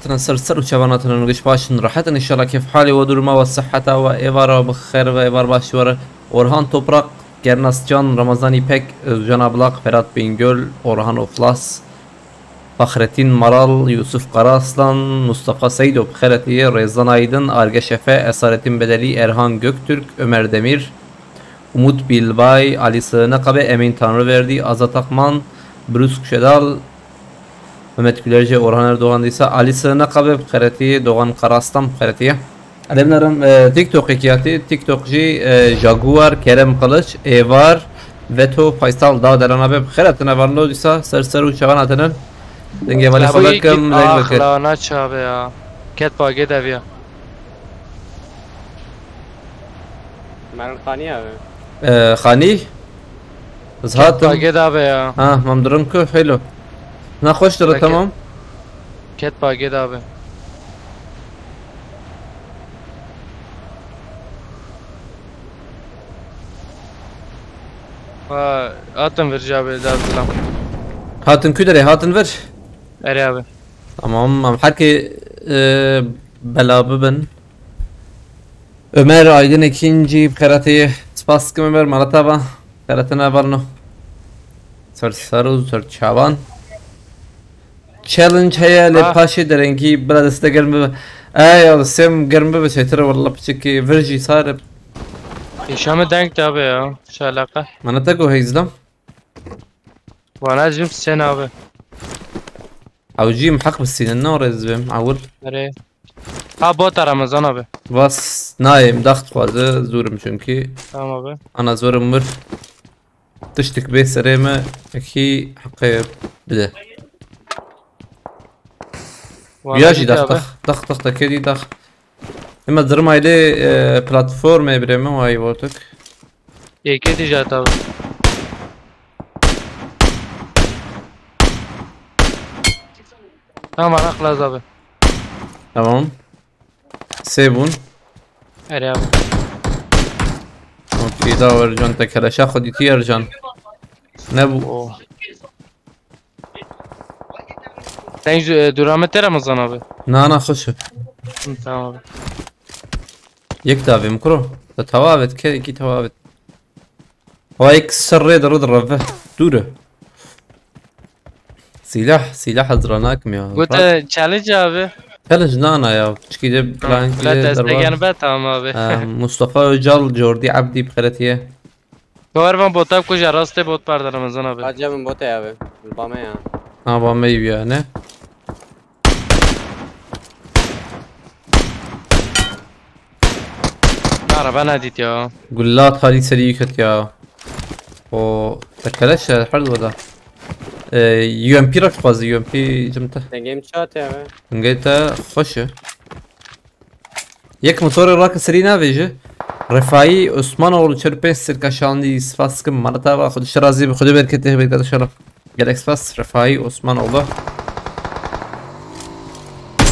سر وشباناتنا نقش باشن راحتنا ان شاء الله كيف حالي ودرما والصحة وإيفارا بخير وإيفار باشور Orhan Toprak, Gernas Can, Ramazan İpek, Özcan Ablak, Ferhat Bingöl, Orhan Oflas, Fahrettin Maral, Yusuf Karaslan, Mustafa Seydop, Kheretiye, Rezan Aydın, Arge Şefe, Esaretin Bedeli, Erhan Göktürk, Ömer Demir, Umut Bilbay, Ali Sığınakabe, Emin Tanrıverdi, Azat Akman, Bruce Kuşedal, Mehmet Gülerce, Orhan Erdoğan ise Ali Sığınakabe, Kheretiye, Doğan Karaslan, Kheretiye. Ademlerim TikTok hikayeti, TikTokçi Jaguar, Kerem Kılıç, Evar, Veto, Faysal, Dağdelen abi, Kheretine varlığı ise Serseri uçağın atının. Denge vali sabakım, renk bakır. Ah lan aç abi ya. Ket baget ev ya. Merhaba Khani abi. Khani? Ket baget abi ya. Ha, mamdurum ki, hello. Ne hoştur tamam. Ket baget abi. Atın ver abi derdilam. Hatun küdere, hatun ver. Eri abi. Tamam, haki belabı ben. Ömer Aydın ikinci karateye spaskım Ömer Malataba karatına varno. Sarsaru sarçavan. Challenge haya le paşe derengi biraz da gelme. Ay sem gelme be şeytir vallahi peki verji sarıp. İşame denk abi ya. Şu alaka. Manata go hizlam. Bana cim sen abi. Avcıyım hak mısın النار ezbem avul. Eri. Ha bot Ramazan abi. Bas naim daxt fazla zorum çünkü. Tamam abi. Ana zorum var. تشتك به سريمة أكي حقي بده وياجي دخ كذي دخ إما درم هايلي بلاتفورم بريمة وهاي وقتك يكي تجات abi. Tamam aklaz abi. Tamam. سيبون Eri abi. اوكي داور جان تكرشا خدي تير جان نبو Sen duramet Ramazan abi. نانا خشو Tamam abi. يك دافي مكرو تتوابت كذا كي توابت هايك سريد رد رفه دوره سلاح حضرناكم يا قلت challenge abi. Challenge nana ya çıkıda plan لا تستجان بقى tamam abi. Mustafa Öcal, Jordi Abdi بخيرتيه Doğru ben bota kuca raste bot pardon Ramazan abi. Acaba bot ya abi. Bama ya. aba meyve yani Araba nadit ya. قلات خالي سريكت يا و تكلش حلو ده يو ام بي رك فاز يو ام بي جمته Dengem çat ya abi. نجيتا خشه يك موتور راك سرينا فيجي رفاعي عثمان اول 45 سركا شاندي سفاسكم مرتا باخد شرازي بخد بركته بركته شرف جالكس فاس رفاعي عثمان الله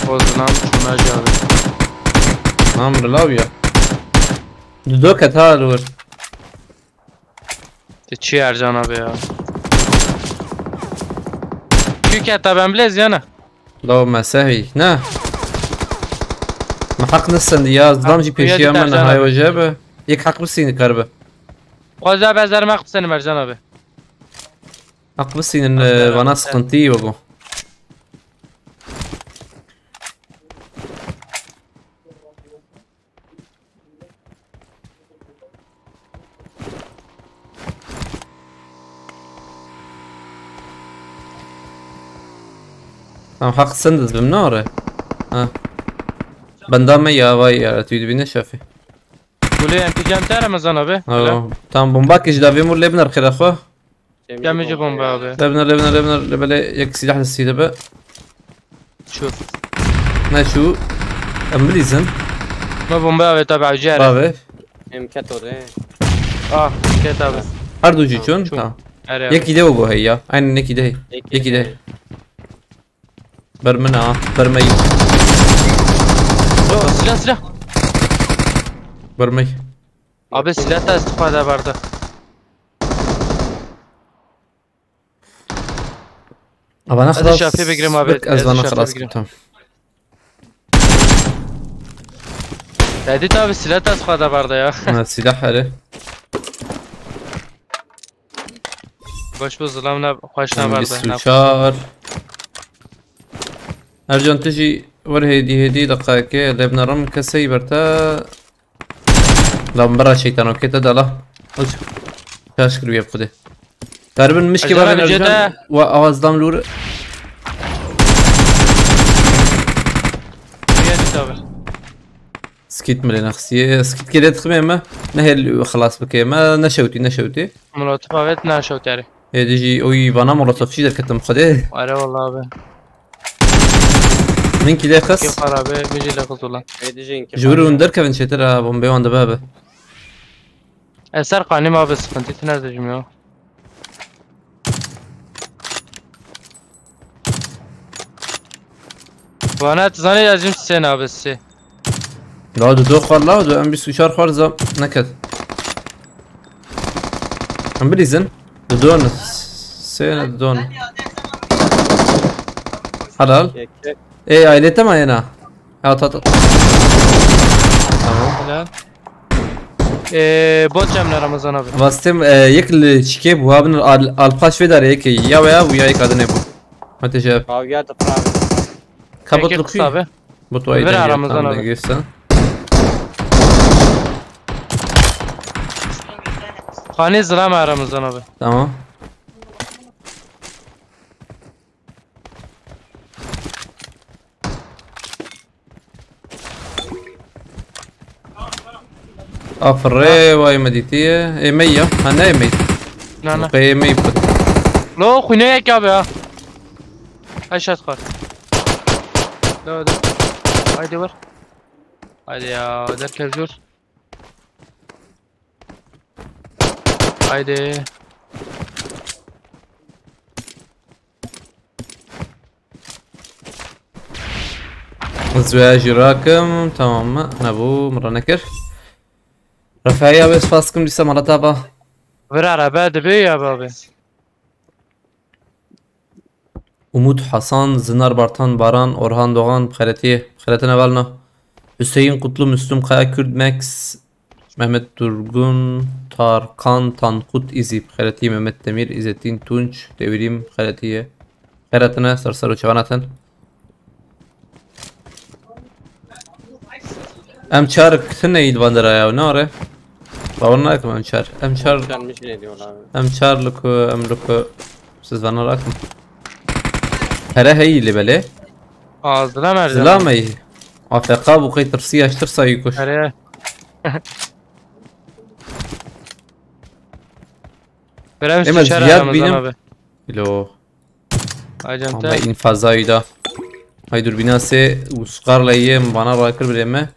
Bozdulam şunlar abi. نعم رلاويا دوكا تالور Çi Ercan abi ya. Çünkü hatta ben bilez yana. لو ما سهي نا ما حق نسن يا ظلام جي بيشي من هاي وجابه يك حق بسين كربه Koza bezlermek seni Ercan abi. حق بسين وانا سقنتي وقو هم حق سندز بمناره ها بندام يا واي تريد بينا شافي Kule empicam ter Ramazan abi. تمام بومباك ايش دافي مور لبنر خير اخوه Gemici bomba abi. لبنر لبلا يك سلاح للسيده بقى Şuf. نشو امبليزن Ma bomba abi tabi avcı بابي Emket o de. Ah ket abi. هردو جيشون تمام Eri abi. يكي ده وقو هيا عين نكي ده يكي ده برمنا برمي Silah. برمي Abi silah da istifade vardı. ابى انا هذا خلاص شافي بقري ما بيت. ازمه خلاص تمام Dedi tabi silah tas fada barda ya. Ha, silah hele. Boş bu zılamla hoşuna barda. Suçar. Ercan تجي ور هدي دقائق لبنا رم كسي برتا لام برا شيطان وكده دلا وش تشكر ويا بخده تقريبا مش كي بقى ارجان واوازدام لور Yedi tabi. سكيت ملينا خسيه سكيت كده تخمي ما نهي خلاص بكي ما نشوتي Molotof evet ne şov tari. يجي اوي بنا مولوتوف شي كتم خده Are vallahi abi. من كده خس Kif var abi müziğiyle kutulan. Edeceğin ki. جورو ندر كفن شترا بومبي وان دبابه Eser kanim abi sıkıntı nerede cümle? Bana tuzani yazım sen abisi. لا دو خور لا دو ام بي سوشار خور زم نكد ام بليزن دون سين دون حلال ايه ailete mi yana? Ya tat. Tamam. Helal. Bot cemle Ramazan abi. Bastım yekli çike bu abinin alpaş vedar yeki ya veya bu ya yek adı ne bu? Hadi şey Kavga tıkra abi. kapat Peki kısa abi. bu tuayı Ver da Ramazan abi. girsen. Hani zılama Ramazan abi. Tamam. افري واي مديتيه اي 100 انا اي 100 Ne ne? بقي 100 Lo kuyunek abi ya. Aşağı kar. Lo dur. Haydi var. Haydi ya derken dur. Haydi. زواج راكم تمام نبو مرة نكر رفاعية بس فاسكم لسه مرة تابا Ver araba de be ya abi. Umut Hasan, Zınar Bartan, Baran, Orhan Doğan, Bxeretine Valna, Hüseyin Kutlu, Müslüm Kaya, Kürt Max, Mehmet Durgun, Tarkan, Tankut İzi, Bxereti, Mehmet Demir, İzzettin Tunç, Devrim, Bxeretiye, Bxeretine, Sarsar Uçavanatın. Em çar kıtına iyiydi bandıra ya, ne ara? Bavarına akım em çar. Em çar, Gelmiş ne diyorlar abi. em çar luku, em luku. Siz bana rakım. Hele heyi bele. Ağzına mercan. زلامي AFK bu kayıt tırsı açtırsa yukuş. Nereye? Verem Hemen sıçar Ziyad Ramazan benim- abi. Lo Acem ama te. in fazaydı. Haydur binası uskarla yiyem bana bırakır bileme.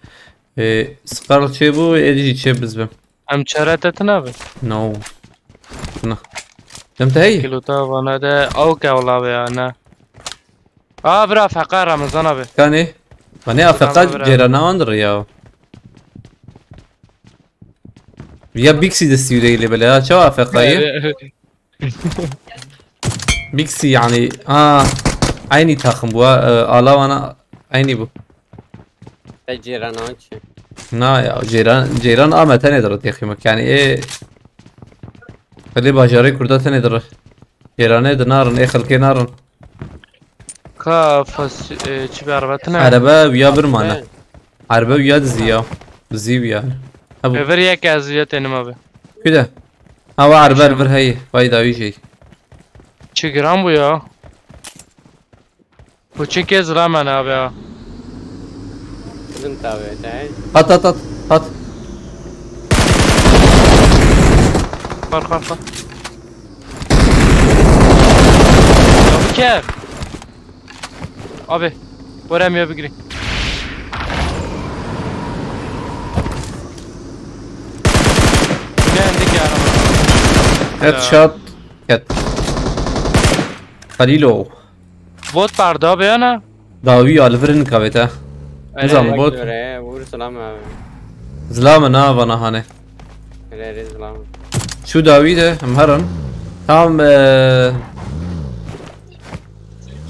Skarl şey bu edici şey bizbim. Em çaretetin abi. No. Ne? Demte hey. Kilota bana de avke ola be ya ne. Aa bira fakar Ramazan abi. Kani. Bana AFK Tamam, cerana andır ya. Ya Bixi de siyo değil böyle ya. Çava AFK'yı. Bixi yani. Aynı takım bu. Alawana aynı bu. Tecrüben aç. Na ya Ceyran Ahmet nedir diyeyim yani خلي باجاري كردات nedir Ceyran nedir narın خلكي narın Kafas çibi arabatına. araba ya bir mana araba ya diziya diziv yani bu Ver yek aziyet enim abi. كده هوا araba bir hay fayda bir şey Çıgıran bu ya. Bu çekez ramen abi ya. Sizin tabi değil. at Kar. Abi ker. Abi. Borem ya bir girin. Geldik ya headshot ket Halilo Bot vardı abi yana. davi alverin kaveta Nizam bot Vur selam abi. zlama na bana hane Rere selam. şu davi de mharan tam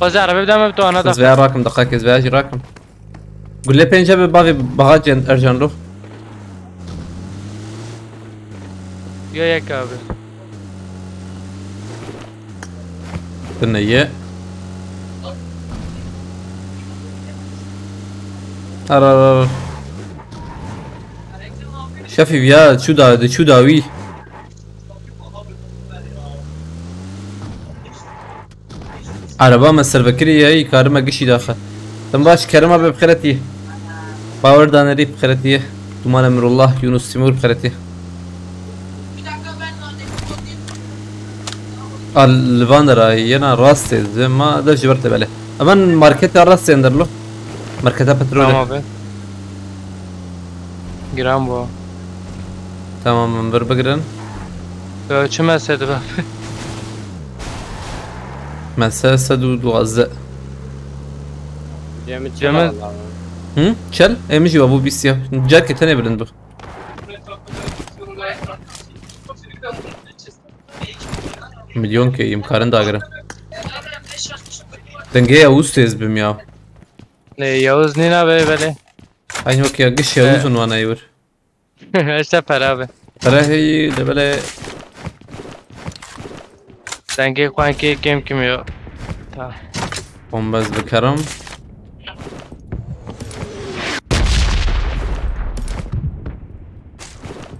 Fazla araba bir ana da. زويا راكم دقائق زويا راكم قول لي بين جاب بافي بغاج ارجان له يا يك abi. النية أرى شافي يا شو داوي عربا مسر بكري هي كارما قشي داخل تنباش كرما بخيرتي باور دانري بخيرتي تمان امر الله يونس تيمور بخيرتي الفاندرا ينا راستي زي ما ده جبرت بالي امان ماركت راستي اندر له ماركتها بترول Tamam abi. Giren bu. تمام من بربقرن Ölçü sedi be. مساسة دود وغزاء Cemil Cemil. Cemil. هم شل اي مجي ابو بيسيا جاك تاني بلندو مليون كي يمكارن داغرا دنگه اوستيز بمياو Ne Yavuz Nina be böyle. aynı وكي قش يوزن وانا يور İşte para abi. ترى هي دبل Denge kuanki kim yok. Ta. بومباز بكرم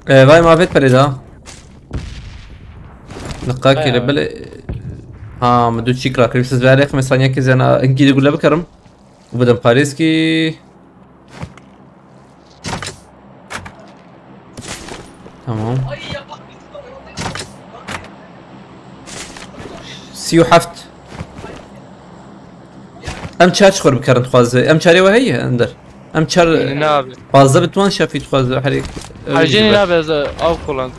vay muhabbet بريدا نقاكي دبل ها مدو تشيكرا كريبسز باري 5 ثانية كذا انا انكي يقول لها بكرم وبدن باريسكي تمام سيو حفت ام تشارج خور بكرن تخوازه ام تشاري وهي اندر ام تشار Ne abi? fazla بتوان شافي تخوازه حريك Harcın ne abi av kullandı.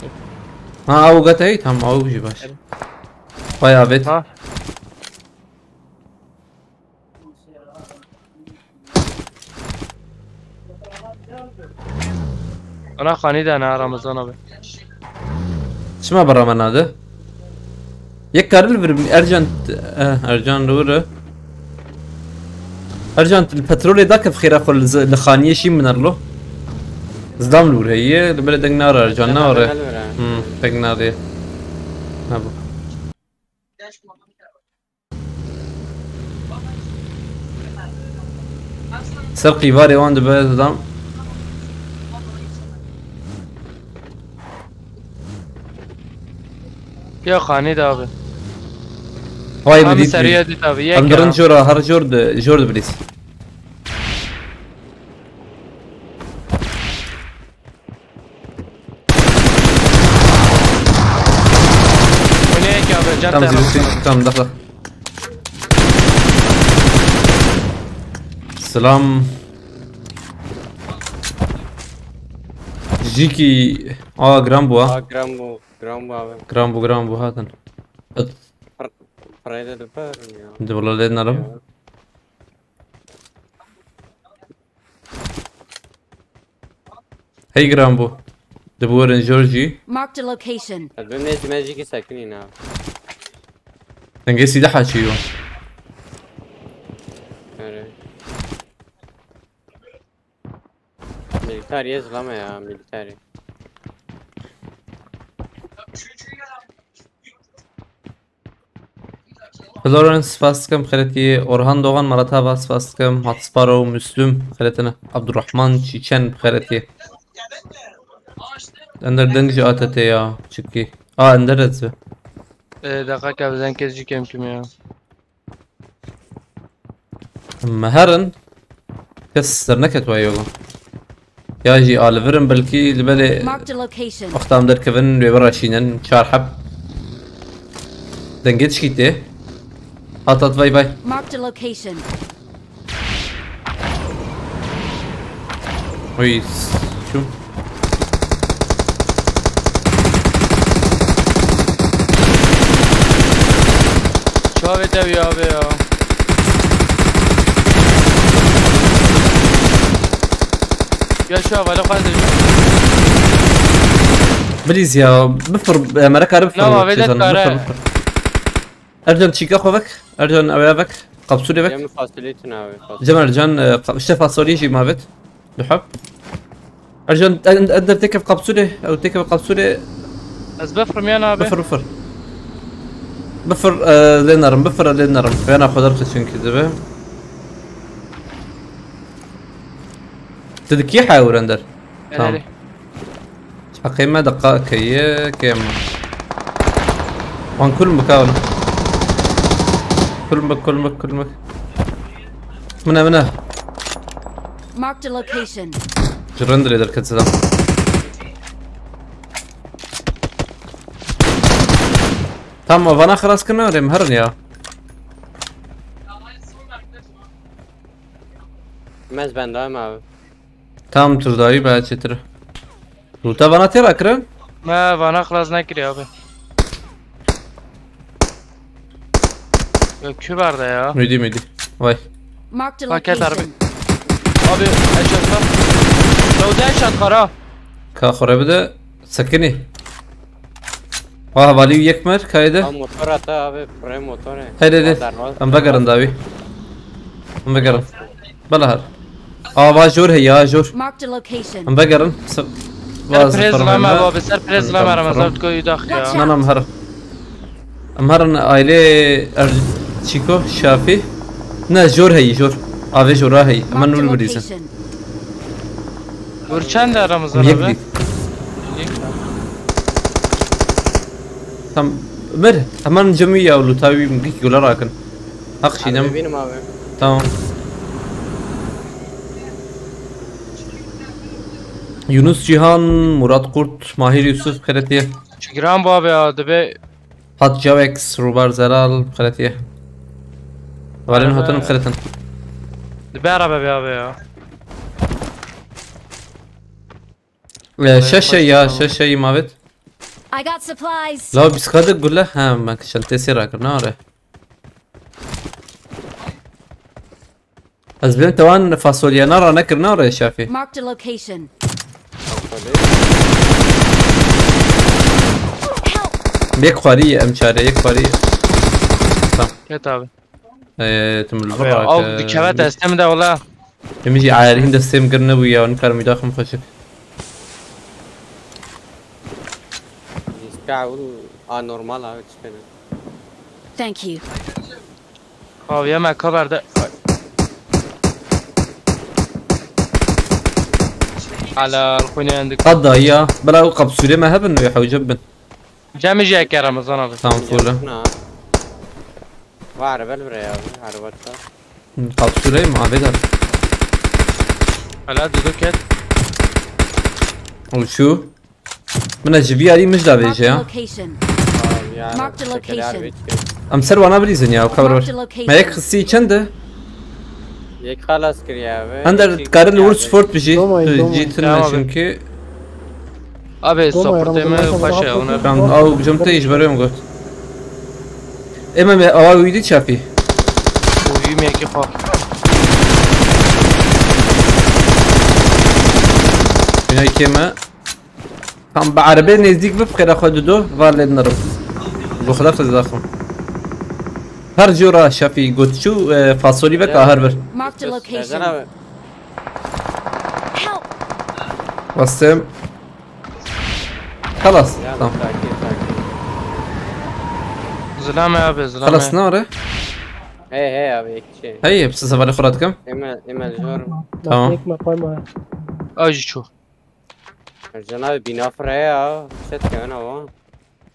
ها او قتا هي تمام او جي باش باي ابيت Ha? Ana khani de ne Ramazan abi. شما برا من هذا يكارل ارجنت ارجان دورة ارجنت البترول ذاك في خير اخو الخانية شي من ارلو زدام لور هي البلد نار ارجان نار تقنا دي ابو سرقي باري وان دبل دام Ya khani de abi. هاي Abi بديت seriye dit abi. Ye اندرن ki. جورا هر جورد بليس Bu ne ki abi? Can تمام زيرو تمام دخل سلام جيكي جرامبو Grambo abi. جرامبو هاتن Parayla da var ya. انت والله ليد نرم هي جرامبو دبورن جورجي Marked a location. Ben ne demeci ki sakin abi. تنجي سيدا حاشيو Evet. Militer yazılama ya militer. فلورنس فاسكم خلتي اورهان دوغان مراتها باس فاسكم هاتسبارو مسلم خلتنا عبد الرحمن تشيشن خلتي اندر دنج اتت يا تشكي اندر رز Dakika abi sen kezici kim ya. مهرن كسر نكت ويوغا ياجي الفرن بلكي البلي Marked a location. اختام در كفن ويبرا شينن شار حب دنجت شكيتي هاتت باي Marked a location. ويس شو Şu abi tabii abi ya. Ya şu havalı kadar. بليز يا بفر مركا بفر لا، ما بدك كارا. ارجن تشيكا خوفك ارجن اويابك قبسولي بك Cemil fasulyetin abi. جمال ارجن اشتفى صوريجي ما بت بحب ارجن اقدر تكب قبسولي او تكب قبسولي از بفرم یا نه بفر بفر بفر لنرم بفر لنرم انا خدرت çünkü دبه تدكي حاول اندر تمام قيمة دقائق هي كم وان كل مكان كل مك منه Marked a location. جرندر يدر كتسلام tamam bana خلاص كنا وري مهرن يا Mez bendayım abi. tamam turdayı بعد çetir Ruta bana ter akran ما وانا خلاص نکری abi. Yok küberde ya. müdi vay Marked a Paket harbi. location. Abi eşyatlar. Davuda eşyat kara. ka خرابه ده سكني واه بالي يكمر كايده Abi motor atı abi. Buraya motor ya. هيدا ام بقرن داوي ام بقرن بلا هر اه جور هي جور Marked a location. ام بقرن Serprez lama abi serprez lama Ramazan koyu dak ya. انا مهر مهرن ايلي تشيكو شافي نا جور هي جور افي جور هي اما Marked a نقول بريزن location. Burçan da Ramazan يكدي abi. تم مر امان جميع ولو تاوي مديك يقول راكن اخشي Abi نم benim abi. تمام Yunus Cihan, Murat Kurt, Mahir Yusuf Karatiye, Çıkıran bu abi ya dibe. Hat Javex, Rubar Zeral Karatiye. Valen Hatanım Karatan. Dibe araba be abi ya. Şaşa ya, şaşa imavet. I got supplies. La biz kadık gulla ha ma şaltesi rakır ne ara. Az benim tavan fasulye nara nakır ne ara şafi. Marked a location. Bek khariye emçare yek khariye. Ket abi. تم Abi ya, al البراك dikkat estem de ola. يمشي عارفين ده السيم قرنا وياه ونكر مداخل مخشب İskavul anormal abi çıkıyor. Thank you. Abi yemek kaberde. على الخوني عندك. قضى يا بلا وقب سوري ما هبن ويحاول جبن جامي جاك يا رمضان abi. تمام فولا Var araba buraya abi. Araba var. قب سوري مع بدر على دودو كت. وشو من الجبيه علي مش دابي Marked a يا location. Abi ya. Marked a tekerler location. bir çıkıyor. ام سر وانا بريزن يا وكبر Marked a location. ما يك خسي چنده Yek halas kiriyor abi. اندر كارل ورد سبورت بيجي دوما. جيتنا تمام. çünkü Abi Roma ya, soportemi Ramazan paşa ya sabah onlar. كان او بجمته يجبرهم قلت اما او ويدي شافي Uyum yeki fa. هنا كيما كان بعربيه نزديك بفكر اخذ دو فالد نرم بخلاف الزخم هر جورا شافي قلت شو فاصولي بك هربر Marked a Ercan location. abi. Help. بسم خلاص Ya tamam sakin sakin. Zilame abi zilame. خلاص ناره Hey abi iki şey. هي بس سفر خراتكم Emel zor. Tamam. Ekmek koyma. Acı çok. Ercan abi bina fıraya ya. Set köyün hava.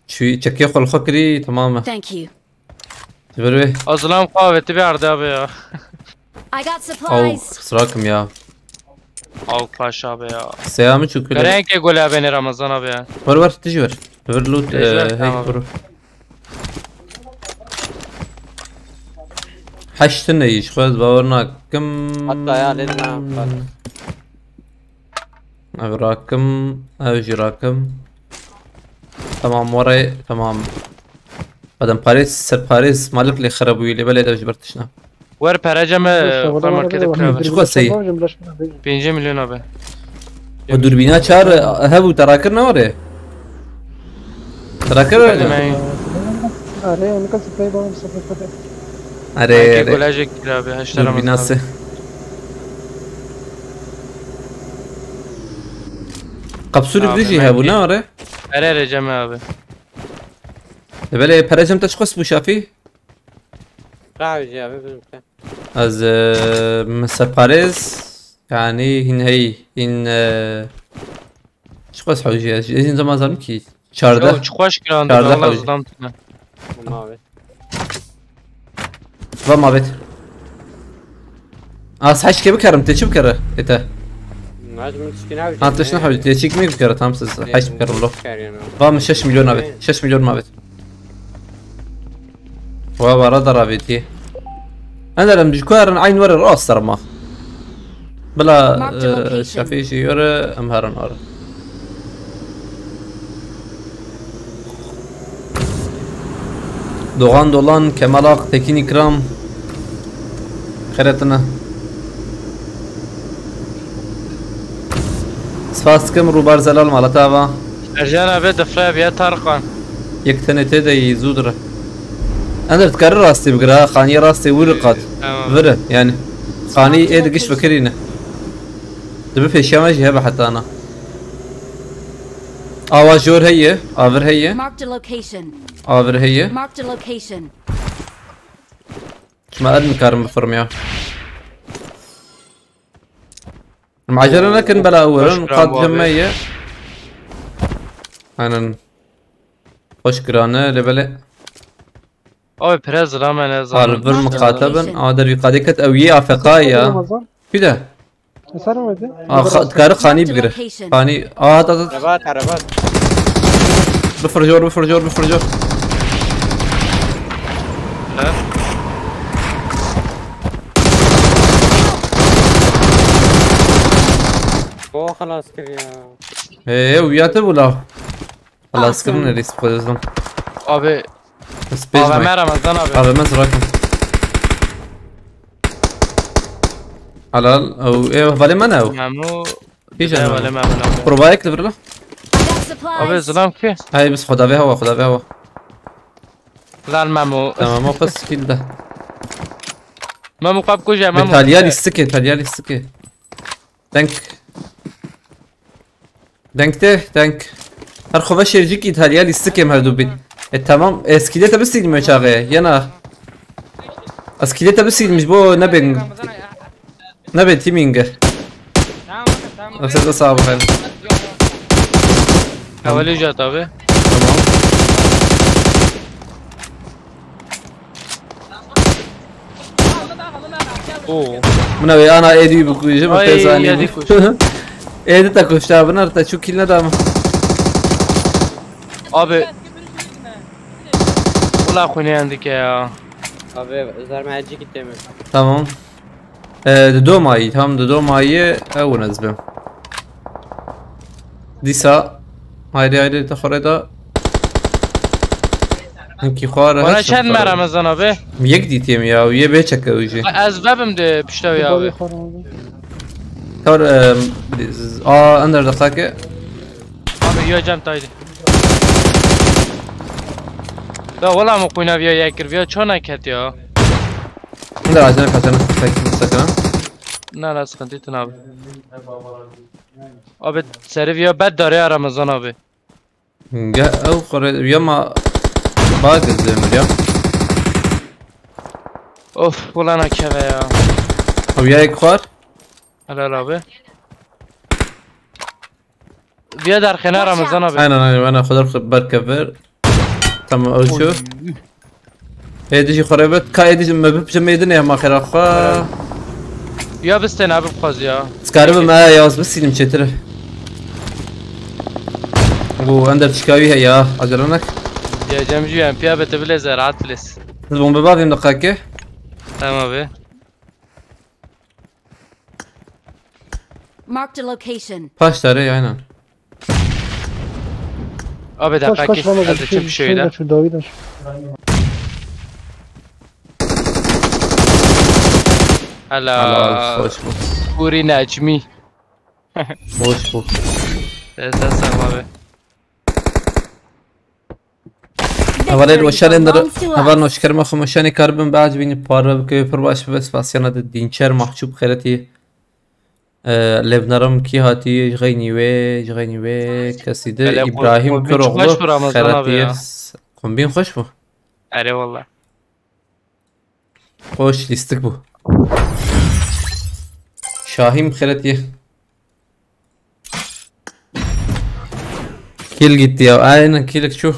شو تشكي خل خكري تماما Thank you. تبروي Azılam kuvveti bir ardı abi ya. I got او supplies. خسراكم يا Avuk paşa abi ya. سيامي شو كله Renke gol abi beni Ramazan abi ya. ور تجي ور ور لوت تجي، هيك تمام. برو حشتنا يش خذ باورنا كم Hatta ya dedim ha. اغراكم اوجراكم تمام وراي تمام بعدين باريس سر باريس مالك اللي خربوا لي بلد جبرتشنا Ver peraceme var markete kırıyor. Çok sayı. 5 milyon abi. ودوربينات شهر هبوا تراكرنا وري تراكر Demeyin. Araya onu kasıp sprey bağım sıfır fıtı. اري Renke gol acık abi. Haşlar Ramazan دوربينات abi. قبسولي آه، بديجي بما هابونا اره اره رجمه abi. بله پرجم تشخص بو شافي قاعد جابه بزمته از مستر باريز يعني هن هي هن شخص حوجي این زمان زمین کی 14 Çok خوش kirandı. Çardak Allah abi. zılam tutma. ما بس و ما بيت صحيح كيف بكرم تيجي بكره انت ما من تشكينا انت شنو حاجه تيجي مي بكره تمام حاج بكرم له كارينا فام 6 مليون ما بيت 6 مليون ما بيت ورا ضربتي انا لما بجكار عين ورا الراس ترى ما بلا شافي شي ورا امهرن ورا دوغان دولان كمالاق تكين إكرام خيرتنا سفاسكم روبار زلال مالتاوا Ercan abi dafraya bir Tarkan. يكتني تيدا يزودره أنا تكرر راستي بقرا خاني راستي ورقات Tamam. فره يعني خاني إيه دقش فكرينه دبي في الشمال هبه حتى أنا آواجور هي آفر هي Marked a location. آفر هي Marked a location. ما أدري كارم بفرميها المعجرة لكن بلا أولا قاد جمعية أنا خوش قرانة لبلا Abi prez rağmen ne zaman. الفر مقاتبا أقدر يقاديكت أوية أفقايا رمضان في ده يسار مدي تكار خاني بقرة خاني هذا عربات عربات بفرجور بفرجور بفرجور Ha? هو خلاص كده إيه وياتب ولا خلاص كرنا ريس بخوزم Abi سبيس AVM ماي Ramazan abi. هذا مزرعكم حلال أو إيه فالي ما ناو Memu. إيش Ne أنا vale memnun abi. بروبايك لبرلا I got Abi supplies. zılam ki. هاي بس خدها بها هوا خدها بها هوا Lan memu. تمام مو بس كيل ده Memu kap kuca memu. تاليالي السكي تاليالي السكي تانك تانك هرخوفا شيرجيكي تاليالي السكي مهدو بيت تمام اسكيليتا بس يجي مشاغي يانا اسكيليتا بس يجي مش بو نبن تيمينج بس هذا صعب خير Havali jet abi. تمام Oo. منوي انا ايدي بكوجي ما أي تزاني يدي كوش. ايدي تاكوش تابنا رتا شو كيلنا دام Abi. Ula kuni yendik ya. abi زرمعجي gitti mi? تمام دو ماي تمام دو ماي او نزبم ديسا هايدي تخريدا انكي خواره Bana çen mi Ramazan abi? يك دي تيم يا ويا بيتشك ويجي Az bebim de piştev ya abi. تور اندر دقاقه Abi yiyeceğim taydi. Ya valla mı kuyna viya yakir viya çona ket ya. اندر عشان كاتنا سكنا Ne la sıkıntı abi. Abi seri viya bed dare ya Ramazan abi. جا او قريت يما باقي الزمر يا Of ulan akeve ya. وياك خوار Helal abi. Viya derkene Ramazan abi. انا خضر بركبر تمام او شوف هيدي خربت كايدي ما بجميدنا يا ما خير اخا Ya bisten abi kaz ya. سكارب ما ياز بس يلم شتره وعندك تشكاوي هي اجرنك Diyeceğim jüyen piya bete bile zeraat biles. تبون ببعض دقائق Tamam abi. Marked a location. باش تاري aynen Abi Koş dakika koş ki. Ramazan. Hadi çim şöyle. Şu David aç. Helal. خوش بو Uri Necmi. خوش بو Sen sağ abi. اول وشان اندر belongs to us. اول نشكر ما خمشاني كاربن بعد بيني بارا بكي برباش بس باسيانا دينشر محجوب خيرتي لبنرم کی هاتی جغینی وی کسی ده بله، ابراهیم خوش بو کروغلو رمضان abi ya. قنبین خوش بو Ere valla. خوش لیستک بو شاهیم خیرتیه كيل جيت يا انا كيلك شو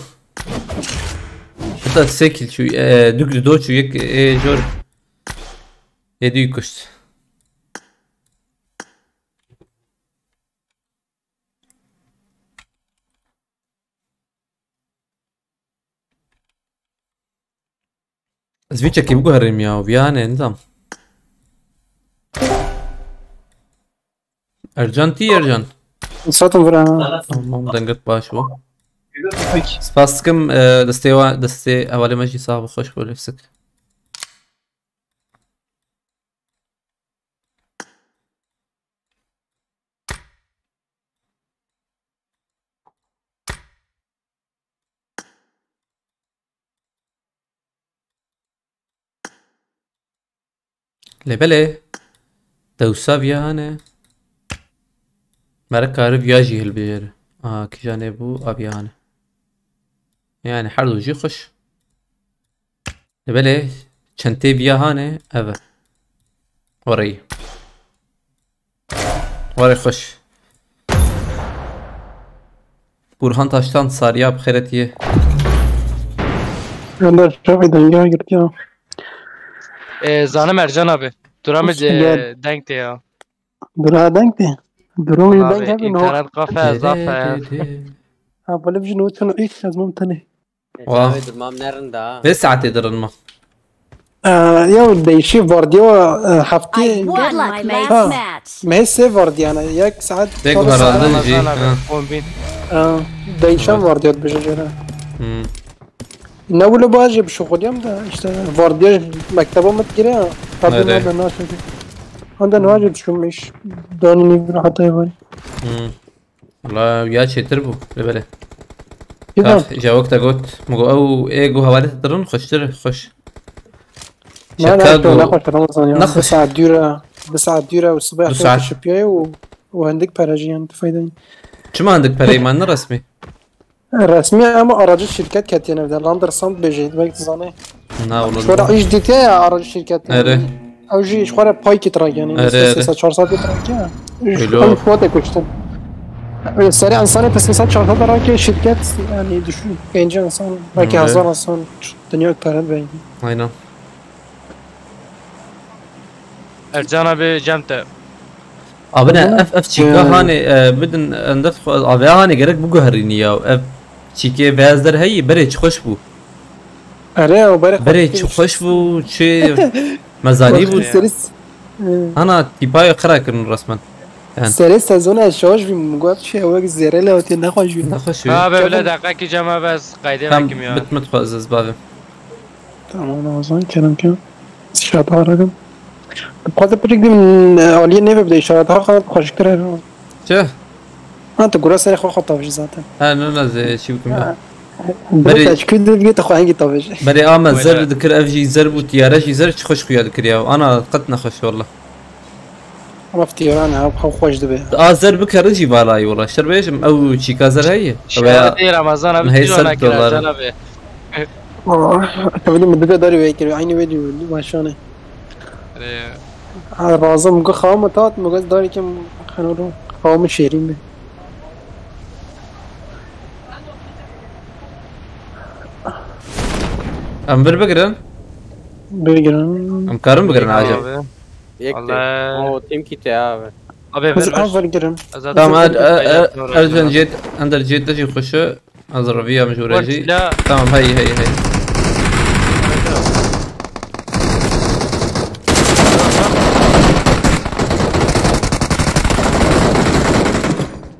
حتى سيكل شو دوك دو شو يك جور يدي كشت زويتشا كي بقول هرم يا ويانا نظام ارجان صوتهم فرا مام دنگت باش بو سپاسکم دسته اول مجی صاحب خوش بو لفسك لبله دوسا بيانه مرة كارب ياجي هالبير كي جانبو ابيانه يعني حردو جي خوش لبله چنتي بيهانه اوا وري خوش برهان تاشتان ساريا بخيرتيه انا شافي دنجا قلت يا Zanım Ercan abi. Duramı Gel. denkti ya. برا دنجتي درومي Abi دنجا بنو internet kafe zafe. ها بلف جنو تنو ايش لازم ممتنه جنابي durmam nerede ha? في ساعة تدرن ما يا ودي شي فارديو I حفتي won my last Ah. match. ما هي سيفاردي انا ياك ساعات بيك صار ساعات. برا. Ramazan جي. abi. Kombin. دايشان فارديو بججرا مم. نقول باجي بشغل يوم ده اشتغل فارديو مكتبه متجرا قبل ما أره. الناس عندنا واجب شو مش دوني حتى يبغى مم. والله يا شي تربو لبله كذا جا وقتا قلت مقو او ايجو هوالي تدرن خوش ما انا شكاغو. ناخذ رمضان يوم ناخذ. بساعة ديرة والصباح دو ساعات. شبيه وعندك باراجيان تفايدين شو ما عندك بريمان رسمي رسمي اما اراجل الشركات كانت انا بدي لاندر ساوند بيجي بايك تزاني نا شو والله ايش ديتيا اراجل الشركات أره. او جي شخوره بايك تراك يعني أره. 4 ساعات تراك حلو. اي فوت كشتن سريع انساني بس 4 ساعات تراك شركات يعني دشو كاين انسان راكي أره. 1000 انسان دنيا كارت باين aynen Ercan abi cemte. abi ne اف çika hani بدن اندف abi hani gerek bu göherini ya ev çike beyazlar heyi bere خوش bu اره وبارك bere خوش bu şey mezani bu سريس ana tipay kıra kırın resmen yani سريس سازون اشواج في مقاط شيء وقت زيرة لو تنخوش فينا خوش Abi öyle dakika ki cema bez kaydı tam mekim ya. bitmet fazla babim تمام نوزان كلام كم اشاراتها رقم بقدر بريك دي من اولية نيفة بدأ اشاراتها خلط خوش كره çe انت قرا سري خو خطا في ذاته ha ne nazı şey bikim ya بري تشكيل دي بقيت اخو هنجي طافش bere ama zer dikir ev jî zer bu tiyare jî zer خوش خوya dikir ya ana qat خوش والله ما في تيران ها خو خوش دبي zer bikar jî balay والله şerbejim ev çika zer heyi Şahidi Ramazan abi. Hey, Hey $100 Ercan abi. تبدي من دبي داري ويكر عيني فيديو ما شانه رازم مقا خام تات مقا داري كم خنورو خام شيرين به em bir bigirin بيجرن em karın bigirin acaba Abi. Yekti. Vallahi. O team kiti abi. Abi بس ver ver. اول جرم Zaten tamam zaten ercan جيت عندك جيت تجي خشه الظرفيه مجبوره جي لا tamam هي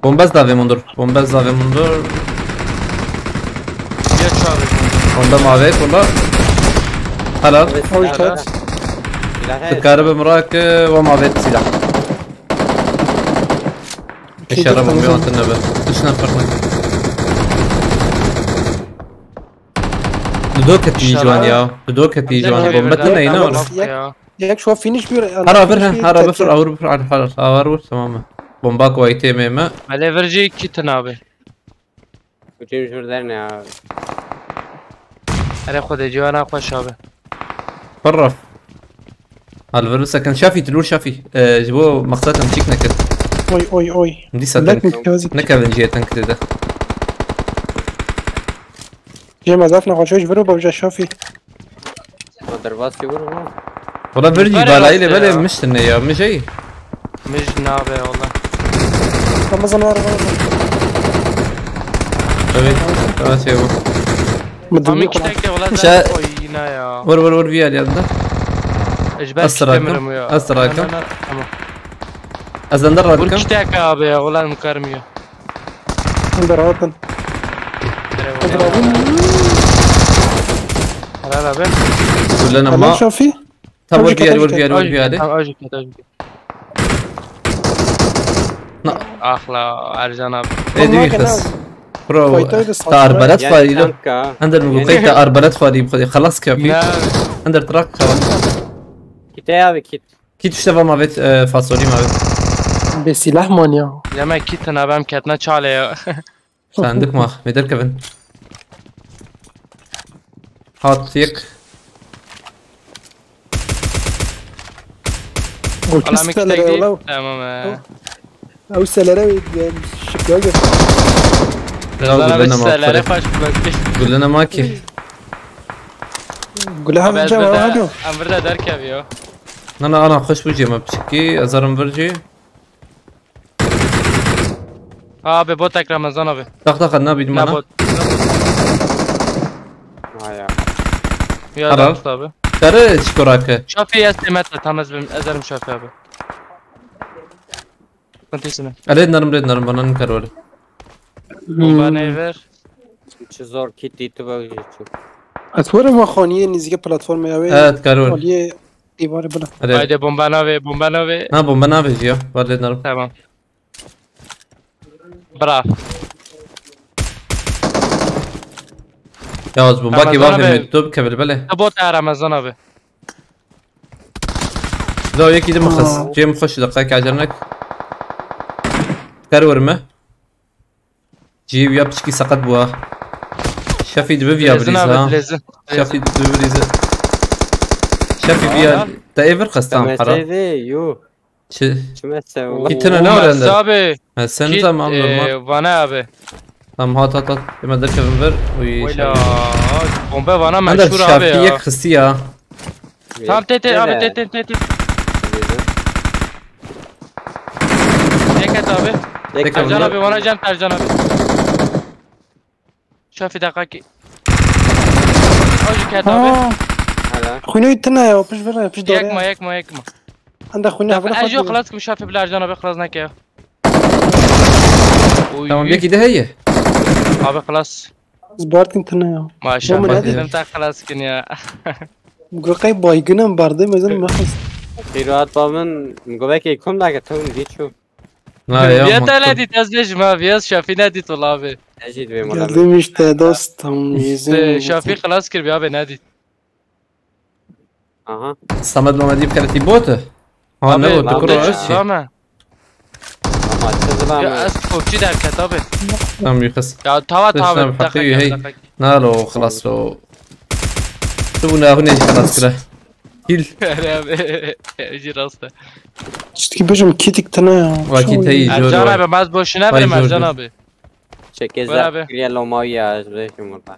Bombaz davet mundur. geç abi. Onda mavet ولا حلال اول كات تكارب مراك وماvet silah. الشرب مبيوت النبى ايش نفرنا دودوكت يجوان يا دودوكت يجوان بومبتنا هنا ولا یک شو فینیش بیار هرا بره هرا بفر اور بفر على الحرس اور تمام بومباك وايتي ميما ولی ورجی کیتن آبی وچیم شوردر نه اره خود جوانا خوش آبی فرف الفيروس كان شافي تلور شافي جبوه مقصات مشيك نكد اوی اوی اوی دي لك ساتنك متجوزي نكد جيه تنك ده جه مزاف نخوشوش برو بابجا شافي ما درباسی برو ما والله برجي برا بالاي راسي بلا يا. مش تنه يا مش جاي مش نابی والله رمضان وار خلاص يا ابو مدمي همی کتک والله شا- زن خوینا یا ور فيها اليد اجبر أسرعكم. کتمرم یا أسرعكم. نه، نه، تمام. ازندر ور رادكم کتک آبی والله مکرم یا دراتن اره والله. اره اره بیم قول لنا ما ما شافي طب ور أوجي فيها كت، ور أوجي فيها ور آجی فيها کت، عليه آجی کت، آجی کت. اخلا ارجان آبی ايه دي والله بس كان برو فايتة ده صعب. تا اربلت یعنی فادي له تانکا اندر مقوقيت تا اربلت فادي بخدي خلاص كافي نه اندر تراك کیت abi kit كي تشتغل ما بيت فاصولي ما بيت بسلاح مانيا لما کیتن آبم کتنا چاله یا عندك ما ميدر كيفن حاط يك قلت والله می کتک سلرا دی ولا تمام او سلرا شكاغا لا قول لنا ما سلاره بخير. خوش بلد قول لنا ماكي قول لها بس جا بدا هادو امر ده در کبیو انا خوش بوجي ما بشكي ازرم برجي آبی بوتک رمضان آبی دق النبي نه مانا بوت هایا یا حرام. دست آبی ترى تشكرك شافی استمت تمز بیم ازرم شافی آبی کنتی سنه ريد نرم بنا نكرر بومبا نیور چه زور کیت دی تو باگی چو اطور ما خانیه نزدیک پلتفرم یاوی تكرر عالیه دیوار بلا ريد haydi bomba ناوی نا بومبا نافيج يا ريد نرم tamam براف يا بومباكي رمضان باغي أبي. ميتوب كبل بله بوت رمضان آبی لو يكي دم خص جيم خش دقائق عجرنك كرور ما جيب يا بشكي سقط بوا شافي دبيا لزن آبی بريزا لزن شافي دبريزا شافي بيا تا ايفر خستان حرام مسیده یو چه چه مسیده كيتنا نور عندك آبی سنت تمام نورمال وانا آبی تمام هات لما درك بنفر ویلا بومبا وانا عندك مشهور شافي آبی يك خستيا تام تیتی آبی تیتی یکت آبی یک ترجان آبی وانا جم ترجان آبی شافی دقیقی آجی کت آبی هلا خوینه تنه یا پیش برای پیش داره یک ما عندك خوینه شافی هفله اجو خود خلاص کم شافی بلا ارجان آبی خلاص نکه تمام يكي ده هي آبی خلاص زبارتین تنه یا ماشاءالله من هذه. دیدم تا خلاص کنیا گوقای بایگنم برده مزن مخص خیرات با من مگوه که کم داگه تو دی چو لا يا بیا تا ندید از بیش ما بیاز شافی ندید والله آبی نجید به مولا geldim işte dostum yüzüm شافی خلاص کر بیا آبی ندید آها صمد محمدي بكرتي بوته ها آبی نبو لا، تكرو لا. اشي رامه اما چه یا زبان از کوچی در کتابه تمام يخس یا توا ليش نعم دقیقه حقيقي هي دقیقه نالو خلاص لو تبونا هنا خلاص كده هيل اجی راسته işte ki bacım kitik tane ya واكيد هي ارجان جور آبی ماز بوشینه وای بریم جور ارجان جور. آبی چه که برابر. زد کریه لومایی از بده که مولا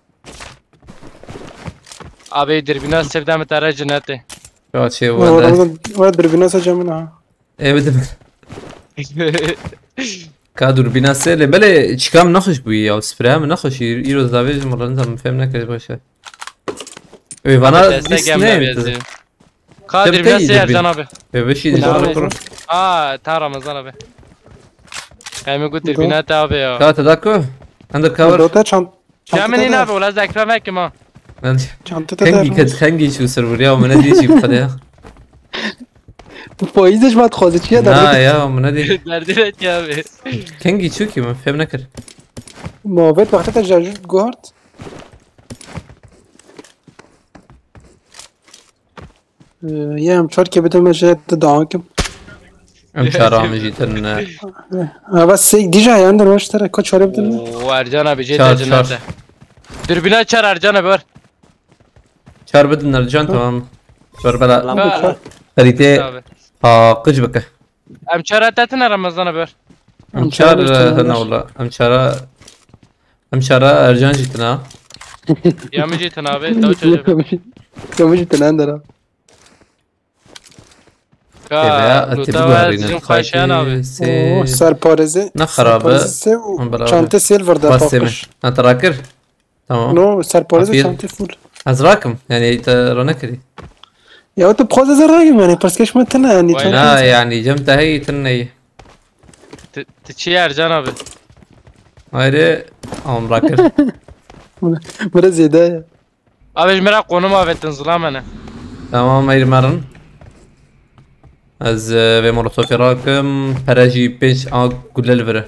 آبی دربینا سفدم تره جنته يا شي ولا Ramazan vardır bir nasıl camına ايه بدم كادور بينا سيلي بلي تشكام نخش بوي او سبرام نخش يرو زافيج مرة انت فهمنا كده باشه ايه فانا ديسنين قادر تبتدي بنا سي دربين. ارجان آبی بشي دي لا، جور كرو تا رمضان آبی قایمی گود دربینا تا آبی یا كاتا داكو عندك كاور Dota جامنی نابی ولا ذکر مک ما çantata خنجي der كد خنجي شو سروريا ومنادي شي بخدها bu faizش بعد خوازه چیه نا در يا منادي دردی رد یا آبی خنجي شو كي ما فهم نكر muhabbet vakti tecrüt guard يا مشوار كي بدل ما جات دعاكم ام چرا مجيتن بس ديجا عندنا واش ترى كنت شوار بدل و ارجان abi Çar, جيت çar. جنته dürbünü açar Ercan abi var. چار بدن الجان تمام شور بلا Ha, خريتي abi. قج بك Em çar atatına Ramazan abi var. ام چار هنا والله ام چارا ارجان جيتنا Ya mı جيتن abi? Daha çocuk. كم جيت عندنا يا Ka اتبقى luta هرينا sizin kaşıyan abi. سار بارزي نه خرابه. شانتي سيلفر ده بس سمع باقش انت راكر تمام نو سار بارزي عفير. شانتي فول از راكم يعني انت رونكري يا انت بخوز زراقم يعني بس كيش ما تنا يعني وين؟ لا يعني جمتها هي تني Tçi Ercan abi. هايري ام راكر مرة زيادة Abi merak konum avettin zulamene. تمام هايري مرن از في مولوتوف راكم براجي بيش كل الفرق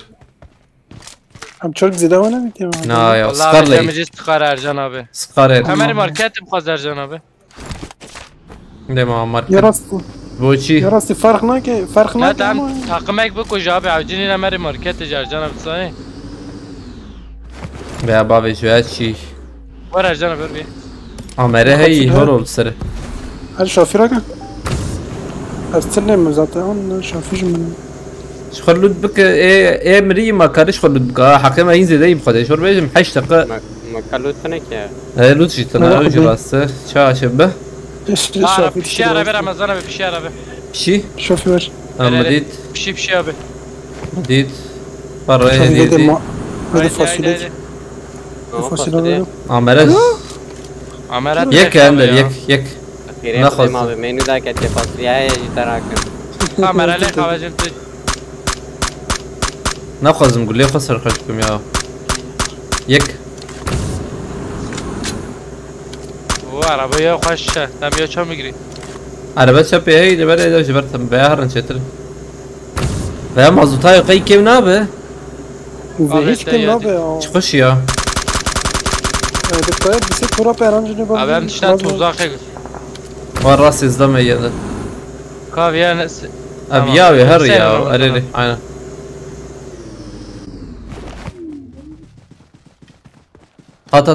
هم تشارك زيادة وانا بيتي نا يا Vallahi سكار abi لي demeci çıkar Ercan abi. سكار Hemen marketim kaz Ercan abi. دائما يا مارك راستي بوشي يا راستي فرقنا كي فرقنا Ya tamam takım ek bu koca abi avcının Ömer'i marketi Ercan abi sana. يا بابي شو هادشي Var Ercan abi ver bir. عمره هي هرول سر هل شافي راجع؟ استنى زعتها انا شافيش من شو خلود بك ايه مري ما كارش خلود بك حقيقة ما ينزل دايم خدي شو ربيجم حش تقا ما كلوتنا كيا لوت جيتنا اوجي راسه شبه Ara pişi ara ver Ramazan abi pişi ara ver. شي شوفي واش مديت Pişi abi. مديت برا شوفي هذا هدي ما هذا Haydi, فاصلة haydi. فاصلة عمره Amerat يك عندك يك أخيرا ناخذ. ما بمنو ذاك تفاصيل يا جتراك Kamerayla kavacım tut. ناخذ نقول لي خسر خرجكم يا يك Bu arabaya hoş. Tam ya çam giri. عربة شبي هي جبر إذا جبرت بيهرن شتر بيا مازوتاي قي كيف نابه هيك كم نابه تخش يا دكتور بس كورا بيرانج نبغى Abi hem dıştan tuzak ek. وين راسي زلمة يا Kaviye nasıl? ابياوي هر سير يا والله. اريلي عينا هات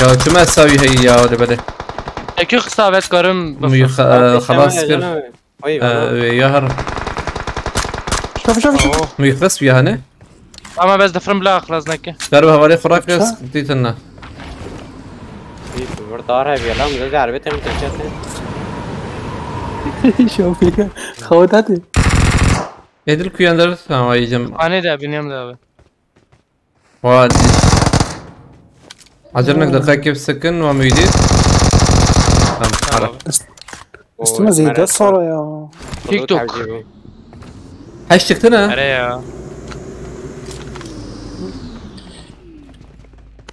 يا شو ما تساوي هي يا ولد بلي İki kısavet karım. خلاص كر يا هر شوفي ميخلص فيها هنا Ama bez defrim bile aklas neki. قربها ولي خراك ديتنا بردار هاي بيلا مدة عربية تم تشتت شوفي خواتاتي يدل كياندر تمام يجم Hani de bineyim de abi. وادي عجلنك دقيقة كيف سكن وميديت Tamam. استنى زيادة صار يا تيك توك. هاشتكتنا Nere ya?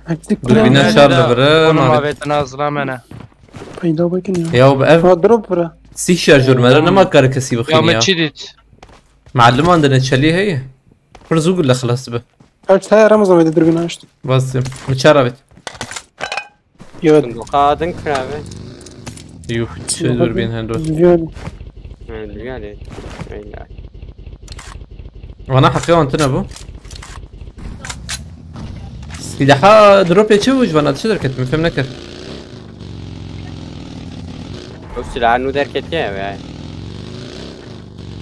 هكتك دوربينا شارل برا Konum ما avetini hazırlamene. پیدا بکن یا يا بأف دروب برا سي شارجر مرة ما كار كسي Ya بخينيا mı çidit? معلم عندنا تشلي هي فرزوق ولا خلاص به هاش هاي رمضان بدي دربي ناشت بس متشربت يود صندوقات كرابة يوه شو دوربين هندول يود يعني وانا حقيقة انتنا بو إذا حا دروب يتشوج وانا تشدر كنت مفهم نكر بس العنو در كتير يعني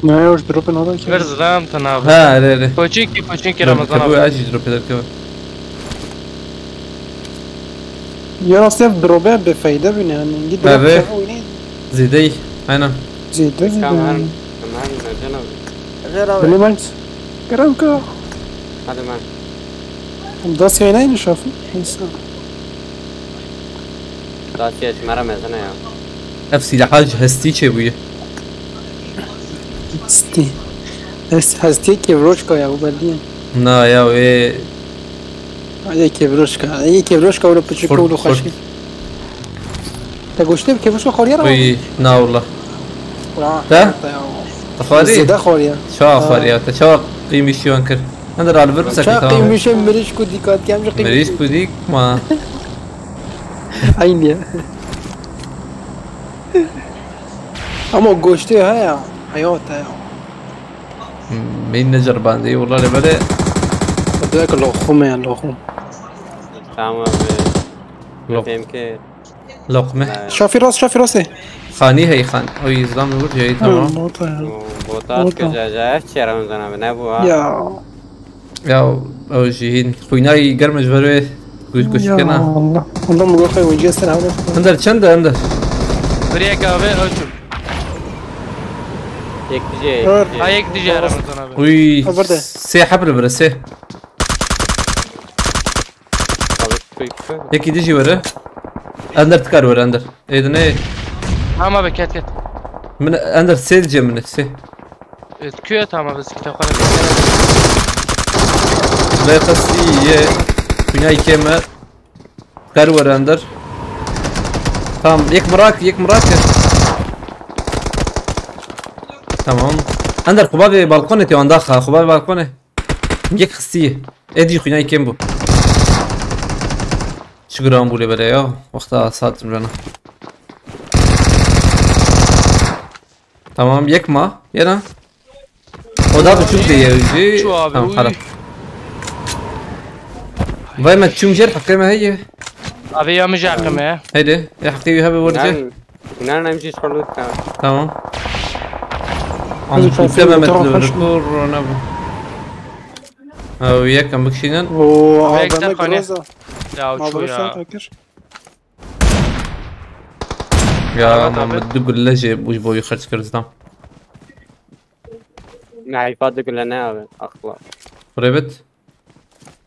ما يوش دروب هذا Ver zıram tan abi. ها لا لا Koçinki Ramazan كبو abi. اجي دروب يدركب يا راس دروبات بفايدة بني يعني جد أبي. دروب زيدي انا زيد كمان جناب بلي مانس كرام كا هذا ما داس ينين شافي انسان داسية مرة مثلا يا نفسي لحاج هستي شبويه ستي هستي كيفروشكا يا ابو بلدين نا يا وي هاي كيفروشكا ولا بتشكا ولا فرد. خشي تقولش كيفروشكا خوريا وي نا والله ولا تا؟ تخاري زيادة خوريا شو اخر يا تشو قيمي شو انكر عندر على الفيرب ساكن شاقي تمام مش مريش كودي كات كام شقي مريش كوديك ما عيني اما گوشتی ها حیات ها مين نجر باندي والله لبلا بدك اللخوم يا اللخوم تمام لق- فهم که لقمة شافي راسه خاني هي خان اوي اسلام يقول جاي تمام بوتات که جاجه چه رمزانه نبوها يا يا او جيهين خويناي قرمج بروي قوش يا كنا الله والله مقول خير وجه السنة هذا عندر چند عندر بريك abi ölçüm. یک دیجه Ha ek diye Ramazan abi. وي برده. سي حبل برا سي يكي ديجي ورا اندر تكار ورا اندر ايدن ايه Tamam abi ket ket. من اندر سيل جي من سي Küye tamam abi kitap kadar. لا قصي خويناي كيما تكار ورا اندر تمام يك مراك تمام اندر خبابي بالكوني تي داخل خبابي بالكوني يك خصيه ادي خويناي كيم بو شكرا بولي بلا يا وقتها صادم لنا تمام يك ما يلا ودا بتشوف دي يجي شو abi, تمام uy. خلاص باي ما تشوم جر حقي ما هي Abi yamayacağım ya. هيدي يا حقي هبه ورجه نه نمیشه شلوت کنم تمام هذه عم فايفين تمام ترى مثل خشم. الركور ونبو او ياك عم بكشينن وهذا Bekle, hani. مجرزة Ya ما şu برسل ya. تاكر يا طبعاً. محمد دق اللجه بوش بو يخرج كردستان نه ایفاده کلا نه آبه اخلاق قريبت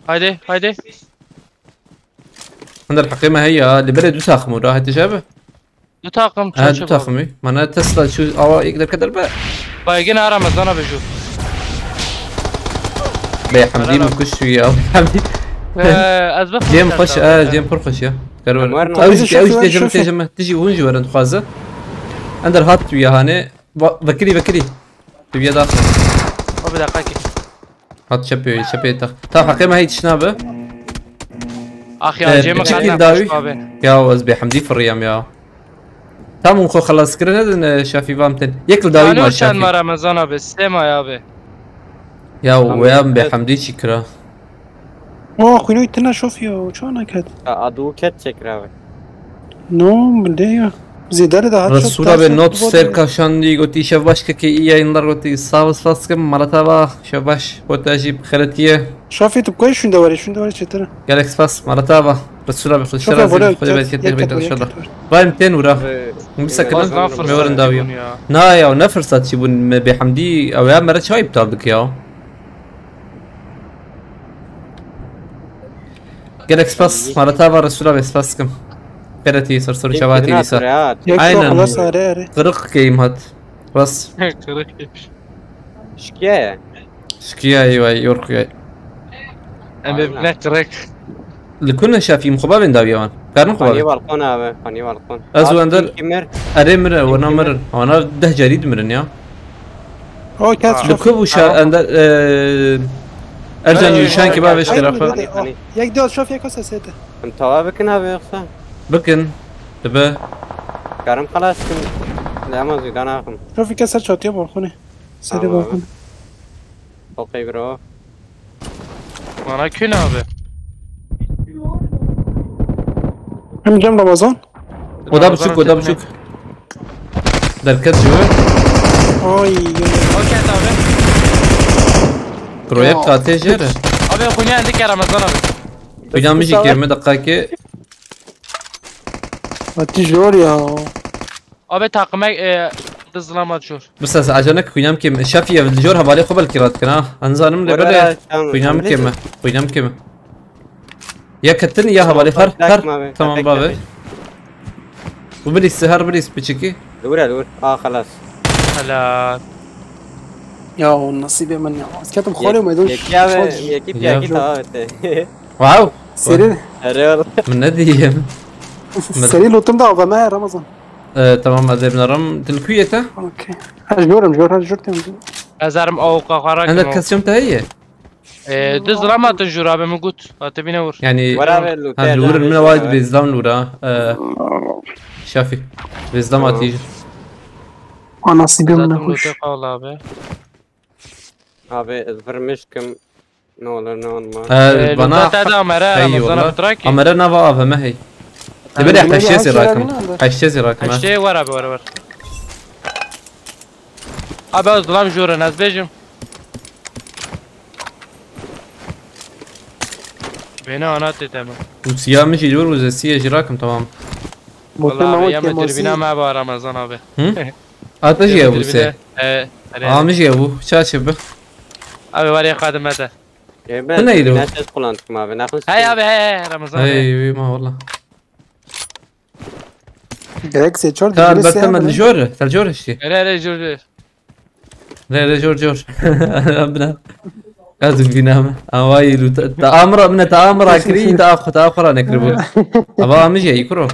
Haydi haydi. عند الحقيمة هي اللي بلد وتاخمو راح تشابه Bu takım هاد çok çok. وتاخمي معناها تسلا شو او يقدر كدر بقى Baygın Ramazan abi şu. بي حمدي من كش ويا او حمدي Azbak. جيم خش جيم فرخش يا كرول مرنا. اوج شوفي. تجمع تجي وين جوا انت خوازه اندر هات ويا هاني بكري تبي داخل Abi dakika ki. هات شبي تاخ تا حقيمة هي تشنابه Ah ya Cem بتشكيل kadar داوي abi. يا وزبي حمدي في الريام يا تمام خو خلاص كرنا شافي فامتن ياكل داوي Yani ما o şan var شافي Ramazan abi. Sema abi. يا ويام بحمدي شكرا اوه خوينو يتنا شوف يا شو انا كات ادو کت چکر آبه نو بدي زيدار ده Resul'a ve not serkaşan diye goti şevaş ki iyi yayınlar goti sağız faskım malatava şevaş potajip kharatiye شافي طب كويس شو دوري شترا galaxy pass malatava Resul'a ve شوف خشرا يا زي بولا خدي بالك تبي ان شاء الله بايم 200 ورا مسكنا Fazla fırsat ميورن داويا bunu ya. نا يا ونفرصات يبون بحمدي او يا مرات شوي بتاعك يا galaxy pass malatava Resul'a ve faskım kharatiye صرصور شواتي لسا يا عينا. خلاص اري قرق كيم هات بس Kırık. شکیه شكيا ايوه يورك Emre ne kırık. اللي كنا شافين خباب داويا كانوا خانی خباب بالکن آبه خانی بالکن أزو اندر. کمر اري مر وانا مر وانا ده جديد مرن يا اوه كات شوف لكوب وشا اندر ارجع نيشان كباب ايش خرافه ياك دول شوف ياك هسه سيته ام توا بکن آبه اخسا بكن تبا کارم خلاص کن لما زیدان آخم شوف كسر شوتيه بالخونه سري بالخونه اوکی برو Bana kün abi. هم جنب رمضان ودا بشوك دركت جوا اي Okey abi. بروجكت قاتي جيره Abi kunya indik ya Ramazan abi. وجام يجي كيرمه دقاكي التجور يا Abi takıma dızlama düşür. بس عجنك وينام كيم شافيه الجور هبالي قبل كيرات كنا انزانم لبدا وينام كيم يا كتني يا هبالي هر تمام بابي وبليس سهر بليس بتشكي دور خلاص Helal. يا النصيب من يا كاتم خالي وما يدوش یکی آبه یکی پیاکی تا آبه ته واو سري اره والله من ندي سري لو تمضى وغماء رمضان تمام هذا ابن رم تلكويته اوكي هجور هجور Ezerim avuka kara عندك كاستيوم هي Diz ramatın jur abi mi gut. Atı bine vur. يعني ورا باللوتي هالور من وايد بيزدام لورا شافي بيزدام تيجي Nasibim ne Zaten hoş. loot'u kal abi. Abi ازفرمشكم ne olur ne olmaz. بنا Loot'u da amara اي Ramazan'a والله bırak. امرنا نافا ما هي تبري بلاقي حشيزي عشرة راكم هنا. حشيزي راكم Şey var abi var. Abi az dolam jurun az bejim. Beni anlat dedim. وسيا مشي دور وزسيا جراكم تمام Botu Vallahi abi mama yama kemasi. dirbine mi var Ramazan abi? اتجي ابو سي مشي ابو شاشب Abi var ya kademede. Ben neydi o? Nasıl kullandık abi? Ne yapmışsın? Hey abi hey Ramazan abi. اي ما والله Gerek seçiyor. تعال برتم الجور الجور اشتي Hele jur. لا جور جور ابنا لازم في نامه اوايل تامر من تامر اكري تاخر نكربو ابا مجي يكرو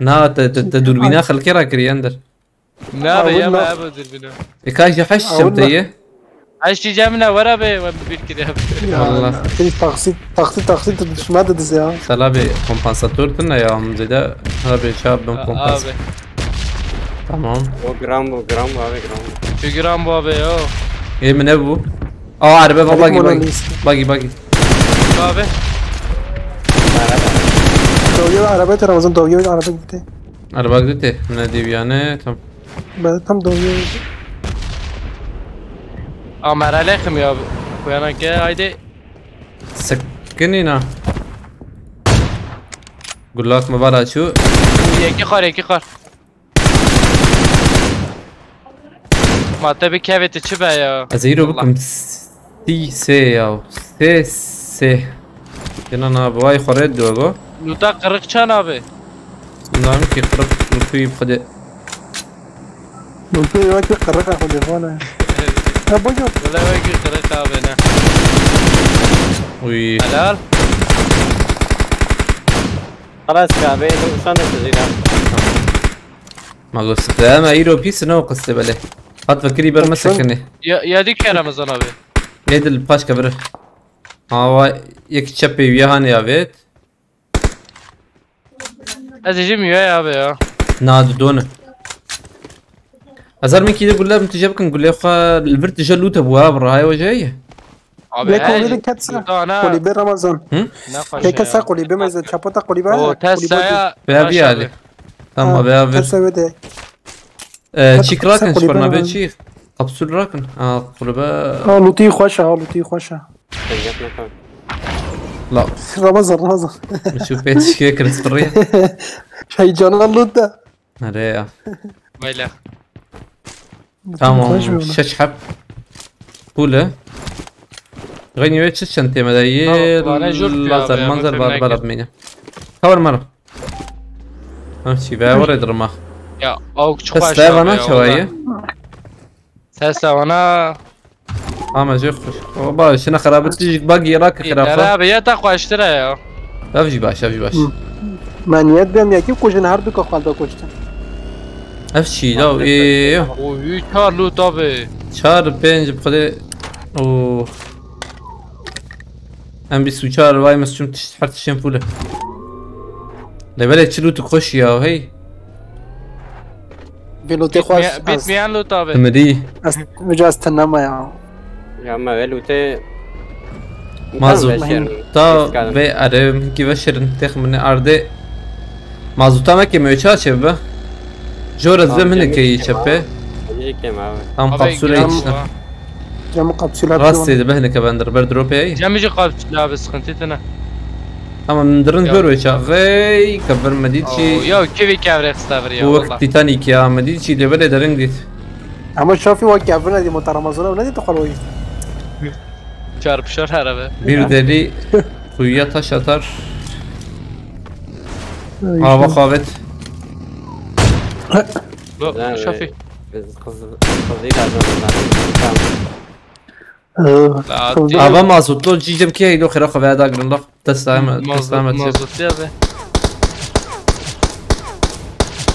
نا تدور بينا خلك راكري اندر Ne abi yama abi dirbine. كاش حش شمتيه Ayşi cemine var abi ve bir kere abi. والله Taksit düşmedi dizi ya. سلابي كومبنساتور تنا يا ام زيدا هذا شاب بن كومبنس Abi. تمام O gram bu abi gram. Şu gram bu abi ya. ايه من ابو اه عربي باقي عليك باقي مولا باقي Abi. Doğuyor arabaya Ramazan doğuyor araba gitti. عربي قلت من ديبيانه تمام Ben tam doğuyor. Amer aleyküm ya abi. Bu yana ki haydi. سكنينا قول لك مباراة شو İki kar. Ma tabi keveti çi be ya. ازيرو والله. بكم سي سي او سي سي كنا انا بواي خريط دوغو Luta kırık çan abi. نعم كي قرب ركوي بخدي Doğuyor ya ki karaka telefona. Ha boyuyor. Valla ve ki kırık abi ne. وي Helal. خلاص abi bu sana tezira. ما قصت اما ايرو بيس نو قصت بله هات فكري بر مسكني Yedik ya Ramazan abi. يد الباش كبر هوا يك تشبي وياهاني افيت Azicim ya abi ya. نادو دونه ازار من كده قول لها متجابكن قول لها خا البرت جلوت ابوها براي وجايه Abi Ve hey. kolide katsa. Luta ana. Kolibe Ramazan. Ne koşuyor Ve katsa kolibe meze çapota kolibe. O Tesla'ya. بها بيالي تمام بها فير Katsa ve de. تشيك راكن قولي شفرنا بنا. بيت شيخ قبسول راكن قلبا Ha luti khoşa ha luti khoşa. لا Ramazan. نشوف بيت شيخ كرت فريه Heyecanlı lut da. هريا Böyle. تمام ششحب بوله غني ويت شنتي مدايل أنا جرت يا لازر أبي، منظر ما فهمناك. بلد مينا كور مرة ماشي بقى ورد رماه Ya avuk بس çıkmış ده abi بنا ya, شوية Tesla bana. ما جي خوش بابا شنو خرابت تيجي باقي راك Ya خرافة abi ya da koştura ya. افجي باش افجي باش Maniyet bem yaki kujun her duka kalda koştu. افشي لو ايه O büyük kar loot abi. چهار پنج بخدا اوه ام بيسو چهار واي مسجوم تحت الشنفولة لبالي تشلو تخش يا هي Ve luti khoş. Bitmeyen loot abi. تمدي Müce astanama ya. Ya ama velute مازوت تا بي ارم كي بشر تخ من ارضي مازوتا ما كي ميوچا چبه جورز من كي چبه Yiyecekim abi. ام Abi قبسولة gram يتشنا var. Camı kapsüler. راستي ده بهنك بندر بردرو بي Cemici kapçılı abi sıkıntı ne? اما من درن يا. بيروچا غي كبر مديتشي Ya kivi kevrek stavır ya وقت valla. تيتانيك يا مديتشي لبالي درن ديت Ama şafi o kavuna di motor Ramazan'a ne di tokalı. Çarpışar her abi. Bir deli kuyuya taş atar. Hava kavet. Bu Güzel Şafi. Biz kızıyla Tamam. La Hava mazotlu cicim ki heylo khira khavaya da grın lak. Teslamet. Mazot ya be.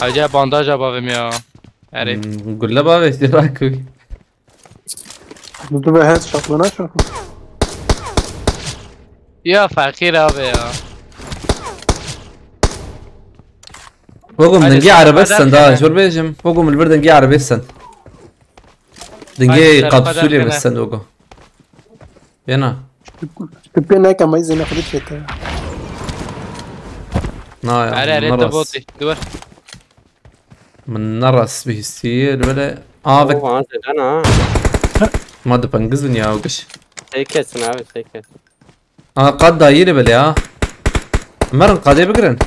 Acayip bandaj abavim ya. Herif. Gulla bavet dirak kuy. Bu da her şaklına çok. Ya fakir abi ya. وقوم هذه دنجي عربي سرقة السن داخلة. ده شو بيجم وقوم البرد دنجي عربي السن دنجي هذه سرقة قابسولي داخلة. السن وقو ينا Pipina que mais ainda foi feita. نا علي من انت نرس بوطي دور. من نرس بيصير ولا بك هو عايز انا ما دبنجزني يا وقش سيكس ناوي سيكس قد دايري بلي مرن قادي بقرن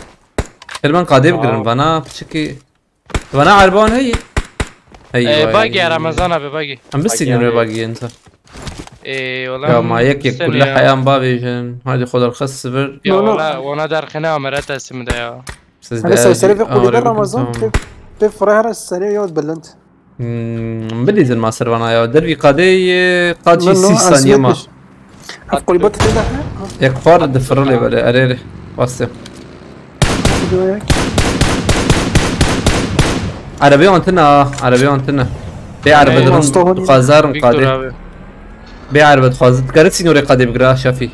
كلمان قادي بقرن بنا بشكي بنا عربان هي باقي يا رمضان ابي باقي. ام بس ينور باقي انت ايه والله. يا ما يك كل حياة مبابي جن هذه خذ الخس صفر يا والله وانا دار خناقه مرات اسم ده يا. هذا السنة في قولي ده رمضان كيف فرح السنة يود بلنت. بدي زين ما صار انا يا دربي قادي قاد شي 6 ثانية ما قولي بط كده. يك فار دفر لي بلا اريري واسه عربي وانتنا عربي وانتنا بيعرب درن قازار قادي بيعرب خازت قريت سينوري قادي بقرا شافي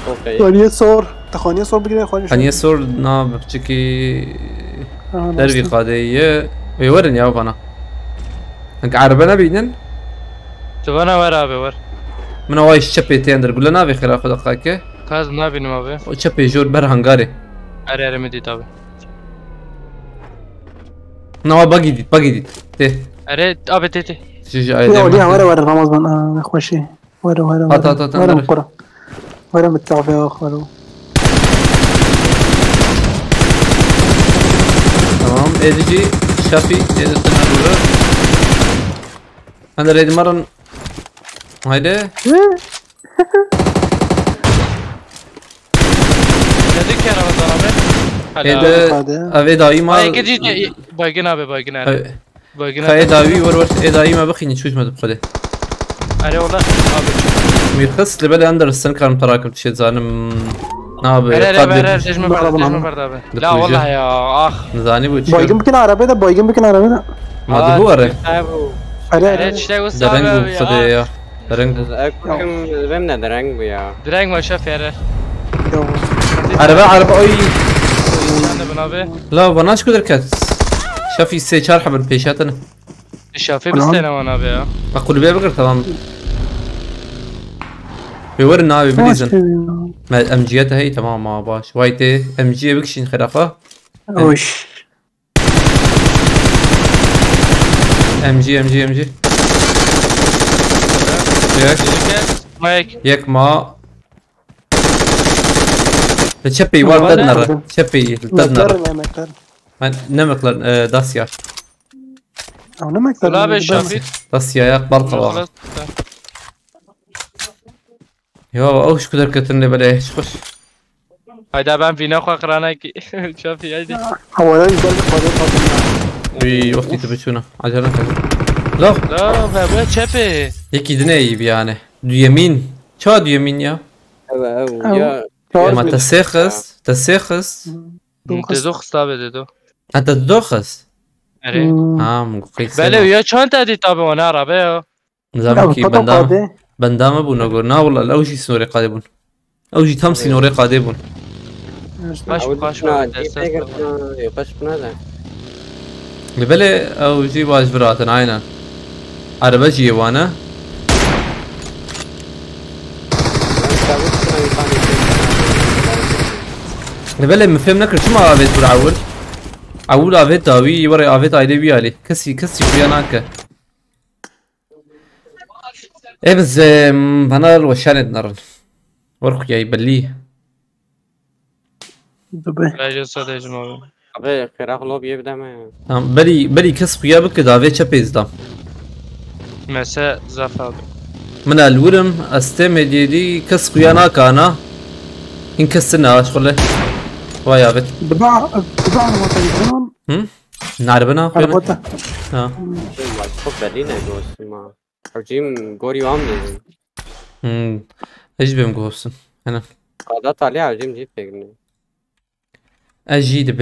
اوكي خانية صور تخانية صور بقرا خانية. خانية صور نا بتشكي دربي قادي يورن يا بنا انك عربنا بينن تبانا ورا ابي ور. من هواي الشبي تندر قول لنا بخير اخذ دقائق كاز نابي ما بي. وشبي جور بر هنغاري اري مدي تابي. نوا باقي دي تي اري ابي تيتي. شجع يا وليها ايدي ورا رمضان اخوشي ورا ورا مقرة ورا متعب يا اخوة. تمام ايدي جي شافي ايدي تنهر انا ريد مرن هيدا يديك يا رمضان ابي. ايدا افي داي ما هاي كجي باقينا ابي باقينا. باقينا. خاي داوي ور داي ما بخي نشوش ما تبخده اري والله ابي. ميرخص لبالي اندر السن كان متراكم تشي زانم نابي اري قدر تجمع برد ابي. لا والله يا اخ. نزاني بايقن بوتشي بكن عربي ده بايقن بكن عربي ده. ما دي هو ري اري تشتاق وصل درنجو خده يا درنجو اكم بمنا درنج يا درينج ما شاف يا ري. عربي اي انا بنابي. لا بناش كدر كات شافي سي شارحه بالبيشاتنا شافي بستنا وانا ابي. اقول بيه بقر تمام بيور النابي بليزن ما ام جيتها هي تمام ما باش وايتي ام جي بكشين خرافه وش ام جي مايك. يك ما تشبي وار تدنر تشبي تدنر نمكلر داسيا او نما يقدر لا بي شافي. داسيا يا برقه خلاص. يو اوش كدر كترني بلاش خش هيدا بان في ناخو قراناكي. شافي هيدي. اولا يقدر يقدر في وقتي تبشونا عجلنا لا لا بابا شافي. يكي دنيب يعني دو يمين شو دو يمين يا يا ما تسيخس تزوخ تابي دو. انت تدوخس اري. مقيس بله ويا چون تادي تابي وانا عربي. نظامك بندام بون اقول والله الاوجي سنوري قادبون اوجي تام سنوري قادبون باش باش يقش بنادم لبلي اوجي باش براتن عينا عربجي وانا لبلي مفهم نكر شو ما ابيت بالعول عول ابيت داوي وري ابيت ايدي بيالي كسي فيا ناكا ايه بس انا الوشان نرن ورخ جاي بليه لا جسد يا جماعه. ابي خير لو بيبدا ما بلي كسب يا بك دافي تشابيز دام مساء زفاف. من الورم استمد دي كسب يا ناكانا ان كسنا شغله ويا بت بضاعة ما تليفون نعرفنا عربته اه خب بدينا جوز ما رجيم غوري وامني ايش بهم جوسن انا قادات عليها رجيم جيب فيقني اجيد ب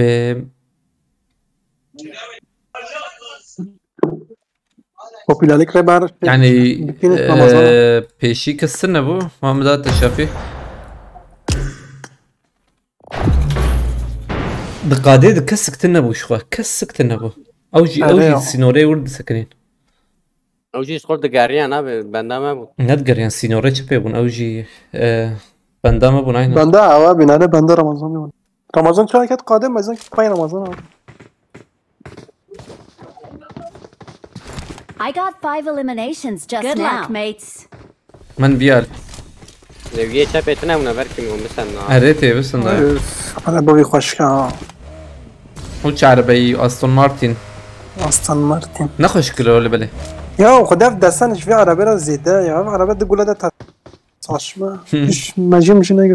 وبيلالك ربار يعني بيشي كسرنا بو ما مدات الشافي دقادي دكس سكتنا بو شخوا كس سكتنا بو اوجي أريو. سينوري ورد سكنين اوجي سقول دقاريان abi bende mi bu? ندقر يعني سينوري تشبي بون اوجي بندام بون عينا بنده عوا بیناده بنده رمضان میمونه رمضان چرا کرد قادم مثلا که پای رمضان هم. I got 5 eliminations just Good now. luck, mates. من بيال Leviye çap etine mi belki mi olmuş sen na? اريتي بس انا انا بوی خوشکه وش عربي استون مارتين اصلا مرتين نخش كيلو ولا بلي يا خدا في دستانش في عربية را زيده يا عربية دي قولة ده صاشمة مش ماجي مش نقدر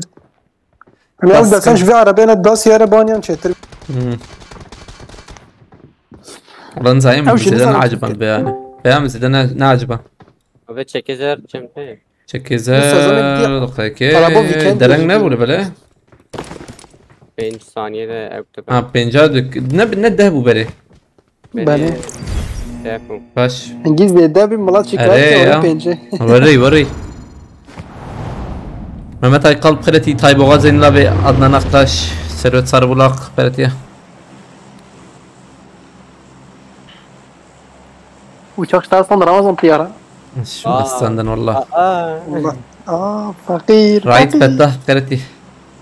انا اول دستانش في عربية داس يارا بانيان شتر والله زعيم أو شي زيدان نزل. عجبا بيان زيدان نعجبا Abi çekizer çempe. شكيزار دقيقة طلبوا weekend درنگ وجدوا. نبوله بله 5 saniyede evde ها بينجادك ندهبو بله بله Yapım. باش انجيز زيده بي ملات شكلات أري، ولا آه. بينجي وري مهمت های قلب خیرتی تای بوغا زین لابی ادنا نقطاش سروت سر بولاق برتیه وشاكش تاصلا رمضان طيارة شو استندن والله والله فقير رايت فقير. فتح بقرتي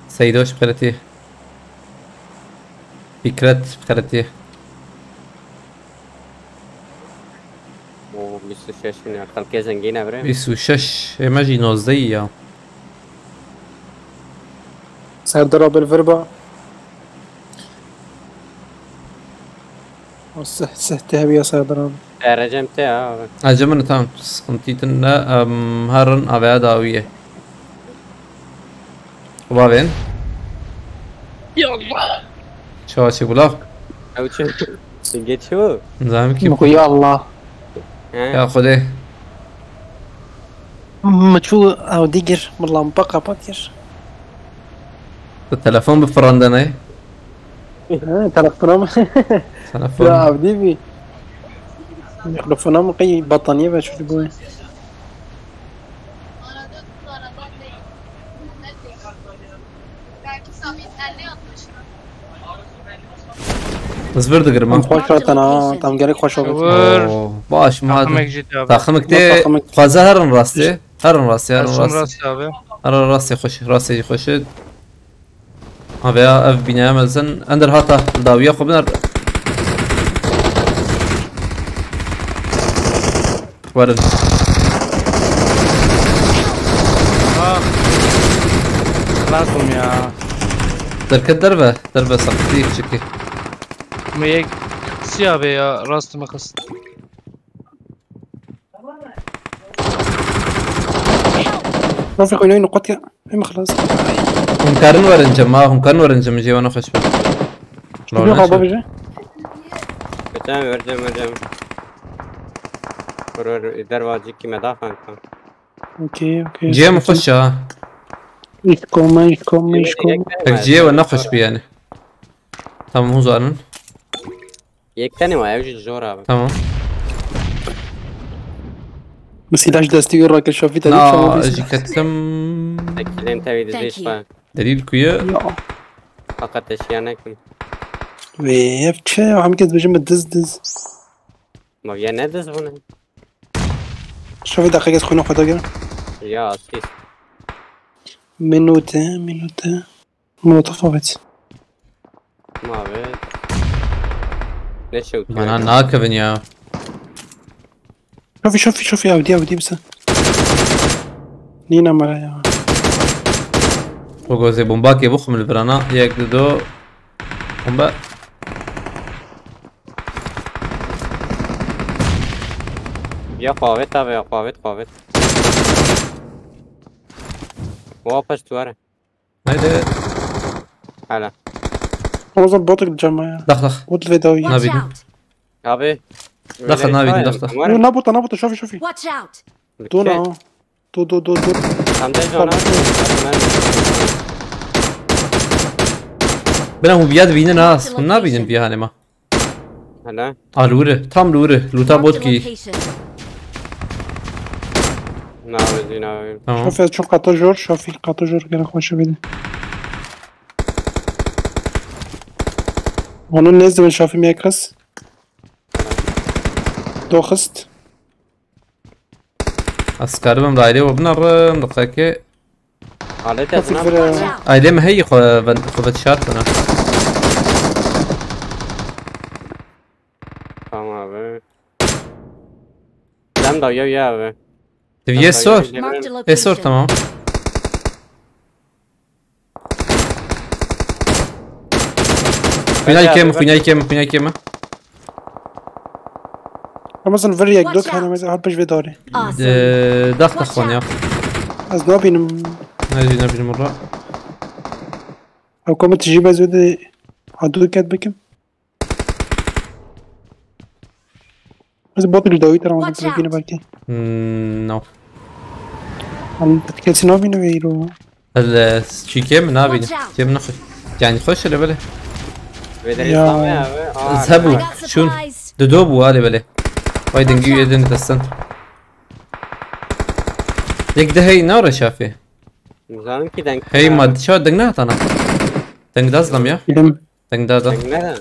سيدوش بقرتي فكرت بقرتي O 26 milyon. Kalkıya zengin evre. بيسو شش ماجي نوزدية سيدرا بالفربا سهتها يا سيدرا Derecem te ya. أجمعنا تام سقمتيتنا هرن أبيع داوية وبعدين يلا شو أشي بولاق Avuçum. Geç şu. زعما كيف يا الله يا خدي ما تشو او ديجر والله مبقى باكر التلفون بفرندنا تلفونهم تلفون لا عبدي بي تلفونهم قي بطانية باش تقول بس برد قرما خوش انا تام قالك خوش Vur. باش ما Takım هذا exit abi. تاخمك تي تاخمك. خوازه هرن راسي هرن راسي هرن Son راسي rast abi. هرن راسي خوش راسي خوش هذا اف بناء مزن اندر هاتا داوية خو بنر ورد Lakum ya. دركت دربه سقطي شكي Ama yek siyah abi ya. Rastıma kast. رافق وين نقطة ما خلاص هم كارن ورنجم ما هم كارن ورنجم جي وانا خوش بل شو خبر بيجي Geçen vereceğim. Dervacı kime daha kanka. اوكي اوكي جي مخش ها يشكم يشكم يشكم جي وانا خوش بي يعني تمام هو زارن Yekteni var evci zor abi. تمام بس علاش داستي يراك شوفي تاني لا اجي كتم Ekleyin tevhidi Thank iş var. دليل كويا يا Fakat eşyanekim. ويف تشي عم كتب جنب دز Ma ya ne diz bunu? شوفي دقيقة خونا خدا Ya asist. منوتة فوت Ma abi. Ne şey انا ناكفن يا شوفي عودي بس نينا مرايا وقوزي بومباكي بخ من الفرانا يقددو بومبا Ya kavet abi ya kavet. Vapaş duvara. هيدا Hala. وصل بوتك الجماعة دخ بوت الفيداوي Watch نبي. out! Abi. دخل نابي دخل نبطة شوفي Watch out! دونا دو Sen de jona. بنا هو بياد بينا ناس كنا بيدن بيها هنما Hala. لوره تام لوره لوتا Marked a بوتكي location. Ne yapıyorsun abi? تمام شوفي قطو شوفي قطو جور كان خوش بيدي Onun ne zaman şafim yakras? Doxist. اسكار بم دايري وبنرم دقيقة حالته Hafif زناب ver. ايدي ما هي خذت شارتنا Tamam abi. Sen dayıyor ya abi. تبي سور Marked a اي سور location. تمام فيناي كيما Ramazan ver yak Watch dok out. hana meza hat baş ve dori. Awesome. ضغط اخوان يا Az ne yapayım? نجي مرة Ev komu tecrübe zöde hadu kat bekim. Az botlu dawi tara Ramazan Watch trekine out. belki. نو Al tetkesin abi ne veyro. شي كيم نابي Watch out. كيم نخش يعني خش اللي بله Vedere Ya. İslam ya abi. Aa, I اذهبوا got شون supplies. دودوبوا هالي بله وايد نجي يدن السنتر يك ده هي نورة شافي Zanım ki denk. هي ما شو دقناها انا دنق دازلم يا Bilim. دنق دادا Neden?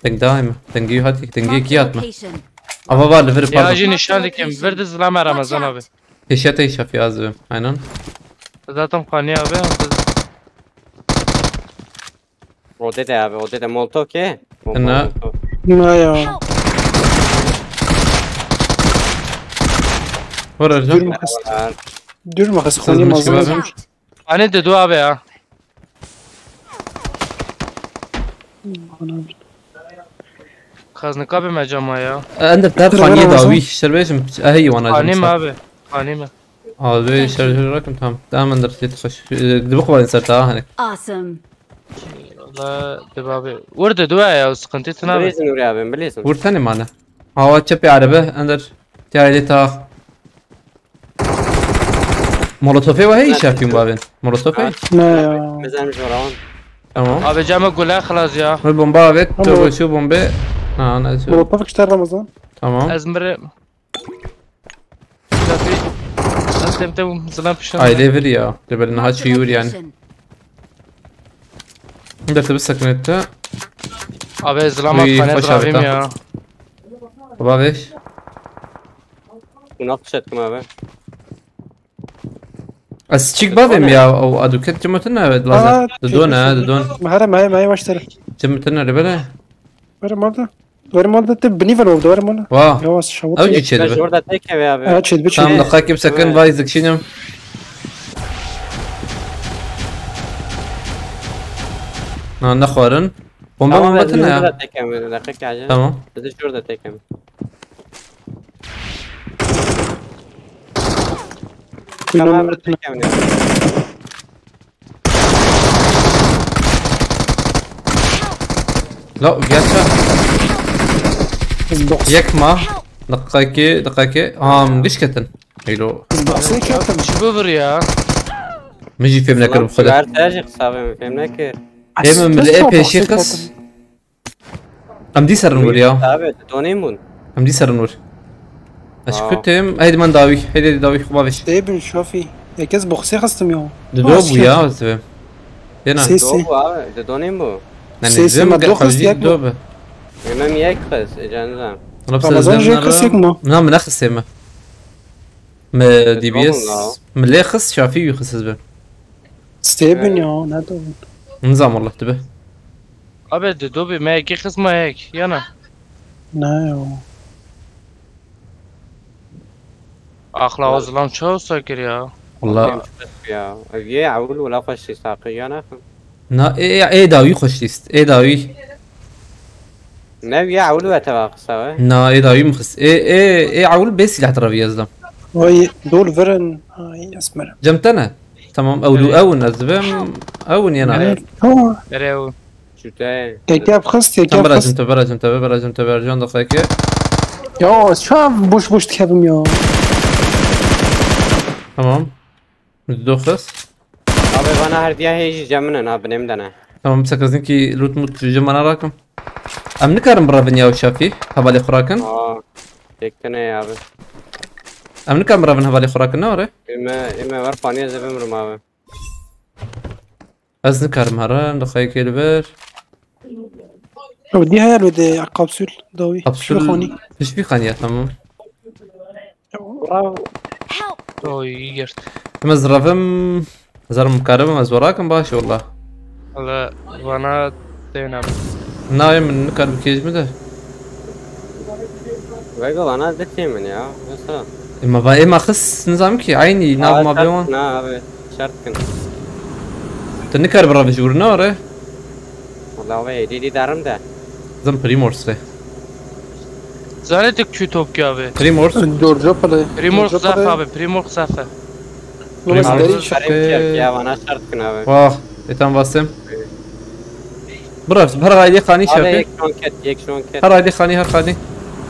دنق دايما دنقي هاتي دنقي Marked a كيات ما location. ابا بالي فيري Ya بارد acı nişan dikim. Verdi zlama Ramazan abi. هشتي شافي ازم aynen Zaten kani abi. O dede abi. O dede Molotov ki. Ne? Molotov. Ne ya? Help. ورا رجال Dürüm kas. Var. Dürüm kas. Siz Khoni mi mazlum. şebap? Watch out. Hani dedu abi ya. Kaznik abi mecama ya. عندك تعرف ترى خانية أنا داوي وصلت. شربيش هي وانا Kani mi abi? Kani mi? اه شر رقم تمام دائما درت تخش دبقوا انسرتها هناك Awesome. Valla dedu abi. Vur dedu ya. Sıkıntı ne abi? Biliyorsun Nuri abi biliyorsun. ورثاني معنا هوا تشبي عربه اندر تاعي تا مولوتوفي وهي شافين بابين مولوتوفي Ne ya? Mezarmış oravan. تمام Abi cama gula خلاص ya. البومبا بيت أما- تو شو بومبي اه انا شو Molotov işler Ramazan. تمام Ezmiri. Zafi. Astemte zılan pişan. اي ليفل يا جبل انها Marked a شيور يعني location. عندك تبسك نتا Abi zılama İyi, kani hoş drabim abi, ya. بابا ايش Bunu atış ettim abi. السشيك بابم يا او ادوكت جمتنا لازم ددونا ددون Mahara maya başlar. جمتنا ربلا Ver malda. Ver malda te beni ver orada ver malda. واه Yavaş şavut. اوجي Ben تشيل orada tek ev abi. Evet çed biçim. تمام دقائق بسكن بايزك شنو نخورن بومبا Tamam ben بومبتنا يا orada tek ev. Dakika acı. تمام Dedi şurada tek ev. Tamam Tamam. abi tek ev. لا قاعد Boks. يك ما دقائق مش كتن حلو Boks'u iki yaptım. Şubu ya. مجي في منكر بخدة Ver tercih sabim. Filmine ki. ايما من الاي بي شيخص ام دي سر نور يا Abi donayım bunu. ام دي سر نور اش كنتم هيدي من داوي هيدي داوي خبابش ابن شافي. Ya kez boks'u kastım ya. دوب ويا زين هنا Ses. Doğu abi. De donayım bu. يعني سي- زين ما دوخ حوجي استياك دوب Yemem yek kız. Canım. Ramazan جاي قصيك ما. نعم من اخس سيما ما دي بي اس والله. من اللي يخص شافي ويخص زبن Steben ya. Ne de. نظام والله انتبه Abi dedu bir meki kısma ek. Yana. Ne ya. Akla o zılam çok sakir ya. والله Ya. Eviye avul ولا خش ساقي yana. نا ايه داوي خوش ليست ايه داوي Ne ya avul ve tevak sawa. نا ايه داوي مخص ايه عول بس اللي احترف يزلم Vay dol veren. Ay esmer. جمتنا تمام اولو اون الزبم اون ينا Ha. Erev. Şute. Tekap khast كم tekap براجم khast. تبراجم تبراجم تبراجم دقيقة Ya şaf boş tekabım ya. تمام دوخس Abi bana her diye heyecan camının abi benim de ne. تمام مسكرزين كي لوت موت جمعنا راكم ام نكرم برا فينيا وشافي هبالي خوراكن Aa. Tekte ne abi. ام نكرم برا فين هبالي خوراكن نوري İme var paniye zebemrim abi. از نكرم هرا دقيقة البر ودي هي الودي كبسول ضوي كبسول خوني ايش في خانية تمام. برافو. Help! اوي يرت مزرفم زرم مكرمة مزوراكم باش والله. هلا وانا تينا نايم من نكر بكيج مده. ويقول انا ذكي من يا مثلا. اما بقى ما خص نظامك عيني ناب ما بيوان. نا شرط كن. تنكر برا بجور ناره. والله وي دي دارم ده. زم بريمورس له. زانتك شو توب كابي بريمورس. جورجو بلا بريمورك زافا ابي بريمورك زافا بس بريمورس. داري شرط شكل يا وانا شرط كن ابي. واه ايتام باسم. برا بهر هاي خاني هذا شافي. يك شلون كت. هر هاي خاني هر خاني.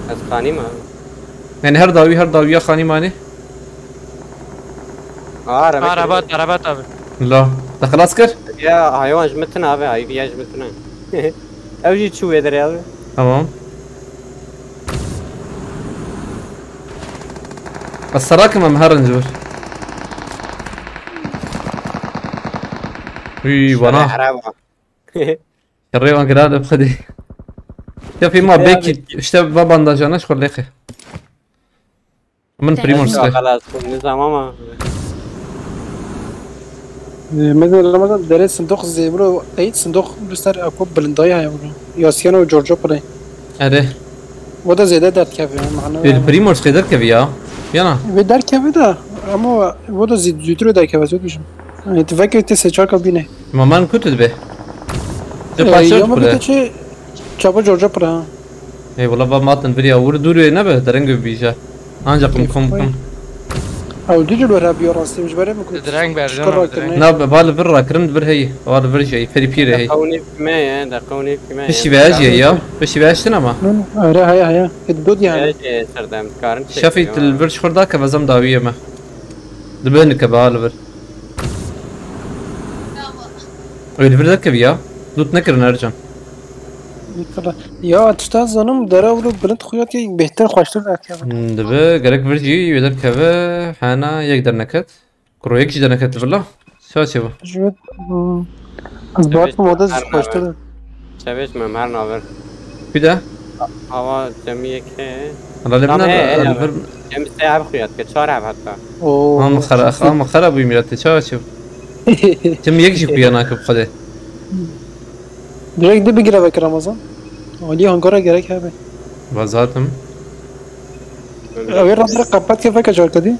اسخاني ما. يعني هر داوي خاني ماني. عربات ابي لا ده خلاص كر. يا حيوان جمتنا ابي هاي بيا جمتنا. اوجي شو يدري ابي. تمام. بس راكم مهر نجور. وي وانا حرام. الريوان قراد بخدي. شوفي ما بيكي اشتا بانداج انا شغل ليخي. من بريمورس له. خلاص النظام ما مثلا داري صندوق زي برو اي صندوق بستر اكو بلنداي هاي برو ياسيانو وجورجو بلا اره وده زي ده دار كافي معنا البريمورس قدر كبيا يلا بدار كافي ده اما وده زي زيترو ده كافي زود بشم يعني تفكر تسيچار كابينه ما من كنت به يوم بتشي چابا جورجو بلا اي والله ما تنبري اور دور نبه درنگ بيجا انجا كم او دي جلو رابيو راستي مش بري ممكن درانك برجع نا بال برا كرمت بر هي بال برجع فري بيره هي قوني كمية ده قوني كمية. بشي باجي يا بشي باجتنا ما هيا الدود يعني ايش سردام كارن. شافيت البرج خرداك بزم داويه ما دبنك بالبر البر كبيا دوت نكر نرجع يا تشتا زنم داره ولو بلند خوياتي بهتر خوشتر راكيا دبا قالك برجي يقدر كذا حنا يقدر نكت كرو يقدر نكت بالله شو جود از بعد مودز خوشتر شبيش ممهر ناور. كده هوا جميع كه. الله لبنا البر جمع ساعة بخيات كشارع حتى. اوه هم خرب ويميلات شو كم يكشف بياناك بخده direkt de بگیره بک رمضان ولی هنگارا گره که به بازاتم اوی رادر قبط که فکر جار کدی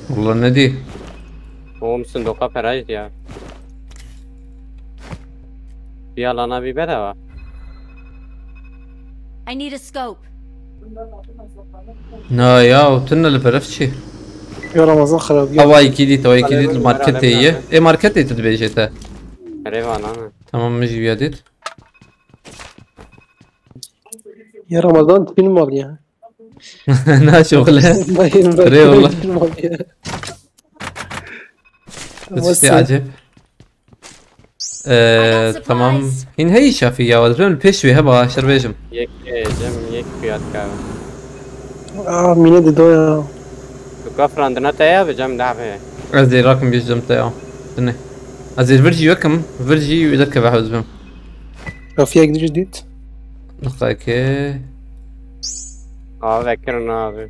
والله ندي هو صندوقها فراج يا. يلا انا ببدأ. I need a scope. نا يا وتنا البرفتشي یا رمضان خراب یا هواي كيدي توي كيدي الماركت هي اي ماركت تدبيجته ريفان انا. تمام مش بيادت یا رمضان فیلم مالیه انا شغله ري والله بس عجب تمام هين هي شافيه ودرن البيشوي هبا شربيجم يك جم يك فيات كا. مینه دی دو كفر عندنا تايا بجم دعبه. ازي راكم بيجم تاعو تنه ازي الفيرجي يكم فيرجي يذكر واحد بهم رفیع یک جدید دقائق ذكرنا ابي.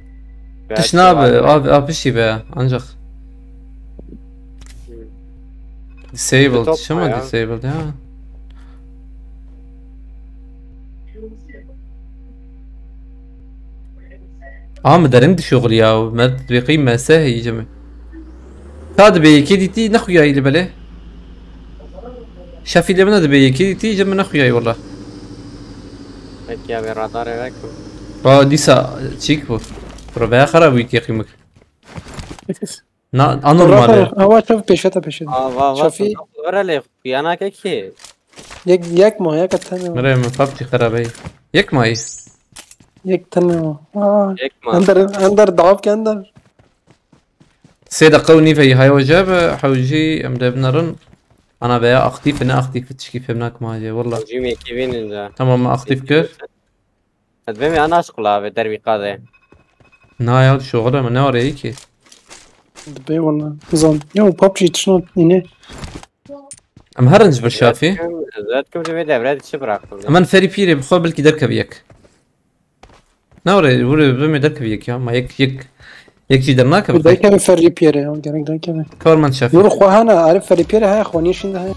تشناب بشي بقى انجخ disabled شو ما disabled يا مدرم دي شغل يا ما بقيمة ساهي يا جماعة هذا بيكيدي تي نخويا اللي بله شافي اللي بنا بيكيدي تي جمع نخويا والله هيك يا برادار هيك. ديسا تشيك بو ربع خراب ويكي قيمك نا انورمال هوا شوف پیشتا شافي ورا لي انا كيكي. یک ماه یک تنه مرة من فابتي خراب هي يك ماي یک تنه يك ما. اندر ضعف که اندر سيدا قوني في هاي وجاب حوجي امدا بنرن انا بيا اختيف انا اختيف تشكيف هناك ما جاي والله جيمي كيفين انجا. تمام ما اختيف كيف ادبي انا اشقلا بدربي قاضي. نا يا شغله من نار هيك دبي والله نظام يو بابجي تشنو اینه ام هرنج برشافي زادكم جميع الأبراد شو براكم امان فري بيري بخو بلكي دركب يك نوري وري بمي دركب يك يا ما يك جي درناك بدای که فری پیره اون گرگ دای که كور من شافي یورو خواهانا عارف فری پیره های خوانیش این های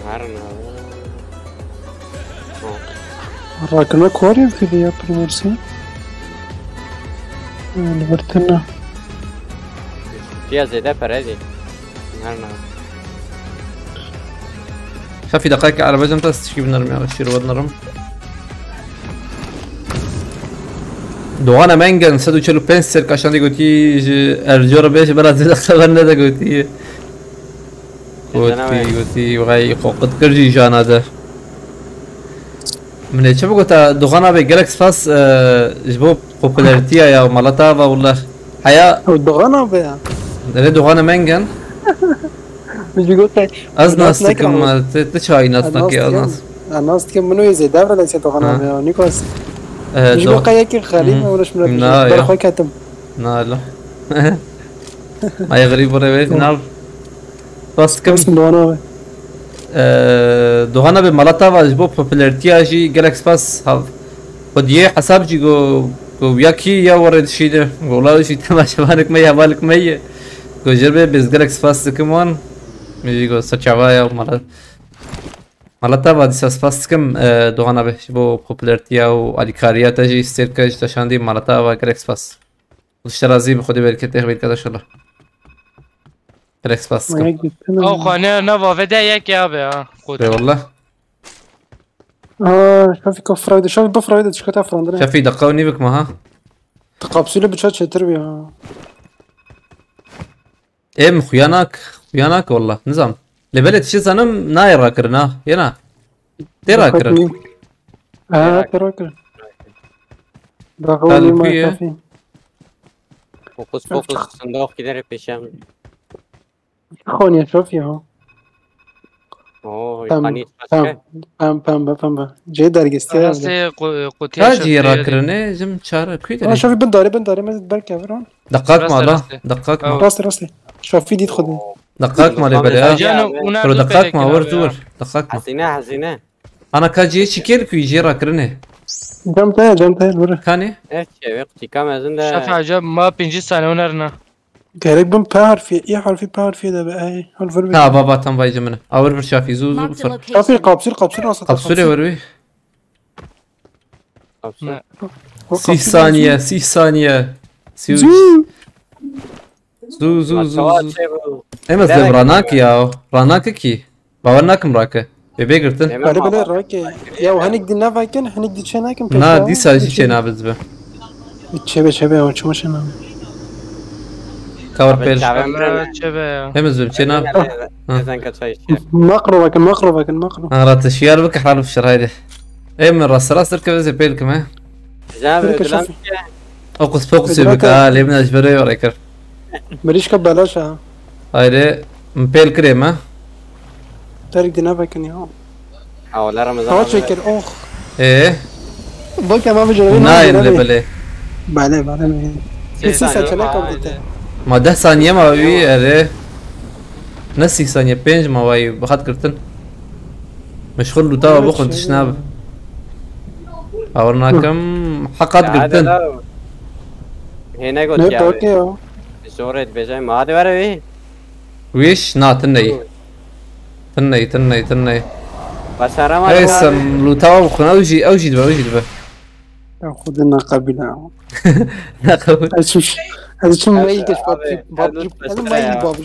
هارنا راکنه کوری فیدی یا پریمرسی لبرتنا فيها زيادة برادي هارنا شافي دقائق على بجم تستشكي بنرمي على الشير ودنرم دوغانا منگن 145 سر کاشان گوتی ارجور بیش برات زد خبر نده گوتی گوتی وغای قد کرجی جانا ده من چه بگوتا دوغانا به گلکس فاس جبو پوپولاريتيا يا مالتا والله حياة الدغانة بيها ده دوغانا منگن مش بيقول لك از ناس تكم تشاي ناس تاكي از ناس الناس تكم منو يزيد دابر ليس الدغانة بيها نيكوس مش بقى ياكل خليل ولاش من برخوي كاتم لا لا ما يغريب ولا بيت نعرف بس كم اسم الدغانة دوغانا بمالتا واجبو بوبولاريتي جي جالكس باس هاف خديه حساب جي جو ياكي يا ورد شيده والله شي تماشى بالك مية بالك مية جو جربه بس جالكس باس كمان ميجي جو سچاوايا مالتا بعد اساس باس كم دوغانا بو بوبولاريتي او اليكاريا تجي استيركاج تشاندي مالتا و جالكس باس الشرازي بخدي بالك تخبير كذا شلا جالكس باس او خانه نوا ودا یک یا به خود والله شوفي كفرايد شوفي بفرايد تشكتا فراندنا شافي دقوني بك ما ها تقابسيله بتشات شتر بيها ام خيانك والله نظام لبلد شي زنم نايرا كرنا ينا تيرا كرن تراكر بقولي ما كافي فوكس صندوق كده بيشام خوني شوفي ها اوه پم يقاني پم جي درگستي راستی قوطی تاجي راكرني جم چاره كوي انا دري شوفي بنداري ما تبارك يا دقاق مالا راسته. دقاق أو. ما راسي شوفي ديت خدي دقاق مالي بلا رو دقاق ما ور دور دقاق ما حزينة انا كاجي شكل كوي جي راكرني جمتها الورا كاني ايش وقتي كم ازن شاف عجب ما 5 سنه ونرنا قالك بن باور في اي حرف باور في ده بقى اي حرف ها بابا تم باي جمنا اور برشافي زوزو Marked a بفر شوفي location. قابسيل وسط قبصوري وروي 6 ثانية 6 ثانية زو امز دم راناك يا راناك كي باورناكم راكه بيبي قرتن بلا راكي يا وهنك دي نافاكن هنك دي شناكن نا دي ساجي شي نابز به شبه او چما شنا كاور بيل چه به امز بم شي ناب ازن كتشاي مقرو انا رات الشيار بك حال في الشرايده اي من راس راس تركب زي بيل كمان جاب شوفي. اوقس فوقس بك لبنا جبري ورايكر مريش كبلاش ها هايدي مبيل كريمه تارك دي نافاكن يا او لا هو رمضان شكر اخ ايه بك ما بجربين ناين لبلي بعدين سيسا چلاكم ديتا ما 10 ثانيه ما وي اره نسي ثانيه 5 ما واي بخات كرتن مشغول لوتا بخون تشناب اورناكم حقات قلتن هنا قلت نه يا توكي زورت بجاي ما هذا ولا ويش نا تني بس رمضان اي سم لوتا بخون اوجي دبا خذنا قبيله ناقول هذا شو ما يجيش باب هذا ما يجي باب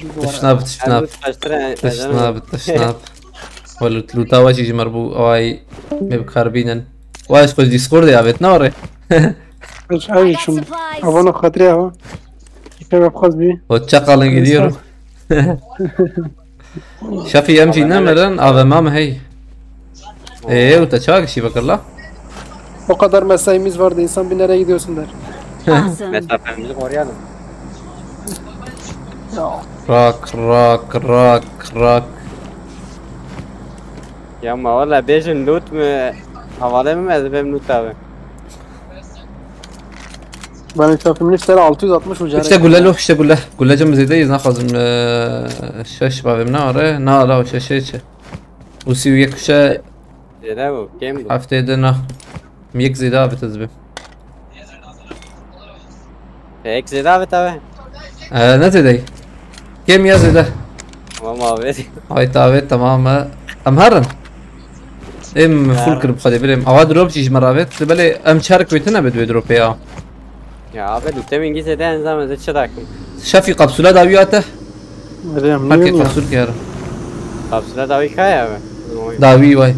تشناب ولو لوتا واجي مربو اواي مبخربينن واش خو ديسكورد يا بيت نوري ايش شو ابغى خاطري اهو كيف بخذ بيه وتشقل يديروا شافي امجي نمرن هذا ماما هي ايه وتشاك شي بك الله o kadar mesaimiz vardı insan bir nereye gidiyorsun der. Awesome. mesafemizi koruyalım. راك يا اما والله بيجن لوت حوالي ما بهم لوت اوي Ben şafimini işte 660 ucare. İşte gülle lo işte gülle. Güllecim zedeyiz naxazım şeş bavim ne ara? Ne ala o şeşe. Usi یک شه زیده بود گیم بود هفته ده نه یک زیده آبی تزبیم یک زیده بود تبه نه زیده کم یا زیده ما معاودی آی تاوید تمام ام هرن ام فول کرب خدي بلیم آوا دروب چیش مرابط بله ام چارک بیتنه بدوی دروب یا یا آبه دوته منگی زیده انزام ازد چه داکم شافی قبسوله داویاته Rem هرکی niye قبسول که هرم قبصله داوی خواهی آبه داوی وای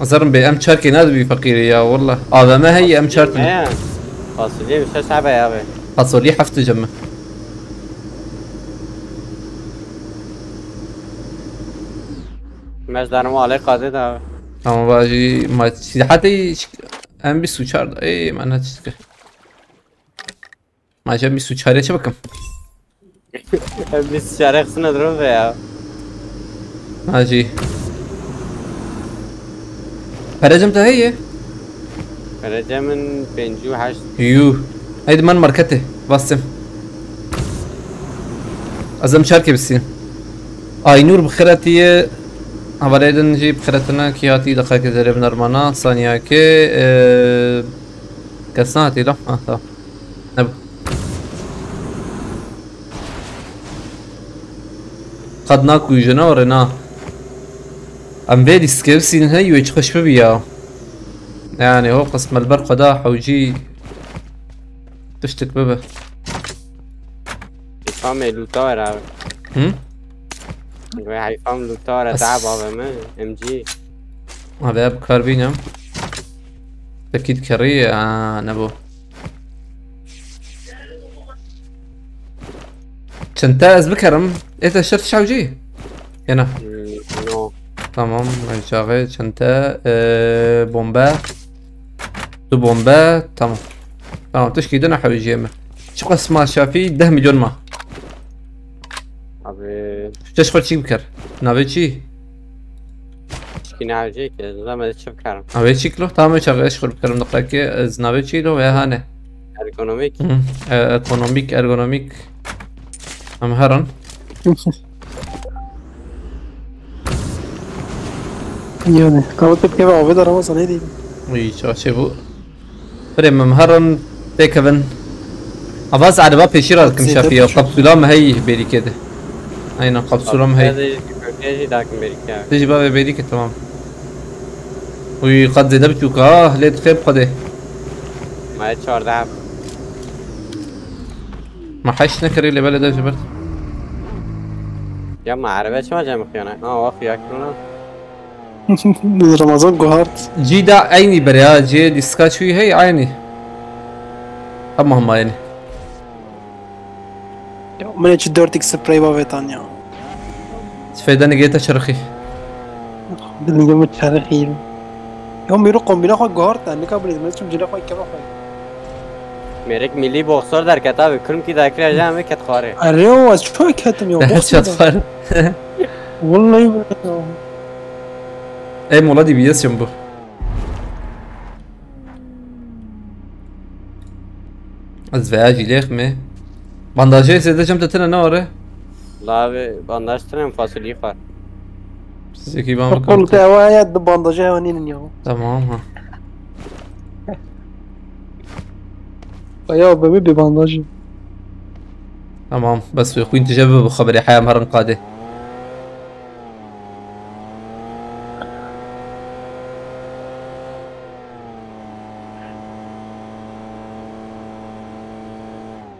أظرم بي ام شاركي نادبي فقير يا والله هذا ما هي ام شاركي نه فاصله بشه شعبه یا آبه حصولي حفت جمع مش دارم آله قاده دا اما باجي ما حتى ام بي سوچار اي معناها تشتكي ما جاب بي سوچار چه بكم 20 شارخ سنه درو یا ماجي فرجم هي فرجه من 58 يو هيدي من ماركته باسم ازم شاركي بالسين اي نور بخيرتي هباليدن نجي بخيرتنا كياتي دقائق زريب نرمانا ثانية كي كسناتي لا طبعا نبو قد ناكو يجنا ورنا ام بيدي سكيبسين هي ويش خش بيا يعني هو قسم البرق ده حوجي تشتك ببه حیفام لوتا را هم؟ گوی حیفام لوتا را تعب آبه من ام جی هذا بكار بينام اكيد كريه نبو شنتا بكرم ايه شرط شاوجي هنا نو تمام شغال شنتا بومبا تو بومبا تمام تمام تشكي دنا حوجي ما شو قسمه شافي 10 مليون ما آبه تشفر چی بکر نوی چی چکی نعوجه که زمان چه بکرم نوی چی کلو تمام شغلش خور بکرم دقیقه که از نوی چی لو یا هانه ارگونومیک اکونومیک ارگونومیک هم هرن Yani kahvaltı yapıp eve de Ramazan ne diyeyim? وی چه بو بریم هم هرن بکن عوض عربا پیشی را کم شافی و قبصولام هی بری کده اینا قبصولام هی کجی داکم بری که تجي بقى بيدي كده تمام وقد زي ده بتشوك ليه خيب قده ما 14 ما حش نكري اللي بالي ده جبرت یا ما عربه چه ما جمع خیانه وافی اکنونه Ramazan guhart. جي ده عيني بريا جي ديسكا شوي هي عيني اما هم عيني Ya ben hiç 4x sprey bavetan ya. فايدة جيت شرخي Dedim ki bu çarık Ya میرو kombine خود guhart yani kabul etmez çünkü cile خود kaba خود. میرک ملی بخسار در کتاب کرم کی داکر جمع کت خاره Arre o az çok kötüm ya. هيدشوت فار Vallahi ya. اي مولادي بيس ينبو از فياجي ليخ مي بانداجي سيدا جمت تنا نوره لا به بانداشتنم فاصلی خار زكي بام Kol بكم tevaya da bandajı hevaninin ya. تمام ها Ya bebe bir bandajı. تمام بس يا اخوي انت جاب بخبري حياة مهرن قاده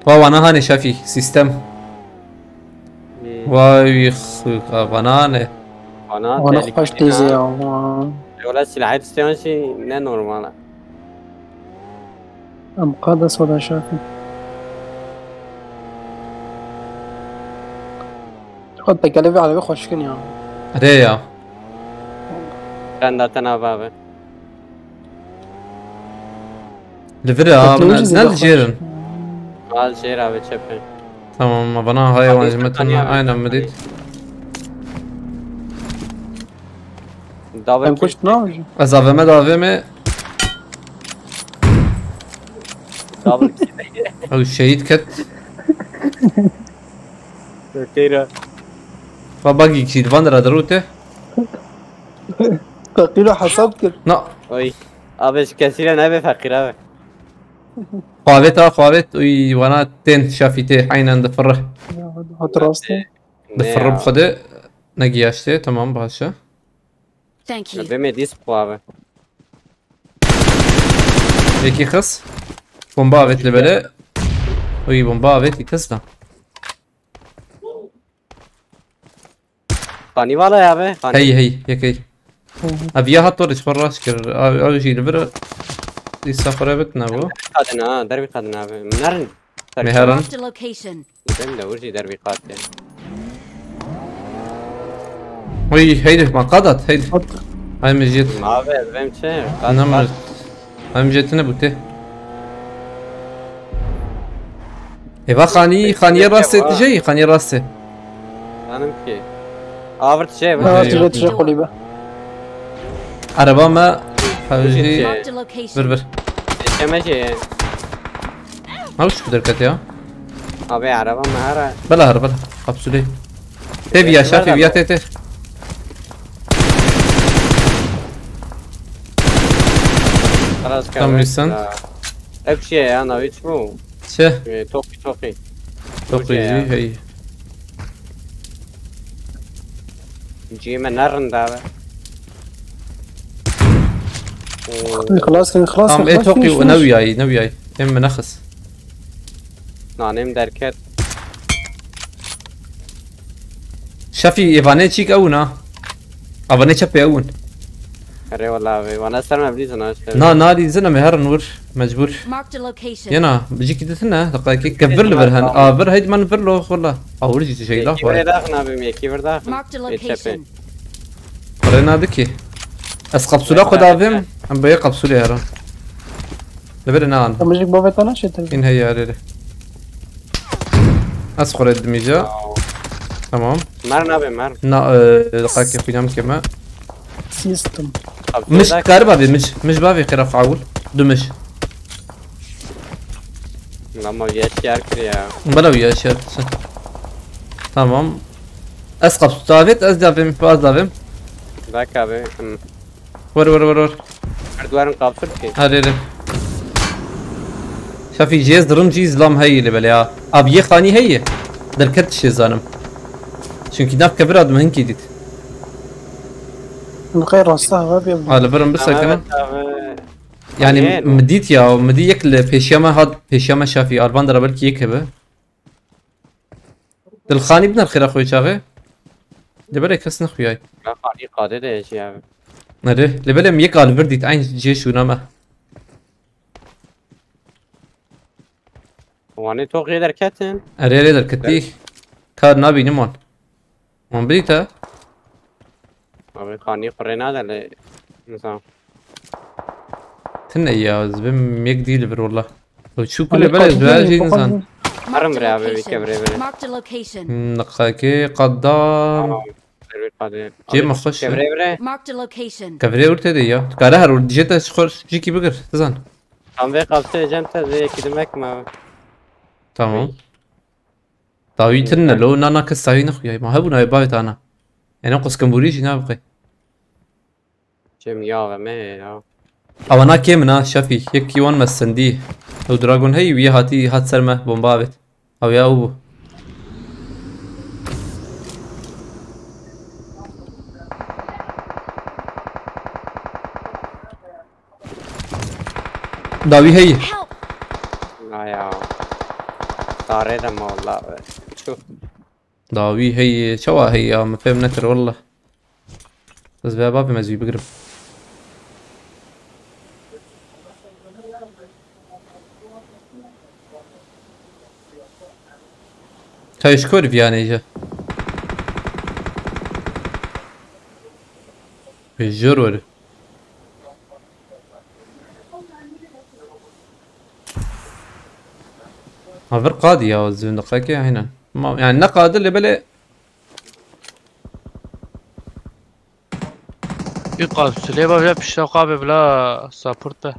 واو انا هاني شافي سيستم واي بنانه آنها Ona hoş teyze ya. ولا سلاحات استیانشی نه نورماله مقدس ولا شافي. خد تكلفي على بخوش كن يا. ريا چند تنها بابه لفرا نال جيرن حال شیر آبه چپه تمام ما بنا هاي وانجمتنا اين مديت دابه Ben kuş ne yapacağım? از AVM قبل او الشهيد كت كثيرة فباقي كشيد فاندر دروته تقيله حساب كده نا وي أبش كثيرا نبي فقيرة خوابت وي وانا تين شافيتي حين عند فره حط راسته دفر بخده نجياشته تمام باشا Thank you. بمي ديس بخوابه هيك خص بومبا بيت لبلا وي بومبا بيت يكسنا خاني والا يا بي خاني هي هي ابيها طرش فراش كر او شي لبر يسافر بتنا بو قادنا دربي قادنا بي منرن مهران Marked a location. بم لورجي دربي قادنا وي هيدي ما قادت هيدي حط هاي مجيت ما بي بم شيء انا مرت هاي مجيتنا بوته ايوا خاني راسي تجي خاني راسي أنا مكي آفرت شيء تجي تجي قليبه عربا ما حاجي Marked a location. بربر كم شيء ما وش بدركت يا أبي عربة مهارة بلا هر بلا ابسولي تبي يا شافي ويا تيتي خلاص كم يسن أبشي أنا ويتشمو شه توقي توقي هي جي من نرن دابا خلاص قام ايه توقي ونوياي ام نخس نانيم دركت شافي ايفاني تشيك اونا افاني تشابي اون أري والله وانا سر مبليز أنا نادي زنا مهر نور مجبور Marked a location. ينا بيجي كده ثنا دقائق كبر لبرهن بر هيد ما نفر له والله او رجي شيء لا كيف داخنا بمي كيف داخنا Marked a location. قرينا دكي اسقب سولا خدافم ام بيا قبسولي هرا لبرنا انا مجيك بابا انا شت ان هي عليه اسخر الدمجة تمام مرنا بمر نا دقائق في نام كما سيستم مش كاربابي مش بابي خرف عول دمش لما يشير كريا بلا ويا شر تمام اسقب ثابت ازدافم فازدافم ذاك أبي ور أردوارن قابسل كي هذا شافي جيز درم جيز لام هي اللي بليا ابي خاني هي دركت شي زانم çünkü naf kabir من هنكي ديت الخير راسته غاب يا على برم بس كمان يعني مديت يا مديك البيشيما هاد بيشيما شافي البان درا بلكي يكبه الخاني بنا الخير اخوي شاغي لبلا كسن خوياي لا خاني قادة ده شيء أبي نده لبلا ميك على برديت عين جيش ونما واني توقي دركتن اري دركتي كار نابي نمان من بديتها أبي خاني قرينا ده ل مثلا تنا يا زبم يك دي لبر والله وشو كل بلد باجي انسان حرم Marked a برا أبي location. كبري بري Marked a location. نقاكي قدام دربي قادة جي ما خش كبري بري Marked a location. كفري ورت دي يا كاره هر ديجيتا شخور جيكي بقر تزان هم في قابسل جمت زي كده ما تمام طاوي تنا لو نانا كساوي نخويا ما هبونا يبايت انا يعني قص كمبوريجي نابقي جم يا وما يا او انا كيمنا شافي يك يوان مسندي لو دراغون هي ويا هاتي هات سرمه بومبابت او يا ابو داوي هي Help! لا يا طاري دم والله شوف داوي هي شوا هي ما فهم نكر والله بس بابي مزي بقرب هاي شكور فياني جا الجرور هافر قاضي يا زين دقيقة هنا ما يعني نقاد اللي بلا يقاب سليبا بلا بشتاق بلا سابورتا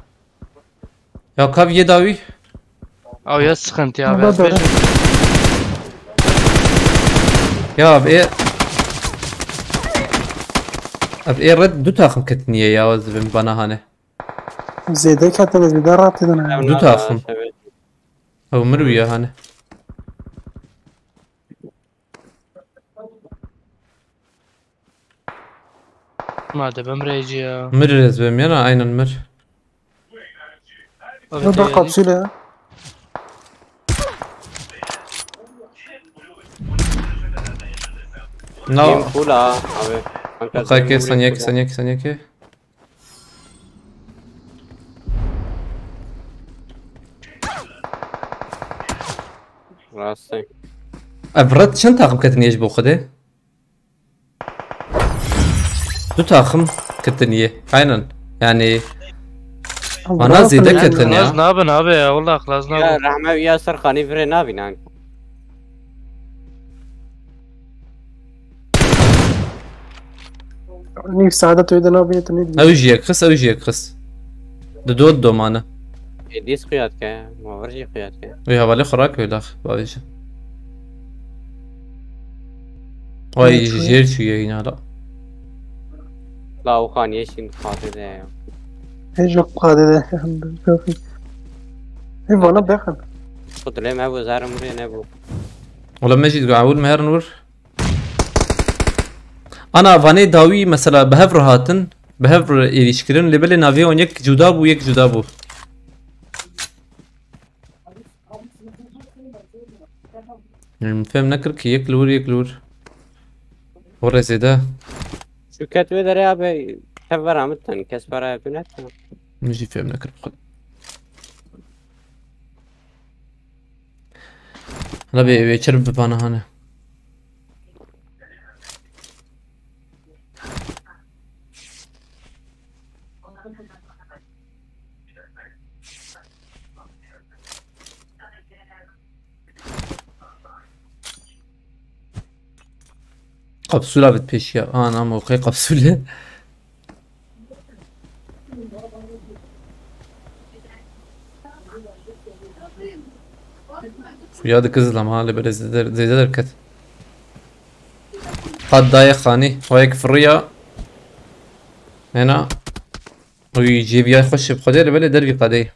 يا كاف يداوي او يا sıkıntı ya. Ama böyle. Ya abi abi red dü takım ketniye ya özbim bana hani. Zeyde katılır bir de rahat edin. Evna Du da takım. sevet. Ömür ya hani. ما ده بمريجي يا. Mir özbim ya aynen mir. Bu da kapsül ya. Team No. full ha abi. Kanka, Bakay team ki full saniye full ki ha. saniye ki saniye ki. Rastay. Red çen takım ketniye bu kadar? Du takım ketniye. Aynen. Yani bana ziyade ketin خلاص ya. نابن abi ya والله خلاص Ya نابن. Rahme ya Sarkhani vire ne binan. Nif saadet öyle ne yapıyor ne Evjiye kıs evjiye kıs. Dudod domana. Dis qiyat ka. Mavarji qiyat ka. Ve havalı خوراك ولا بايش واي جير شو هنا لا La o khan yeşin fatide ya. Hiç yok kadede. Hep bana bakın. Kudle me bu zarım buraya ne bu? ولما اجي اقول مهر نور انا فاني داوي مثلا بهفر هاتن بهفر ilişkilerin lebeli naviyon yek juda bu yek juda bu. يعني فهم نكر كي يكلور يكلور ورا زيدا Şu ketveleri abi sever amitten kes para yapın نجي فهم نكر بخد لا بيشرب ببانا هنا قبسولة بتبيش يا انا موقعي قبسولة ويا دي كزلة مالي بلا زي دركت قد دايق خاني وهيك فرية هنا ويجيب يخش بخدير بلا دربي قدي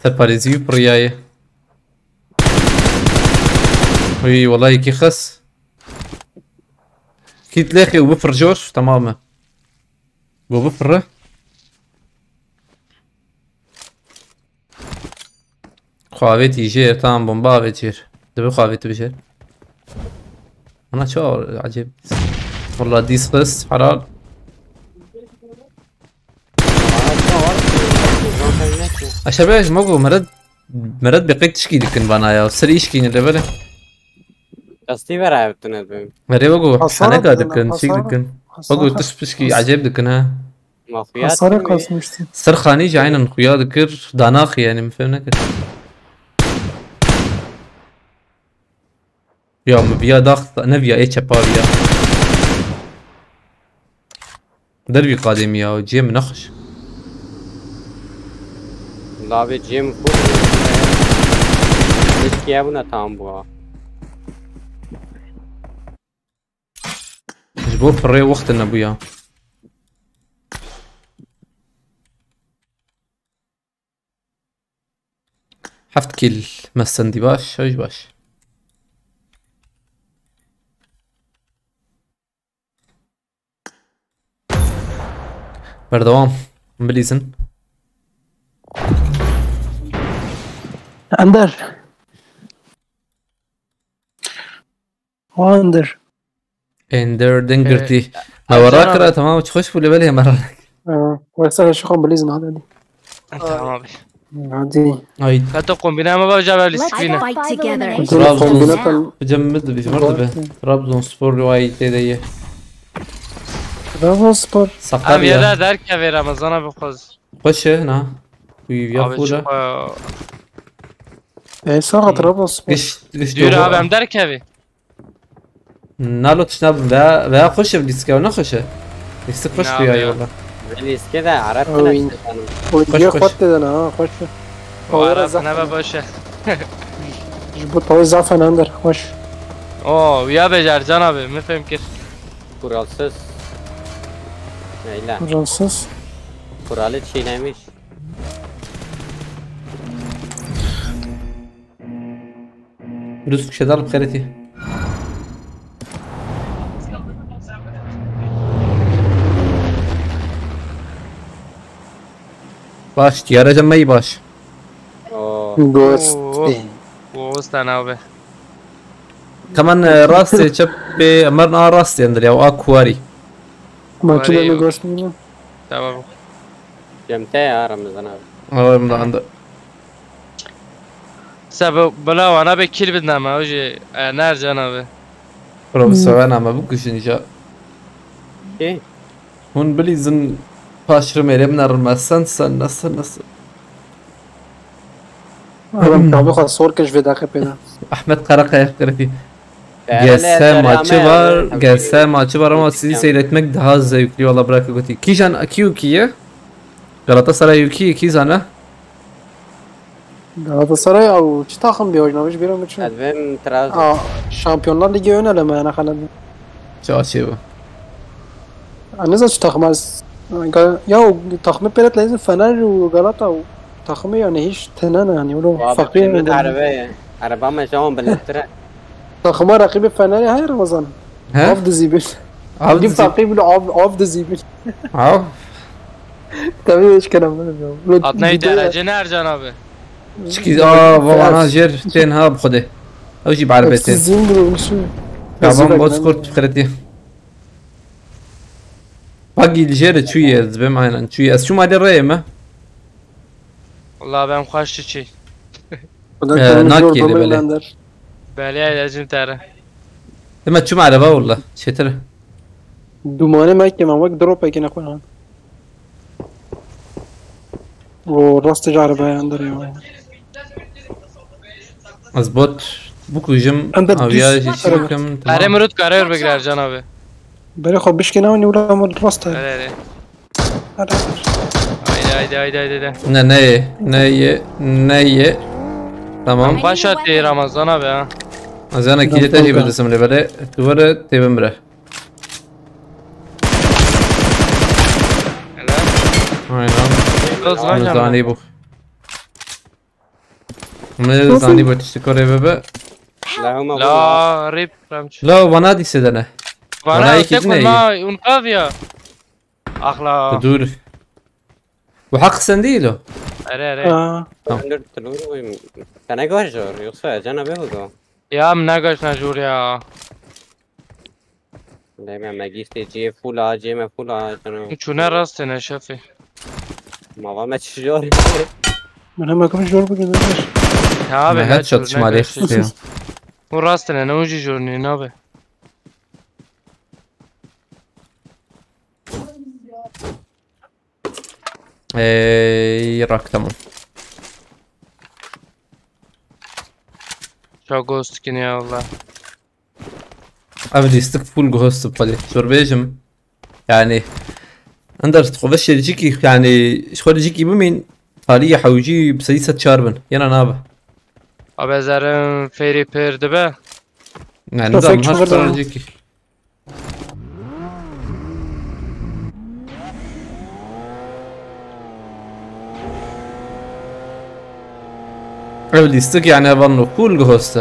تباريزيو برياية وي والله كي خس كي تلاقي وبفر جوش تماما وبفره خواهيتي يجير تمام بومبا بيجير دبي خواهيتي بيجير انا شو عجيب والله ديس خس حلال اشباش موقو مرد بقيت تشكي دكن بانا يا سري يشكي نلبله Dasti ver ayıptın etmem. مري موقو حصار حنقا عندنا، دكن شيك حصار. دكن موقو تشكي عجيب دكن ها Mafiyat Hasara mı? kasmıştı. سر خاني جاينا خويا ذكر داناخي يعني ما فهمنا كده يا مبيا ضغط نبيا اي تشابابيا دربي قادم يا وجيم نخش Abi Jim full. Hiç kiye buna tam bu. جبور في الري وقت ابويا حفت كيل مسندي باش ايش باش بردوام بليزن Ender. Wander. اندر دنجرتي ما وراك راه تمام تخش في اللي بالي مرة ويسأل شو خم بليزن هذا دي. تمام abi. عادي. اي لا تقوم بنا ما بجاب Let's لسكينة. fight together. ترابزون بجمد في مرتبة ترابزون سبور رواية تيدية Trabzonspor. Abi سقاريا ya da derke ver Ramazan'a bir koz. خش هنا ويا Abi فولا çıkma. Sağa Trabzon. قش Diyor abi hem der ki abi. نالو تشناب veya خوش بليسكا ولا خوشه يستك خوش نعم فيها يا. والله بليز كده عرفت وين؟ نفسي انا. ودي خش. خط dedin ha hoş. Arap ne be boşa. Bu tavuğu zafen önder hoş. Oo ya becer Can abi mi femkir. Kuralsız. Neyle? Fransız. Kuralı çiğnemiş. رزق شدال بخيرتي باش تيارة جمعي باش Oo. Ghost. Oo sen abi. كمان راسي شب مرنا راسي عندي او اكواري Maçı da Var ya. ghost mu? Tamam. Cemte ya Ramazan abi. او من عنده Sebep bela ana be kill bidnam hoje. Ner Can abi. بروفيسور انا ما بقولش نجا Ki? هون بليزن باش رمي من المسن سن سن Adam tabi khasor keşfe dakika peyda. احمد قرقه يفكر Değerli Gelse eser maçı ama var, yani. gelse maçı var ama sizi seyretmek daha zevkli valla bırakı götü. Kijan Akiyuki'ye Galatasaray Yuki'ye ki zana. Galatasaray av çi takım bir oynamış bir ama için. Advem Trabzon. Şampiyonlar Ligi öneleme yani kalan. Çağçı bu. Ne çi takım az ya o takımı peret lazım Fener ve Galata takımı yani hiç tenen yani o Abi fakir kıymet yani. arabaya. Araba mı şu an belirtire. Takıma rakibi Fener hayır Ramazan. He? Av da zibil. Av Bir dizi. fakir bile av da zibil. Av. Tabii hiç kelam bilmiyorum. Ad neydi derece Ner Can abi. Çiki وانا جير تين ها بخده. او جيب عربتين. Sizin durumuşu. Yaban bozkurt فكرتي. باقي الجير شوية زبم aynen شوية شو ما دري ما. Vallahi ben kaçtı çi. nak yedi böyle. Belaya ilacım tere. ما شو معرفة والله شتر. Dumane Mekke ma vak drop ekin akuna. O rastı arabaya andar ya. أزبط بوكو جم أنت أويا تدوس شيء أربعة. كم Ere mürut karar bekler Can abi. Beri خب بشكي ناوني ولا مر راسته. Ere. هذا. Haydi. Ne neye tamam. Baş attı Ramazan abi ha. أنا كده تجي بدرسم اللي بدأ تورة تبمره. Helal. aynen. Can Zani abi. bu. Ne zani bu tiştikore bebe. Lahuma bu. La rip ramç. La bana dise dene. Bana Bana iki tekun ne ma unqav ya. Akla. Dur. Bu hak sen değil o. Ere. آه. Öndür tulur koyayım. Sana görüyor. Yoksa Can abi bu. Ya mnagaş na jur ya. Deme magiste C full A C me full A Can. Çune rast ne şefi. Mava me çiziyor. من هم كم جور بقول لك. Ya abi. Ben headshot şımali istiyor. Bu rast ne ucu jurni ne abi. Rak tamam. Çok ghost kini ya Allah. Abi istik full ghost بقدي شربيجم يعني اندر تقوش يجيكي يعني شغل يجيكي بمين طالية حوجي بسيسة شاربن ينا نابه Abi zarım feri perdi be. يعني شوف نظام هيك شو هاشتر غير- يجيكي Öyle istik yani vanno full ghost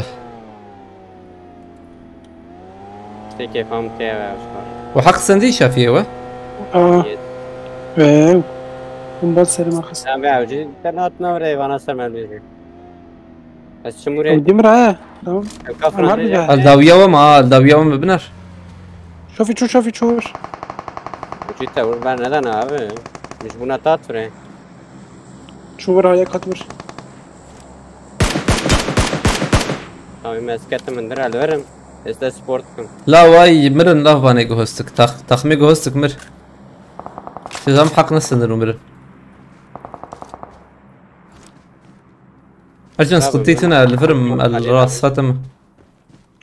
İşte kefam teve aşkar. وحق سندي شافيه و آه. إيه. من بعد سلام أخس. Sen be avcı. Ben atma oraya bana semel bizi. Bas çumure. ودي مرعاه. تمام. Kafana أنا ne? عارف الداوية وما الداوية وما بنر شوفي شوف. Ucu tavır ben neden abi? Biz buna tat bre. شو ورايا كاتمر. Tamam mesketim indir alırım. İşte sport kun. لا واي مرن لا فاني جوستك تخمي جوستك مر شزام حق نسندر مر ارجون سقطيتنا الفرم الراس ختم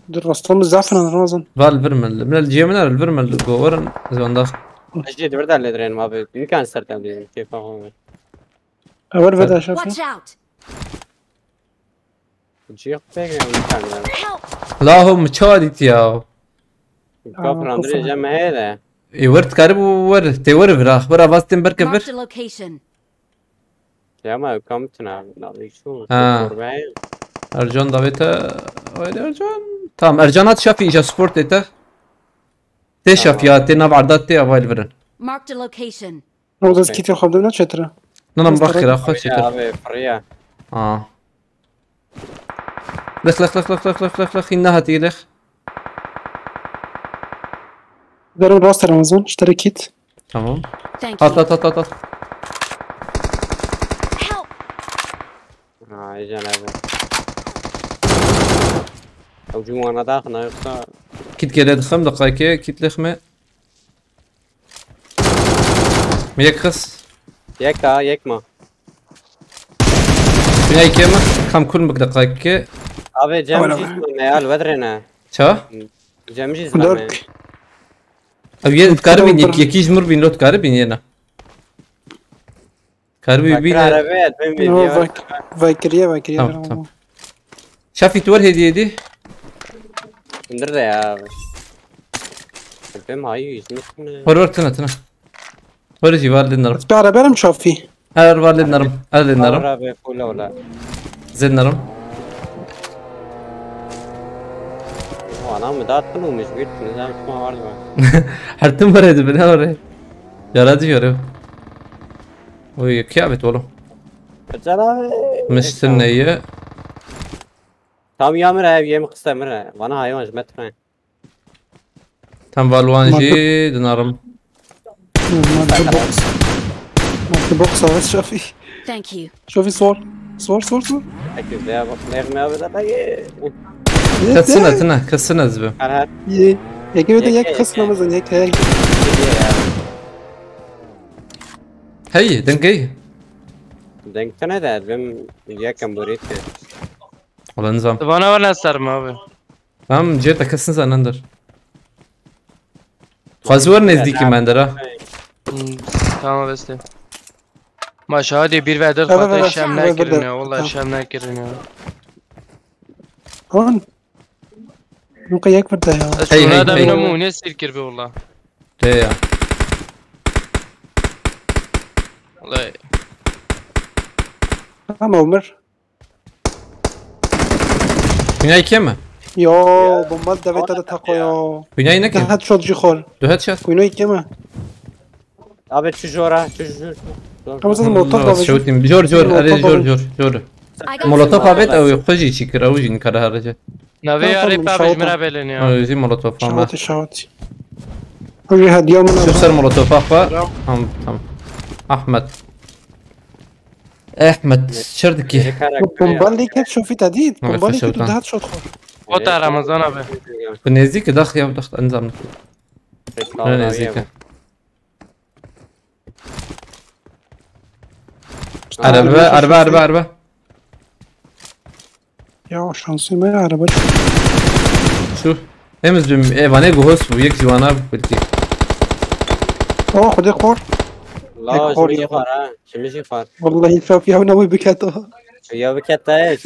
در راستهم زعفران رمضان فالفرم من الجيمنا الفرم الجورن زون داخل اجي دبر دار لدرين ما بي يمكن سرتم دي كيف هو اول بدا شافي Watch out! جي بيك يمكن Help! لا هو متشادت يا كفر اندري جمع هذا يورت كارب ور تور فراخ برا باستن Marked بركفر a location. يا ما كمتنا لا شو ارجون دافيتا وين ارجون تمام ارجانات شافي ايجا سبورت ايتا تي شافيات تي نبعدات تي افايل فرن Marked a location. روز كيتي خب دونا شترا انا مبخر اخو شكر ابي فريا لخ لخ لخ لخ لخ لخ لخ لخ انها تيلخ دارم راست رمضان اشتري كيت تمام Thank هات you. هات هات هات Help! اجي انا او جو انا داخل يقطع كيت كده 5 دقائق كيت لخمه ميك خس يك ما بناي كيما خم كل بك دقائق ابي جمجي ميال ودرنا شا جمجي زلمه دارك ابي كاربين يكيج مر بين لوت كاربين ينا كاربي بين عربيات بين نو فيديو فايكريا تمام. شافي تور هدي دي ندر يا الفيلم هاي اسمه ور تنا ور جيبال للنرم بس بعربي انا مشوف فيه ار للنرم ار للنرم عربي ولا ولا زين نرم انا مدات كله مش بيت نظام اسمه وارد حرتم بريد بنا وري يا رادي يوري وي كيابت والله مستنية تام يامر هاي يم قصة مرة وانا هاي وانا جمعت فين تم بالوان جي دنارم مارك بوكس مارك بوكس بس شوفي Thank you. شوفي صور اكيد يا بس نغمة بدأ كسنا زبا هات يه ياكي بدا ياك خص رمضان ياك هاي هي دنقي دنك تنا ده بهم يا كمبوريت والله نظام طب انا ولا استرم ابي تمام جيت كسن زنندر خازور نزدیکی من داره tamam beste. Maşa hadi bir ve dört Evet, fatih evet. şemler Evet, evet. giriniyor. Vallahi Tamam. şemler giriniyor. هون ممكن ياك بدا يا هي Şuna da هي benim mu ne sirkir be valla. تيا Vallahi. اما عمر بنای کمه يا بومبات دافيتا دا تاكو يا بنای نکه هات شوت جي خول دو هات شات كوينو يكما abi şu jora şu اما زاد مولوتوف خلاص دافيتا شوتیم جور جور اره جور جور جور I got مولوتوف supplies. آبت او خوشی چی کرا وجی نکره هرجه Navi Tamam, arayıp tamam, abi şahata. mira beleniyor. اوزی مولوتوف هم شهواتي شهواتي وجي هدية من شوف سر مولوتوف اخوة هم احمد احمد شردكي بومبال دي كيف شوفي تهديد ما بومبال دي فشلت. كيف هات شوت خول O da Ramazan abi. بنزيك دخ يا دخ انزل بنزيك أربعة يا شانسي ما عربت شو امز بم ايفاني جوهوس ويك جوانا بلكي اوه خدي خور لا شمشي خار ها شمشي خار والله شوف يا ونوي بكاته ya bir kette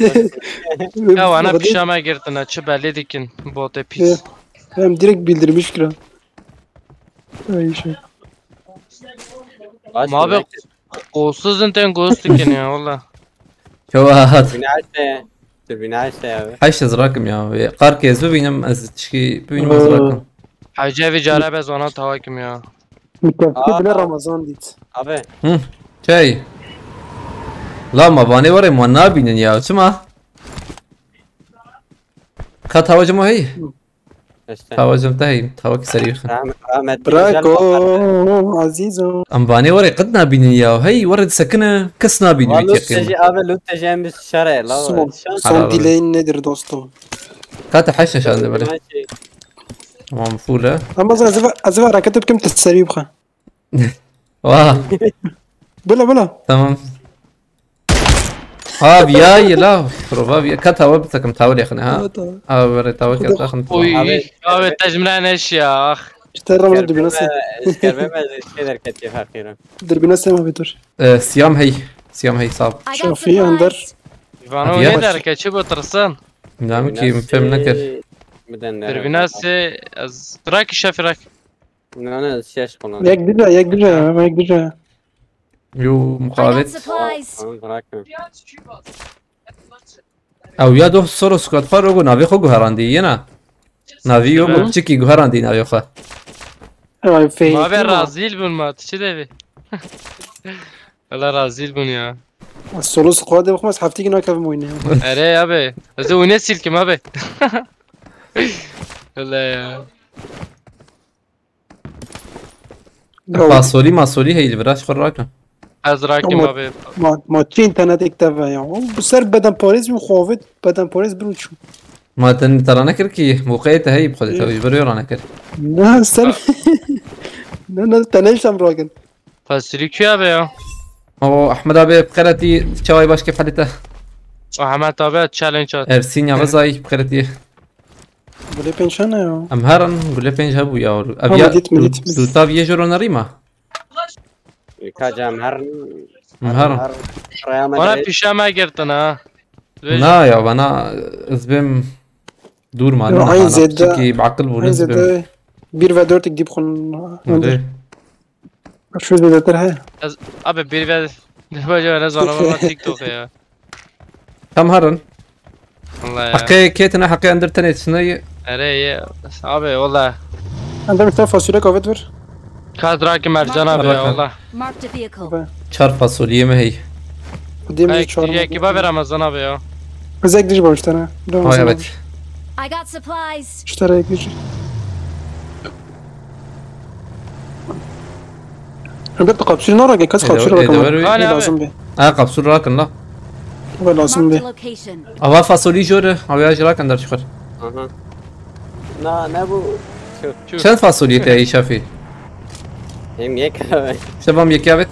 Ya ana pijama girdin ha. Çı belli dikin. Bote pis. Hem direkt bildirmiş kira. Ay şey. Ma abi kolsuzun ten ghost dikin ya valla. شواهد Türbinayse abi. حيش ازراكم يا قار كيز ببينم از تشكي ببينم ازراكم Hacı evi carabe zona tavakim ya. Mükemmel bile Ramazan dit. Abi شاي لا ما باني وري ما نابين يا شما كات هواجم هي işte. هواجم تهي هواك سريع Rahmet. براكو عزيزو. ام باني وري قد نابين يا هي ورد سكنه كس نابين Vallahi يقين teci abi lut tecemiz şare la. Son dileğin nedir dostum? كات حش عشان دبل تمام فوله Ama azıva hareket بكم تسري بخا. واه بلا تمام ها بياي لا روبا بيا كتاوه بتكم تاول يا اخي ها اه تاول كتا خن Uy abi tecmülen eş ya. İşte Ramazan dürbün nasıl? اسكربه şeyler ketiyor akhiren. Dürbün nasıl mı bitir? سيام هي صعب I got شوفي اندر supplies. Bana Hadi ya. ne der ki otursan. نعم كي فهم نكر بدن Tribünası az bırak işe bırak. انا شاش قلنا Yak güzel yak güzel yak güzel. يو I got مقابل supplies. او يا دو سورو سكوت فارو نافي خو غهراندي ينا نافي يو بتشكي غهراندي نافي خو Ay fake. Abi razil bulma. Çi devi. Allah razil bun ya. Solo squad بخمس حفتي كنا كيف موينه. Ere abi. Özü oyuna silkim abi. Allah ya. فاصولي ماسولي هي اللي براش خراكه Az rakim Ama- abi. ما تشي انترنت اكتفى يعني بسر بدن باريس مخوفت بدن باريس بروتشو. ما ترى نكر كي موقعته هي بخدتها ويجبروا يرانا كر لا سر لا تنيش ام راجل. Fasili ki abi ya. او احمد ابي بخيرتي شواي باش كيف حالته Ahmet abi challenge at. ارسينيا غزاي بخيرتي بلي بنشانه يا. امهارن قول لي بينج ابو يا مديت. دوتا يجرو نريما كاجام هر امهارن ريال Ona مدريد pişeme girdin ha. لا يا انا زبم دور يا معنا عين زيادة. كي بعقل عايز بولز ده bir ve 4 gidip kon. Şu zedeler he. Abi bir ve ne zaman ama TikTok ya. كم هرن Allah ya. حقي كيتنا حقي اندر تنيت سني Ere ya. Abi valla. Anda bir tane fasulye kahvet ver. Kadra ki Mercan abi ya valla. Marked a vehicle. شار فاصوليه ما هي Bu diye mi Ay çağırma? ekiba ver Ramazan abi ya. Özel gidici var 3 tane. اه يا بت I got supplies. 3 tane gidici. Hadi kapsülün oraya kaç kapsül إيه bakalım. دوري. Hani abi. Lazım bir. اه قبصور راكن لا Bu lazım Marked bir. a location. اوا فاصولي جوره او يا جراك اندر شخر اها لا نبو شوف شن فاصوليه تاعي شافي هم يك شباب يكي ابت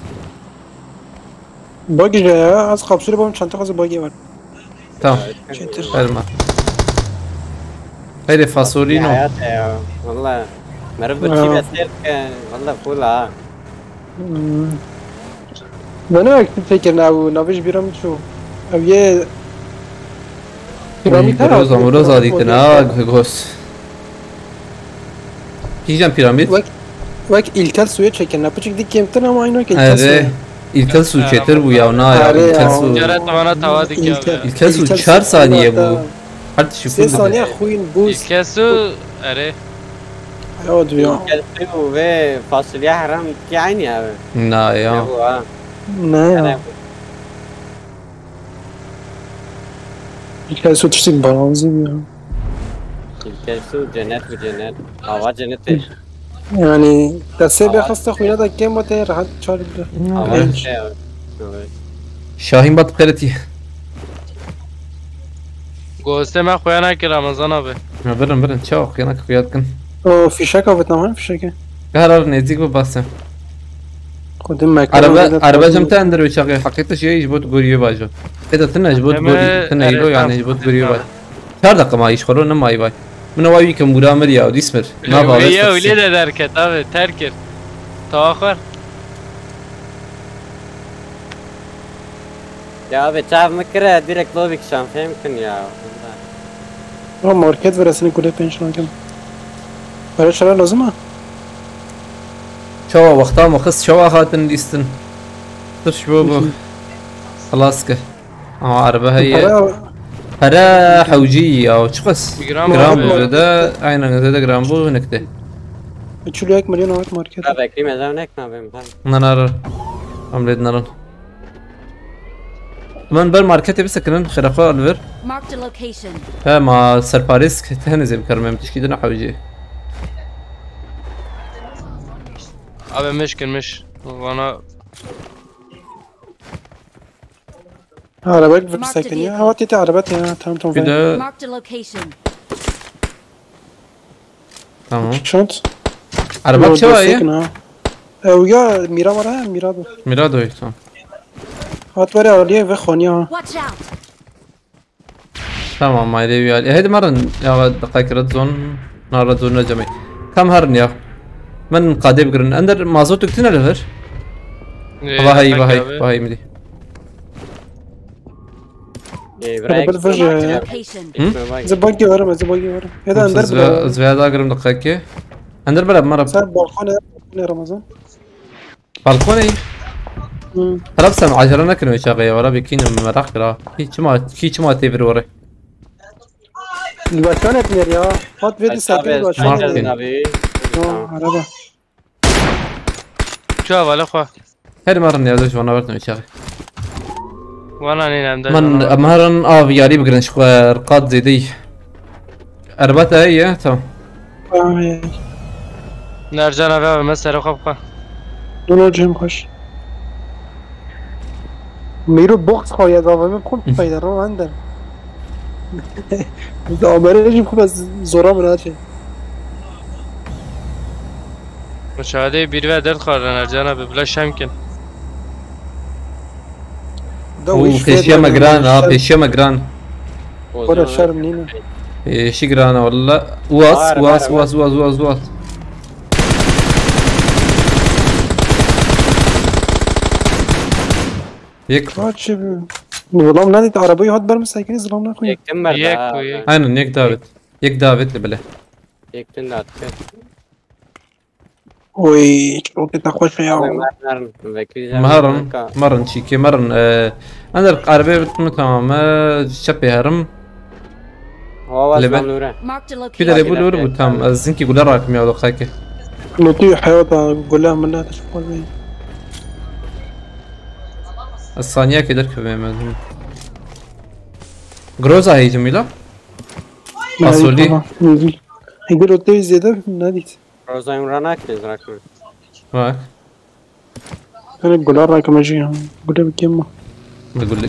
Bagi ya az kapsülü babam çanta kazı bagi var. تمام Getir. ارمى هيدي فاصولي نو حياتي يا والله مربط شي بسير والله فولها Ben ne vakti fikir ne naviş biram şu. Aviye piramit her روزا مروزا ديتنا غوس كيجان بيراميد Bak ilkel suya çeken. Ne pıçık dik kemten ama aynı ilkel هذا suya. İlkel su çetir bu ya ona ya Are İlkel ya. su Caret bana tava dik ya. İlkel su 4 saniye bu Hadi Sê şükür saniye xuyên bûs. İlkesu ere. Ya diyor. كلفو في فاصوليا حرام كي عيني يا Na ya ابو ها Ne ya? İlkel su tiştik barazım ya. الكلسو جنات وجنات هوا جنات Yani dese bir hasta xuyuna da kem bote rahat çağırdı. هوا Şahin bat kırıtı Goste me khoyana ki Ramazan abi. Birin çok yanak kıyatkın O fişek avet ne fişek? Karar nezik bu basın Kodim mekan. Araba جمتا اندر وشاقي حقيقة شيء يجبوت غوريو باجو إذا تنا جبوت غوري تنا يلو يعني جبوت غوريو باج Her dakika ma يشخرون نما يباي من وايي كم مرامر يا وديسمر ما Ya öyle بعرف de derket abi terkir. Tavakhar. يا ابي تعرف مكره ديريكت لوبيك شان فهمكن يا O market veresini kule penşan kem. Böyle şeyler lazım mı? شوا وقتها مخص شوا خاتن ديستن ترش بوبو خلاص كه عربة هي هرا حوجية أو شخص جرام جرام abi. ده أين هذا جرام بو نكته 3 liraya milyon avet market. لا بكري ما زالك ما بهم نرى عملت نرى من بر ماركت بسكنن خرافة الفر Marked a location. ها ما سرباريس كتهنزي بكرمم تشكيدنا حوجية Abi mişkinmiş. Bana Araba bir sakin ya. Hava tete araba ya. Tamam. كده Marked a location. تمام Şant. عربك شو هي Ev ya mira var ha mira dur. ميرادو هيك تمام هات ورا عليه في خونيا Watch out! تمام ما يدري يعني هيدي مرة يا دقائق رد نار رد جميع كم هرن يا من قادم قرن اندر مازوت كتنا لهر وهاي مدي بالفجر Location. زباقي ورا زباقي ورا هذا اندر زيادة قرن دقائق اندر بلا مرة صار بالخون رمضان بالكوني طلب سمع عشرة كانوا يشغل ورا بكين مراق لا كي ما تبر ورا البالكون تنير يا هات فيدي ساكن البالكون عربة شو ولا خو هذه مرة نيادوش وانا ورتنا يشغل وانا نينام من مهرن ياري بقرن شوية رقاد زيدي أربعة هي تمام نرجعنا بقى مسير خبقة دونو جيم خوش ميرو بوكس خويا ضافا من بخون فايدة رو عندنا دعمري نجيب خوب از زورا مناتي مشاهده بير و درد خور نرجعنا ببلاش يمكن بيشيا مقران بيشيا مقران ولا الشهر منين بيشي قران والله واس يك واتش والله منادي عربية هات برمس سايكين زلام ناخوي يكتم مردا aynen يك دافيد اللي بله يكتم لا تكت وي شروطي تاخوش يا مرن شيكي مرن انا القاربة بتم تمام شبي هرم هو لبن. واسم نوره Marked a كده اللي location. بقول بتم الزنكي يقول راكم يا دقائق نطيع حياة قول لها منها تشوفها زي الثانية كده كمان جروزا هي جميلة فاصولي يقولوا تي زيادة في النادي روزا يمرانا كتز راكم راك انا قول لها راكم اجي قول لها بكيما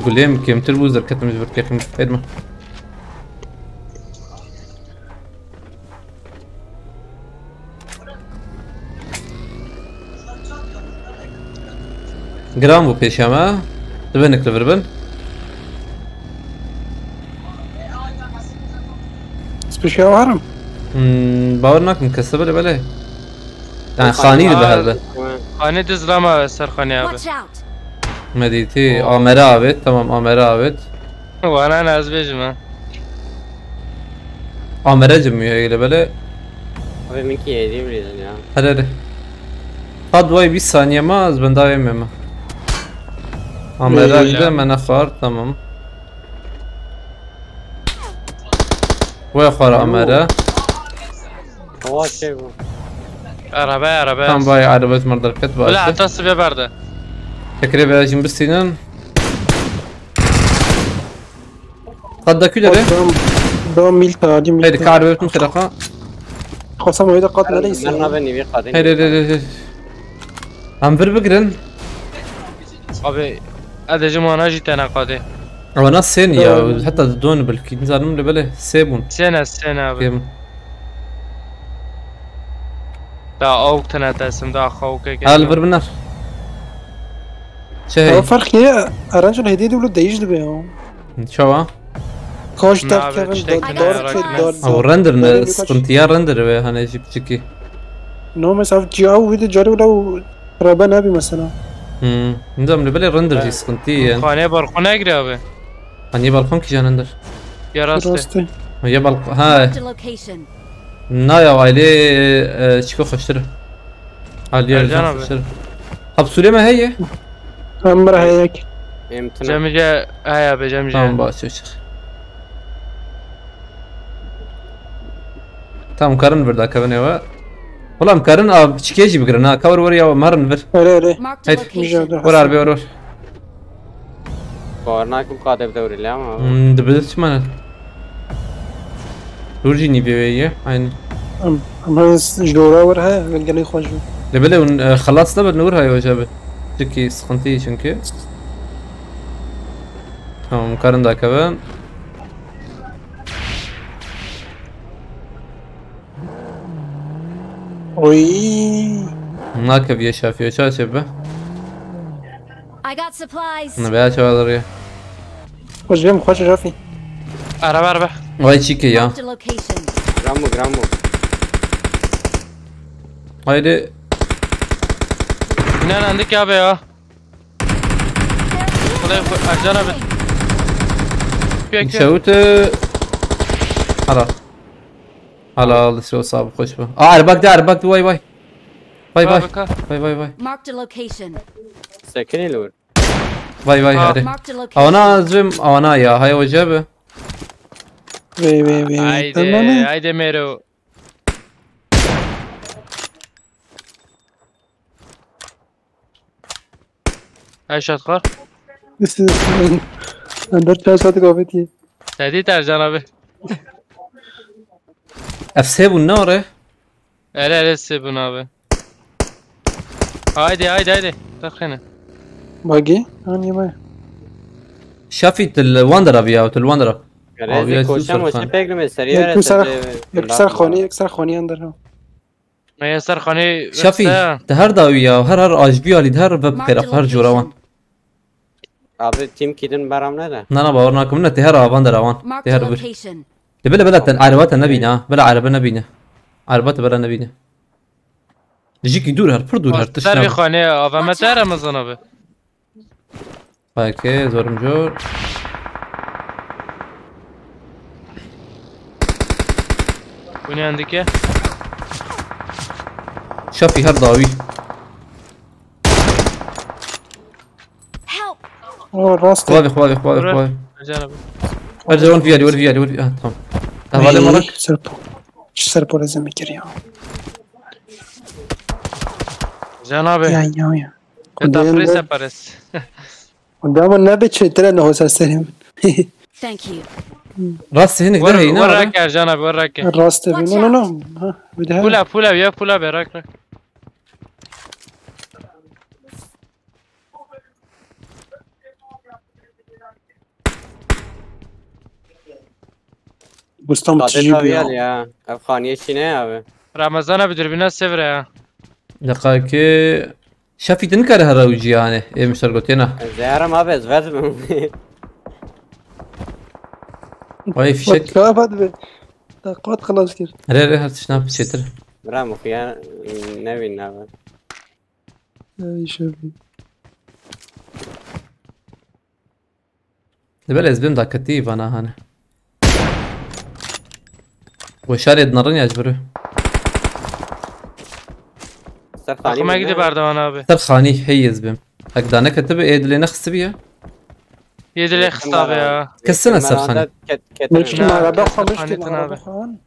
قول لي كم تربوزر كتم مش بركيك متقدمة جرام بيشاما تبنك لفربن سبيشال هرم باورناك مكسبة اللي بله يعني خاني اللي بهذا خاني دزلاما سر خاني ابي Watch out! مديتي امرابت تمام امرابت وانا ناس بيجما امرا جميع اللي بله ابي منكي يدي بريدن يا هذا قد واي 20 ثانية ما زبنداوي مما امرا كده من اخر تمام ويخور امرا هو شيء عربه كان باي عربة مردر كت ولا باي حتى الصبيه برده تقريبا جنب السنان قد كده دو ميل تاجي هيدي ميل كعربة مخرقة خصم هيدا قاتل ليس مرنا بني بيقادين هيدي هم بقرن ابي هذا جمعنا جيت انا قادي او ناس سينيا حتى دون بالكي نزار من بله سيبون سنة ابي كيم دا اوك تنا تسم دا خوك هل بالنار هو شهي فرق يا ارانجل هدي دولو دايج دبيهم شو كوش نعم، تاف كيفن اشتكت دور أنا في راكنا. دور او رندر سكنتيار رندر هنا جيب تشكي نو مس اف جي او فيديو جاري ولا ربا نبي مثلا نظام اللي بالي رندر جي سكنتي خانه برخونه اجري ابي اني بالكون كي جان رندر يا راسي راستي هي بالك هاي Marked a location. نايا وايلي شكو خشتر علي جنبي. خشتر حبسولي ما هي امر هيك امتنا جمجة هيا ابي تمام جمجة باش وشخ تمام كارن بردا كابن يوا والله مكارن بشكيجي بقرنا كور وريا ومرن بر ري Marked a هيد. location. ور عربي ورور كورناكم قادة بدوري لا ما دبلت ما رورجيني بيويه عين اما جدورا ورها قال لي خوش لبلي خلاص دبل نور هاي وجابه تكي سخنتي شنكي تمام مكارن دا كابن وي ناكب يشاف يشا شبه I I got supplies. Ne veya çavaları. خوش بیم خوش رفی Araba. Vay çiki ya. Marked a location. Grammo. Haydi. İnan andık abi ya. Kolay Ercan abi. شوت هلا لسه صعب خوش به عربك واي Marked a location. Sakini lur. واي هذه Marked a location. انا زم انا يا هاي وجبه وی Haydi Mero. Hay şatkar. اندر 4 ساعت گافتی Dedi Ercan abi. افسه النار Ele sebun abi. Haydi. Takını. باگی آن یه ما شافت الوندر ابي اوت الوندر Garezi koşan maçı pek mi seriyor? یک سر خانی اندر هم Meğer hani شافي تهر داوي يا هر اجبي على دهر ببكر هر جوروان Abi tim kidin baram ne de? انا باورنا كم تهر وندر اوان Marked a تهر بر location. بلا عربات نبينا بلا عربه نبينا عربات بلا نبينا يجيك يدور هر دور هر Ser bir تشنا khane avamet Ramazan abi. اوكي زورم جور Bu ne andiki? شافي هر داوي Help. راست خوالي Ercan abi. ارجع ون فيالي تمام هذا مالك سر پر زمین کردیم Ercan abi. یا Etafri separes. قدام النبي ترى انه سرسرهم Thank you. راس هنا كده هنا Varrak Ercan abi varrak. راست نو نو ها بدها Pula ya pula berak. بستان Sade تجيب taviyal ya. Afganiye Çin'e abi. Ramazan abi dürbüne sevre ya. دقائق شافي تنكر هروجي يعني ايه مش قلتينا Zeharam abi ezvez mi? واي في شك وتكافت دقات خلاص كده ري هرتشنا بشتر Bra muhya nevin abi. اي شافي بلا زبم دا كتيب انا هنا وشارد نرني اجبره Aklıma gidip Erdoğan abi. ترخاني هي زبم هكذا كتب ايه اللي نخس بيها Yedili kısa abi ya. كسنا سرخاني مشكلة لا، عربة خا سرخاني مشكلة تنابه. عربة خان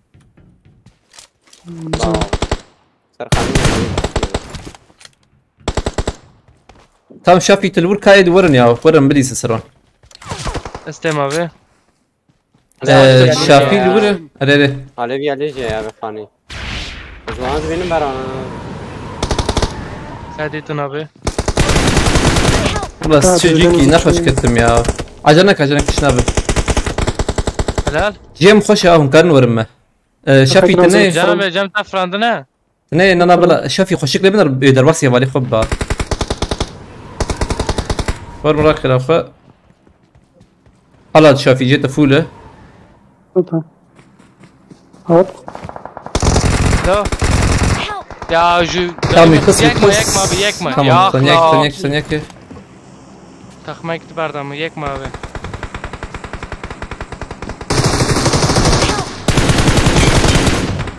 تام شافي تلور كايد ورن يا ورن بليس سرون İstem abi. شافي الورن ري Alevi Alice abi khani. O zaman benim baran. Seditun abi. بس تشجيكي نخش كتم يا عجنك شنابه Helal. جيم خوش هم كان ورمه شافي تني Canım vereceğim tafrandı ne? تني ان انا بلا شافي خوشك لي بنر درباسي بالي خبا ور مراك خلافه هلا شافي جيت فوله هات Lo. Ya şu Tamam, kısmı yekme kıs. yekme abi yekme. تمام Ya ثانيك Takma gidip Erdoğan'ı yekme abi.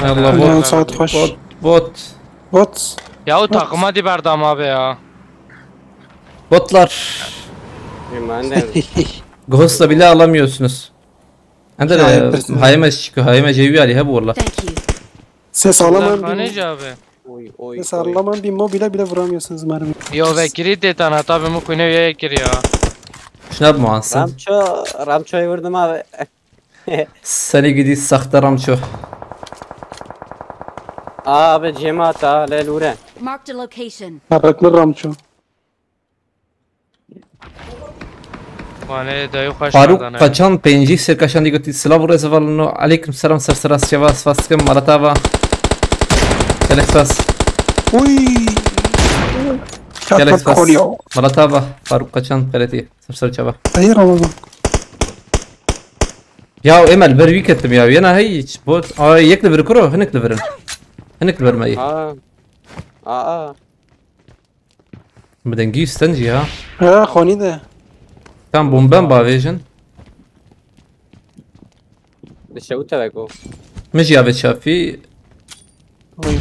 يلا لا بوت صوت خش بوت بوت Ya o takıma dip Erdoğan abi ya. botlar Ben de Ghost'la bile alamıyorsunuz. عندنا هايمة جيبي عليها والله Thank you. Ses alamam Haneci abi. oy Ses alamam bir mo bile vuramıyorsunuz mermi. Yo ve kirit de tane tabi mu kuyne ya ekir ya. شنو بمعنصن Ramço'yu vurdum abi. سالي جديد سخت رمشو Abi cemaat ha lelure. Marked a location. Harekli ramço. Vane dayı hoş فاروق Erdoğan. قاچان پنجی سر کشان دیگه تی سلام و رزوال نو علیکم سلام سر سر است جواز فاستکم مرتبا تلفاس Uy. Galax Çat pat bas. koruyor. Malataba. Faruk kaçan kaleti. Sır çaba. Hayır Ramazan. Ya Emel bir week ettim ya. Yana hiç. Bot. Ay yekle bir kuru. Hınıklı verin. Hınıklı vermeyi. aa Beden istenci ya. Ha khani de. Tam bomben bavejin. دشوت بگو مجي ابي شافي. Vay.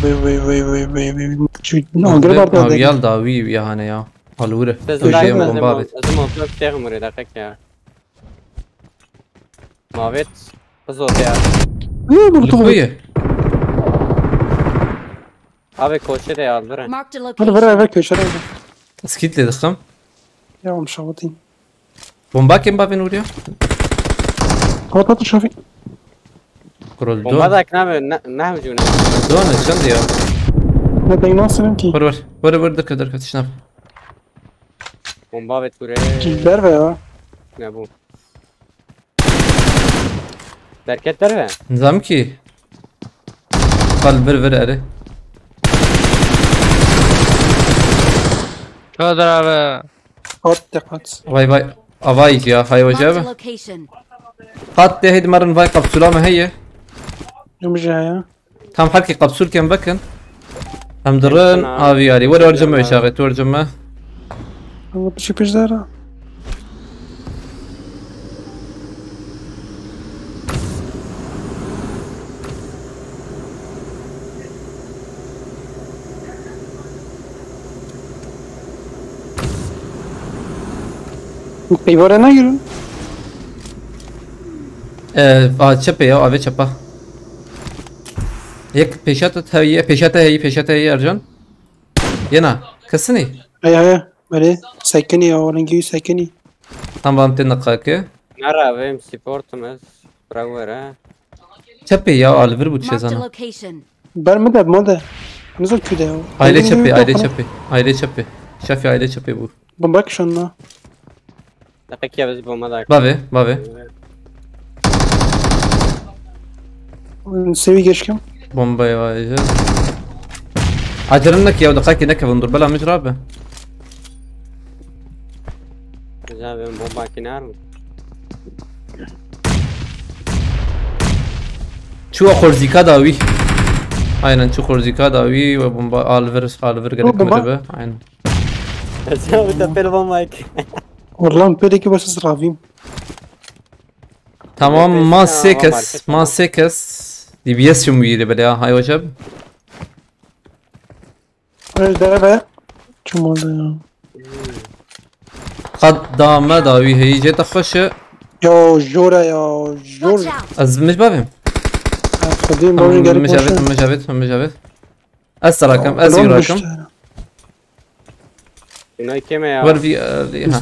Angre var da. Yal da وي ya hani ya. Alure. Köşe mi? لازم مطلب تغمر دقيقة مافيت بزود ya Lukuyı. abi koşu da aldır Marked a Hadi ver location. ver köşede. Skitli dıkım. Ya mşavatayım. Bomba kim babin vuruyor? Hat şafi. Kuruldu. bomba da ne hücum Doğan çandı ya. Ne dayı nasılım ki? Var dırka tişnaf. bomba vet kure Ver ve ya. ne bu berketler ve Nizam ki. Kal ver eri. Kadir abi. Hat dikkat. Vay. Avay ya hay Marked a wajaba. location. قد هيدي مرة فاي قبسولة ما هي Yumuşa ya. تام حركي قبسول كم بكن هم درن افياري ولا ورجمة شاغي تورجمة Ama bir şey peşler ha. Peyvara ne girin? çöpe ya abi çöpe. Yek peşata heyi Ercan. Yana kasını. Ay böyle sekeni ya onun gibi sekeni. Tamam tenakaki. nara benim sportumuz bravo ha Çöpe ya alver bu Marked a çezana. location. Ben mi de mi de? Nasıl küde ya? Aile çöpe. Şafi aile çöpe bu. Ben bak şunla. dakika biz bomba da Bave. Sevi geçkim. Bombaya vayacağız. Acarınnak ya dakika ne kavundur bela mecra abi. güzel benim bomba kinar mı Şu korzika davi. Aynen şu korzika davi ve bomba alver gerek bomba? mi be? Aynen. sen bu tepeli bomba ki Orlan peki başız ravim. Tamam Nefes ma ya, 8 ama ma 8 DBS يمويلي بلا هاي وجب Öyle de be. Kim oldu ya? قدام داوي هي جيت اخش Ya Jora ya. Jor. Watch out. از مش بابم Kadim boyun gelip مجابت اسرع كم ازي راكم Bunlar kime ya ور في ها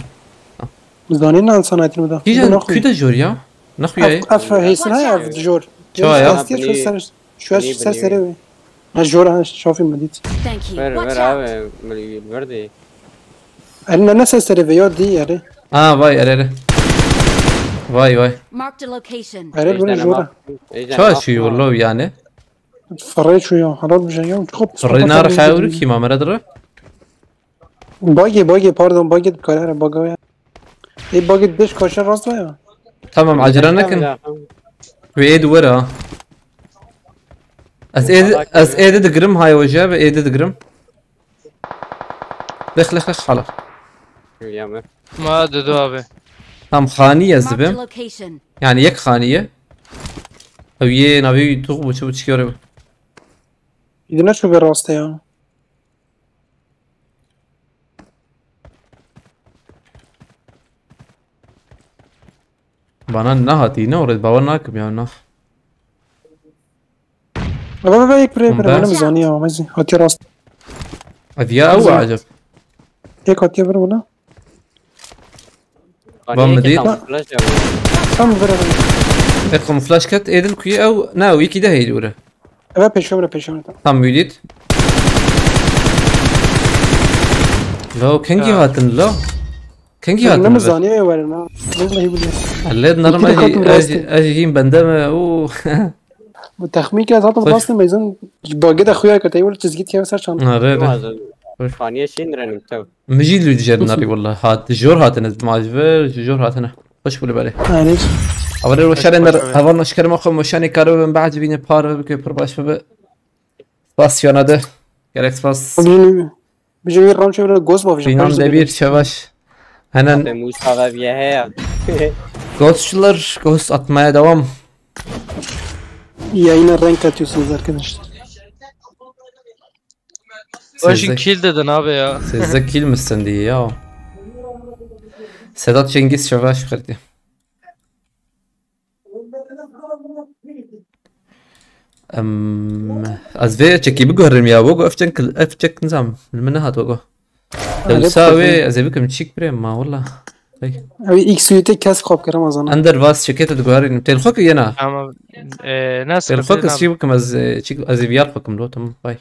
Zdanin ne sanatını da. كيجا كيدا جوريا نخويا Af heysin ha ya Jor. Şu ya. Şu ses seri ve. Ha Jor ha şofim medit. Thank you. ver Watch ver out. abi ver de Eline ne ses seri ve ya di yeri. اه باي اريري واي Marked a location. Ere böyle Jora. شو شي والله يعني Farayı şu ya. Halal bir şey ya. Çok. فرينا راح اوريك ما مرادر Bagi pardon bagi karar baga ya. Bagi beş kaşar rast var ya. تمام عجلنا وإيد ورا از ايد دقرم هاي وجاب ايد دقرم لخ خلاص ya mer Ma dedi abi. هم خانية Marked a زبم location. يعني يك خانية او يه نبي تغبو شو تشكيره Gidine şu bir rast ya. bana nahati ne orada baba nakım ya nah Ama ek bre Ben- benim zani ya. Mezi. Hati rast. اديا او عجب Ek hati bre buna. Bomba değil. Tam bre. اقم فلاش كات ايدل كوي او ناوي كده هي دوره Evet peşemre. tam müdit لو كنجي هاتن لو كنجي Ne هاتن zani ya verin ha. Vallahi billahi. الليد نرم كده خاتم راسي. اجي هين بندمه اوه Bu tahmin ki zaten Hoş. bastım mezun. Bagi de xuya katayı böyle çizgi tiyav ser çan. ناري خانية شين رنم تو مجي اللي جير ناري والله هات جور هاتنا معجبه جور هاتنا خوش بولي بالي معلش اول وشان اندر هذا نشكر مخم وشان كارو من بعد بيني بار بك برباش فب باسيونا ده جالكس باس بيجي رام شو جوز ما بينام دبير شباش hemen به موسى هيا Ghost atmaya devam. Yayına renk atıyorsunuz arkadaşlar. Başın kill dedin abi ya. Sizde kill misin diye ya. Sedat Cengiz Şavaş verdi. أزفي تشكي بقهرم يا وقو أفتك نظام من هات وقو لو ساوي أزفيكم تشيك بريم ما والله أبي إكس يوتي كاس خوب كرام أظن أندر فاس شكيت تقهرين تلخوك ينا ama nasıl تلخوك سيبكم أزفيارفكم لو تم باي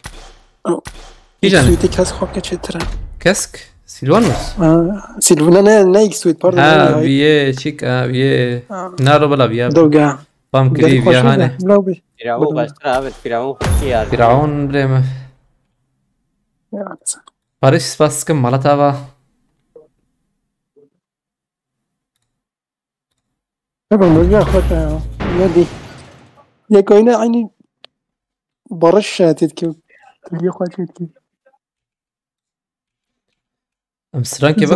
إكس يوتي كاس خوب كشترا كاسك سيلوانوس سيلفونا نا إكس يوت باردون ها بيه تشيك بيه نارو بلا بيه دوغا بام كريف يا هاني فرعون باشترا عبد فرعون خيار فرعون بريمه Barış Spask'ın Malatava. طبعا رجع اخواتها نادي يا كوينة عيني برش تتكي يا اخواتي تتكي أمسترانكي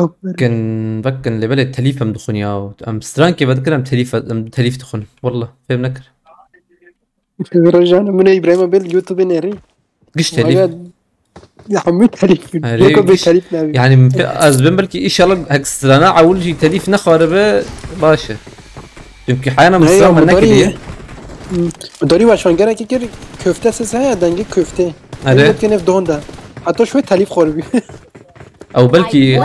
بكن لبلد تليفة مدخون يا أمسترانكي بذكر تليف دخون والله فهم نكر رجعنا من إبراهيم بيل يوتيوب ناري قش تليف يا حمي تليف يعني أزبن بلكي إن شاء الله هكسترانا عول جي تليف نخاربه باشا çünkü حيانا مستوى نكدي داری واشان گره که köfte سس هيا دنگه köfte أره ممكن في دوندا حتى شوية تليف خوربي أو بلكي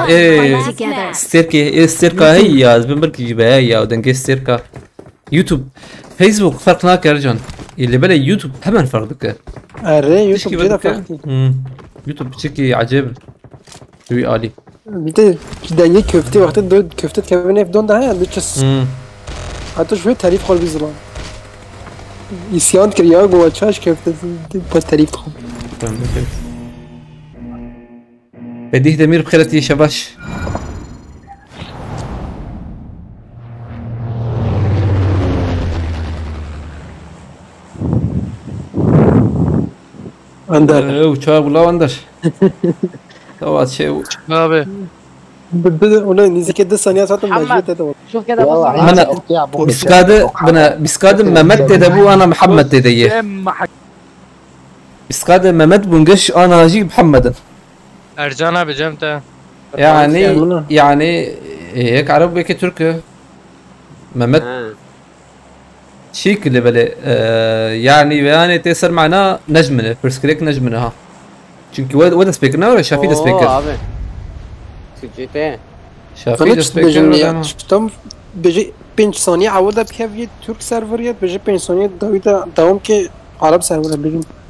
استيركا هي أزبن بلكي جيبها هي أو دنگه استيركا يوتيوب فيسبوك فرق ناكر جون اللي بلا يوتيوب همان فرق دكا أره يوتيوب جدا فرق يوتيوب بشكل عجيب شوي عالي بيته دنگه köfte وقت دو köfte كمان في دوندا هيا دوچس حتى شوية تليف خوربي زلان İsyan kırıyor goçaş köftesi bu tarif خو بديه دمير بخيرتي يا شباش Önder. Uçağı bula Önder. Tamam şey abi. Ona nizike de saniye zaten mecbur dedi. شوف كده بص أنا بسكاد ممد دبو أنا محمد تديه بسكاد ممد بنقش أنا أجيب محمدا Ercan abi Cem'te. يعني هيك عربي هيك تركي ممد شيك اللي بلي يعني تيسر معنا نجمنا برسكريك نجمنا ها çünkü وده سبيكرنا ولا شافي ده سبيكر abi سجيته شافي ده سبيكر شفتم بيجي 5 ثانية عودة بكيف ترك سيرفريات بيجي 5 ثانية دوام كي عرب سيرفر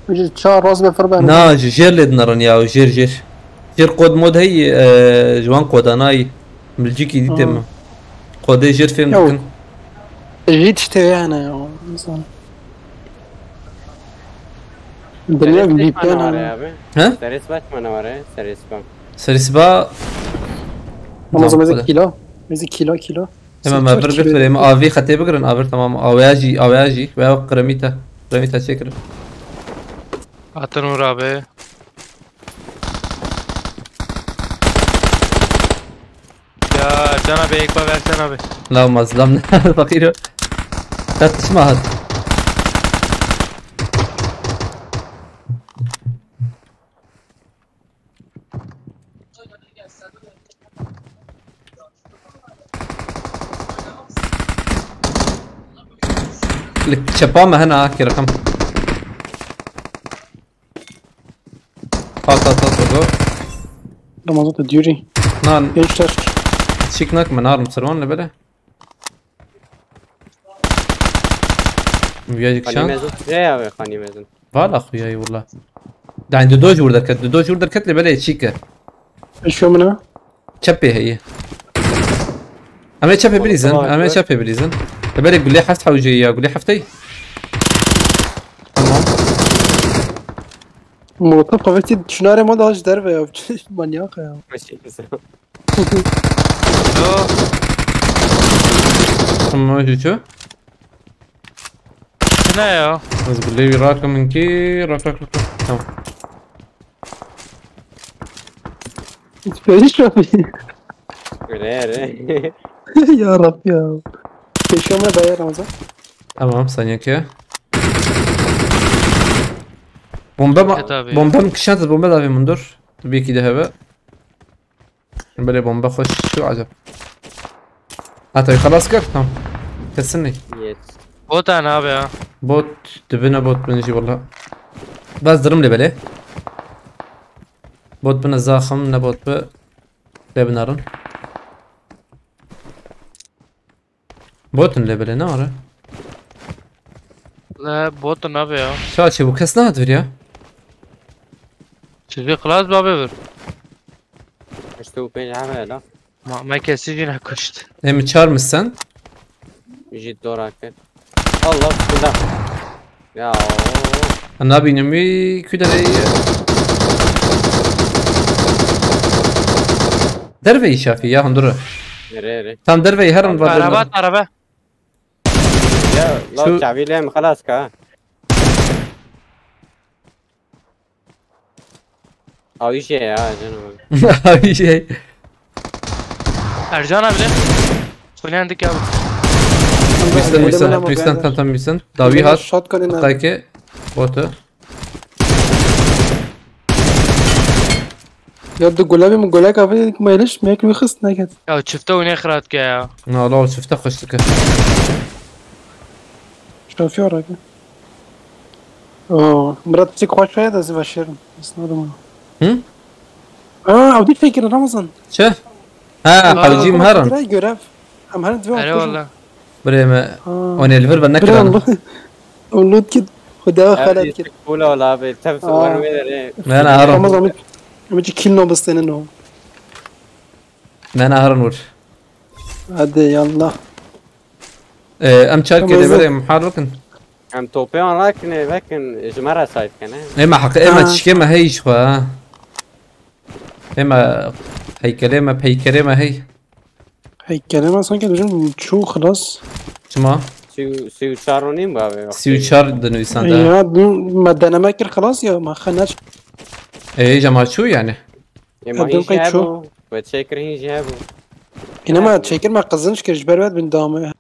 بيجي شهر راس بفربان نا جير لدنرن يا جير قود مود هي جوان قوداناي بلجيكي دي تم قود جير فيلم ممكن جيت اشتري انا يا مثلا بالله بجيب انا ها سريس باش ما وراه سريسبا مازال كيلو تمام ما برجر فريم افي خطي بقرن افر تمام اواجي ويا قرميتا شكرا Atanur abi. Ya Ercan abi ekba versen abi. لا ما ظلمنا فقير لا تسمع هذا لك شبامة هنا كي رقم طاط رمضان الديوري نار ايش تاش شيكناك من نار مسرون لبلا وياك خاني شان مزون يا خاني مزون فال اخوياي والله ده عنده دوج وردر كت لبلا تشيكا ايش هو منها؟ تشبي هي عملت شبه بليزن لبلا يقول لي حفت حوجي يقول لي حفتي تمام موتور قوتي شناري ما داش دربه يا manyak ya. ماشي بس Yo. ما شو Ne ya? بس قول لي راكم من كي راك تمام. ايش ربي غير يا رب يا شو ما داير رمضان تمام ثانية كي بومبا Tabii. بومبا مكشانت بومبا دافي مندور تبي كده هبه بلي بومبا خوش شو عجب هاتي خلاص كيف تمام كسرني يس O tane abi ya. بوت دبنا بوت بنجي والله بس درم لي بلي بوت بنا زاخم نبوت ب لبنارن بوتن لبلي ناره Ne botun abi ya. شاشي بو كس نادر يا Siz bir klas abi ver. اشتو بين عمله Ma kesici ne koştu. ام تشار مسن يجي الدور هكا الله بسم الله يا انا بينمي كده لي دربي شافي يا هندره ريري tam derveyi her an Araba araba. يا شو- لو تعبي ليه خلاص كا او ايش يا جنب abi şey Ercan abi de. Söylendik abi. Müsten tam müsten davi hat shotgun in kayke botu يا دو غلابي من غلاك ابي ما يلش ما ياكل يخص نكت Ya çifte oynaya kıraat ki ya. والله شفته خشتك شو في وراك اه مرات تسيك خوش شويه ده زي بشير بس نادم هم اوديك فكر رمضان شو ها قلجي مهرن راي görev am هرن دفع Öyle valla. بريما وانا الفيرب النكره ولود كده خدا خالد كده ولا ولا بتفس وين وين انا هرن رمضان مجي كيلو بس انه انا هرن ور هذا يلا ام شارك كده بري محرك عم توبي لكن جمرة سايد كان اما حق اما تشكي ما هيش فا اما هي كلمه بهي كلمه هي هي كلمة اصلا كده بجم شو خلاص شما سيو شارونين بابي سيوشار دنويسان ده يا ما دنمارك خلاص يا ما خناش ايه جماعه شو يعني ما قدم هي قيد شو؟ جابو بتشكر هي جابو انما تشيكر ما قزنش كرش براد من دامه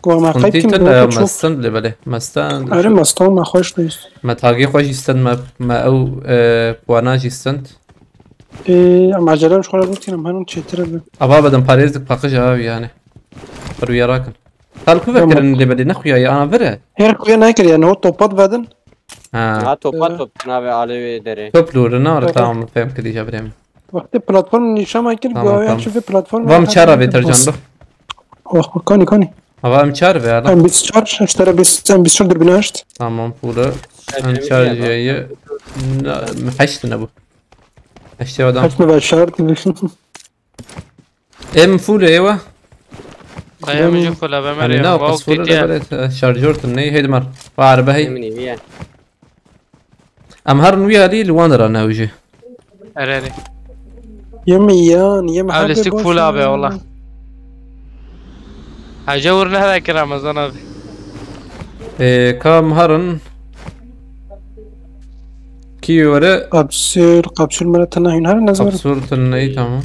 كوا ما كنتي قيبتي تلا من شوف مستن لبله مستن اري مستون ما خوش نيست ما تاقي خوش يستن ما او بواناج يستن ام عجله مش خلاص قلت لهم هنو تشتري ابا بدن باريزك باقش abi yani برو يراكن قال كيف فكر ان اللي بدي نخويا يا انا بره هير كويا ناكر يعني هو توبات بعدين ها ها توبا نابي علي دري توبلور نار تمام فهم كده جابريم وقت بلاتفورم نشا ما يكر تمام، قوي تمام. شوف بلاتفورم وام شارع بيترجم له اوه كاني ابا ام شارع يلا ام بيستشارج اشترى ام بيستشارج دربناشت tamam pula ام شارع جاي حشت نبو حشت ودام حتى ما شارت ام فول ايوه Dayamayacak full abi Ömer يعني ya. ناقص Wow فول gitti ya. ده شارجور تني هيدمر وعربه هي مني هي ام هرن ويا لي الوانر انا وجه Ereri. يميان يم Abi listik full abi valla. Hacı ne hadi Ramazan abi. كام هرن كي ورا قبسول مرتنا هنا هر نزور صورة الني تمام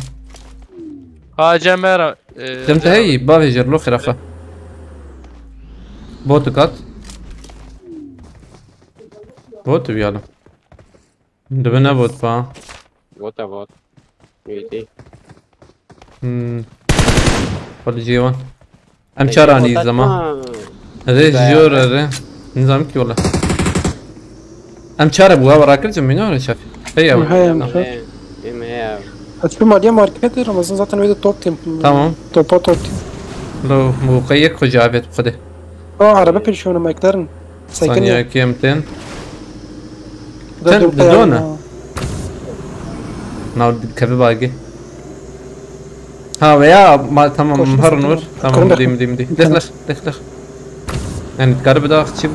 Hacı Ömer. جمت هي بافيجر لو خرافة بوت كات بوت بيالا دبنا بوت با وات اباوت يدي ولا جيوان ام شاراني زمان هذا جور هذا نظام كي والله ام شار ابوها وراكل جمينا ولا شاف هي هي هتفهم مالية ماركت رمضان zaten öyle top tempo تمام topa top لو موقيك خجابت بخده araba peşiyor McLaren ثانية كي 200 ده كان دوبا بدونه. يعني. ناو كيف باقي ها ويا ما تمام كوش مهر نسيت نور أنا. تمام كرم مدي لخ يعني تقرب دا تشيب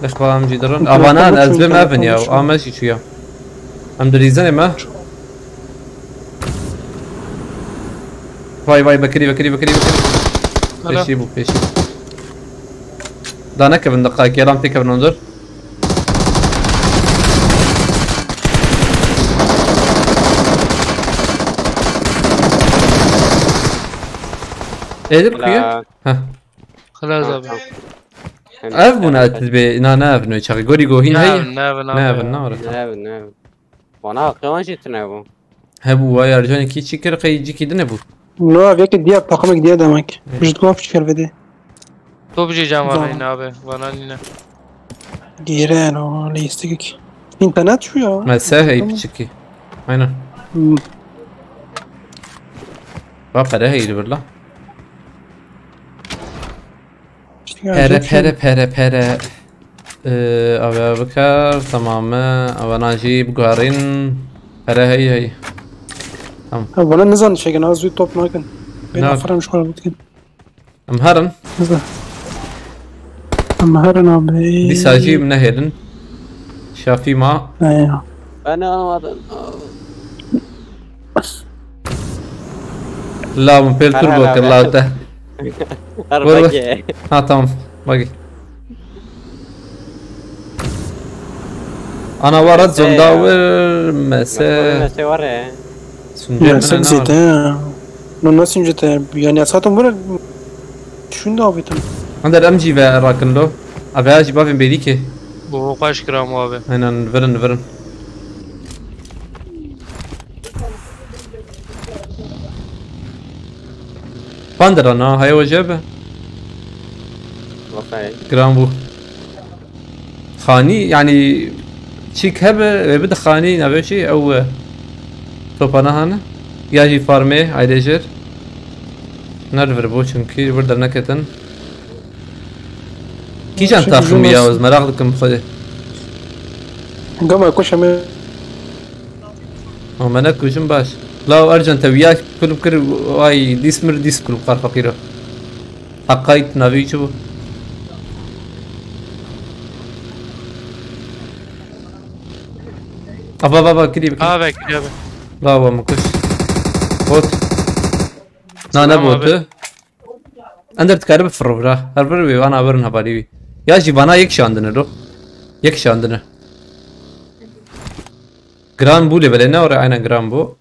لخ بام جدران ابانا ازبم افن يا ماشي شو يا هم دريزاني ما واي بكري هلا. بيشيبو دانك من دقائق يا رامتي كبر ننظر ايه دبكي ها خلاص ابي افبونا تبي ناف نو يشغل غوري جو هين هي ناف نار نعم وانا قوان جيت نعم هبو يا رجاني كي تشكر قي يجي كي دنبو نو افيك دياب طاقمك دياب دامك مش تقوم في الفيديو تو بجي جامعين ابي وانا لينا جيران ولا يستقك انترنت شو يا ما ساهي بتشكي aynen bak para haydi بالله pere abi bakar tamamı avana jib guarin para هي ولا نزل شيء انا زوي توب ماكن بين نعم. افرام شكون ممكن امهرن نزل اما هرنا دي ساجي من هيدن شافي ما ايوه انا لا من بيل تربوك الله ده اربعه ها تمام باقي انا ورد زنداور مسا مسا سنجر سنجت نو نسنجت يعني اساتهم ولا شو دابتم عندر ام جي راكن له ابي اجي بافين بيديكي بو قاش كرام ابي aynen verin باندر انا هاي وجبه اوكي جرامبو خاني يعني شيك هبه بده خاني نبي شيء او توب انا هنا ياجي فارمي عايدجر نرفر بو çünkü burada naketen كيجان تاخم يا وز مراغلكم خذي قام اكوش من هم انا كوجن باش لا ارجنت وياك كل بكر واي ديسمر ديس كل قار فقيره حقايت نبي شو ابا كذي ابي ابي لا هو مكش بوت انا بوت اندر تقرب في الربرة هربروي وانا ابرنها باليوي يا جيبانا يكشي عندنا رو يكشي عندنا جرام بو اللي بلينا ورا عينا جرام بو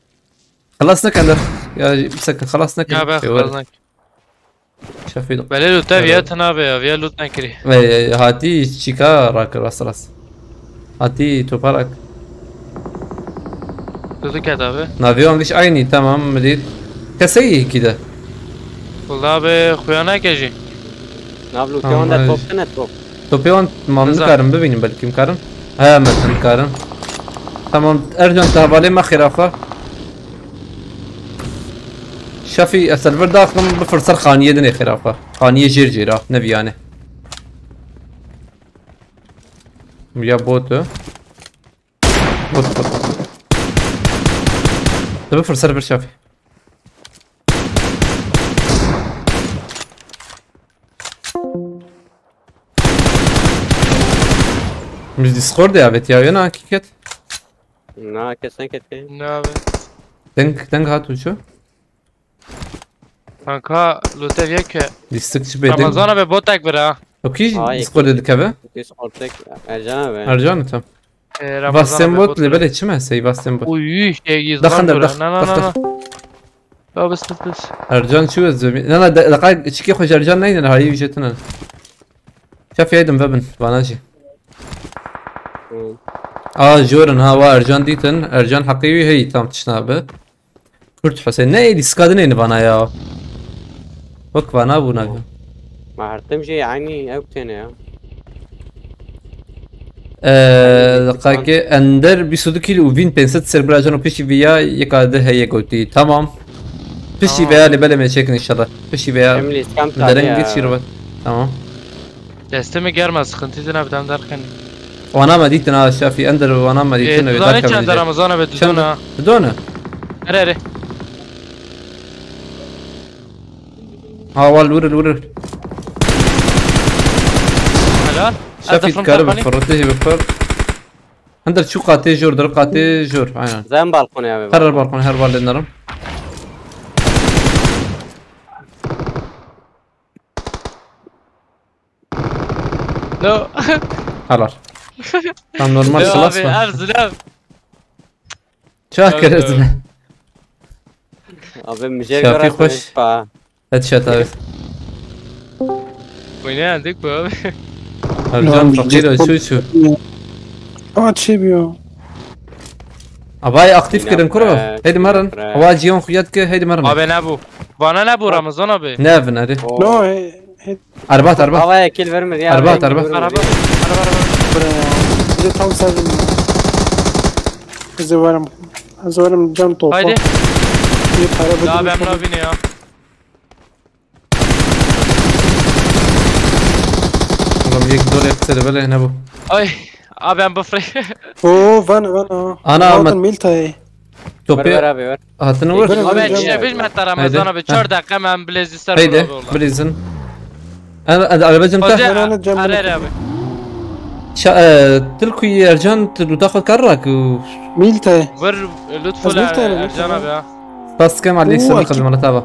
خلصنا كندر يا مسكن خلصنا يا بخ خلصنا شافي دو بليلو تابيات نابي فيا لوت نكري هاتي تشيكا راك راس هاتي توبارك تو كتابه نافيون ليش عيني تمام مديد كسيه كده والله ابي خويا نكجي نابلو كمان ده توب كنا توب توبيون ممنون كارم ببینیم بلکه مكارم ها مثلا كارم تمام ارجع تهبالي ما خرافه شافي السيرفر داخل بفرصة خانية دني خرافة خانية جيرجيرة نبيانه يا بوت ده بفرصة سيرفر شافي مش ديسكورد يا بيت يا يانا كيكت نا كسن كتكي نابي دنك هاتو شو kanka lote viyek ديستكش بيدنك Ramazan abi botak bira اوكي هاي ديسكورد دكابه ديسكورتك ارجعنا به ارجعنا تمام Ramazan باستن abi بوت اللي بدأت شو سي باستن بوت Uy şey gizlan دخل dur دخل na na na دخل Ya bas ارجان شو الزميل لا دقائق شكي خوش ارجان نين هاي وجهتنا شاف يدم بابن باناجي جورن ها ارجان ديتن ارجان حقيقي هي تام تشنابه كرت حسين ناي دي سكادنين بانا يا وك بانا ابو ناجي ما هرتمشي عيني او تاني دقائق اندر بيسودكي وفين بنسات سيربراجان وبيشي فيا يقاده هي قلتي تمام بيشي فيا اللي بلا ما يشيكن ان شاء الله بيشي فيا Emily scam درن قلت شيربات تمام Destemi gelmez sıkıntıydı ne bidem derken وانا ما ديتنا شافي اندر وانا ما ديتنا Dudağın içinde Ramazan abi dudağına بدونه Nere ها والور الور Helal شافي تكرب فرته بفر هندر شو قاتي جور در قاتي جور عينا زين بالكون يا بابا. هر البالكون هر بالي نرم لو خلاص tam normal لو خلاص ابي ارزل شاكر ازله ابي مجيك شافي برا خوش. فا هاد شات هاي وين عندك بابا ارجان فقير شو اقعد شي بيو اباي اكتيف كرن كرو هيدي مرن واجيون خياتك هيدي مرن ابي نبو بانا نبو رمضان ابي نافن هادي نو هي اربعة بابا كيل فيرمر يا أربعة، أربعة. اربع زي تاو سازم زوارم جام طوفا هايدي يبقى لا ابي عمرو بيني يا والله بيجيك دول يكسر بلا هنا ابو اي ابي عم بفري اوه فانا أنا أمد- ميلتا هي توبي برا هتنور ابي تشبيش متى رمضان ابي 4 دقيقه من بليز ستار هيدي بريزن انا على بجم تحت أنا جنب اريري ابي تلكو يرجان تاخذ كرك و ميلتا هي بر لطف أزميلتا أنا، ارجان ابي بس كم على اليسار أوه، قبل أكيد. ما نتابع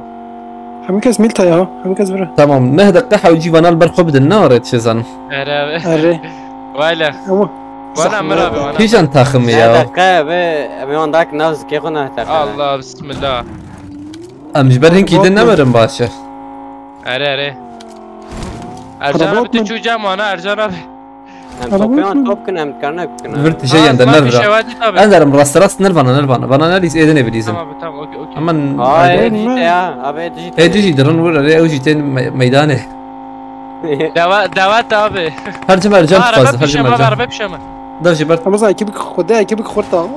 حمكز ميلتا يا حمكز برا تمام نهدى قحة ويجيب انا البرق بد النار تشزن اري ابي اري ويلا ايوه وانا عمرو ابي وانا كيجان تاخم يا يا دقيقة ابي وان داك ناس كي قلنا الله بسم الله امش برهن كيدن نمرن باشا اري اري ارجان ابي تشو جام وانا ارجان ابي توبيان توب كنا متكرنا كنا فرت شيء عند ما في النرفة شوادي طبعا انا راس راس نرفانا بنا ناليس ايدن بليزن تمام تمام اوكي اوكي اما هاي جيت يا ابي جيت ايه تجي درن ورا ري اوجي تين ميدانه دعوات ابي هرجم ارجان عربي تفاز هرجم بشمال ارجان عربي بشمال درجي برت اما زي كيبك خدها كيبك خورتا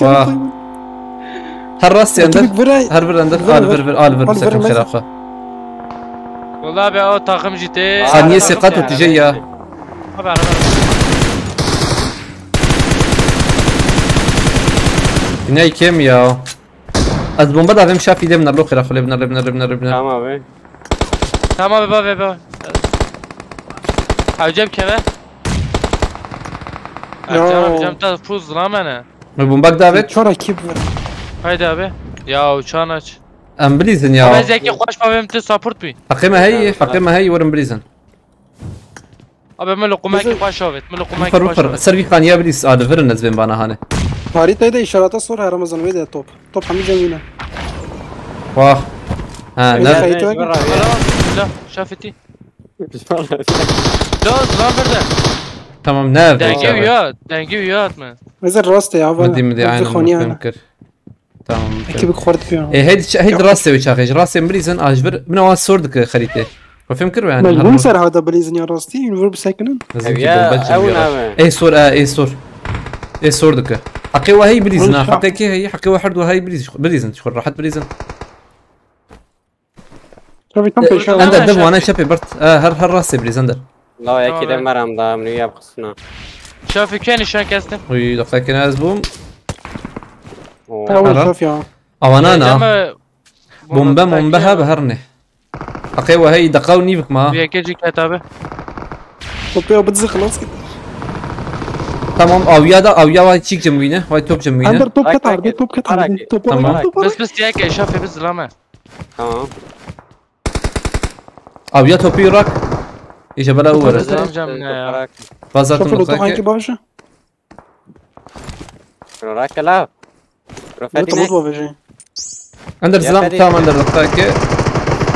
واه. هالراس كيبك عندك براي هرفر عندك فر- الفر فر- مسكن فر- خلافه والله ابي او طاقم جيتي ثانية ثقته تجي ابي عربي هناي كم يا البوم بدا فيم شاف يدي من الروخ يا خلي بنا تمام ابي تمام بابا بابا عجب كذا يو. عجب تا فوز رامنا البوم باك دافيد شورا كيب هيدا ابي يا وشانش ام بليزن ابي يا زيك خوش ما فهمت سبورت بي حقيمة هي ورم بليزن ابي ملو قماكي خوش شوفت ملو قماكي فر خوش فر شوفت سربي خان يا بليس الفر الناس بين بانا هاني هاريتا ده اشارات الصورة رمضان ويدا توب توب حميد جميلة واه ها إيه. نعم خيتوك؟ خلاص لا شافتي لا زلام برده تمام ناف ثانك يو يات مان نزل راستي يا مدي عين خوني انا فهمكر تمام كيبك خورت فيها ايه هيدي راسي وشاخيش راسي بليزن اجبر من اول سوردك خريطه وفهمكر يعني مجنون سر هذا بليزن يا راستي ينفر ساكنن لازم يا تبقى او بجم نعم ايه صور ايه صور ايه صور دك حقي وهي بليزن حقي كي هي حقي واحد وهي بليزن شكون راحت بليزن شوفي كم بيشان عند الدب وانا شابي برت هر راسي بليزن در لا يا كده مرام دا من ويا بقصنا شوفي كان شان كاستن وي دقيقه كنا ازبوم اول أنا؟ شوف يا اوانا بومبا بهرني حقي وهي دقاوني بك ما ويا كيجي كتابه توبي وبتزي خلاص كده تمام او يا واي تشيك جموينه واي توب اندر جموينه توب لايك كتر لايك. توب كتر حركة. توب تمام. بس ياك شوفي بس زلامه تمام او يا توبي راك ايش بلا اول زلام جامنا يا بازات شوف لو هانكي مخاك باشا راك لا لو رفاتي تبغى بيجي اندر يا سلام فريد. تمام اندر رقاك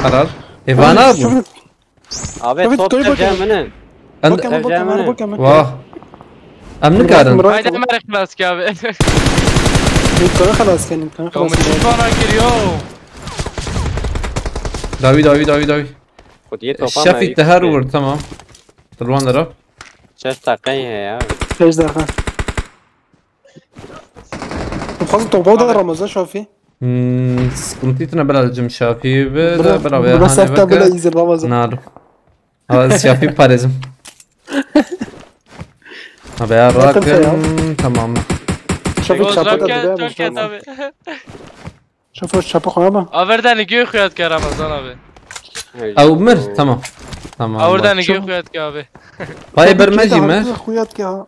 قرار ايفانا ابو شوف ابي شوفي توب الطريقة جاي كده. منن اند جامعة. واه امن كارن هيدا ما خلاص كابي خلاص كان يوم خلاص تشوف انا اليوم داوي ودي توب شافي التهرور تمام طلوان درا شاش تقيه يا ايش دخل خلاص توبه ده رمضان شوفي كنتيتنا بلا الجم شافي بلا ويا بس هاني افتح بلا بكا ينزل رمضان نار هذا شافي باريزم ابي راكن تمام شوفي الشابو ده كتابه شوفوا الشابو خيابه اوردن گیو خویاد که رمضان ابی او مر تمام اوردن گیو خویاد که ابی باي برمجي مر خويات كا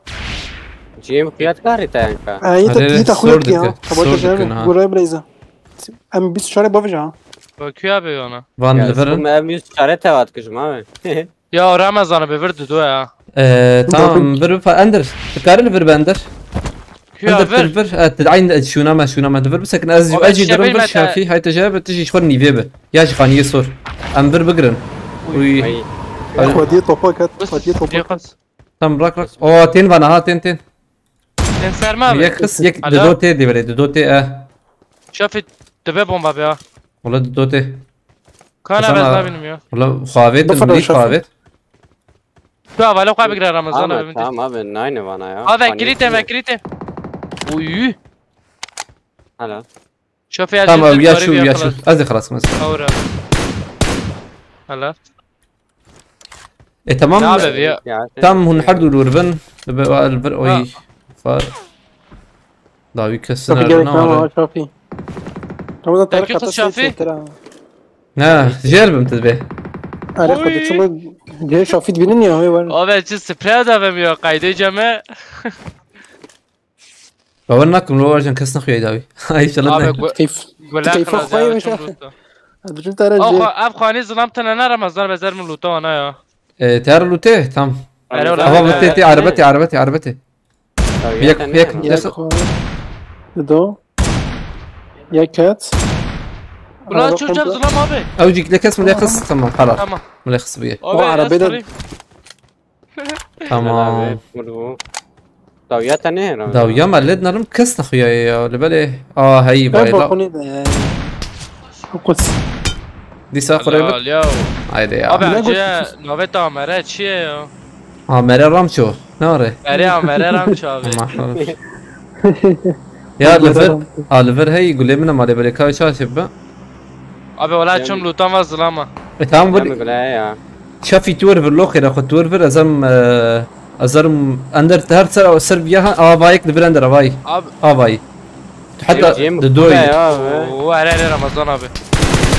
جيم خيات كاري تانكا انت هذا تجي صور تاخذ يا دكة. خبرت صور جامد دكة، ها. قريب بريزا ام 20 شهر بفجع با کیا بیانا Van Liveren. ما ميوز شارت هوات كجماعة یا رمضان ببرد دو ya Tamam bir Ender. Tkarın bir bender. کیا Ender ver bir عين شو نما تفر بس لكن هو اجي الشباب درم متى- شافي هاي تجاب تجي شورني بيبه يا شخانيه صور ام bir بقرن وي اي ودي طوبا كات بس ودي طوبا يقص تم راك او تين فانا ها تين تنسر ما يك خص يك ألا؟ دوتي دي بري دوتي شافت دبه بومبا بیا والله دوتي کان بس بس أنا- نبینم یا والله خافيت بفرج المليك شافي. خافيت تو اولا خواه بگره رمضان تمام ببینید تمام ابن ناين وانا يا وکریته اوی هلا شافی از تمام جلد يا کاری شو بیا يا شو خلاص ازي خلاص مثلا اوره هلا تمام لعبه بیا تم هون حردو الوربن البر وي فار داوي كسنا شافي رنا جاي شافي رمضان تركي ترك خذ شافي؟ نا جرب انت به عارف قد شو جاي شافي تبينني يا هوي وين آبه چه سپری دادم یا قیده جمعه باورناكم لو ارجن كسنا خويا داوي هاي شلنا آبه كيف گله كيف خلاص أخوي یا مش چون أخوي. لوتا هذا شو ترى آخو جاي اب خانی ظلم تنه نه رمضان بزر من لوتا وانا یا تار لوتيه تم أيوة، لا، هو لا، بتي عربتي يك يا دو يا كات بلا چون جب ظلم آبه اوجيك لكس ملخص تمام خلاص تمام ملخص بيه آبه عربي ده. اصفری تمام داويات نه داو يا مالد نرم كسنا خويا يا لبلي هي بايلا بايلا بخوني ده قدس دي سافر لال یا هايدي يا آبه نه، اجه نوه تامره چیه یا مرة رامشو نوري بری آمره رم چاوه يا ليفر ليفر هي يقول لي من مالي بالي كاي شاشب آبه ولا چون لوتا و ظلمه تمام بدي بدي يا شافي تورفر لوخي اخو تورفر ازرم اندر تهر سر سربيا بايك ليفر اندر باي آب باي حتى جيم دوي و علی رمضان آبه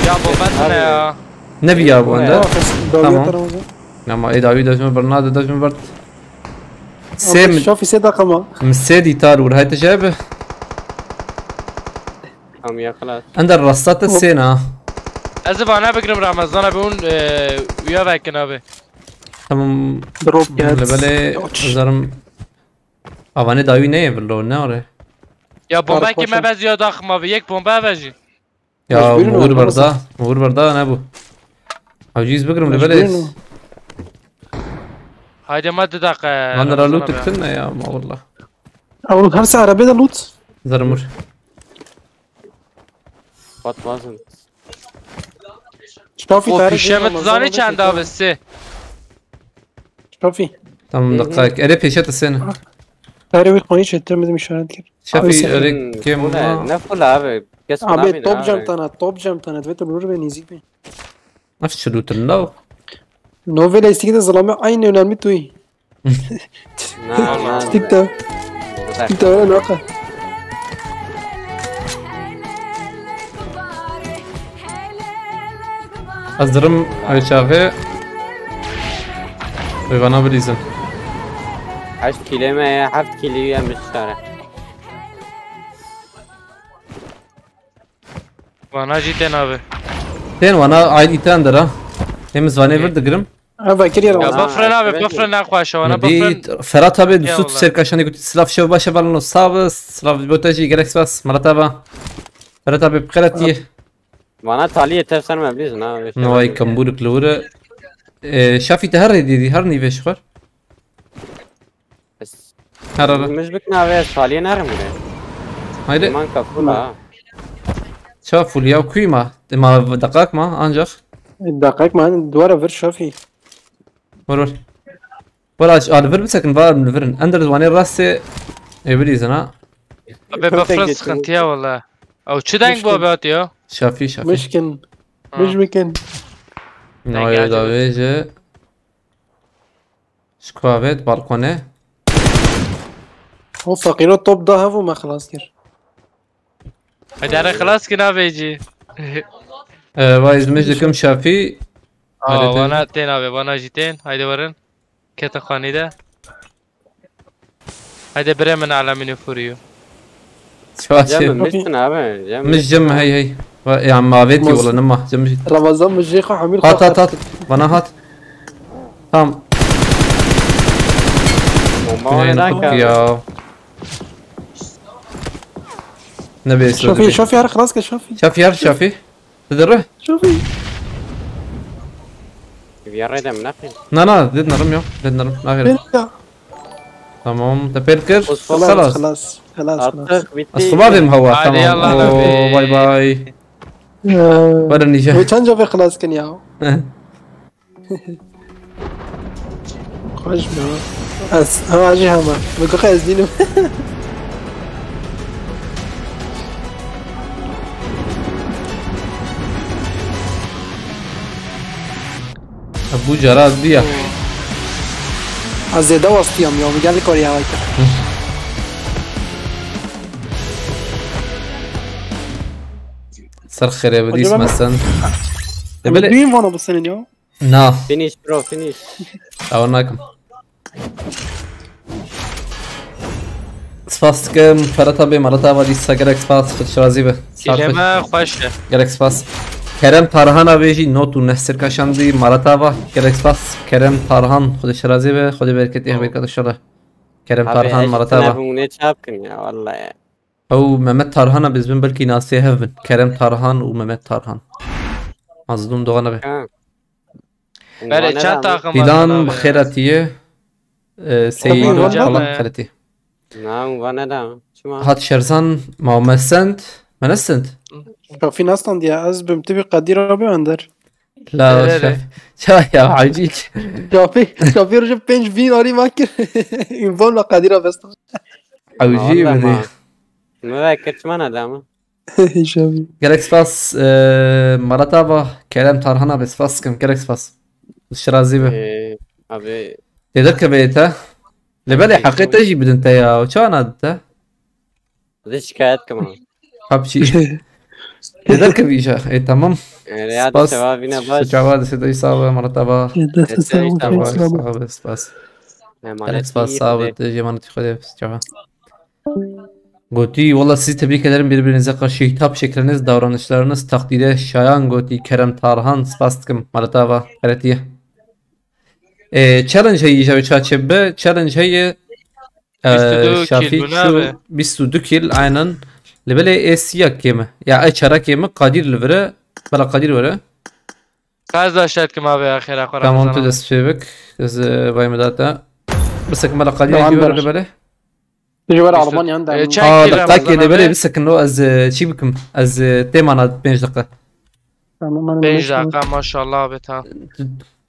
یا بومبتنه یا نبي يا ابو اندر دولية ترى وزن. نعم اي داوي دجم برنادو دجم برد سيم سيم شافي سيد رقمه مسيدي تار ور هاي تجابه هم يا خلاص اندر رصات السينا از وانا بگرم رمضان آبه اون ویا وکن آبه تمام دروب كات لبلي ازرم اواني داوي نه بالله ناره یا بومبه عارف که باشم. ما بز یاد آخ ما به یک بومبه بجی يا مجبورين مور والله بردا مور بردا انا ابو عجيز بقرم لبلي هایده ما دقیقه انا رالو تقتلنا يا ما والله اول هر ساعة عربية ده لوت زرمور بات وزن شافي و تعرف پیشمت زانی چند آبه سه شافي تمام دقائق اري بيشت السنة تعرف خوني شتر مدام مشاهد كده شافي اري كم نفل ابي كاس عبي توب جام تانا تويتر بلور بنيزيك بي نفس شلوت الله نوفيلا يستيقظ الظلامة عين ونالمي توي استيقظ استيقظ ولا ناقة ازرم على شافي ويغانا بليزن 8 كيلو ما 7 كيلو يا من الشارع وانا جیتن آبه تين وانا عادي تاندرا هم زواني برد گرم انا فاكر يا یا رمضان بفرن آبه بفرن نخواشه وانا دي بفرن فرات ابي يا دوست والله. سيركاشاني قلت سلاف شو باشا بالنو صابس سلاف بوتاجي جالكس بس مرتبا فرات ابي بقرتي وانا طالية تفسر ما بليز نا نواي كمبور كلورة شافي تهري دي هرني فيش خور بس هرر مش بكنا بس طالية نرم هايدي ما نكفولا شافوا الياو كويما ما دقاق ما انجخ الدقائق معانا دوارة فير شافي ورور ولا الفر بسكن فار من الفرن اندر زواني راسي ابليز انا آبه بفرن سخنتیه والله او چه دنگ با بیاد یا شافي مشكن مش ممكن نواي داويجه شكوافيت بالكونه هو فقير الطوب ده هفو ما خلاص كير هداره خلاص که نبیجی وايز مجدكم شافي وانا تین آبه وانا جیتن هایده برن کت خانی ده هيدا بريمن على مني فوريو. شواشي جنب مشتنا أبا جنب مش جم هي يا عم عبيتي والله نما جم رمضان مش جاي حميل هات بنا هات تمام ما هنا هناك خذ يا نبي شوفي اسود شوفي يا خلاص كده شوفي شافي تدره شوفي بيريد من أخي لا زدنا رميو زدنا رمي ما غير بيرجع تمام تبيركر خلاص خلاص خلاص خلاص أطخ بيتي الصباح مهوا عادي، تمام يلا أوه، نبي. باي باي ولا نيجي وكان جوفي خلاص كان ياو خوش بها ها عجي هما بقى خايز دينو ابو جراد بيا از ده وسطيام يوم قال لك وريها هاي سرخر يا بديس عجبك؟ مثلا تبلي مين وانا بصين اليوم نا فينيش برو فينيش اوناكم سپاس که فرتا به مرتا و دیسا گرک سپاس خود شرازی به كلمة خوشة. گرک سپاس کرم تارهان بیجی نوتو نسر کشاندی مرتا و گرک سپاس کرم تارهان خود شرازی به خود برکتی برکت شده کرم تارهان مرتا و نبونه چابكن يا والله يا او ممت تارهان بزبن بلکی ناسی هفن کرم تارهان و ممت تارهان مظلوم دوغانه به كان بله چند طاقم دیدان بخیرتیه سید طبعاً. الله خیرتی نعم وانا دا شو ما هات شرزان ما مسنت من السنت شوفي ناس دي از بمتبي قدير ربي اندر لا لا، لا. شاف يا عجيك شوفي رجع بينج فين اري ماكر ينفون قدير بس عجيب ما ذي ما ذكرت ما انا دام شوفي جالكس باس مرتبة كلام تارهنا بس باس كم جالكس باس الشرازي به ابي تذكر بيته لبالي حقيقة تجي بدون تيا وشان هذا ذي شكايات كمان حبشي تذكر بيشا اي تمام رياض باس الشباب هنا باش شجاوات سيدو يصاب مرتبة طبعاً. بس باس جالكس باس صابت تجي ما نتخذ بس جوا Goti valla sizi tebrik ederim birbirinize karşı hitap şekliniz, davranışlarınız takdire şayan Goti, Kerem Tarhan, Spastkim, Maratava, Karatiye. Challenge هي جاي تشابه challenge هي 22 شافي كيل شو منابه. 22 كيل aynen لبلا اسيا كيما يا اشارة كيما قادر لفرا بلا قادر ورا كاز داشت كما بآخر أخرى تمام تدس شبك تدس باي مداتا بس كمال قادر نعم، يجي ورا درس. لبلا تجي ورا علمانيا عندها شاكي اه رمضان دقاقي لبلا أبي. بس كنو از شي بكم از تيمانا 5 دقيقة 5 دقيقة ما شاء الله بتها.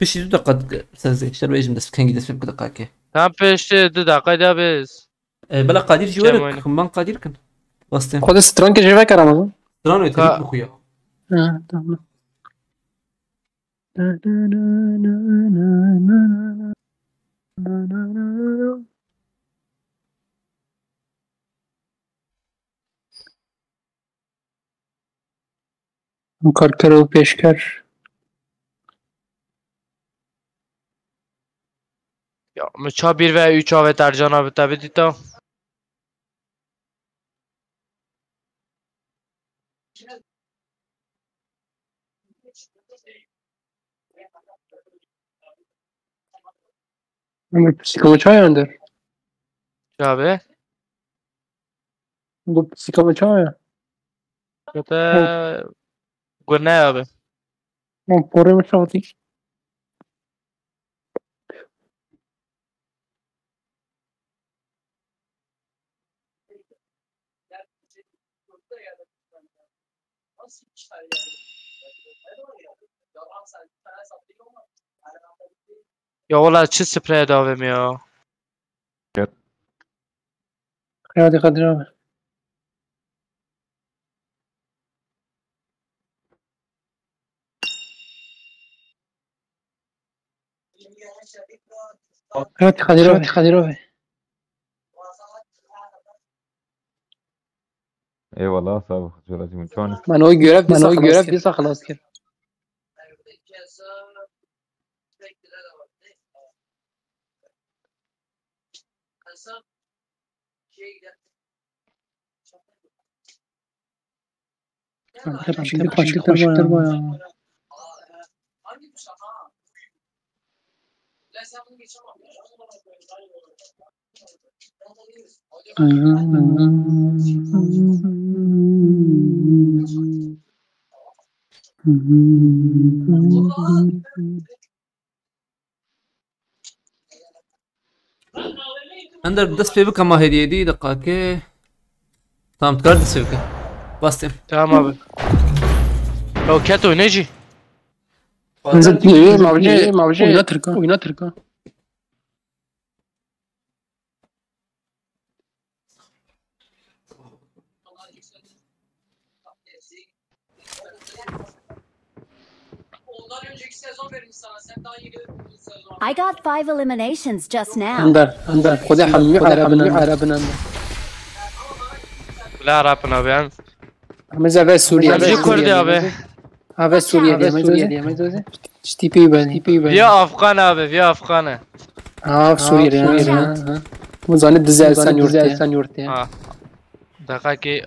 بشي 2 دقيقة استاذ اشتري ايش مدس كان جدس في دقائق هم پیش 2 دقیقه دا بس. بلا قادر يجي كم ورا وين؟ كمان قادر كان واسطين خد سترانك جيبك يا رمضان ترانو يتريك بخويا تمام مکرکر و پیشکر Ya mıça 1 ve 3 avet Ercan abi tabi dita. پسیکاوچای اندر Abi. bu psikovaçay Kötü. Gurne abi. o pore mi şavati Ya valla çiz sprey davim ya. hadi Kadir abi hadi Kadir abi Eyvallah sağ ol. Şurası mükemmel. ben o görev bir saklas ki Şimdi koştur baya. Ender dest pê bike ma hediye dî diqake. Tamam tukar dest pê bike. Bastım. Tamam abi. O keto neci? Nzet niye mavcı oyna Türk'a. I got 5 eliminations just now. Ender. Khuda hammi Arabın. La rapın abi yani. Ama ave Suriye. Amca Kurdi abi. Ave Suriye. Tipi ben. Ya Afgan abi, ya Afgan'ı. Suriye. Bu zannet dizelsen yurt ya. Ha. Dakika ki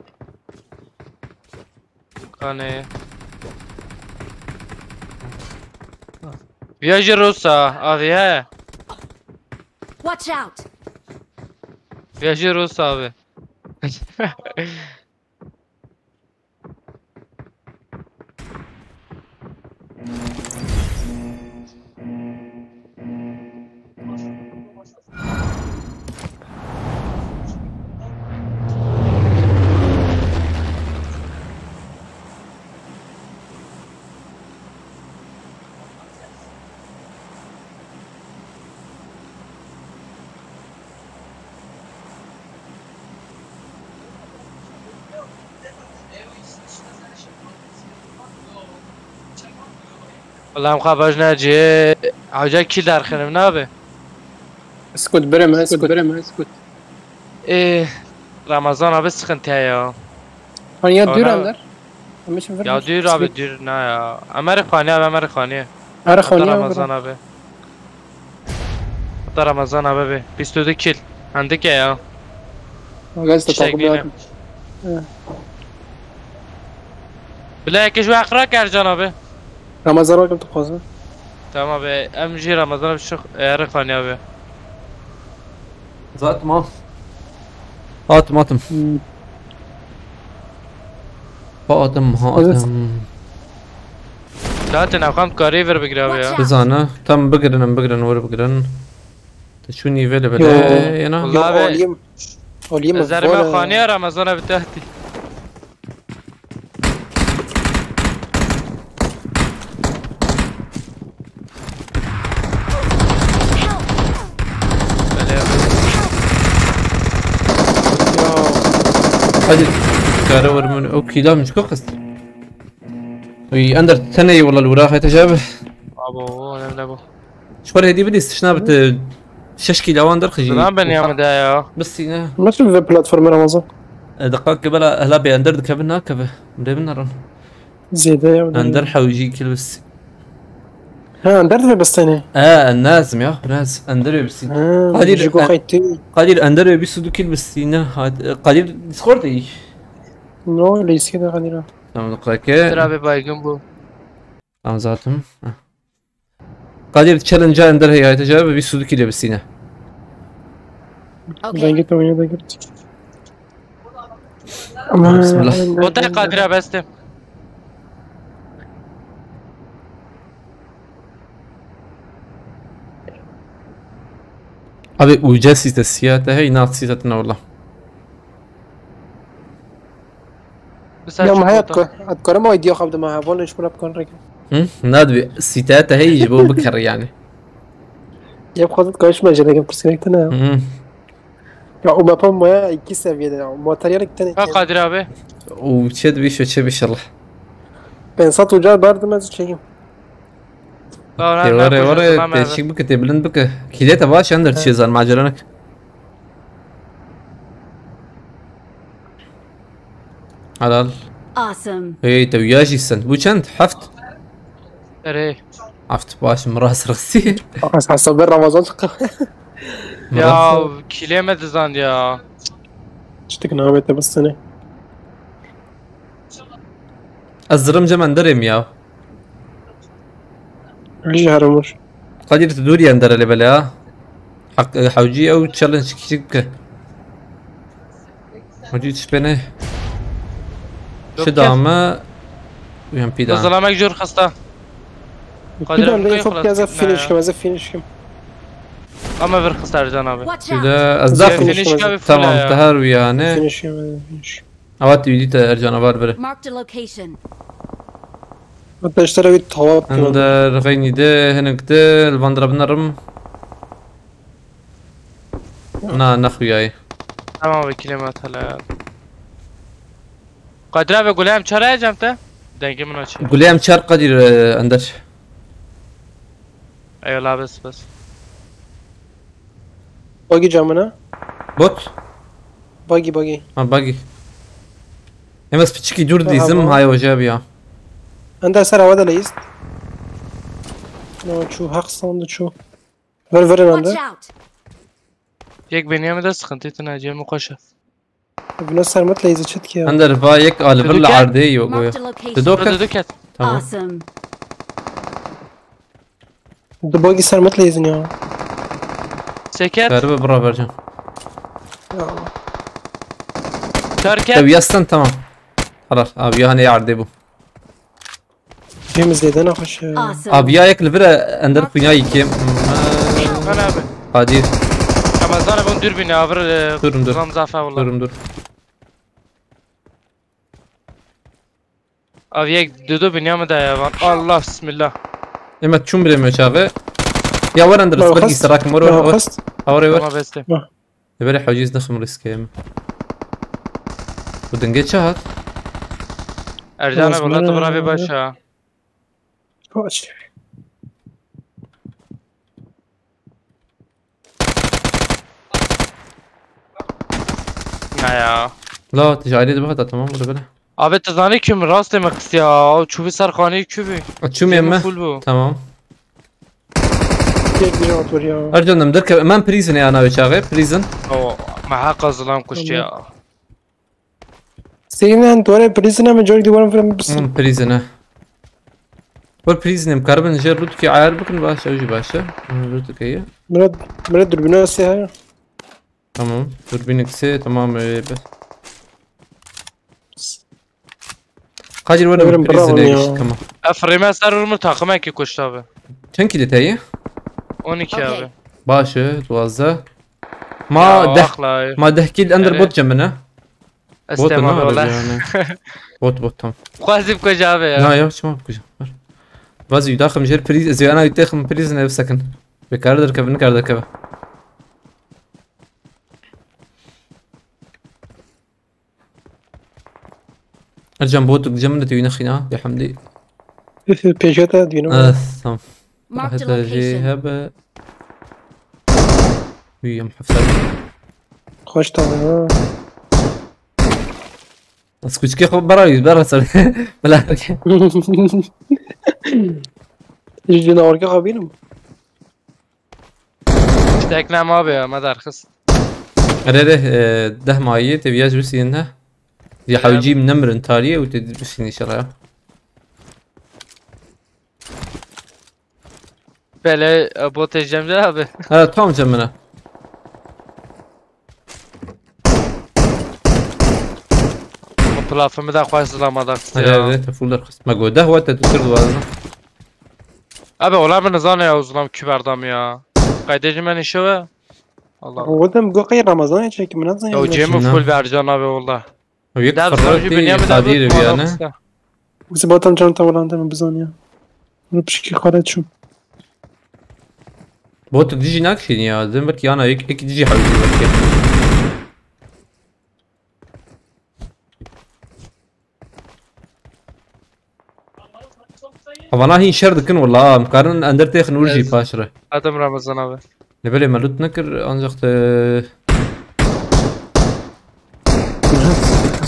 Afgan'ı. Viajı Rus'a abi he. Watch out. Viajı Rus'a abi. والله مخابج ناجي عجاك كي دار خير من ابي اسكت برم ايه رمضان بس خنت يا ya dür Ender. يا دير ابي دير نا يا امريكاني رمضان ابي رمضان ابي 22 كيل عندك يا Gazete takip بلا كيش واقراك يا رجال ابي Ramazan rakım tukazı. tamam abi emci Ramazan abi şu Erkan abi Zaten mal. Atım. Atım. zaten akam kari ver بقرا abi ya Bizana tam bıgırın. Teşuni vele yana. والله abi Olayım زرمه خانيه رمضان abi تحتي Hadi. Kara var mı? Okey da mı çok kıst. Oy Ender تني والله الوراق يتجابه. ابو انا ابو شو هدي بدي استشناب ششكي لوان درخجي. زمان بني يوم ده يا بس هنا Nasıl bir platform Ramazan? دقائق قبل هلا بأندر كابنا كبه مدربنا رن. Zeyde ya. أندر حوجي كل بس. Ha Ender de bas tane. النازم يا ناز أندر بس. Hadi jigo kayıttı. قدير أندر بيسودو كل بس هنا قدير سكورتي. No leysi de kadira. تمام دقائق. ترى بايقن بو تمام زاتم. قدير تشالنج أندر هي يتجاب بيسودو كل بس هنا. Okay. Ben git oyuna da git. Ama Bismillah. وطي قادرة بس أبي وجاسي تسياتها هي ناقصي تتنا والله. بس ya ma hayat kara ma idea qabda ma havon ish kulab kan rek. نادبي سيتاتها هي يجيبوا بكر يعني. Ya khadat kaç ma jene gam kursinek tane. Ya o mapa ma iki seviyede ya. Materyal tane. قادرة abi وشد بيش وشد بيش الله. Ben sat ucar bardım az çekeyim. ورا تشيك بك تبلند بك كيدات باش عندك تشيزان مع جيرانك. حلال. Awesome. هي توياجي السنت بوشنت حفت ايه عفت باش مراس راسي. As hasab Ramazan çıktı. يا كيلومتر زاند يا İşte kınavete bastane. الزرم جمع درم يا عجي هرمور. قادر تدور يندر اللي بلا حق حوجي او تشالنج كيك حوجي تشبنه شدامه ويهم بيدان ظلامك جور خسته Bir anda info yazıp finish kim, yazıp finish kim. ama bir خسته ارجان abi. Watch out! كذا ازداف فينيش كابي تمام فولا تهار ويانا Finish kim, yazıp finish. اوات يديت ارجع بار بره Marked a location. Hatta işlere bir tava عند yaptım. رغيني ده هناك ده البندرة بنرم نخوياي tamam abi kilometre hala. Kadir abi gülüm çarayacağım da. Dengimin açıyor. قول لي ام شار قدير اندر Eyvallah bes. Bagi camına. بوت Bagi. ما باقي هم بس بتشكي دور دي زم هاي وجابيا Ender ser havada leyiz. No şu hak sandı şu. Verin Watch Ender. out! Yek benim de sıkıntı tunacağım koşa. Buna sermet leyiz çet ki ya. اندر بايك قال تدوكت؟ بلا عردي وقوي Marked a location. تدوكت Duket. تمام Awesome. Bu bagi sermet leyizin ya. Seket. غريبة برا برجع Ya Allah. Törket. طيب يستن تمام خلاص ابيا هني عردي بو Temizleyden hoş ya. Awesome. ابيا يك الفرا اندر بنياي كيم Ben abi. قادير Ramazan abi dürbün avır. Durun, dur. Ramzafa valla. دورم دور Abi yek düdü binyamı da ya var. Allah bismillah. اما تشوم بلا مشاغي يا ور اندر لو سبرقي خست- سراك لو مرور خست. اوري ور Ama beste. يبالي حوجيز دخم ريسكيم ودنجيت شهر Ercan abi Osman valla dur abi abi. başa. Hoş. Ne ya. لا تجاري دبغتا تمام ولا بلا Abi tezani kim rast demek ya. Çubi sarkani kübü. تشوم يما Full bu. تمام Tek bir cevap var ya. ارجو نمدرك مان بريزن يا انا وشاغي بريزن O mahaka zılam kuştu ya. Senin tuare prisine mi joy divarın falan bir بريزن ور بريزن مكربن جير روت كي عيار بكن باشا وجي باشا روت كي Mred dürbünü nasıl ya? تمام توربينك سي تمام بس قاجر ولا Ömrüm بريزن bravo ايش ya. كمان Efrime sarılır takıma ki kuştu abi. كان كده تاي 12 Okay. abi. باشا توزع Ya, ما ده akla. ما دهكي الاندر Evet. بوت جنبنا بوت Estem abi انا valla. بوت تمام Kuazip koca abi ya. لا يا شو ما بكوجا بازي يداخل مجال بريز زي انا يداخل بريزن في سكن بكاردر كفن كاردر كفا ارجع بوت جنبنا تيجي نخينا يا حمدي Peşete düğünü. تمام Marked a راح تجي location. هبه ويا محفظة Hoş tamam. بس كنت كيف برا صار بلا Hiç canavar kabilim. Teknem abi ya madarkız. ريده ده معي تبي يجلس ينها يحاول يجيب نمر تالية وتدرسين شرعه Böyle bot ejemde abi. هذا توم جمنا O plafımı da koysuzlamadan. هذا تفولر خص ما قول ده هو انت تصير وزنه Abi olamı zana ya uzunam küberdam ya. Kaydedeceğim ben işe ve. Allah. O da bu kayır Ramazan ya çekim ne zaman Ya o cemi şuna. full bir Ercan abi valla. ويك Der قررتي sarıcı beni yapı da قادير bu ويانا Bu sebatam canım tavlan tamam bizon ya. Bu pişki karet şu. بوت تجي ناكشين يا زين بركي انا هيك تجي حبيبي بركي طبعا هي شردكن والله مقارن اندر تيخن ورجي Evet. باشره Adım Ramazan abi. نبالي مالوت نكر انزخت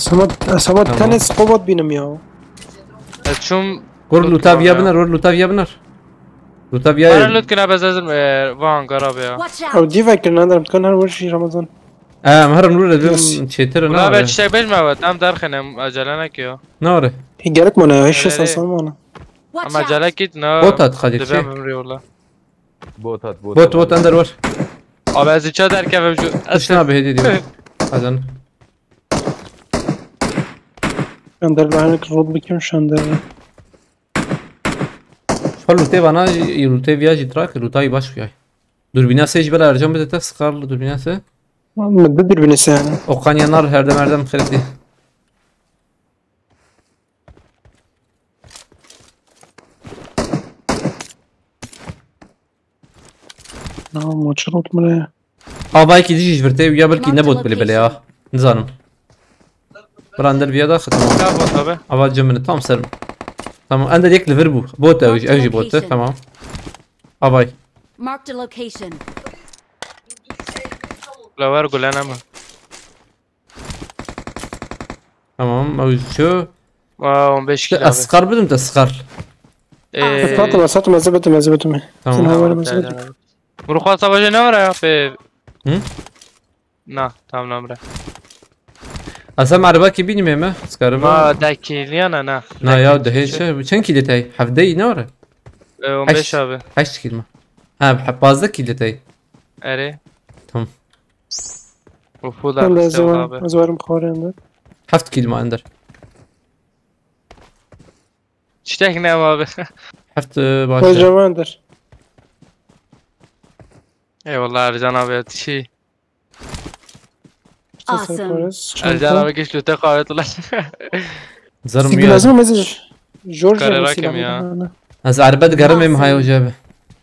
Samat Tamam. tane skobot benim ya. Çum. ور لوتاف يابنر ور لوتاف يابنر لوتاف Ben يا lütfen abi zazım Van Garab ya. Watch out! Av diye vekirin anlarım kan her var şey Ramazan. مهرم نور Yes. بيم تشيتر ولا نوري بتشتاق بجمع تام درخنم اجلانك يو نوري Gerek bana hiç Öyle esasım bana. Watch اما out! اجلك كيت نا بوت هات خديك دبم شي عمري والله بوت بوت اندر ور ابي از چه در كيف بجو اشنا به هدي دي هذا Şandar lahanek rod bikim şandar. حلو تي bana يروتي فياج تراك روتاي باش وياي دوربينا سيج بلا ارجم بدت سكار دوربينا سي Müddedir beni sen. اوقان ينار هردم هردم خردي Tamam maçı rod mu ne? اباي كي ديجي جبرتي ويا بلكي نبوت بلي بلي اه نزانم براندر فيادا ختم كافو طبعا ابا جمن تام سر تمام اندر يك لفربو بوت اوجي بوت تمام اباي Marked a location. لو ارجو انا ما تمام او شو واو 5 كيلو اسقر بدم تسقر Satma satma zıbıtım. Sen تمام havale zıbıtım. مروخات صباح نمره في هم؟ نا تام نمره اسا معرباكي بيني ميمه سكر ما داكيليانا نا نا يا ده هيش چند كيلتاي حفدي نوره 15 abi 8 كلمه ها بحب بازده كيلتاي اري تمام وفول Ben de abi az varım khawarında. حفت كلمه اندر çiçek ne abi حفت O باشا zamandır. eyvallah Ercan abi şey Awesome. Ercan abi geç lüte kahvetler زرم Sigil يا lazım mezaj. George Kare Russell rakam ya. ama. از عربت قرم هاي وجابه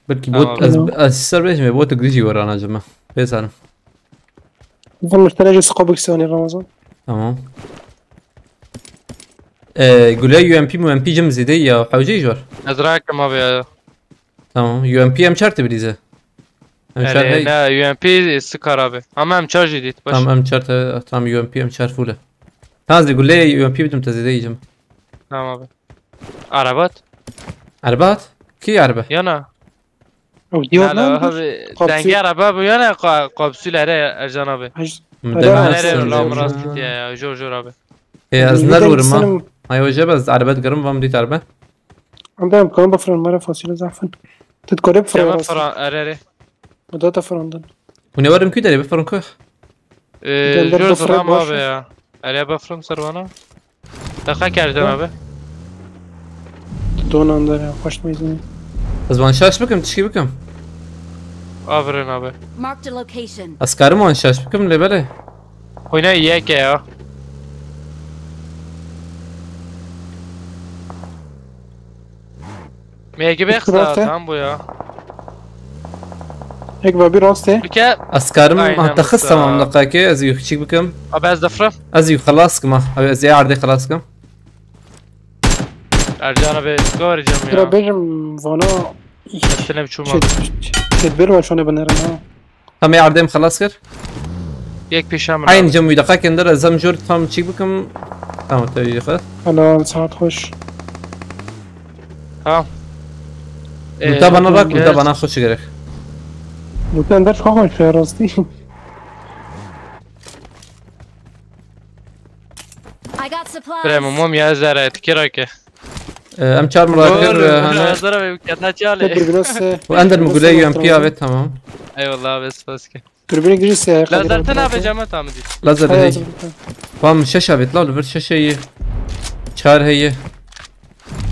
بلكي بوت تمام. از سر بيش بوت تجي ورانا جماعه بس انا Bu müşteri sıkabık sani Ramazan. تمام يقول لي يو ام بي مو ام بي جيم زيدي يا حوجي جوار Ezrakem abi ya تمام يو ام بي ام شرط بريزه ام شرط yani هي ne UMP sıkar abi ama hem charge edit baş تمام ام شرط تمام يو ام بي ام شرط فوله تازي يقول لي يو ام بي بدهم تزيدي جم tamam abi Arabat عربات كي عربه yana O diyor Alo lan. abi Kapsül. denge araba bu yana kapsül ere Ercan abi مدام Nere هسه ulan rast git ya jor abi هي از نرور ما هاي وجب از عربات قرم فام ديت عربه عندهم كمان بفرن مرة فاصلة زعفن تتقرب Cevap فرن falan ere وده فرندن ونورم كده اللي بفرنكو Gönder jor buffer zaman boş abi ver. ya Ere bafram sarvana Dakika Ercan abi دون اندر خوش میزنی از وان شاش بكم تشكي بكم Aferin abi Marked a location. اسكارم وان شاش بكم اللي بله Oyna iyi ki ya Megi beksa tam bu ya هيك بابي راسته Bir ke اسكارم أين تخص مسا؟ تمام دقاكي از يخشيك بكم abi az dafra از خلاص كما از عرضي خلاص كم Ercan abi göreceğim ترى ya بيجم فانا Sene biçim abi شد بير وشونه بنرنا هم عرضي خلاص كر Yek peşem عين جمع دقاك اندر زم جور تام تشيك بكم تمام تيجي خلاص انا ساعات خوش Tamam انت بنا راك وانت بنا خوش غيرك قلت اندر شو خوش في راستي I got supplies. Premo mom ya zara etkira ke ام چهار مراكر هنا Zara ve kadna çale تدبر بنفسه واندر مقولي يو ام بي افيت تمام Eyvallah abi spaske تربين جريسه Lazerten abi cama tamam değil لازر هي فام شاشة بيطلع له فرد شاشة هي چهار هي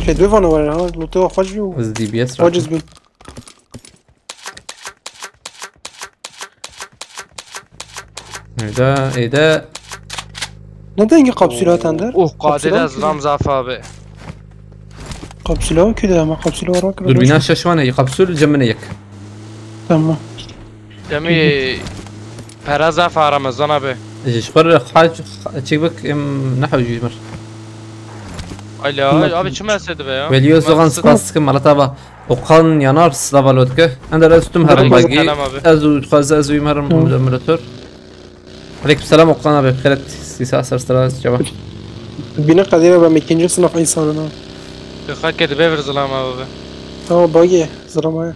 شد بفانا ولا ها لوتو خوش بيو از دي بي اس عاجز بي ايه ده نده قابسولات اندر Oh kadir az Ramzaf abi قابسولة كده ما قابسولة وراك دوربينات شاشوان هي قبسول جمنا يك تمام Demi Perazaf Ramazan abi ايش بر حاج تشيك بك ام نحو جيمر Alo abi çim esedi be ya وليو زغان سباس كم على طابا وقان ينار سلافالوتك انا استم هرم باقي سلام abi ازو خاز ازو يمرم مولاتور عليكم السلام وقانا بخيرت سيسا سرستراز جبا بينا قديمة بمكينجي صنف انساننا Hak edip evir zılam abi اه باقي زرمايا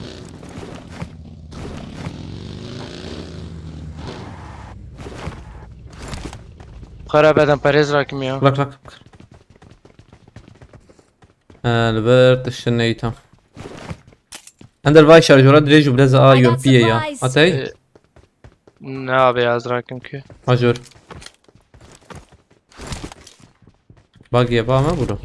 خراب بدن پرهیز راکم یا لك لك البرت الشنيتة عند الفاي شارجورات دريج وبلازا يو ام بي يا اتاي نه آبی از راکم که ماجور باقي با ما برو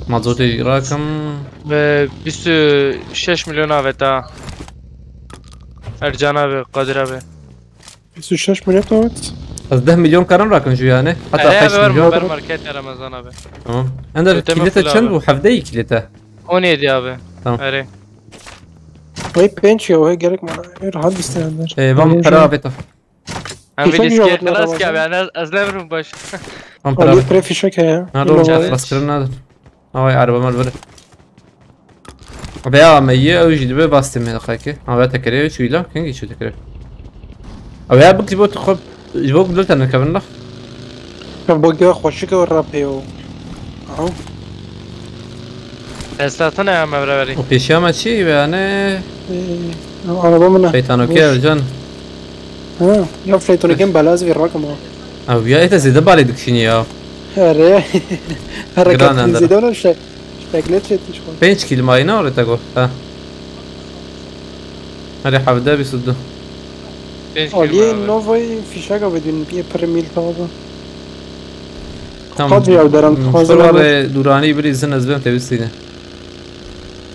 مازوتي راكم و 26 میلیون آبی تا ارجان آبی قادر آبی 26 مليون توت. بس 10 مليون كرم راكم شو يعني حتى اره 5 آبی مليون بر مارکت رمضان آبی تمام عندك كيلتا چند وحفدي كيلتا اونی دی آبی تمام. اره وهي بنشي وهي جالك مع راحت بيستاندر. فام خرابته هم فیشک ویدیس جواب که خلاص ندارم. که آبی انا از نمیرم باش فام ولي خرابته بري فيشك هي. هذا بس كرنا هذا هاي عربة مال برد أبيها مية أو يجي دبي باستي من خايكة أبيها تكريه شو يلا كينجي شو تكريه أبيها بكتي بوت خب جبوك بدلت أنا كمان لا كان بوجي خوشك والرابيو. أهو. استاتنا يا مبروري وبيشيا ما شيء يعني أنا بمنا. فيتانو كيا الجن يا فليتوني كم بلاز في الرقم. أبيها إيه تزيد بالي دكشيني يا أري. جران حركات عندنا. زيدون ولا شيء؟ شكلت شيء تشوف. بينش كيل ماينا ولا تقول ها هذي حفدة بيصدو أولي نوفي فيشك بدون بيه برميل كذا. تمام قد يا ودرم خوازن. ورا دوراني بري زن أزبم تبستينه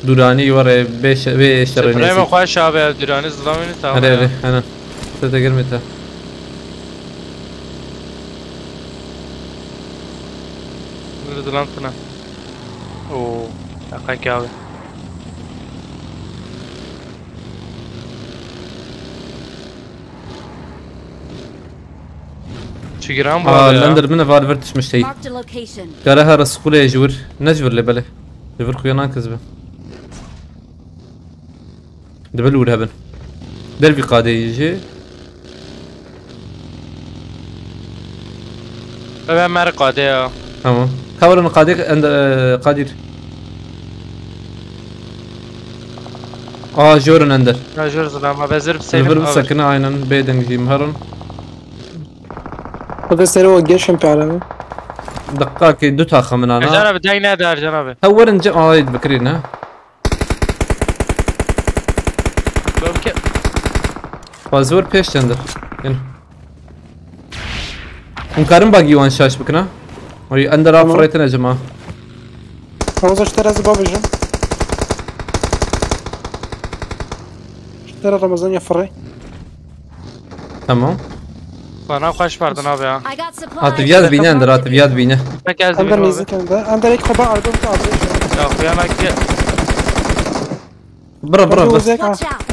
دوراني ورا بيش ابراهیم شريني خواهش آبی دیرانی زلامینی تمام هذي أنا تتقر متى زلام تنا اوه اقای که آبی چی گرام با لندر من فالفرتش مش هي Marked a location. قالها رسخولة يجور نجبر اللي بله جبر خويانا كذبه دبل ورهبن دربي قادة يجي ببین مر قاده یا تمام خبرنا قادة عند قادر جورن اندر راجور زلام آبی زرب البر سیلم آبی بسكنه عينا بيدن جي مهرن هذا سيرو جيشن بعلمه. دقاك دو تاخه من ارجان انا آبی دنگ نده ارجان آبی اول نجا بكرين ها ببکه فازور پیش چندر ين ممكن باقي وان شاش بكنا وي اندر افريتنا يا جماعه عاوز اشتري زباب الجيم. اشتري رمضان يا فري. تمام بنا خوش بردن آبی ها I got supplies. عاطفيات بينا اندر عاطفيات بينا تک از عندنا دیویر ميزة كان ده. عندنا هيك خباء عرضهم تعطي. یا خویانا که برا بس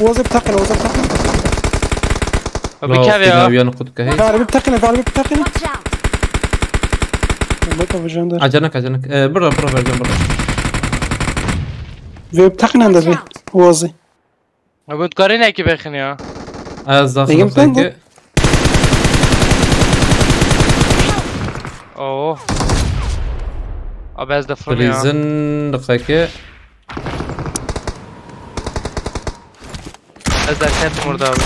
وزب بتقن وزب بتقن. ببکه یا ويا نقود كهي فعلا بتقن فعلا بتقن. Watch out. ما في جندر. عجنك برا برجع برا في بتقن عند في وزي. بود کاری نه که بخینی ها از نيجي داخل بتنقل. اوه آبی از دفرونی ها بريزن دقيقة از در کت مرده آبی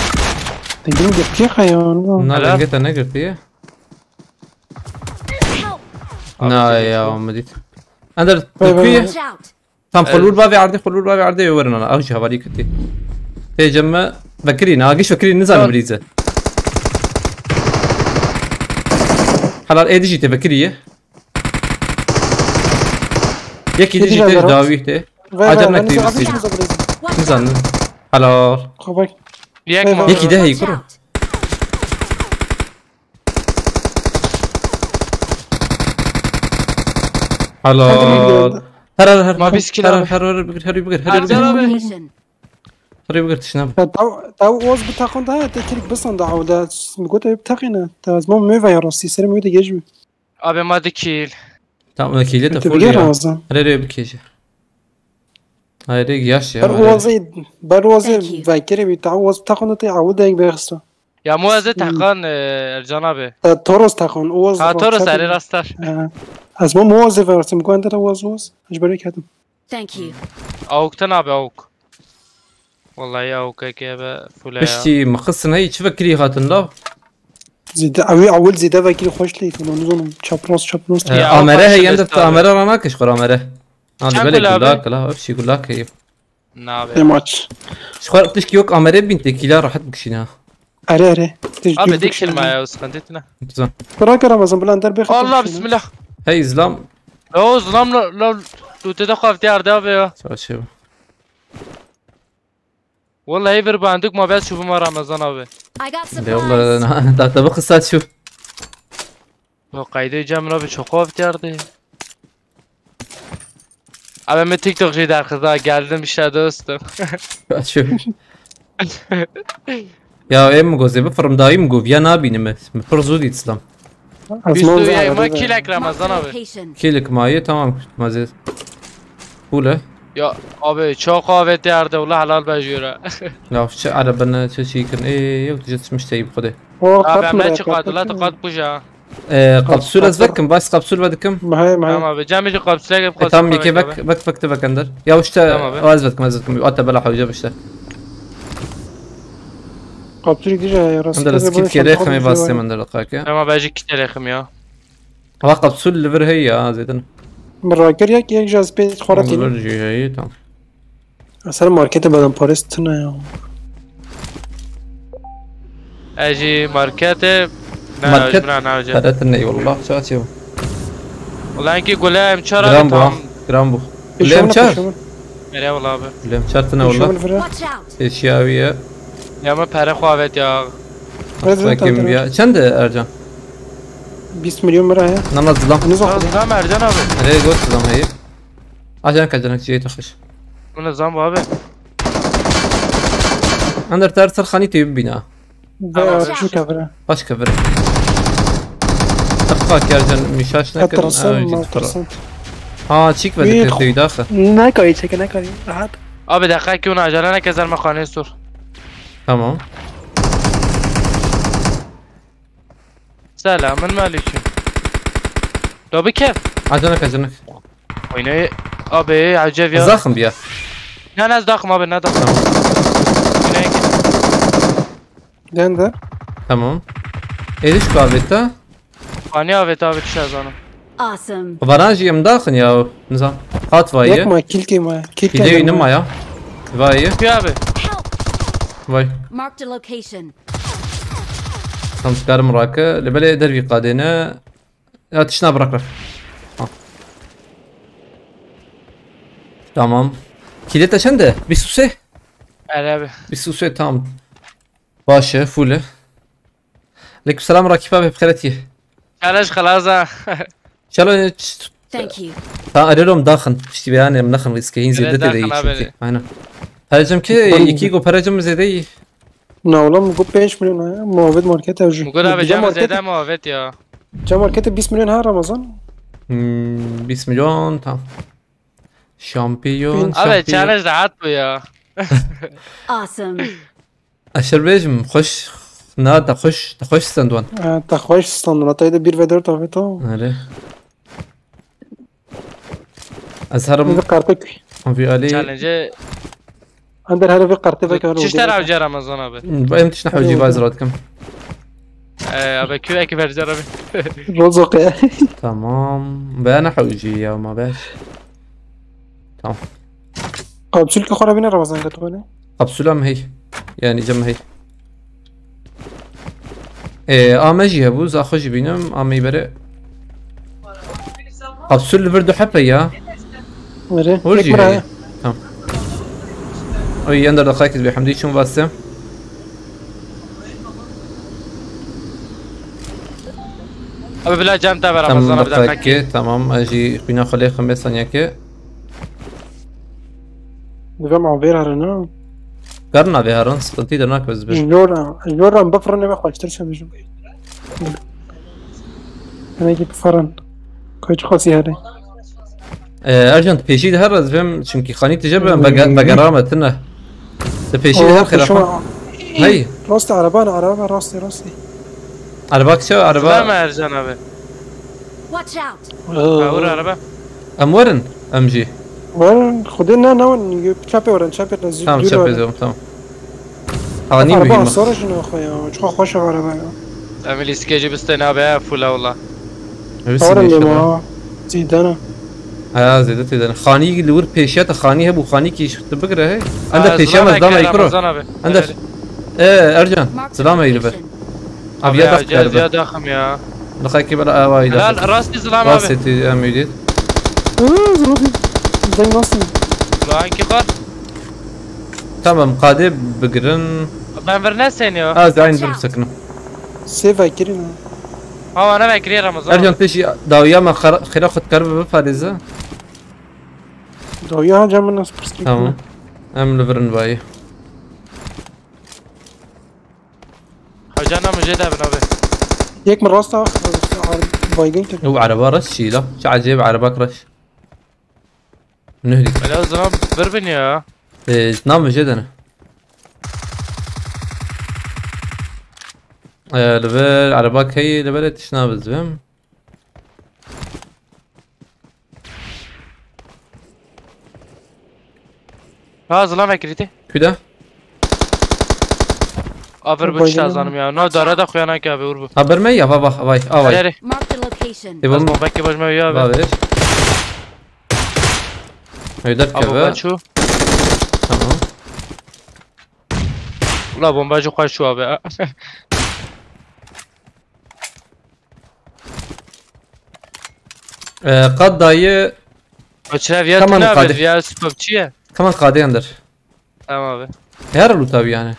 تجيب كيف خيان. نا هلا؟ لقيت انا قلت فيه Help. نا يا مديت اندر باي. تكفيه Watch out. تم خلول بابي عرضي يورنا او شي هبالي كتي تي جمع فكرين اقيش فكرين نزل بريزه حلال اي دي جي تفكريه يكي دي جي تي داويته عجبنا كتير بس Watch نزل out. حلال خباك. یک باي. مرده يكي ده هي Watch كرو out. حلال هر ما بيس كيلو. هر بقر Marked a location. بقر تشنب تو وز بتقن ده تكلك بس عند عودة. قلت بتقن. تازمون ميفا يا راسي سير ميوت يجمع. آبی ما دکیل تمام كيلته انت فول بغير يا رمضان. هري بكيش هاي ريق ياش يا بروزي فاكر بيتعوز بتقن تعود هيك بيخسر. یا مو از تحقان ارجان آبی تورس تقن وز. ها تو رو سری راستر از ما موظف هستم میگن در وز اجباری کردم. Thank you. اوکتن آبی اوک والله او كيكي فولا بشتي مخصن هي شو فكري هاتن لا زيدا اوي اول زيدا فاكر خوش لي كنا نظن شابروس يا امره هي أوفر عندك شلت امره راناكش خور امره هذا كم بالك كلابة؟ كلاك لا ابشي كلاك هي نابي ماتش شخور تشكي يوك امره بنتي كيلا راح تبكشينها اري ابي ديك كلمة يا وسخنتنا زين براك رمضان بلا ندير بخير الله بسم الله هي زلام لو ظلام لو تو تدخل في ديار دابا شو والله هي فربا عندك ما بس شوفوا ما رمضان ابي I got ده والله supplies. انا طبخ الساعه شو لو قايده جامنا بشوقه في ديار دي ابي من تيك توك در خدا geldim işte dostum شو يا ام جوزي بفرم دايم جو يا نابي نمت مفرزودي تسلم Üstü yayma kilek Ramazan Marked a abi. location. كيلك ماي تمام مازيد فوله Ya abi çok kahve derdi والله helal becüre. لا شو عربنا شو شي كان ايه يوتجت مش تايب خده Abi emre çıkardı la tıkat buja. قبسول ازفكم بس قبسول بدكم معايا Tamam abi camici kapsule gibi kapsule. تام يكي بك بكتبك اندر يا وشتا تمام. ازفكم وقت بلا حوجه بشتا قابتوري ديجا يا راس اندر سكيت كده خمي بس من دلقاك Tamam becik kitelekim ya. هو قبسول الليفر هي زيدن مراكر يك جاز بيت خورتي برجي هي تمام اصلا ماركت بدن بارستنا يا Eci markete. Market. Ne ne هذا والله شو شو Ulan ki gule emçar abi جرامبو tamam. جرامبو اللي مشار Nereye valla abi. اللي مشارتنا والله Watch out. اشياويه Ya mı pere kahvet ya. لكن بيا چند ارجان 20 مليون مرة هي ننزل لهم Nizam Ercan abi. عليه قلت لهم هي عشان كجنك جاي تخش Bu nizam bu abi. اندر ترسل خانيتي ببناء شو كفره باش كفر اتفاك يا رجال مشاش لكن اترسم اترسم ها تشيك بدك تدوي داخل نکاری چه نکاری راحت Abi dakika ki onu acele ne kezer mekane sur. تمام Selamun aleyküm. Lobi kef. عجنك Oyunu abi acayip ya. زاخم بيا Ne ne dakım abi ne dakım. Oyuna git. دندر تمام ايش قابلته Hani abi abi tişazanım. Awesome. فراجي ام داخل يا نظام هات یک فايه ما کیل کی ما کیل يدي ينما يا فايه Ki abi. Help. فاي Marked a location. خمس كار مراكه لبلا دربي قادينا لا تشنا برك تمام كيلتا شنده بسوسه Ali abi. بسوسه تمام باشا فوله عليكم السلام راكبه بخيرتي Kalaş khalaza. ان شاء الله Thank you. اريلهم داخن اشتي بيان منخن ريسكين زيادة داخن دي أبلي. انا هاجم كي يكيغو برجم زيدي نه والله مگو 5 میلیون ها مواد مارکت اوجی Mugul abi cam zede muhabbet ya. جا مارکت 20 میلیون ها رمضان 20 مليون تمام شامبيون Abi challenge rahat bu ya. Awesome. اشر بيجم خش نا تخش سندوان تخواش استان تایید 1 و 4 تا تو اره ازهرم این قرطه في الي Challenge. اندر هذا في قرطه فكر Çiş taraf Ramazan abi. بايم تشنحو جي بايزراتكم Abi küveki vereceğim abi. رزق تمام بأنا حوجي يا ما باش تمام قابل که خورا بینه رمضان كتبانه قبسولة ما هي يعني جم هي آمجي هبوز أخوش بينهم آمي بري قبسول اللي بردو حبة يا مره ورجي یک مرة هي هي تمام أي أندر دقائق بحمدي شون باسم Abi bila cam tabi تمام Ramazan abi dakika. دقائق تمام أجي بينا خليه 5 ثانية كي دفع معبير هرنا قرنا بها رنس قلتي درناك بس بش جورا بفرن ما خوش ترسم بجم انا جيب فرن كويس خاصي هذا أرجنت بيشي ده هرز فهم شنكي خاني تجربة بقرامة تنا بيشي ده خير هاي راست عربان راستي على باك شو على Selam باك Ercan abi. Watch out. Vur araba. أمورن أمجي وين خدنا نون شابي ورن شابي نزيد تمام شابي زوم تمام خاني عربة مهمة صورة شنو أخويا شو خوش عربة املی سکیجی بستینا به فولا والله صورة اللي ما زيدانا زيدت زيدنا خاني اللي ور بيشات خاني هبو خاني كي شفت بقرة هي عندك بيشات مزدام يكرو عندك ايه ارجع Marked a سلام يلبه location. ابي يا دخل داخم يا دخلك بلا وايد لا راسي زلام ابي راسيتي اميديت زرودي زي ناصي لا انكي قال تمام قادي بقرن ben vernesin ya زين بمسكنا سيفا كرينا ها انا بكري رمضان ارجع بيشي داويا ما خير اخذ كرب بفارزه دويا جام الناس برسكي تمام ام لفرن باي حجانا مجد ابن ابي يك من راسته بايقين كده هو عربه رش شيله شو عجيب عربك رش نهدي انا زلام بربن يا نام جدا لبل عربك هي لبل تشنابز فهم ها زلام اكريتي كده افر بچ تازانم ya no dara da khuyana ki abi urbu خبر ما يا بابا باي باي hadi Marked a location. az تبغى bombaki bajma ya abi بابا ايش هيدر abo كذا bachu تمام ula bombacı khoş şu abi قد داي Açıra viyat Tamam, ne abi hadi. viyat spapçıya كمان قادي اندر tamam abi هير لو تابي يعني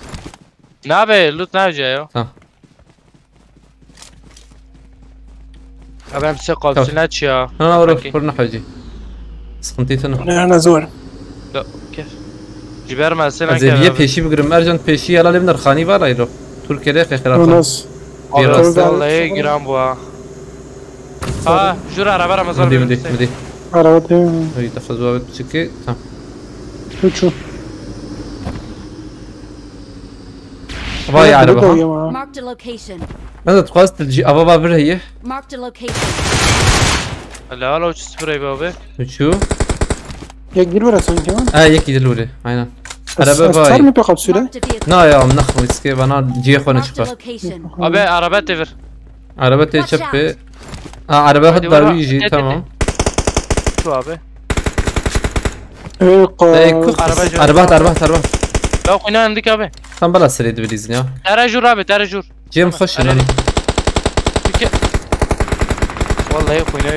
ne abi loot ne yapacağı ya تمام abi hem size kapsın aç ya انا اروح Okey. فرنا حاجي سخنتيتنا انا زور لا كيف جبر مثلا زي بيشي بقرم ارجن بيشي يلا لمن الخاني ولا يرو تركيا ليه خير وناس abi Biraz. vallahi giram bu ha ha jura araba Ramazan مدي مدي مدي عربتي هي تفزوا بتشكي تمام شو باي عربة دويا معاه Marked a location. انا تقاس تجي ابا بابر هي Marked a location. لا لا uç sprey be abi شو يك دير ورا سون كمان يكي دلوري عينا عربة صار باي مي بقى بسوله Marked a vehicle. نا يا منخ مسكي بنا جي خونه Marked a شفا location. abi araba devir عربة تشبي عربة هاد دارويجي تمام şu abi عربات la kuyna indik abi tam بلا سريد بليزن يا tara jur abi tara jur جيم خش أنا انا Peki. Vallahi kuyna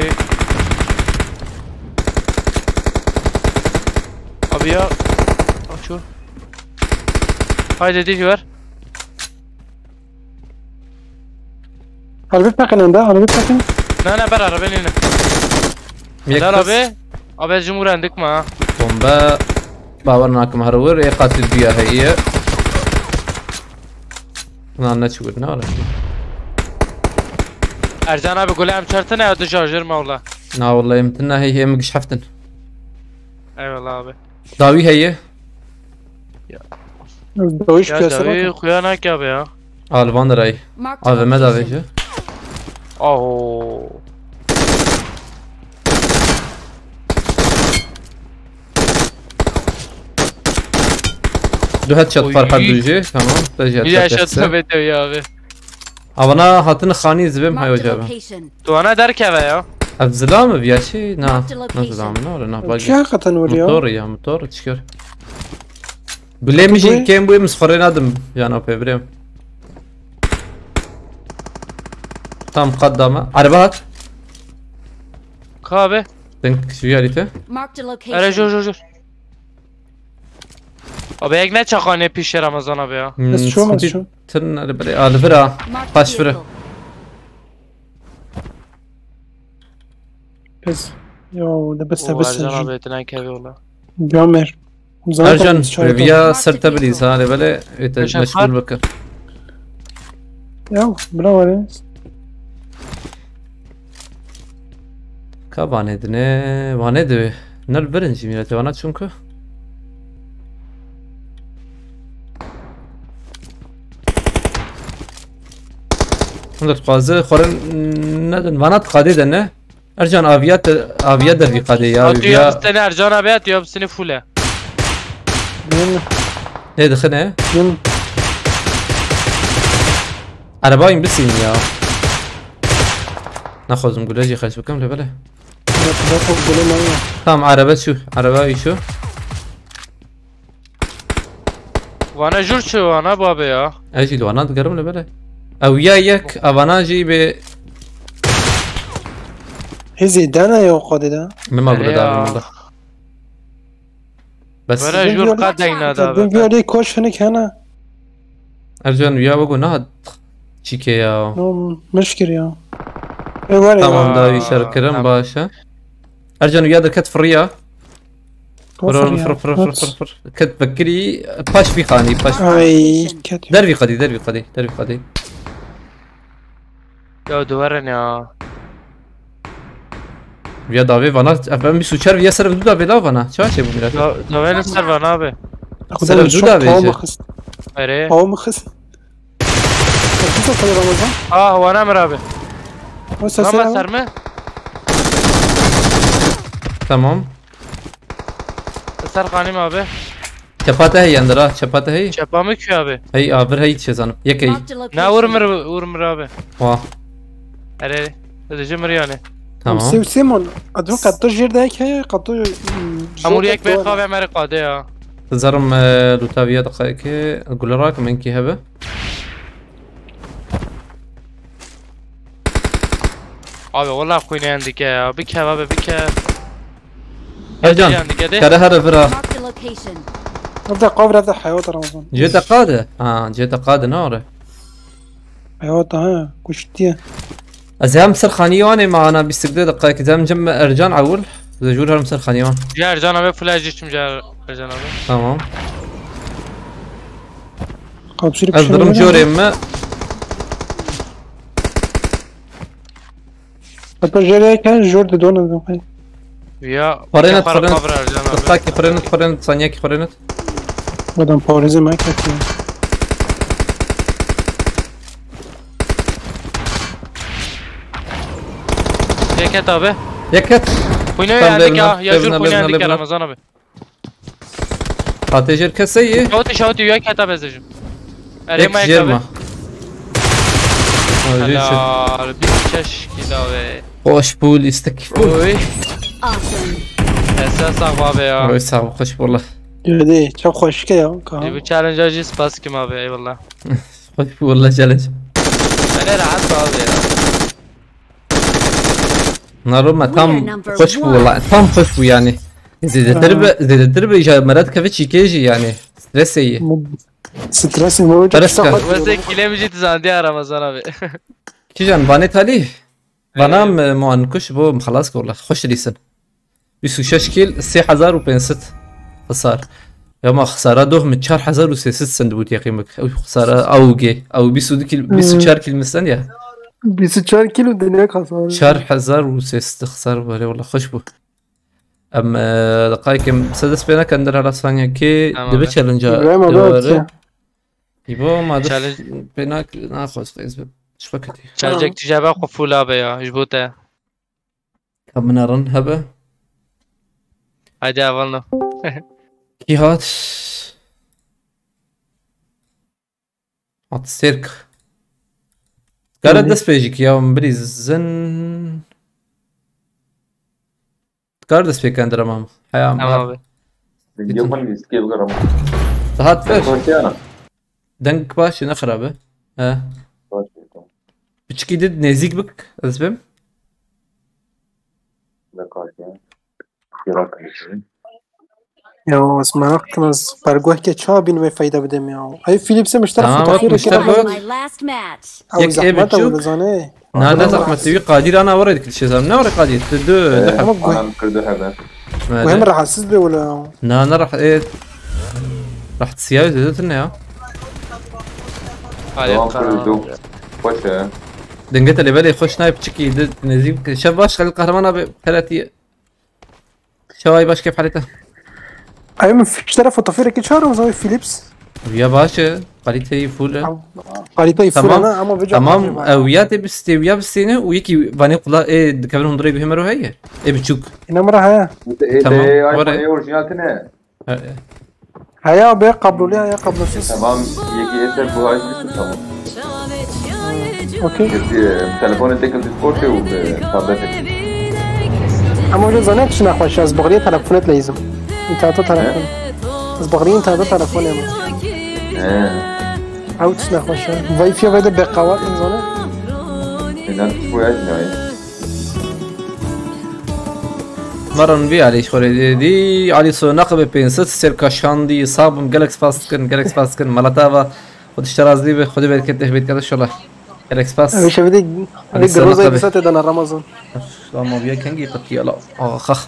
abi ya aç şu haydi dedi ver عربي بتاعك ده عربي بتاعك ne ber araba ne helal يكتس abi abi cumhur indik ma بومبا باورناك مهرور يقاتل بيها هي انا نشوف ولا Ercan abi golü hem çartı ne adı şarjör mü ola نا والله يمتنا هي مقش حفتن eyvallah abi دويش داوي هي ya piyasa davi bak kuyanak abi ya الفان راي Marked a هذا ما داوي location. oh دو هات شات Oy. فرحة دوجي تمام تجي bir aşağı tövbe ya abi انا هاتن خاني زبم هاي Marked a وجابه location. Tuana der ki eve ya افزلام بياشي نا Marked a location. نزلام نا ولا نا باقي شو قطن وريا موتور يا موتور تشكر قولي مجي كم بوي مسخرين ادم جانا بيبريم tam قدامه عربات abi تنك شو ياليته Marked a location. Hele jur abi ek ne çakane pişer Ramazan abi ya بس شو تن البري الفرا Marked a باش فرا vehicle. بس يو ده بس o بس Ercan abi etinen kevi ola جامر ارجن ريفيا سرتبليز هذا بلا مش مشغول بكر يو برافو عليك كابانه دنه وانه دو نل برنجي ميلته وانا çünkü هندر قازı خورن ندن وانات قادي دنه ارجان aviyat der bir قادي ya atıyor ya hepsini Ercan abi atıyor hepsini full'e يلا ne dixine يلا عرباين بسين يا ناخذ مقولاجي خلص بكم لبله باخذ قولي معايا. تمام عربات شو عرباي شو وانا جور شو انا بابا يا اجي الوانات قرب لبله او ياك اباناجي ب هي زيدانا يا قادي ده. مما بقول والله بس وانا جور قادينا تبين دا فيديو كوش هناك هنا. ارجون ويا بقول نهد شيكي يا مشكل يا. اي وين تمام دا يشاركرم باشا ارجون ويا كتف الريا فر كتف بكري باش في خاني باش اي دربي قدي يا دورن يا ويا دافي فانا افهم سوچر ويا سر دودا بلا فانا چا چه بميرا دوين سر وانا به سر دودا بيجي اري هو مخس. كيف صار رمضان؟ وانا مرابه هو ما سرمه تمام سر خاني ما به چپاته هي اندرا چپاته هي شبامı ki abi هي ابر هي چه زانم يكي Marked a location. ne vurmur abi واه اري دجمر يعني تمام سيمون اتوقع قطو جير داك هي قطو امور یک به خواب امر قاده ya تزرم لوتافيا دقائق اقول راك من كي هبه abi والله خوينه عندك يا بك abi بك ارجان كره هرفرا Marked a location. ابدا قبر هذا حيوات رمضان. جيت قاده جيت قاده نوره حيوات ها كشتيه. ازهم سرخاني وانا معنا بيستقدر دقائق زم جم ارجان عول زجور هم سرخاني وان جار جان abi فلاجيشم جار جان abi تمام قابسير اضرب جوري ما قطو جير كان جور دون يا فرينت جان abi دقائق فرينت ثانيه فرينت بدم بارزه ما كتي. يكت abi يكت خوينه طب عندك لبنان، يا جور لبنان، خوينه عندك لبنان. رمضان abi قاتجر كسي شوتي يا كتاب ازجم اري ما يك يكتب جرما لا بيتش كده خوش بول يستكفول اوي Awesome. اساسا بابا يا اوي صعب خوش والله يدي شو خوش كده bu challenge acı spas kim abi eyvallah خوش والله جلج انا rahat abi ya نارما تام number خوش بو والله تام خوش بو يعني زيد الدرب اجا مرات كفتشي كيجي يعني ستريسي ستريس موجود. ترسكا. بس kilemci تزاندي يا رمضان abi كيجان بانيت عليه بنام مو كش بو خلاص والله خوش ليسن بيسو شكل 3500 خسار يوم خسارة دوه من 4006 سندوت يا قيمك او خسارة اوجي او بيسو ديك بيسو 4 كلمة ثانية 24 كيلو الدنيا خسارة. 4006 خسارة والله خوش بو ام دقائق سدس بينا كندر على ثانية كي تمام. دبي تشالنجا إبراهيم أبوك. يبو ما دف Challenge. بيناك ناخذ فيس ايش فكرتي challenge تجابه قفول abi ya جبوته كم نرن هبه hadi اولنا كي هات هات سيرك قالت دس بيجيك يا بريزن قالت دس بيك عند رمام حيام tamam abi Video من بيسكي بقرا هات فيش كوشيانا دنك باش نخربه اه بتشكي دد نزيك بك اسبم ده كوشيانا يراك يا اسمع كنز برگوه که چا بین و فایده بدم یا های فیلیپس مشترک تمام، فوتوغرافی مشترك. كده That was my last match. او يك إيه زحمت او بتشوف؟ زانه نادا زحمة تبي قادر انا وريت كل شيء زلمه وري قادر تدو انا كردو هذا مهم راح اسس به ولا انا راح ايه راح تسياوي زيدتنا يا تمام كردو كوشيانا دنقت اللي بالي خوش نايب تشكي دد نزيب شاف باش خلي القهرمان ابي ثلاثي شواي باش كيف حالته ايوه من اشترى فوتوغرافي كده شهر وزاوي فيليبس ويا باشا قريتي فول قريبا يفول تمام انا اما بيجي تمام ويا تبستي ويا بستينه ويكي باني قلا ايه كمان هم ضريب همرو هي ايه بتشوك انا مرة هيا تمام. ايفون ورا. ايه اوريجينال تنه هيا بيا قبلوا لي هيا قبلوا سيس تمام يجي اسر بو ايش تمام اوكي تلفون تكل ديسكورد وتابلت اما اون زنه چی نخواهش از بغلی تلفنت لازم انت تو تلفن از بغلی انت تو تلفن اما او چی نخواهش وای فی وید بقوات این زنه اینا شویه نای مرن بی علی خوری دی علی سوناق به پنسات سرکاشاندی صابم گلکس فاست کن ملتا و خودش ترازی به خودی بید کته بید کده شلا گلکس فاست میشه بدی علی گروزای بسات دن رمضان اما بیا کنگی قطعی الا خخ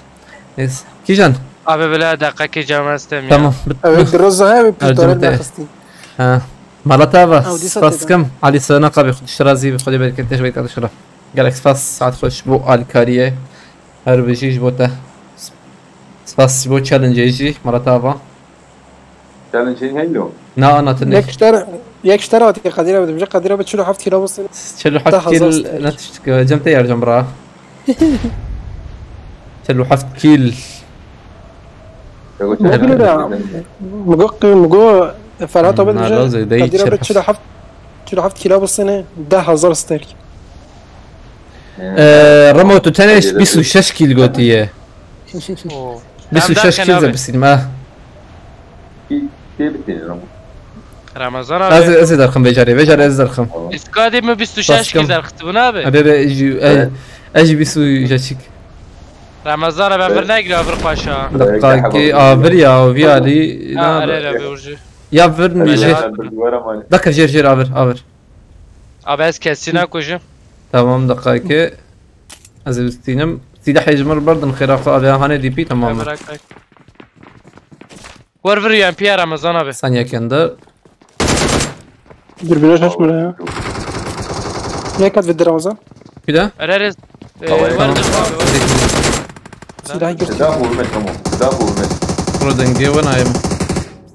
نیس کی جان Abi bile dakika ki cemestem ya. tamam الرزة هاي بتشتغل نفستي ها ملتا و أو دي فاست صوتي کم علی سوناق به خودش ترازی به خودی بید کته بید کده شلا گلکس فاست ساعت خوش بو آلکاریه هر بجیش بوده سپاس بو چالنجی ملتا و چالنج هیلو نه انا تنك یک اشترى وقتی قدیره بود میشه قدیره بود 47 کیلو بسید شلو حفت كيل نتشتك جمتي يا جمرة شلو حفت كيل مگو فرهاد آباد نعم، میشه لازم ده قدیره بود يتشرح. 47 کیلو بسینه 10,000 استرک رموتو تنش بيسو 6 كيل قوتيه بيسو 6 كيل زي بالسينما کی بتینی رمو Ramazan abi. ازي درخم بيجاري ازي درخم İskadi mi 26 Baskım. ki derxtibun abi. ادي اجي بيسو جاشيك Ramazan abi ben bir ne giriyor bir paşa. دقاقي افر يا فيالي Ha öyle abi urcu. يا فرن بيجي بالدواره مالي ذكر جير افر Abi ez kesine koyacağım. تمام دقاقي ازي بستينم سيدا حيجمر بردن خراق ابي هاني دي بي تمام Bırak bak. Var vuruyor MP Ramazan abi. ثانيه كندر دربیناش هش مره یک کد ود رمضان كده Ararız. Tamam. Vardır abi. سیده گرفت ده هورمت رمو ده هورمت رودنجي وانا ايم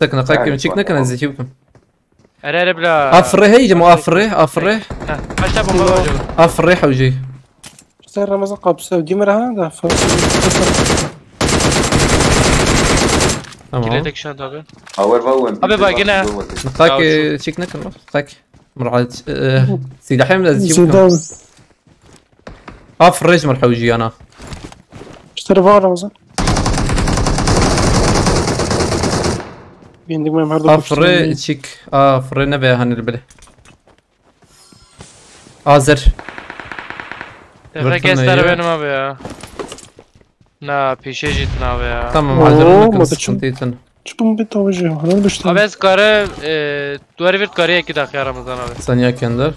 سكنا قايكم تشيكنا كنا زيكم Ararı bla. افري هي مو افري Başta bomba olacak. افري حوجي سر رمضان قبل سعودي مره هذا تمام Kiledik şu an abi. اور باو Abi bak yine. قايك تشيكنا كنا قايك مرعد سيدي حمد زيكم سيده افري جمر حوجي انا اشترى فوق رمضان بيندق ما مهردو افري تشيك افري نبي هاني البلي ازر Defre Vursun kesler iyi. benim abi ya. Na pişe cidden abi ya. تمام أوه، عذرنا ما كنت تشوف. سنتيتن شبون بتوجه هذا Abi بشتغل ez karı duvarı bir karıya 2 dakika Ramazan abi. ثانية كندر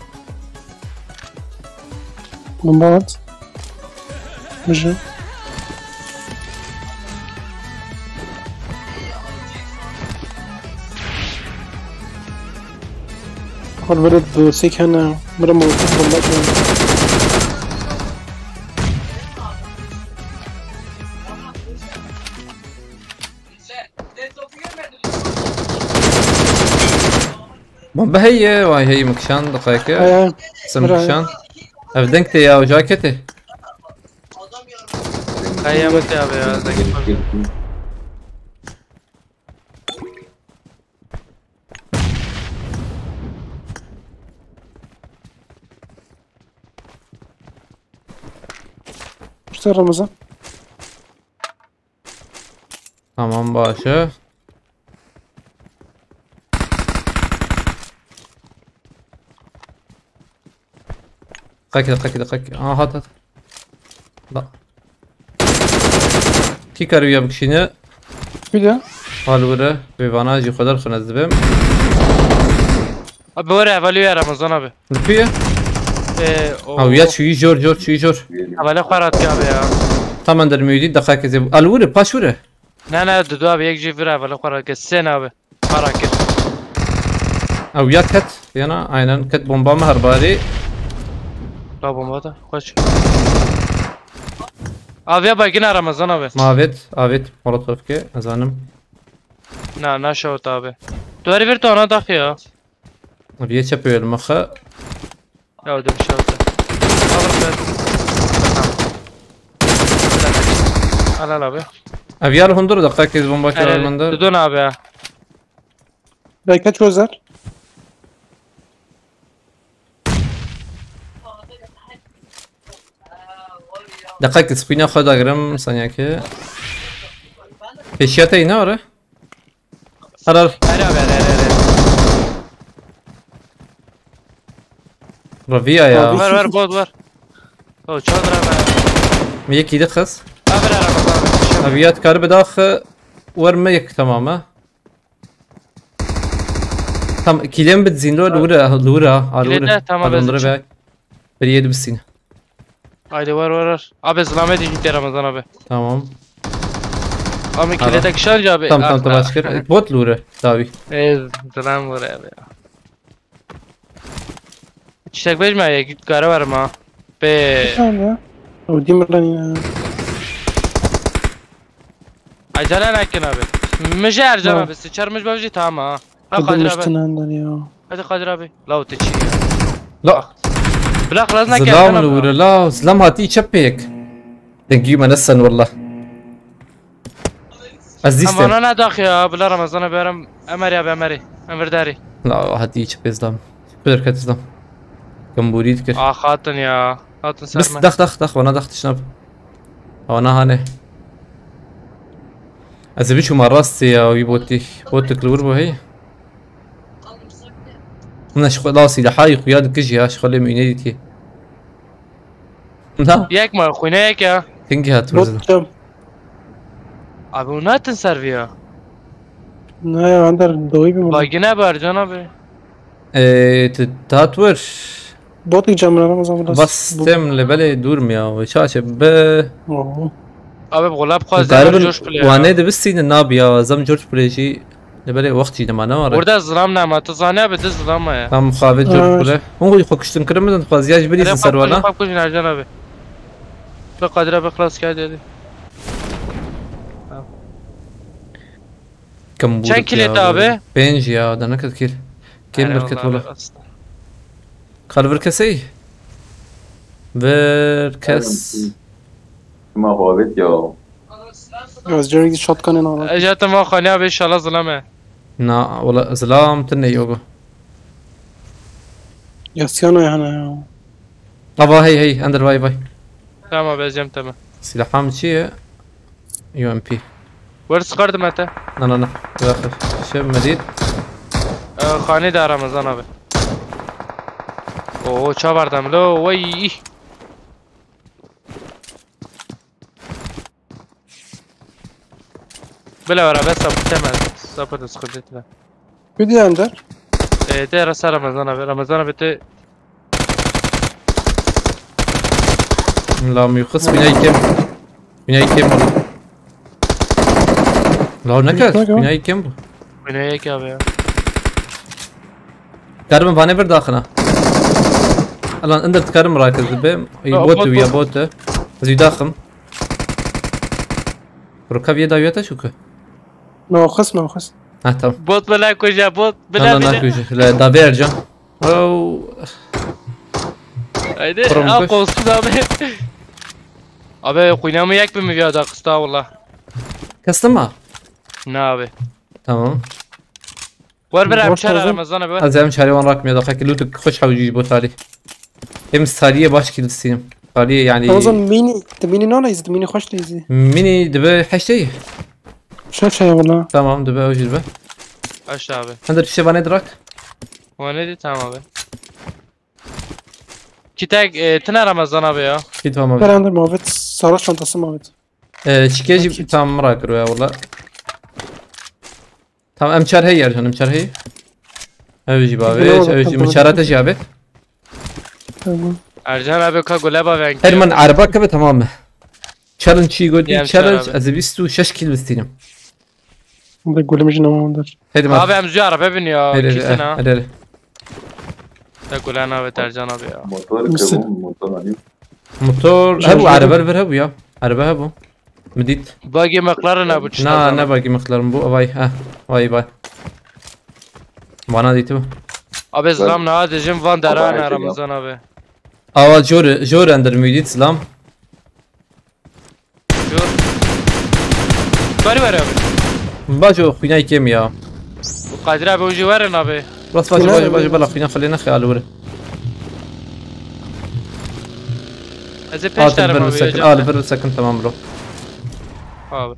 من بعد بجي الولد سيك هنا مرمى وتفضل بومبا هي واي هي مكشان دقايق هاي سم مكشان افدنكتي يا وجاكتي Kayyamet abi ya. Zengin abi. اشتغل رمضان تمام باشه دقايق هات لا كي كارو يا بكشينه بيدا قالوره بيوانا جي خدر خنزبم Abi var evvelüyor Ramazan abi. لفيه O او يا شو جور evveli kwarat ya abi ya. تمام در ميودي دقايق زي الوره باشوره Ne dudu abi yek jifir evveli kwarat kessen abi. Harakir. او يا كت يانا aynen كت بومبا مهرباري La bomba da kaç. Abi ya bak yine Ramazan abi. افيت مولوتوف كي ازانم Ne şovt abi. Duvarı bir tane dak ya. وريه تشابيو المخا Ya öyle bir şey oldu. Alır ben. Al abi. افيال هندور دقايق زي بومبا كي المندر Dudun abi ya. باي كاتش وزر دقیقه سپینا خود اگرم ثانیه که پیشیت اینه آره قرار هره abi هره رویا یا ver بود ver او چادر abi یکی دخص abi Ramazan ابيات كار بداخل ورمه يك تماما تم كيلين بتزين لورا Kilide, tamam, bezin. بريد بالسينه haydi ver abi zlamet gitti Ramazan abi تمام abi kiledeki şarj abi تم تباشكر بوت لورا تابي zlam var abi ya çiçek verme ya git kara verme ha be Tamam. O dimrani. acele nekin abi مجي ارجع abi sıçarmış babacı tamam ha la Kadir abi Kudurmuştunan ya. hadi Kadir abi la تشي لا بلا خلاص زلام نكمل لورا لا زلام هاتي تشبيك تنجي منسن والله ازيستم انا نداخ يا بلا رمضان بيرم امر يا بامري امر داري لا هاتي تشبي زلام بدر كت زلام كم بريد كر خاطن يا خاطن بس سرمه دخ وانا دخت شنب وانا هاني از بيشو مرستي يا بوتك لور هي من خلاص اذا حايق وياك كجي اش خلي مينيتي لا ياك ما خوينا ياك يا تنجي هاتورز Botacağım. abi ona تنسرف يا Ne ya Ander doğuyu bir mi? باقينا برجان abi تاتور Bot gideceğim Ramazan biraz. بس تم لبلي دور ميا وشاشه ب Oo. abi بغلاب خواز تقريبا جوش بلاي وانا دبستين النابيا زم جورج بلاي لبلي وقتي لما نور burada zılamna ama tuzane abi düz zılama ya tam مخابط جورج بلاي هو يخوكشتن كرمدن خوازياج بلي سروانا Bak kuşun Ercan abi la Kadir abi خلاص geldi dedi كم بورك Çen kilit abi بينج يا ده نكت كيل كيم بركت ولا قال بركسي بركس ما هوابت یا Az Jerry shotgun'ın ona. اجت ما خانه abi inşallah zılama نا ولا زلام تني يوغو Yasyano yani ya. ابا هي اندر باي tamam abi Ecem tamam سلاحام شي يو ام بي Where çıkardım hatta لا داخل شب مديد خانه de Ramazan abi Oo çavardım lo vay بلا ورا بس ابو تمام صبر سخدت له Bir de Ander. ده رسا رمضان abi te لا ميخص بناي كم لا نكت بناي كم oynaya ki abi ya كارم فاني بر داخنا الان اندر تكرم راكز بهم بوت. بوت ويا بوت زي داخم ركب يدا ويتا شوكه Mevkıs. ها تمام bot bela koca bot لا bela لا bela ناكوش لا دا بيرجا او haydi Kurum al koş. kolsuz abi abi oynamı yak bir ya da kısta valla كاستما ne abi تمام var bir Boş hemşer lazım. Ramazan abi از هم شاري وان راك ميدا خاك لوتك خوش حوجي بو تالي هم ستاليه باش كيل السينم تاليه يعني Ramazan mini ne izledi? Mini hoş da izledi. ميني دبا حشتي Şef şey valla. تمام دبا وجي دبا aşağı abi عندك شي باني دراك o ne dedi tamam abi Kitek tine Ramazan abi ya كيد فما Ver Ander Muhammed. Sarı çantası Muhammed. شكيجي تمام راك رويا والله تمام امشار هي ارجع امشار هي اوجي بابي اوجي مشارات جابت Tamam. Ercan abi ka gulaba ben هرمن عربك كبه تمام تشالنج شي قلت يا تشالنج مشارة. از بيستو 6 كيلو ستينم Bu da golemci ne Ander. هيدي ما abi emzi araba biniyor هيدي kitine ha هيدي da gulan abi Ercan abi ya موتور مثل- كبو موتور عليم موتور هبو عربه الفر هبو يا عربه هبو مديت bagi McLaren abi نا نا باقي مخلرم بو باي ها باي وانا ديتو abi zlam ne diyeceğim van Abi, derane her şey Ramazan abi اوا جور اندر ميديت سلام Dur. Var abi. باجو خوينا كيم يا Bu Kadir abi ucu verin abi. بس باجو بلا خوينا خلينا خيال ورا Eze peş derim Atıp abi. sakın. Alıp sakın tamam bro. Abi.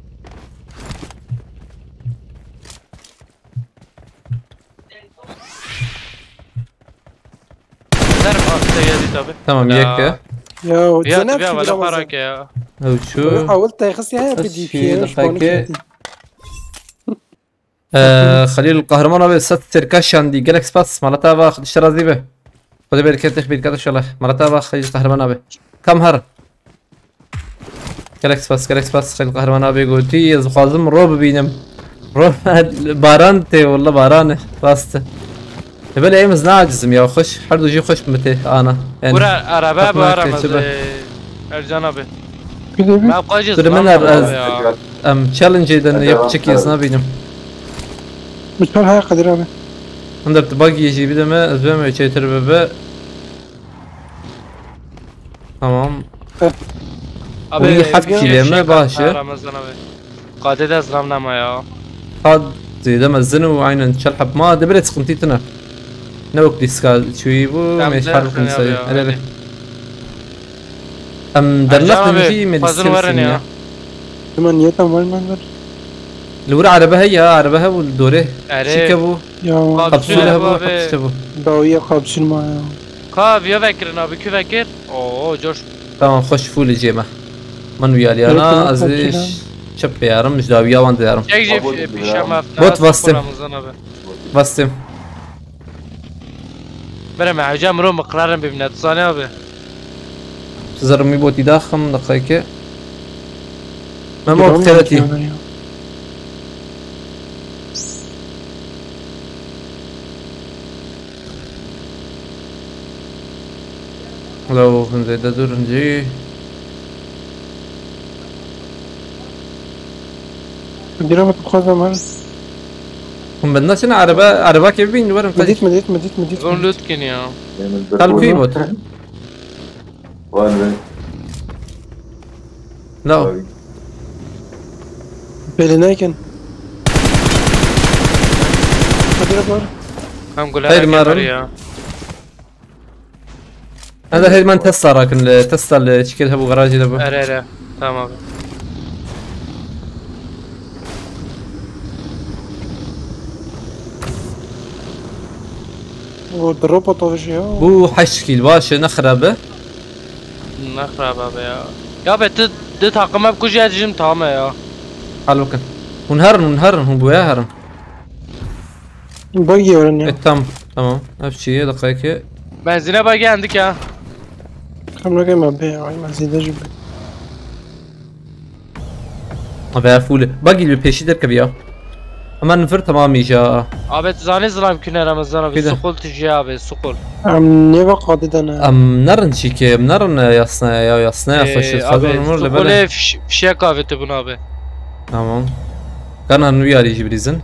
Derim abi de geldi tabi. Tamam Ya. yek. Ya Ya زنب tabi شي valla برامز parak ya. Şu. حاولت يخص يعني بس بدي شي فيه دقيقة. خليل القهرمان abi sat serkaş yandi Galaxy Pass malata bak iştiraz dibe. خذ بالك تخبير كذا شغله مرتها بقى خليل القهرمان abi. كم هر Galaxy Pass خليل القهرمان abi قلتي يزخازم روب بينم روب باران تي والله باران راست böyle eğimiz ne acizim ya hoş her ducu hoş mete ana yani Bura araba bu Bakma aramaz. tecrübe. Ercan abi. كده Ben kocayız Durumun lan az- abi ya. challenge eden yapacak yazına benim مش هاي قدر أبي Under the bug yeşil bir de mi özleme çetir bebe tamam Abi iyi hafif bir kileme şey başı. Ramazan abi. Kadet azlamlama ya. قاد زي ده مزنه وعينا نشلحب ما دبرت سقنتيتنا نوك ديسكال شوي بو Tamam, ما يشحر dersin خمسة ya, انا hadi. ام Ercan درلق من abi, في من fazla verin ya. ثمان يتم وين منظر الورا عربها هي عربها والدوره Ere. شيكابو يا قبسولها بو abi. قبسولها باوية قابسل معايا Kav ya vekirin abi kü vekir. Oo coş. تمام خش فول جيمه من ويالي انا Reklam ازيش kapçıdan. شب يارم مش داويا وان ديارم Çekce Abi, pişem hafta. Bot bastım. Ramazan abi. بستم Bere mehcam ro mıkrarım bibne tsani abi. زرمي بوتي داخم دقيقة ما موت 30 لو زي ده دور نجي بدي رابط بخوزة مرة هم بدناش هنا عربة كيف بين ورم مديت Zon lütkin ya. قالوا في بوت وانا لا بيلينايكن بدي رابط Hem Hayır, gularak marım. ya. هذا هي من تسلا لكن تسلا اللي شكلها ابو غراجي ده Ere. Tamam abi. ودروبة طوشي بو حشكي الباشا نخربه Nahrab abi ya. Ya be de takıma bir kuş edeceğim tamam ya. حلو كان ونهرن هم بويا هرن باقي ورني تمام ابشي دقيقة Benzine bak geldik ya. كم رقم أبيع ما زيد أجيب ابي فول باقي اللي بيشي دركب يا اما نفر تمام يجا Abi zani zılam küne Ramazan abi. Kide. Sukul tücü abi sukul. عم نيفا قاعدة أنا ام نرن شيكي نرن يصنا يا يصنا خش الفضل Abi الامور اللي sukule بلا fişe kahveti bunu abi. تمام كان ويا يجي بريزن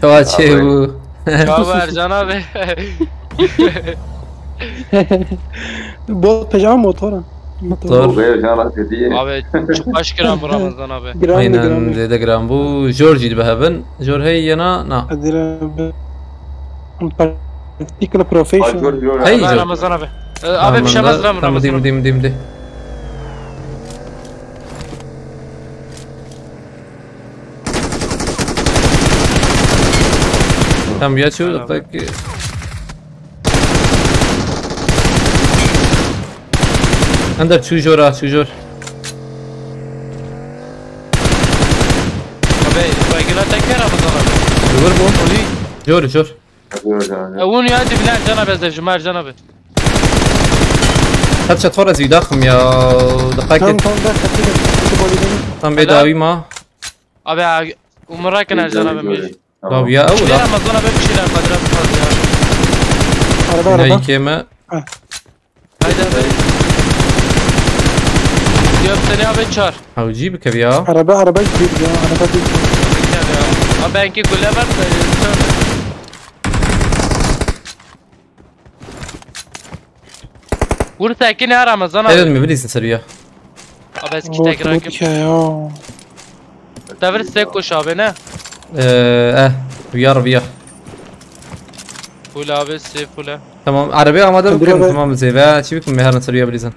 شو هالشيء Çağ Ercan abi. بوت بجامة موتورا موتور. وغير شغلات كثير Abi çok baş kiram bu Ramazan abi. جرامي اين جرامي زي ده جرام بو جورجي بهبن جور هي انا نا بدي رابط particular profession Hey, Ben Jor. Ramazan abi. Abi bir şey olmaz lan تمام Ramazan ديم abi. ديم ديم دي تمام يا شو دقيقة عندك شو جورا شو جور Abi baygılar teker Ramazan abi. جور بو جور جور Onu ya dibine Ercan abi ezevcim Ercan abi. هات شات فرز يداخم يا كم دقيقة كم ده خطير تم بيداوي ما Abi umurayken Ercan abi mecbur. داوي يا Bir أولا Ramazan abi bir şeyler kadir abi fazla ya. عربة هاي عربة كيما Haydi abi. Diyorum seni abi çağır. أو جيبك يا عربة كبير يا عربة كبير Gel ya. Abi benki güle var mı? Vur tekini her Ramazan Evet abi. mi bilirsin Serbia. Abi eski Bot tekrar bot rakip. ya. Devir stek koş abi ne? Viyar. Full abi safe full. Tamam arabaya amade Hadi bakıyorum be. tamam mı Zeyve? Çi bikum meharın Serbia bilirsin.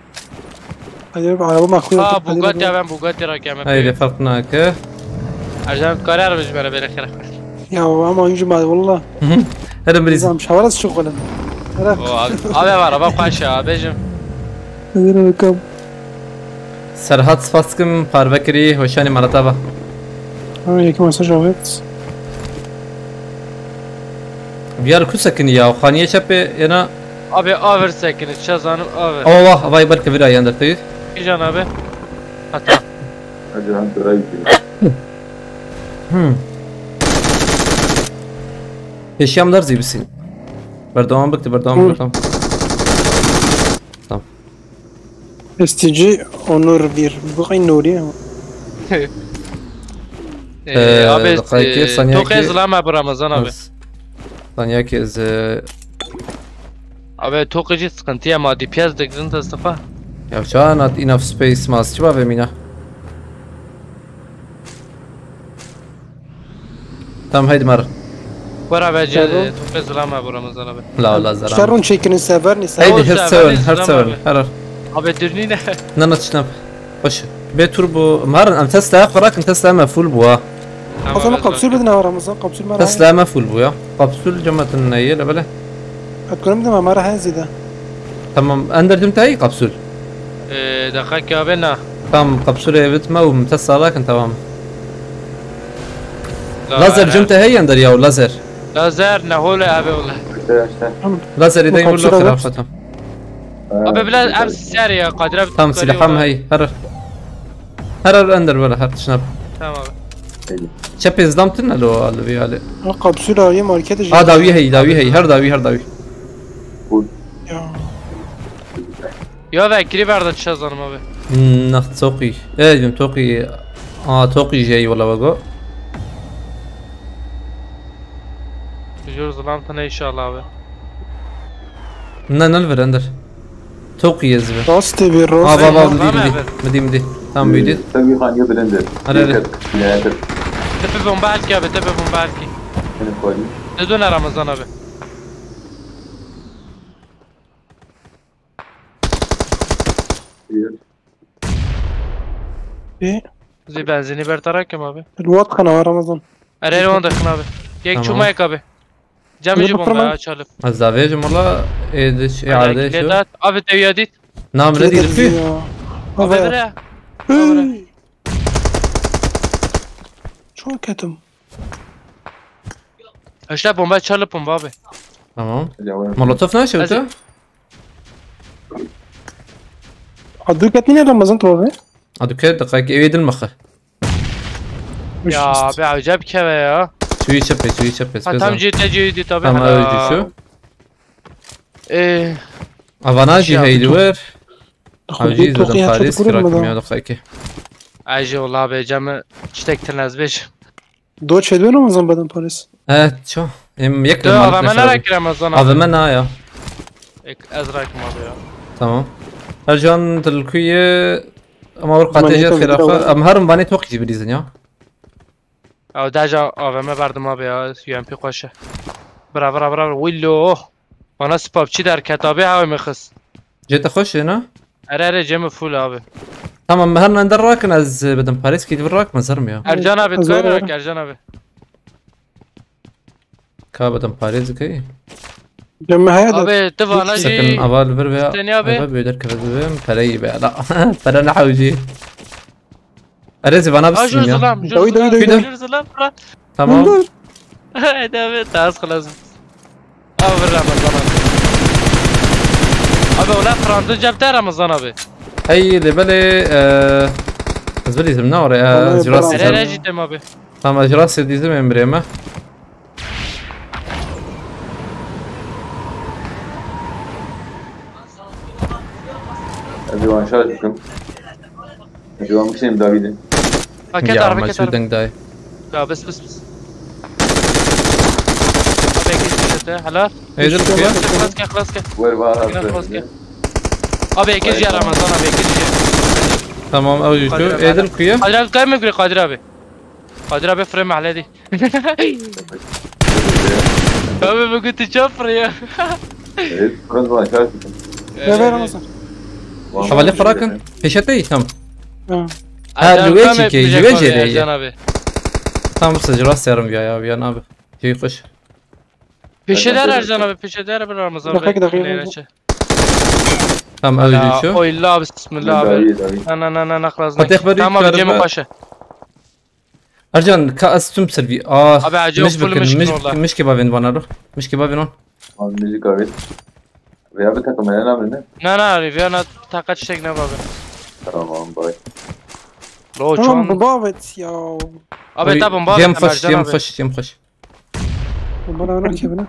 Hadi abi araba makul Ha yaptık. Hadi Bugatti abi. ben Bugatti rakam. Haydi farkına ki. Ercan karar vermiş bana böyle kere. Ya ama oyuncu mal valla. Hadi bilirsin. Nizam şavaraz çok olan. Hadi O abi var araba paşa abicim. bakalım. Serhat Spaskım Parvekiri hoşani marataba. Ha yeki mesaj evet. Viyar kusakin ya. Khaniye çape yana. Abi over sekini çazanım over. Allah havai barka bir ayandır tayı. Can abi. Hatta. Hadi lan dıra gidiyor. Eşyamlar zibisin. Berdaman baktı berdaman. STG Onur 1. Bu kayın Nuri. Abi dakika, saniye çok ki- ezlama bu Ramazan abi. Saniye kez Abi tokucu sıkıntıya maddi piyaz dikzin tasdifa. ya çan at enough space mas çiba ve mina. Tamam haydi mar. Var abi Tamam. çok ezlama bu Ramazan abi. La zaran. Şarun çekinin sever ni sever. Haydi Olsa her ben seven izlemem her seven. abi. Her. Abi dürni ne? Nana çnap. Hoş. Be turbo mar am tesla qrak am tesla ma full bu. O zaman kapsül bedin ha Ramazan kapsül mara. Tesla ma full bu ya. Kapsül cemaatın neyi la bale. Atkonum da mara hazida. Tamam anderdim tayi kapsül. Dakika abi ne? Tamam kapsül evet ma ومتصل لكن tamam. Lazer جمته هي اندر يا lazer. Lazer ne hole abi ola. İşte. lazer يدين ولا kapsül evet. خرافتهم. Abi biraz hem ser ya Kadir abi. tamam silahım هي هرر اندر ولا هر شنب. Tamam abi. شبي زدمتنا لو اللي بيالي. Ha kapsül arayı markete. داوي هي هر داوي. Ya. Ya ve kiri verdi çazanım abi. نخ توقي. ايه جم توقي توقي جاي والله بقى. Biliyoruz lan sana inşallah abi. نلفر اندر. توقي يزبه. Rast bir اه rast. بابا مدي تمام بيدي. Tabii hangi birindir? Hadi. Nedir? Tepe bomba belki abi tepe bomba belki. Seni koyayım. Ne döner Ramazan abi? Bir. Bir. Zı benzini bertarak kim abi? الواد kana Ramazan. Ereri onu dakın abi. Gek Tamam. çumayak abi. Camici Yok, bomba tamam. ya çalıp. الزافيج والله ايدش اعاده شو. Kiletat. Abi teviyadit. نعم ندير فيه. Abi Abi. bre. Hey. Çok kötüm. İşte bomba çalıp bomba abi. تمام. Cevap. مولوتوف ناشي وتا. Adı katmine Ramazan tuvalı. هادو كده دقائق ايد المخه. Ya abi acayip keve ya. شوي شبي Ha tam ciddi tabi. تمام اوجي شو. افاناجي Ya, هيدي وير. Çok اوجي زدم iyi باريس hatırlıyorum كراكم ben. يا دقائق. Acı ola abi camı çitekten azbeş. Doç ediyor Ramazan badan Paris. اه شو ام Dur يكرم abi ben arak Ramazan abi. افا منا يا. Ezrakim abi ya. تمام. ارجان تلكوية اما ورقة Manyeto تجي bir خرافة de ام هرم باني توقي جبريزن يا. Abi deja AVM verdim abi ya. UMP koşa. Bra. Willo. Bana spapçı der ketabi AVM kız. جيت اخش هنا. Erere cemi full abi. تمام هرنا ندراك ناز بدن باريس كي تبراك مزرم يا. Ercan abi Zor tıkayım ya. Ercan abi. كا بدن باريس كي. Cemme hayat. Abi tıvana سكن افال بربيا. استني abi. بيقدر كذا فري بقى لا فرنا حوجي. ارزي بنا Aa بسم يا. Jurzulам. Doy. Jurzullam. تمام. Hadi abi tas خلاص. Abi Ramazan abi. Abi ola Fransız cepte Ramazan abi. هي اللي بالي بالنسبه لي منور يا والله جراس برافو. Erere ciddim abi. تمام جراس دي زي من بريمه Hadi aşağı çıkın. Hadi ben bir David'in. Paket يا araba ما paket شو araba. دنگ داي Ya bes. Abi ekip işte. Helal. ايه ده كده Klas ke. Ver var. Klas ke. Abi ikinci yer Ramazan abi ikinci yer. Tamam öyle Kadir şu. abi, Edil kuya. Kadir abi kayma göre Kadir abi. Kadir abi fırın mahalledi. Abi bugün tüçafır ya. Evet, burası var aşağı çıkın. Ver Ramazan. Havale fırakın. Peşete tamam. Ha. Ha, Ercan lüve abi çeki, yapacak lüve abi, cereyi. Ercan abi. Tamam sıcı rast yarım ya bir abi. Şey koş. Peşeder Ercan abi peşeder abi Ramazan Dakika, Bey. dakika. Tamam öyle şu. Oyla abi bismillah abi. Ana nakraznak. Fatih bari Tamam abi yukarı Cemil bak. Paşa. Ercan kas tüm servi. Abi acı مش full بكن mişkin مش orada. مش كبابين بنا روح مش كبابين هون. Müzik abi. Veya bir takım ne ne? Ne Riviyana takat çiçek ne abi. Tamam bay. Lo Tamam çon. babet ya. Abi tamam baba. يم خش Ercan يم abi. خش يم خش. Bana öyle kebine.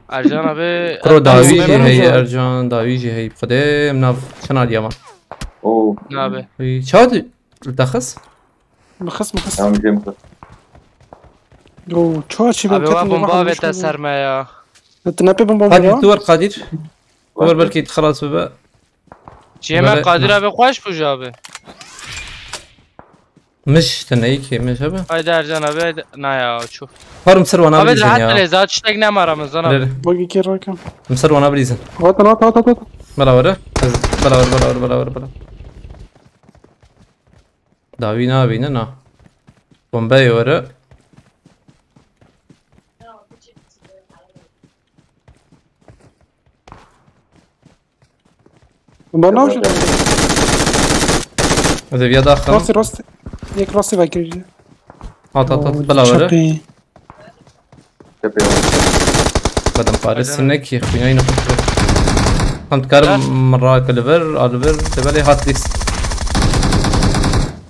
Ercan abi. كرو داويجي Ercan هي abi. أرجان داويجي هي بقدام ناف شنو اليوم. Oo. Ne abi? شاد تخص. Mıkıs. Tamam şey mi? Yo çoğaçı ben Abi var bomba ve serme ya. Tnape bomba قادر ya. تور قادر. تور بركي خلاص بقى. Cemil Böyle- Kadir abi koş bucu abi. مش تنايك مش هبه. Haydi Ercan abi haydi. Ne ya çuf. هار مسر وانا Abi بريزن rahat يا. bile zaten çiçek ne var Ramazan abi. Bak iki rakam. مسر وانا بريزن. At. بلا ورا. بلا ورا. داوينا بيننا. بومباي ورا. Bana hoş. إذا بيا داخل. Rasti. Yek rasti var kirci. هات بلا ورا. Çapı. Tepe. بدم فارس هناك يا اخوي اين كنت فهمت كارم مرة الفير تبالي هات ليس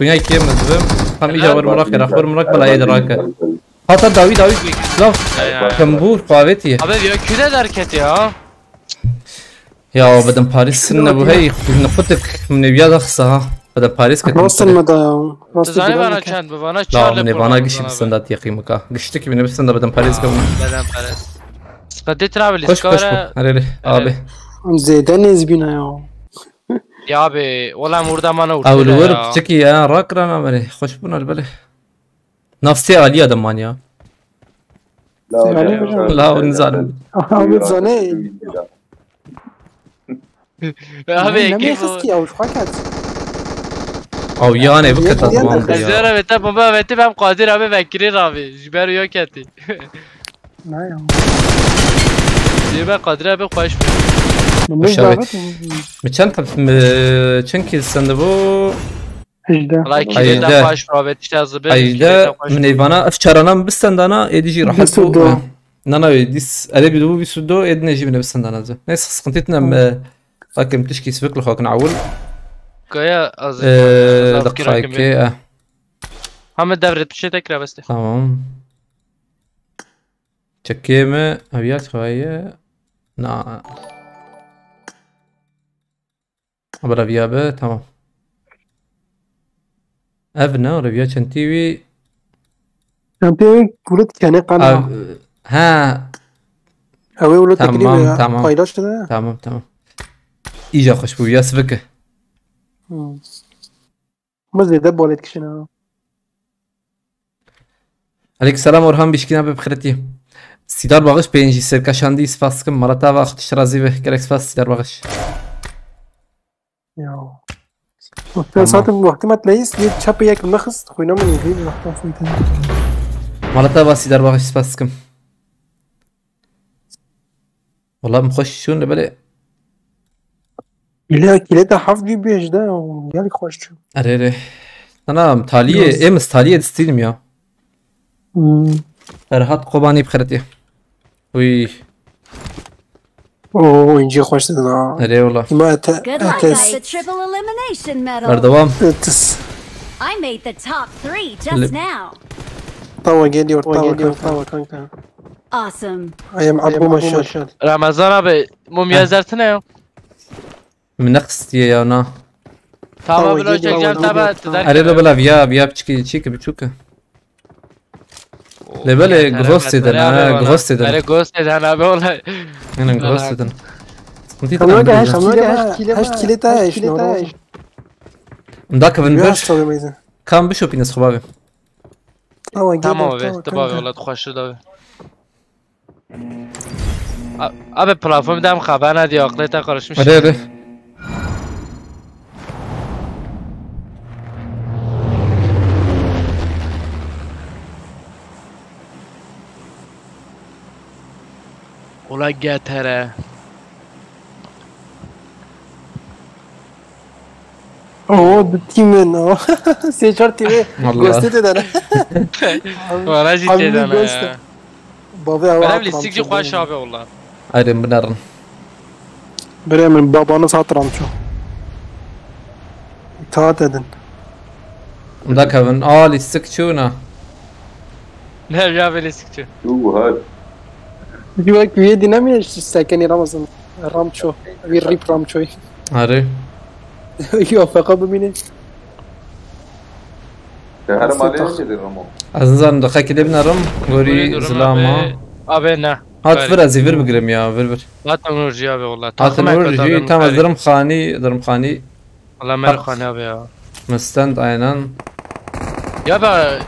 وياي كيم مزبم هم يجا ور مراك اخبر مراك بلا يد راك هات داوي لا كمبور قاوتي Abi ya küde de hareket ya. يا بدم باريس ابو هي نفتك من بياد خصها بدم باريس كنت Rasti mı da ya? Rasti Zani bana gidelim. çend bana لا çarlı. من بانا قشي بسندات يا قيمك قشتك من بسند بدم باريس كم Beden pares. Sıkıntı travel خش iskara. هريري ابي Zeyden ezbina ya. Ya abi valla murda bana او vurdu ya. الورد تشكي يا راكرا ما مري خش بنا البله نفسي عليا دمان يا لا ونزال Abi zane. Abi Ne mi kif kız ki ya? Şu fakat. او يعني بكت يا ضمان أخي. يا Zara ve tabi baba ve tabi Kadir abi Bekir abi. Jiber yok etti. Ne ya? Jiber Kadir abi koş. Mımış evet. davet. مشان تشنكي السندبو Hejde. Allah Ayda. kireden koş abi işte yazı bir. ايدا من ايفانا افشارنا بستندانا اديجي راح بسودو. نانا ديس ادي بدو بيسودو ادنا يجي من بستندانا ناس سقنتنا لكن تشكي سبك لخوك نعول Kaya az. دقائق Hamid devret bir şey tekrar beste. تمام تشكيمه ابيات خوايه نا ابرا فيابه تمام ابنا ولا فيا تشنتيوي Şampiyon kulet kene kana. ها Ave ulo Tamam, teklifi ya. tamam. Paylaştı da ya. تمام ايجا خوش بو ياسبك Ama zeyde bolet kişine. عليك السلام ورهان بيشكينا ببخرتي سيدار باغش بينجي سيركا شاندي سفاسكم مرتا واخت شرازي به كريك سفاس سيدار باغش Ya. Ben zaten muhtemel leyiz. Bir çapı yak mıkız. Kuyna mı yiyeyim? Vaktan fıydı. مرتا با سيدار باغش سفاسكم والله مخش شون لبلي İle kile de hafif bir bejde. Gel hoşçu. اريري انا تاليه امس تاليه دستيلم يا رهات قباني بخرتي وي Oo ince hoş dedin ha. اري والله Ama ete. Good luck, Etes. guys. The triple elimination medal. بردوام Etes. I made the top 3 just now. Tava geliyor. Tava kanka. Awesome. I am Abu Maşar. Ramazan abi mum yazartı ne ya? من نقص يا انا Tamam Tamam, böyle geliyor, çekeceğim geliyor, tabi. tamam. اري بلا فيا بتشكي تشيك بتشوكا لبلي غوستي دنا غوستي دنا Böyle ghost eden abi olay. انا غوستي دنا Kunti Kamera tamam. هشت کلیت هشت نورا Da Kevin بیا bir. هشت تا میزن Kan bishopiniz خوبه. Tamam abi. Tıbak yola tıkaşır da. Abi platform dem haber ne diyor aklı karışmış. Hadi hadi. Ola getere. اوه دو تیمن سه چهار تیمه Allah. گوسته دادن Bana ciddi Hamdi dene Ghost. ya. بابا Benim listikçi hoş abi ola. Ayrım bınarın. برای من بابانو ساترام چو اطاعت edin Da Kevin. Aa listik çuna. Ne ya böyle listikçi. شو هاد دیگه وی دی نمیش سکنی رمضان رام چو وی ریپ رام چوی Hadi. یا فقط ببینه شهر مالي كده رمو Azınızdan da kakide bınarım. Gori zilama. Abi ne? Hat ver azı ver bigirim ya ver ver. Zaten Nurci abi ola. Hatın urji tam azlarım khani. Allah merhane abi ya. Müstand aynen. Ya be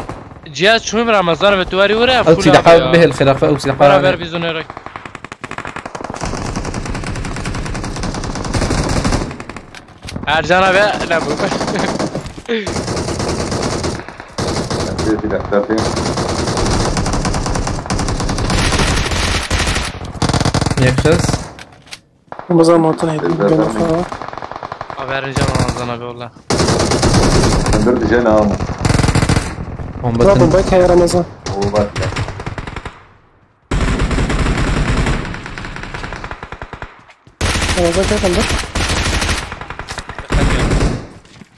cihaz şunu Ramazan ve duvarı oraya Au full silahı abi به ya. الخلافة أو سلاح Beraber biz onu yarak. Ercan abi ne bu? في الاحترافين يكشس رمضان موطن هيدي بينا فا Abi Ercan Ramazan abi ola. درت جانا عمو هم رابن بتن بايك هاي رمضان وبس رمضان كيف عندك؟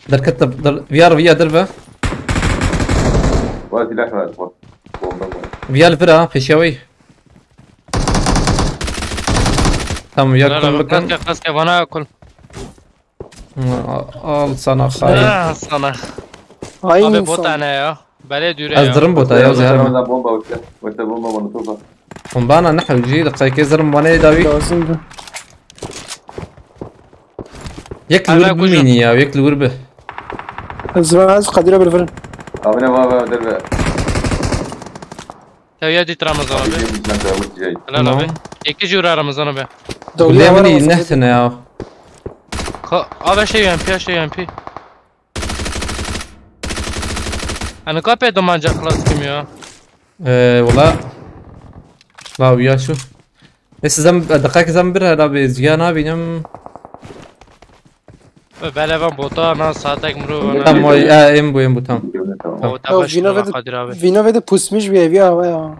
در كتب در فيار فيا دربة وقت الأحمد فيا الفرا فيشاوي تم فيا كل مكان Kaske bana kul. al sana خاين Sana. هاي Abi bot انسان tane ya. Bele düre ya. أزرم بوتا يا زهر رمضان بومبا وقت بومبا منطوبة هم بانا نحو جي دقيقة زرم وانا داوي لازم ده ياكل أنا ورب أقول ميني يا ياكل وربه الزواج قديرة بالفرن أبنا بابا درب Tevye dit Ramazan abi. جاي Helal Tamam. abi. İki jura Ramazan abi. واللي مني نهتنا يا Abi şey UMP şey UMP. Hani kapıya domanca klas kim ya? والله لا ويا شو بس دقائق زنبرها لا بزيانا بينم Böyle ben bota na saatek mru تم وي ام بو تم O da baş Kadir abi. فينا فيدا بوسمش بيا بيا هوا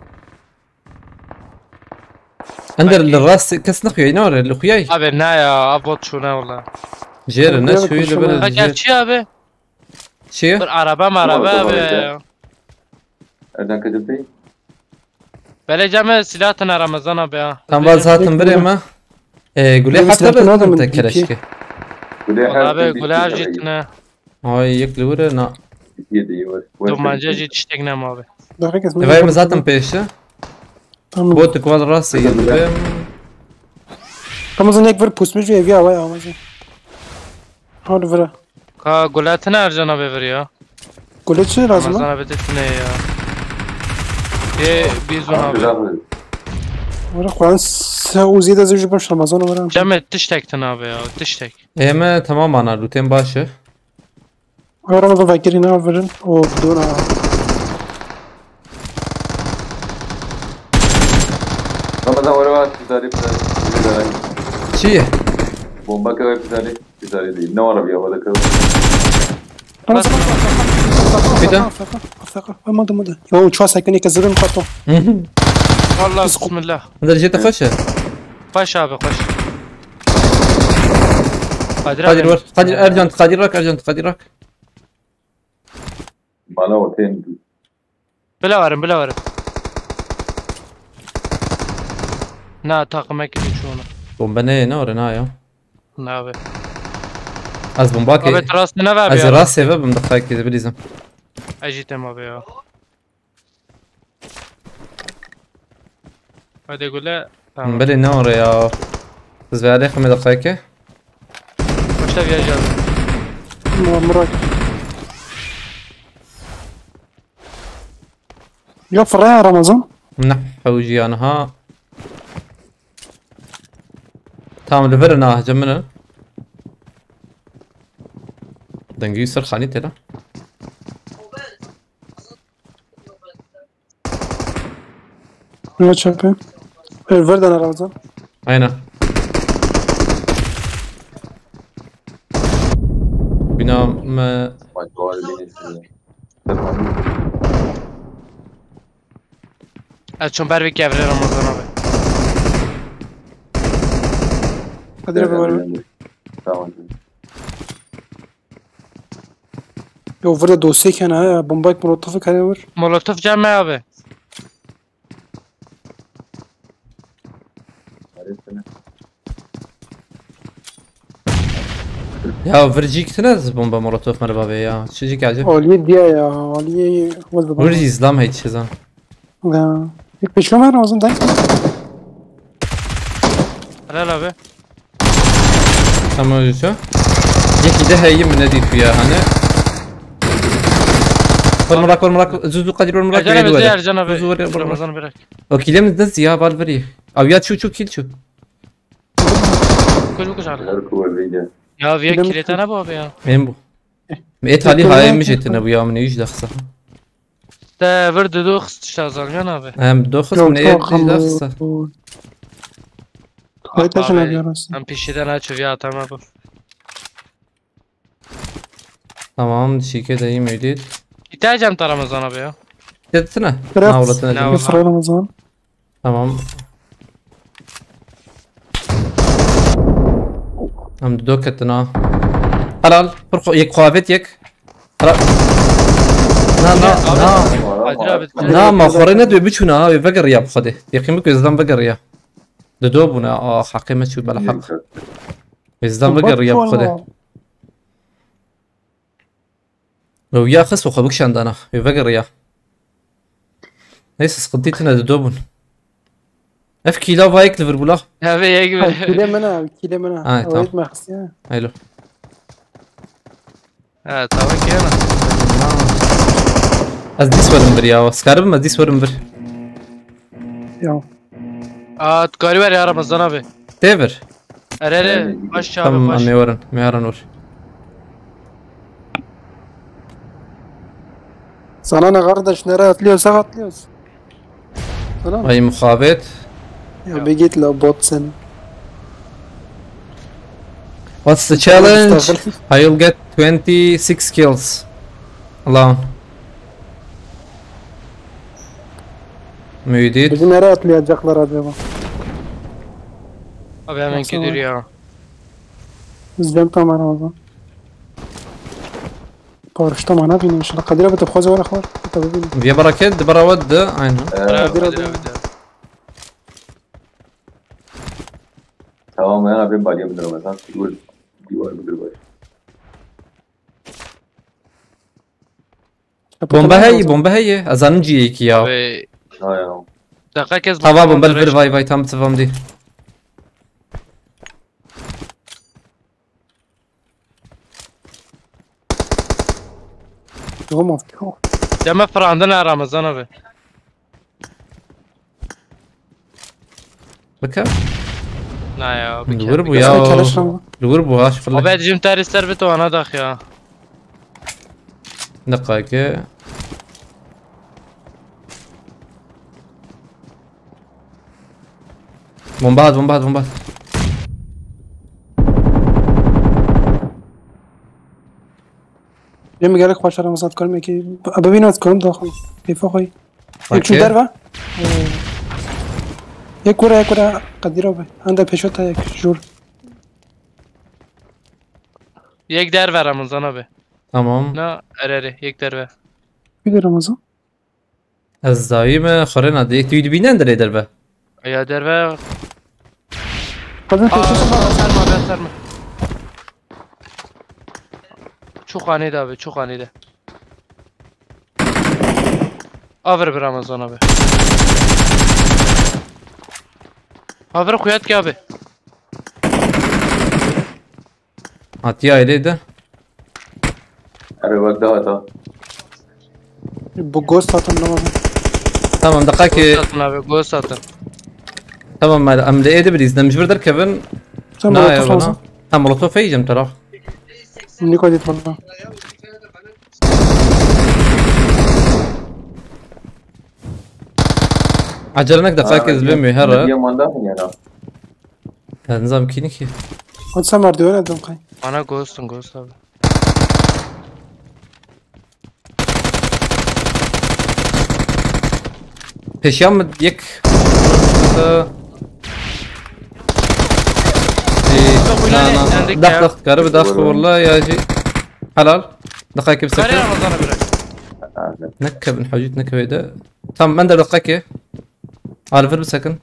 اندر الراس كاس نخوي نور الاخوياي Abi ne ya abot şu ne valla. جير الناس شوي Ha لبلد جير gerçi abi. شي Bir araba abi. أنا كتبتي Böyle cami silah tane Ramazan abi ya. تم باز هاتن بريما قولي بس حتى لكن هذا من انت كرشكي Abi gulav jitne. هاي ياكل ورا نا Domanca jit işteknem abi. دقيقة اسمه فاي مزاتن بيشه بوتك وال راسي يدبم رمضان يكبر بوسمش بيا بيا هوا رمضان هاد فرا Ka gulatını Ercan abi veriyor. قلت شو لازم Ramazan abi detine ya. Biz onu abi. ورا قرآن وزيادة زوج بمش رمضان ورا Cami tiştektin abi ya tiştek. ايما تمام انا روتين باشه رمضان فاكرين فرن ودونا رمضان ورا تاريخ شي بومبا كوي في تاريخ دي نور بيا ولا كوي كده ماذا يو شو ساكني كزرن قطو Valla bismillah. هذا جيت اخشه Koş abi koş. Kadir قادر abi. ور قادر ارجنت قادرك ارجنت قادرك مالا وتين Bile varım. Ne takıma gidiyor şu onu. بومبني نور نايا Ne abi. از بومباكي Abi trust ne var از ya? راسي بم دقائق كذا بليزم Ajitem abi ya. Hadi güle. Tamam. بلي نور يا زيادة 5 دقائق. Başta bir geldi. Murat. يا فرع رمضان نحو جيانها. tamam لفرنا جمنا. دنجي يصير خاني تلا. يا شباب الفردنا رمضان أين؟ بنا ما Bak doğru beni istiyor. Çon bir kevre Ramazan abi. قدر بقول Tamam. يا فرد دوسي كان هاي بومبايك ملطفك هاي ور Molotof cemme abi. يا فرجيك تنزل بومبا مولوتوف مرة بابي يا شجيك عجب. اولي ديا يا اولي ولد ورجي إسلام هيك شيء زان. لا يك بشلون رمضان ده Helal abi. Tamam شو؟ يك ده هي من ندير فيها هنا. والمراك زوزو قدر والمراك Ercan abi يدور. Ercan abi. زوزو ورا Ramazan'ı bırak. وكيلم ندز يا بالفري. أو يا شو كيل شو. Koş koş abi. Bunları kuvvetlice. Ya bir Kilim- kiletene bu abi ya. مين بو؟ مئة هالي هاي مشيت أنا وياه من يجي دخسة. De verdi de kıstıştı Can abi. هم دخس من إيه يجي دخسة. هاي تاجنا بيارس Ben pişiden açıp ya tamam abi. tamam شيء كده يميديد. Gideceğim ta Ramazan abi ya. جدتنا. برات. ناولتنا ناول. جد. يفرع رمضان tamam. هم دوكتنا. حلال فرق يك خافت يك. حلال. نا نا نا. Kadir abi. نا ما خورينا دو بيشونا بقر يا بخده. يقيمك إزدان بقر يا. دوبنا حقيمة شو بلا حق. إزدان بقر يا بخده. لو يا خس وخبكش عندنا بقر يا. ليس قديتنا دوبن. افكي لا بايك ليفربول. Ya be ya gibi. كيلة منا tamam. اويد ما خصيا حلو. Ha tamam ki yana. از دي سوالمبر يا سكارب ما دي سوالمبر. يا Aa gari ver ya Ramazan abi. تيفر. Erere baş abi تم baş. ميورن ميورن ور. صنانا غردش نرى تليوس تليوس صنانا اي مخابط. يا بيجيت لو بوتسن What's the challenge? I'll get 26 kills alone. Müdit. Bizi nereye atlayacaklar acaba? Abi hemen Baksana. gidiyor ya. Bizden tam Ramazan. Paraşütte mana biniyor inşallah. Kadir abi tebkhoza ولا اخبار؟ طب بيني. في بركات برا ود عينها. Bravo, Kadir Kadir abi. abi de. Tamam ben abi bacım durma. Sen divar mıdır baş. بومبا هي بومبا هي اذان جيك يا. Abi Ha ya. dakika kez. طبعا بومبا الفير فاي فاي تام تفهم دي. هو مفتوح. Deme Fırandın Ramazan abi. بكا. Ne ya abi. الغرب Sen يا. keleş Ramazan. الغرب وهاش خلي. Abi edicim teristler bir ona dak ya. دقائق. بومبات بومبات بومبات. Cem gelek başlar Ramazan تكلم ki ابى بينا تكلم داخل كيف اخوي يك شو اوكي. دربه يك ورا قدير ابي عندها بيشوت يك جور Yek der ver Ramazan abi. تمام. Ne ereri yek der ver. بيدي رمضان الزعيم خرينا دي تريد بينان دري دربه. Ya der ver. قدم Aa بيشوت serme abi serme. Çok aniydi abi çok aniydi. Aferin bir Ramazan abi. Aferin kuyat ki abi. Hatiye aileydi. Abi bak daha da. Bu ghost atın ne var? Tamam dakika Satın abi ghost satın. tamam ام لقيت بريز مش بقدر كيفن Sen لا يا molotof بنا alsın. هم مولوتوف يجي ترى Ne kaydet valla. عجلناك دقائق زبمي هرا Yaman da mı yani? نظام كينيكي Hadi sen var diyor ne kay. Bana ghost'un ghost abi. بيشيام يك لا لا دخل قرب دخل والله يا جي حلال دقائق Kare بسكن Ramazan'a bırak. نكب حاجات نكب هيدا تمام من دقائق عارف بسكن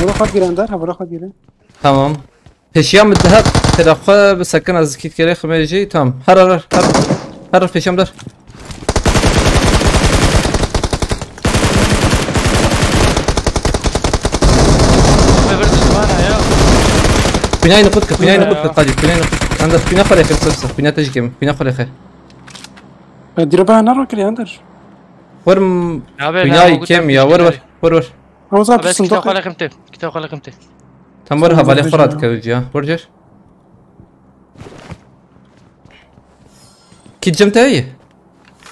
Bura kat giren der ha bura kat giren. تمام بيشيام الذهب تلقى بسكن از كيت كري خميجي تمام هرر بيشيام در Öbürdü bana ya. بناي نقودك بناي نقودك قاعد بناي نقودك عندك بناي خلي خير سلسة بناي تجي بناي خلي خير Dira ben nara kiriyan der. ورم Abi بناي كم يا ور Ama sen Abi pırsın kitap da. kala kimte. Kitap kala kimte. تمرها بالي خرات كوجيا ورجر كي جمت هي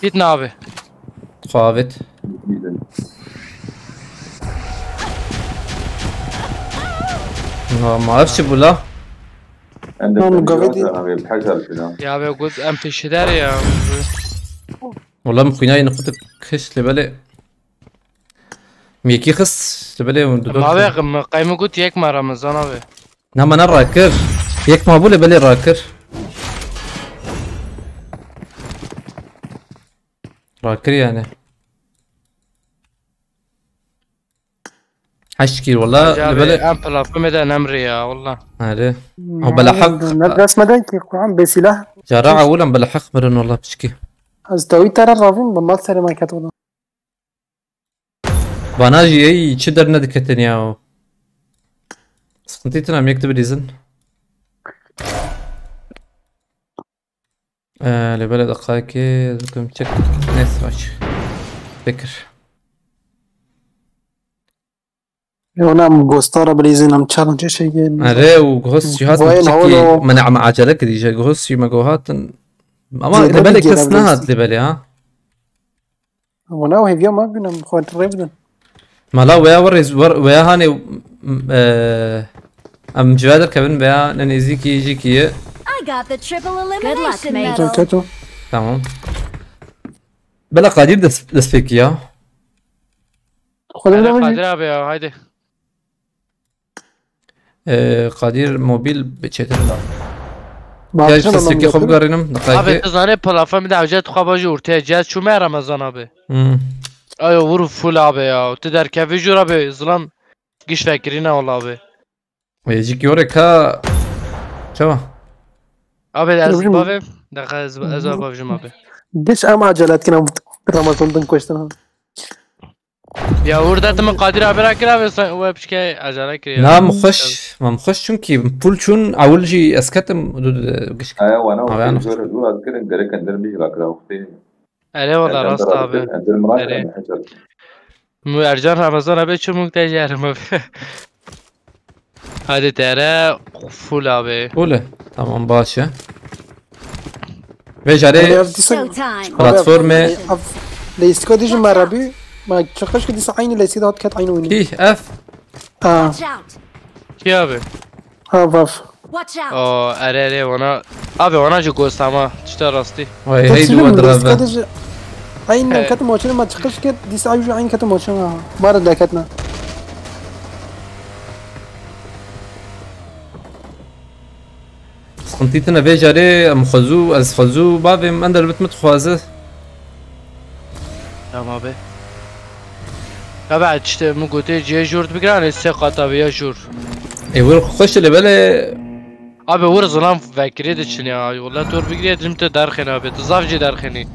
Gitme abi. خافت ما اعرفش بولا عندك نعم، قاعد. abi بحجر كده. Ya abi good en peşider ya. والله مخيناي نقطك خش لبالي ميكي خص لبالي Abi kayma gut yek mi Ramazan abi? نعم انا راكر يك ما بولي بالي راكر راكر يعني حشكي والله Abi لبالي en platformu da nemri ya valla. عليه هو بلا حق Resmeden ki Kur'an besilah. جراعة أولا بلا حق مرن والله بشكي Az tawi tara ravin bambat sere ma katona. باناجي أي تشدر ندكتن ياو سقنتيتنا عم يكتب ريزن لبلا دقائق لكم تشك ناس واش فكر Yonam ghostara blizin am challenge şey gel. أري وغوس جهات وين متشكي هولو؟ منع مع عجلك دي جا غوس يما جوهات أما جيرا لبالي بيجينا كسنات بليز. لبالي ها Wana o hevya ma binam khwat rebden. ما لا ويا ورز ويا هاني أم جوادر كمان بيا ننزيكي يجيكي I got the triple elimination Kato medal. kato. تمام بلا قادير دس فيك يا Khoda Hadi da Kadir abi ya haydi. قادير موبيل بتشتر Bağışın جاج فسكي خب قارينم Abi دقائق kızane platformu da avcet kabacı ortaya cihaz çume Ramazan abi. Ayo vur full abi ya. Tider kevijur abi zılan. Giş fikri ne ol abi. ويجيك يوريك ها شو Abi ez Tabii mi? babim. Dakika ez babacım abi. Geç ama acelet kina Ramazan'dan koştan. Ya orada mı Kadir abi rakir abi sen o hepşke acele kiriyor. لا مخش ما مخش شنكي بول شون اول جي اسكتم قش ايوه وانا أنا وفي زور دول كده قال كان دربي راكده وقتي Ele valla rast abi. عند المراكب أري. بحجر Mu Ercan Ramazan abi çok muhteşem abi. Hadi tere full abi. قوله تمام باشه وجاري Showtime. بلاتفورم Leistika dijin marabi ma çıkış ki disa aynı leistika hat kat aynı oyunu. كي اف Ha Watch out. Ki abi? ha vaf. Watch out. O ere ona. Abi ona ju gostama. İşte rastı. وهي هي دو Leistika درافا dijin aynı kat maçını ma çıkış ki disa ayı aynı kat maçını ha. Mara da katna. سقنتيتنا فيجاري ام خزو از خزو بابي اندر بتمت خوازه Tamam abi. Ya ben işte mu gote C jurt bigran ise kata ya jur. اي ور خش اللي بالي Abi vur zalan fikri de çin ya. Vallahi tor bigri edrim te darxen abi. Tuzavcı darxeni.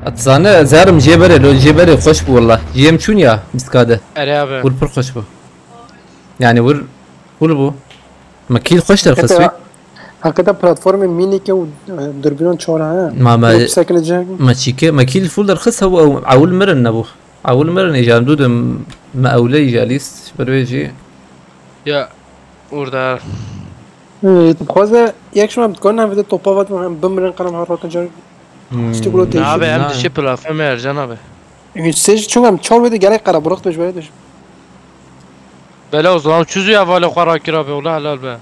اتزانه زارم جيبري لو جيبري خوش بو والله جيم شون يا مسكاده Ere abi. ور بر خوش بو يعني ور فول بو مكيل خوش ترخص فيه hakikaten platform mini ke dürbün çora ha. ما ساكن جاك ما تشيكي مكيل فول رخص هو عول مرن ابو عول مرن اجا مدود ما اولي جاليس برويجي Ya orada بخوازه یک شما بتكون هم توپا وقت هم بمرن قرم هرات جاك استقلال ne değişik. abi hem de şey platform Ercan abi. Sej çünkü hem çor vede gerek kara bırak da şöyle düş. Bela o zaman çözüyor havale karakir abi ola helal be.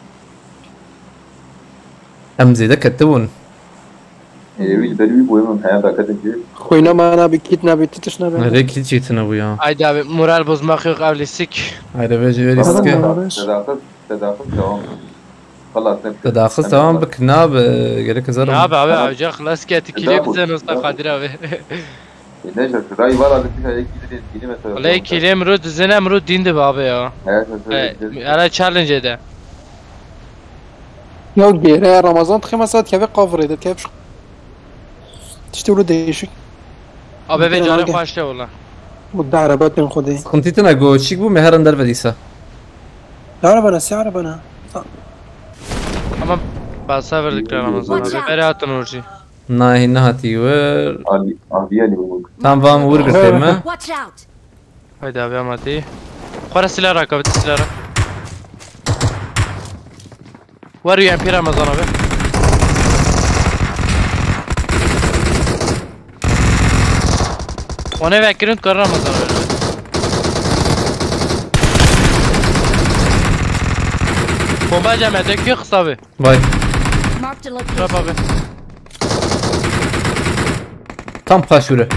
هم زي ده كتبون ویل بری بویم حیات akademi. Khoyna mana bir kitna bir titiş ne be. هذيك اللي جيتنا ابويا Haydi abi moral bozmak yok avlisik. هذا بيجي ريسك Tedafız devam. خلاص تداخل تمام بك ناب قال لك Ne زر abi abi avcı klas ki etkili bize usta Kadir abi. Neyse rayı var alıp bir şey ekili mesela. Olay kilim rud zinem rud dindi be abi ya. Ara challenge ede. Ya gere Ramazan tıkıma saat keve kavur edet keve şu. İşte öyle değişik. Abi be canı başla ola. Bu da arabat ben خدي. كنتيتنا جو شيك بو مهرن در بديسا Ya arabana si arabana. Ama basa verdik Ramazan abi. Beri atın orji. ناهي نهاتي ور Ahliye Ali bu. تام فام ور قلت Watch out! Haydi abi amati. Kora silah rakabet silah rak. Var ya MP Ramazan abi. Ona vekirin kar Ramazan abi. Bomba cemedeki kısa abi. باي Marked a Trap location. abi. tam قاشوره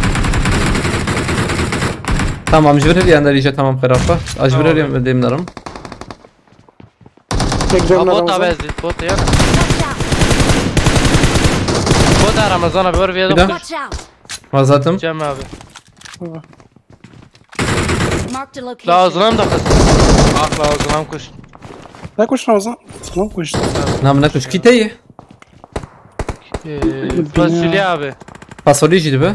tamam جبريل يعني ريجا تمام خرافه اجبريل بديم نرم Tek canlı Bot abi Ramazan. ezdi. Bot ya. Watch out! Bot da Ramazan abi var bir Bir daha. doktor. Watch out! مازاتم Cem abi. Marked a location. Lazım da kız. Ah lazım kuş. Ne kuş Ramazan? Tamam kuş. نعم ناكل كيتاي Fasulye abi. فاصولي جي دبا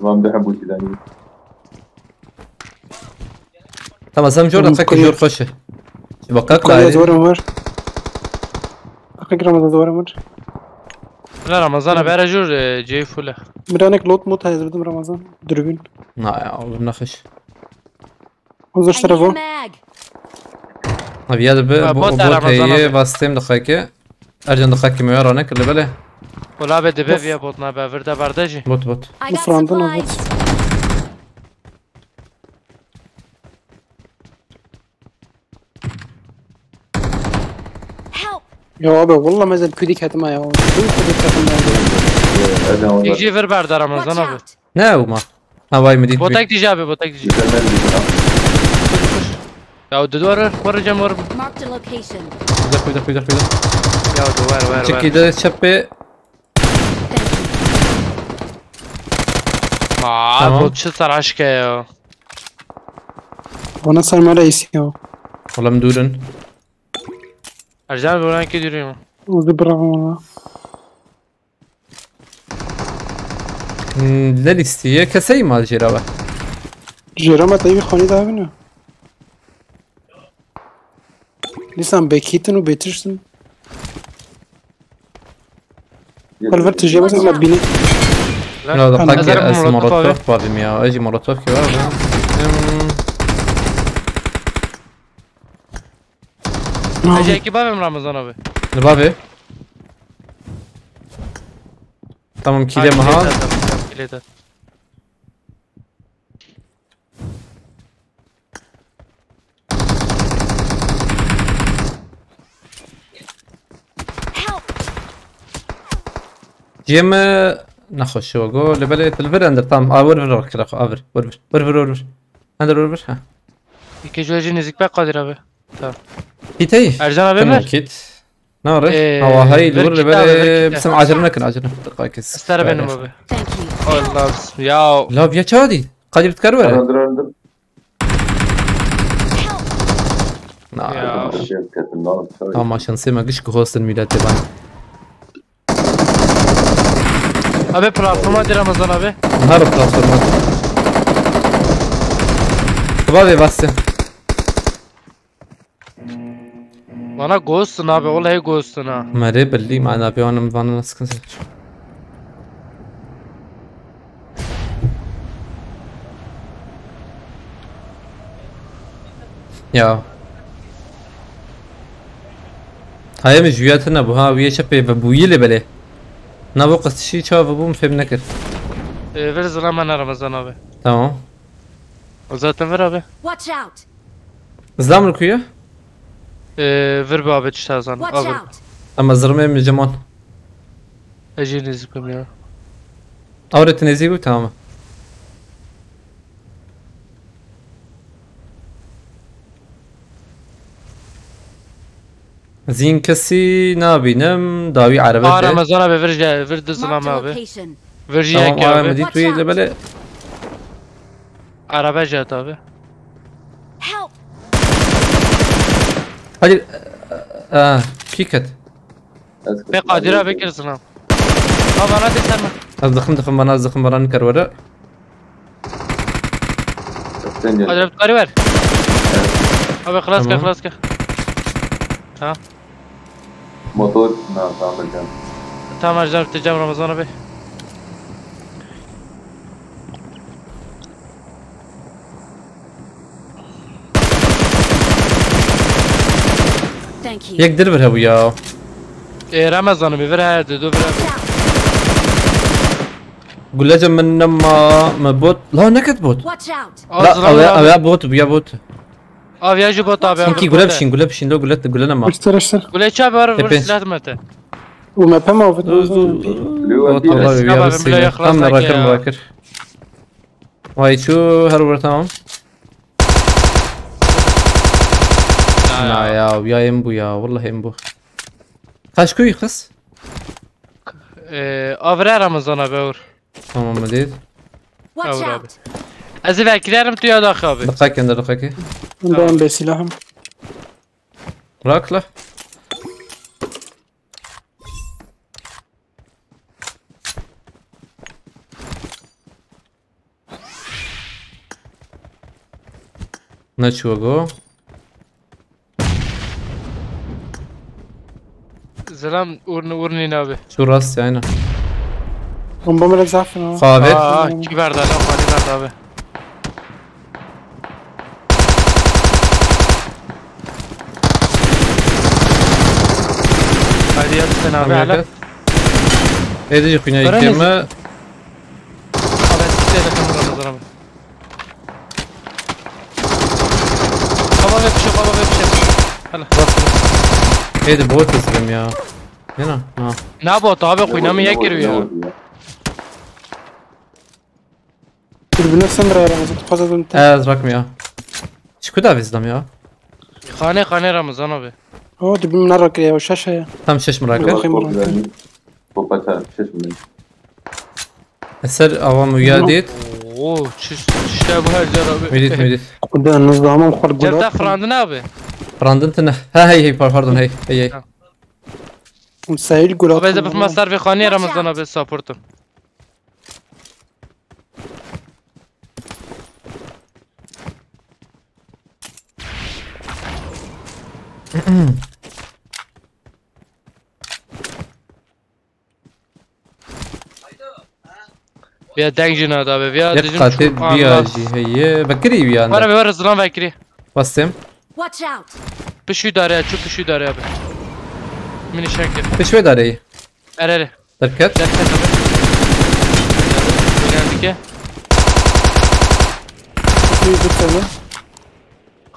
Tamam da bu silahı. تمام سام جور تفك جور خوشه بقاك Kolye لا zorum var. Akik Ramazan zorum var. La Ramazan abi aracur ceyfule. Bir anek lot mut hazırladım Ramazan. Dürbün. لا نخش Hazır I need a tarafı. mag. ابي هذا بوت بوت على رمضان هي أبي. باستيم دقيقه ارجع دقيقه ميورانك اللي بله Ola be debe viya botna be verda bardacı. بوت بوت I Bu got frantın supplies. Help! Ya abi valla mezel küdik etme ya. Küdik etme ya. Hadi onlar. İkci ver barda Ramazan Watch abi. out! لا وما هواي مديد Botak dici abi botak dici. Mükemmel bir silah. Ya duvar var cam var. Marked a location. كذا كذا كذا Ya duvar var تشكي var. ده شبه Aa Tamam. botçu sar aşka ya. Ona sarma reis ya. والله مدورن Ercan buradan ki duruyor mu? Uzun bravo valla. لا ليستيه كسي مال جيرابه Jerome tabii khani daha bine. Lisan bekitin u betirsin. Kalver tecrübe ama bini. لا ده أنا حق أزرق اسم مولوتوف أبي. مولوتوف بعد ما اجي مولوتوف كذا Ece ekip abi Ramazan abi. البابي تمام كذا مهال Kilit. Help! جيم نخش وقول اللي بلي الفر اندر تمام ورفر كذا ورفر ورفر ورفر ورفر اندر ورفر ها İki jöleci nezik be Kadir abi. Tamam. كيتاي Ercan abi كمل ver. كيت نار إيه، هو هاي الور اللي بركي تابع، بلي بركي بس عجلنا كن عجلنا دقائق İster benim abi. Thank you. Allah bismillah. Ya لا بيا شادي قادر تكرر Öldür öldür. Help! نعم Ya. Kesin lan. تمام عشان سيما قش كهوست الميلاد تبان Abi platforma hadi Ramazan abi. نهار الترانسفورمات بابي بس Bana ghost'sun abi, vallahi ghost'sun ha. مري باللي معنا بيوانا مفانا نسكن سيتش يا هاي مجوياتنا بوها ويا شبه ببويلي بله نابو قصشي شاف بوم فهم نكر Ver zılan bana Ramazan abi. تمام O zaten ver abi. Watch out! زلام ركويا Ver be abi tiştazan. Watch Abi. out! اما زرمي من جمان Ecini zıkım ya. اورت نزيبو تمام زين كسي نابينم داوي Aa عربة Ramazan abi ver de Marked zılan a abi. location. Ver jiyek تمام abi. مديت وي لبلا Araba jet abi. Help! هاي بيكت Be Kadir abi gir zılan. Abi bana desem mi? دخم بنا زخم بران كرورة Kadir abi tutarı ver. Abi خلاص Tamam. gel خلاص gel. Ha. Motor ne yapacağım? Tamam Ercan tutacağım Ramazan abi. Thank you. يقدر برها وياه Ramazan abi ver her dedi ver abi. Watch out! قول لجم من ما بوت لا نكت بوت Watch out! Al لا zılan ver abi. أو بوت ويا بوت Abi yacı bot abi. كي قول بشين لو قول لنا ما اشتر Guleç abi var Tepeniz. silah mete. ومابا ما وفت الله بس ويا أبا بس بملا يخلص تم لك راكر يا- راكر واي شو هرور تمام لا يا ويا يمبو يا والله يمبو خاش كوي خس Avre Ramazan abi vur. تمام مديد Watch Bravo. out! Az beklerim tuya da abi. دقاك عند دقاك بان بسلاحهم راك له نشوغو Selam urnin abi. شو راس يعني هم بملك زعفنا خابر Ki verdi lan bani verdi abi. Hadi yat sen abi hala. ايدي خينا Paranız- يكما Abi size de kamera Ramazan abi. Baba ve pişe baba ve pişe. Hala. ايدي بوت اسلم يا هنا ها Ne yapıyor abi kuyuna yak giriyor ya. بنفس امرأة رمزت قصد انت از راك يا شكو دا بيزدم يا Khane Ramazan abi. هو دبي من الرك يا وشاشة يا تم شش مراكز Bu paça şiş mi? السر اوام ويا ديت Oo işte bu her yer abi. ميديت قد النظام خر Cevdet قدرات Frandın abi. براندن تنه ها هي باردون هي مسائل Abi قدرات de bu masar ve khane Ramazan abi supportum. Via dengin abi via يقاتل بياجي هي بكري ويا Var abi var hızlan bekri. بسم Watch out! Pişi dare çok pişi dare abi. Mini şeker. بشوي داري Erere. تركت Derket abi. Geldik ya. في بتسمع